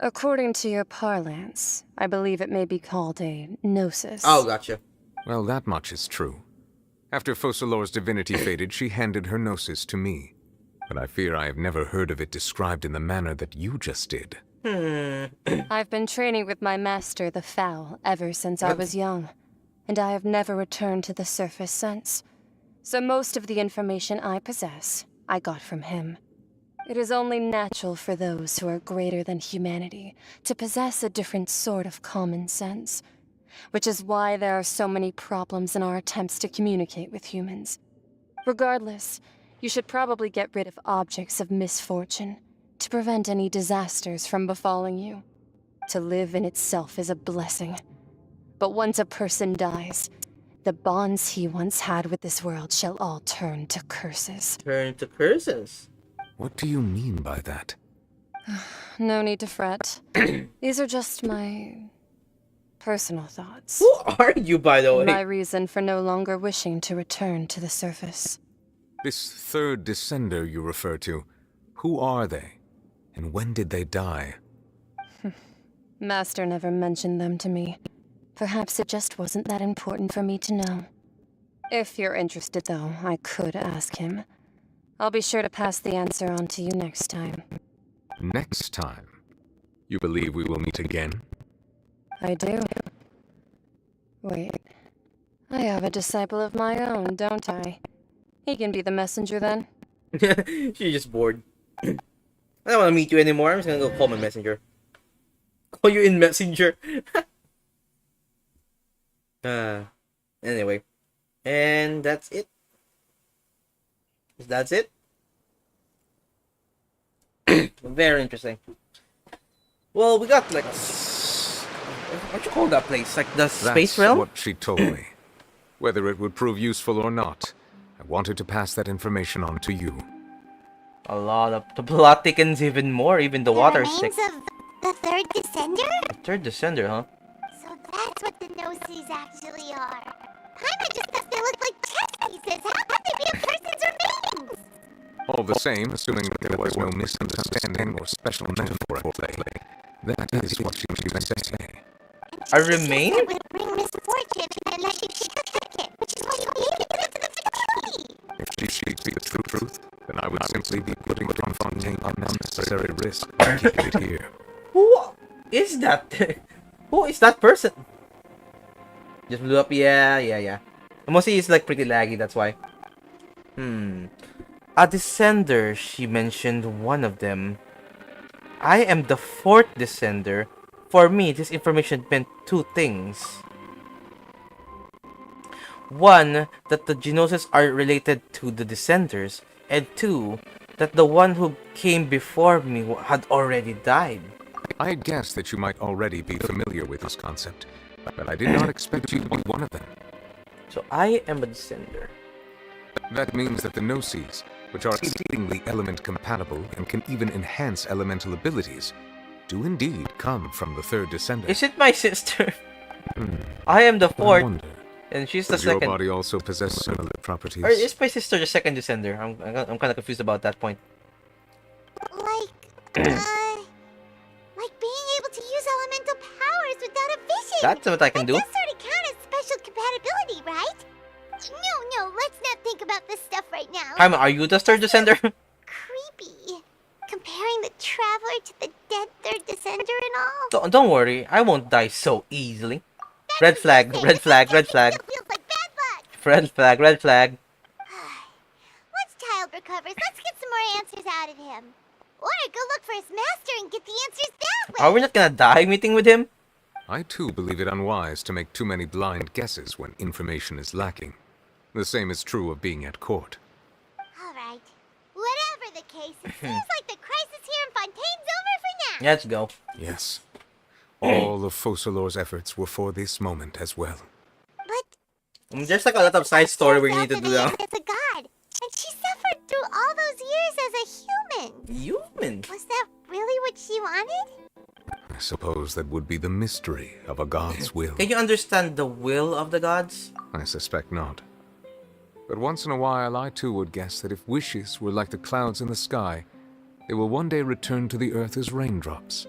According to your parlance, I believe it may be called a gnosis. Oh, gotcha. Well, that much is true. After Focalor's divinity faded, she handed her gnosis to me. But I fear I have never heard of it described in the manner that you just did. I've been training with my master, the Foul, ever since I was young, and I have never returned to the surface since. So most of the information I possess, I got from him. It is only natural for those who are greater than humanity to possess a different sort of common sense, which is why there are so many problems in our attempts to communicate with humans. Regardless, you should probably get rid of objects of misfortune to prevent any disasters from befalling you. To live in itself is a blessing. But once a person dies, the bonds he once had with this world shall all turn to curses. Turn to curses? What do you mean by that? No need to fret. These are just my personal thoughts. Who are you, by the way? My reason for no longer wishing to return to the surface. This third descender you refer to, who are they? And when did they die? Master never mentioned them to me. Perhaps it just wasn't that important for me to know. If you're interested, though, I could ask him. I'll be sure to pass the answer on to you next time. Next time? You believe we will meet again? I do. Wait. I have a disciple of my own, don't I? He can be the messenger then. She's just bored. I don't want to meet you anymore. I'm just gonna go call my messenger. Call you in messenger. Anyway. And that's it. That's it. Very interesting. Well, we got like what you call that place? Like the space realm? That's what she told me. Whether it would prove useful or not, I wanted to pass that information on to you. A lot of the plot thickens even more. Even the water's sick. Remains of the third descender? The third descender, huh? So that's what the Gnosis actually are. Paimon just thought they look like chess pieces. How could they be a person's remains? All the same, assuming that there was no misunderstanding or special metaphor at play, that is what she meant to say. A remain? It would bring misfortune unless you should protect it, which is why you gave it to the Fatui. If she speaks the truth, I would simply be putting Fontaine at unnecessary risk by keeping it here. Who is that? Who is that person? Just blew up. Yeah. Mostly it's like pretty laggy, that's why. A descender, she mentioned one of them. I am the fourth descender. For me, this information meant two things. One, that the Genoses are related to the descenders. And two, that the one who came before me had already died. I had guessed that you might already be familiar with this concept, but I did not expect you to be one of them. So I am a descender. That means that the Gnosis, which are exceedingly element compatible and can even enhance elemental abilities, do indeed come from the third descender. Is it my sister? I am the fourth, wonder, and she's the does second. your body also possess similar properties? Or is my sister the second descender? I'm kind of confused about that point. Like being able to use elemental powers without a vision. That's what I can do. That sort of count as special compatibility, right? No, let's not think about this stuff right now. Paimon, are you the third descender? Creepy. Comparing the traveler to the dead third descender and all. Don't worry, I won't die so easily. Red flag, red flag, red flag. Feels like bad luck. Red flag, red flag. Once Child recovers, let's get some more answers out of him. Or go look for his master and get the answers that way. Are we not gonna die meeting with him? I too believe it unwise to make too many blind guesses when information is lacking. The same is true of being at court. Alright. Whatever the case, it seems like the crisis here in Fontaine's over for now. Let's go. Yes. All of Focalor's efforts were for this moment as well. There's like a lot of side story we need to do now. As a god, and she suffered through all those years as a human. Human? Was that really what she wanted? I suppose that would be the mystery of a god's will. Can you understand the will of the gods? I suspect not. But once in a while, I too would guess that if wishes were like the clouds in the sky, they will one day return to the earth as raindrops.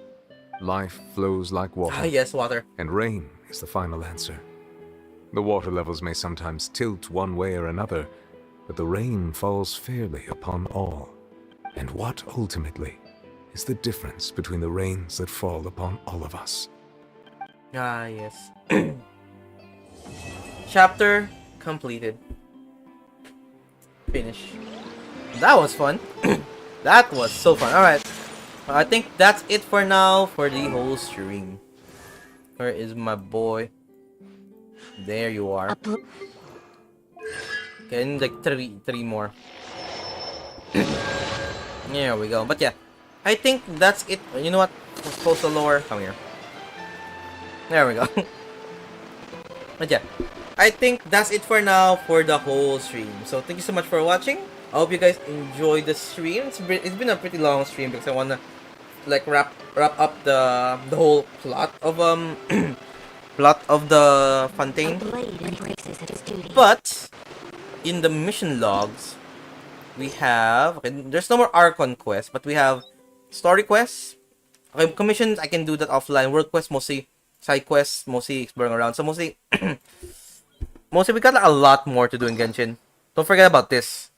Life flows like water. Ah, yes, water. And rain is the final answer. The water levels may sometimes tilt one way or another, but the rain falls fairly upon all. And what, ultimately, is the difference between the rains that fall upon all of us? Ah, yes. Chapter completed. Finish. That was fun. That was so fun. Alright. I think that's it for now for the whole stream. Where is my boy? There you are. Okay, I need like three more. There we go. But yeah, I think that's it. You know what? Postal lore. Come here. There we go. But yeah, I think that's it for now for the whole stream. So thank you so much for watching. I hope you guys enjoyed the stream. It's been a pretty long stream because I wanna like wrap up the whole plot of plot of the Fontaine. But in the mission logs, we have there's no more archon quests, but we have story quests. Okay, commissions I can do that offline. Work quests mostly, side quests mostly exploring around. So mostly we got like, a lot more to do in Genshin. Don't forget about this.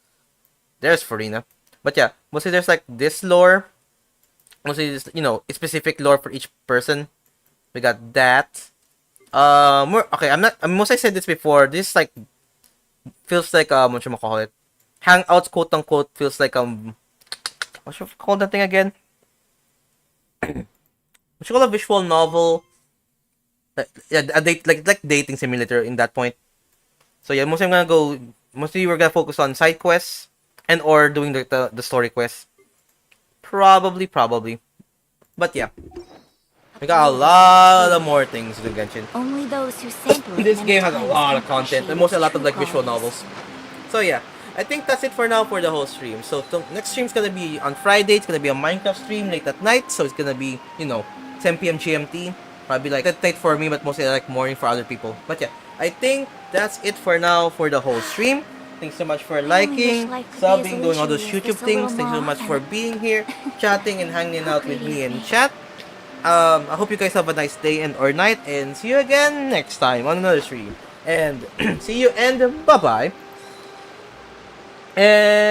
There's Farina. But yeah, mostly there's like this lore. Mostly this, specific lore for each person. We got that. Okay, I said this before. This like feels like what should I call it? Hangouts, quote unquote, feels like what should I call that thing again? What should I call a visual novel? Like dating simulator in that point. So yeah, mostly we're gonna focus on side quests and or doing the story quests. Probably. But yeah. We got a lot of more things to do Genshin. Only those who sample This game has a lot of content and mostly a lot of like visual novels. So yeah, I think that's it for now for the whole stream. So next stream's gonna be on Friday. It's gonna be a Minecraft stream late at night. So it's gonna be 10 p.m. GMT. Probably like late for me, but mostly like morning for other people. But yeah, I think that's it for now for the whole stream. Thanks so much for liking, subbing, doing all those YouTube things. Thanks so much for being here, chatting and hanging out with me in chat. I hope you guys have a nice day and or night, and see you again next time on another stream. And see you and bye bye. And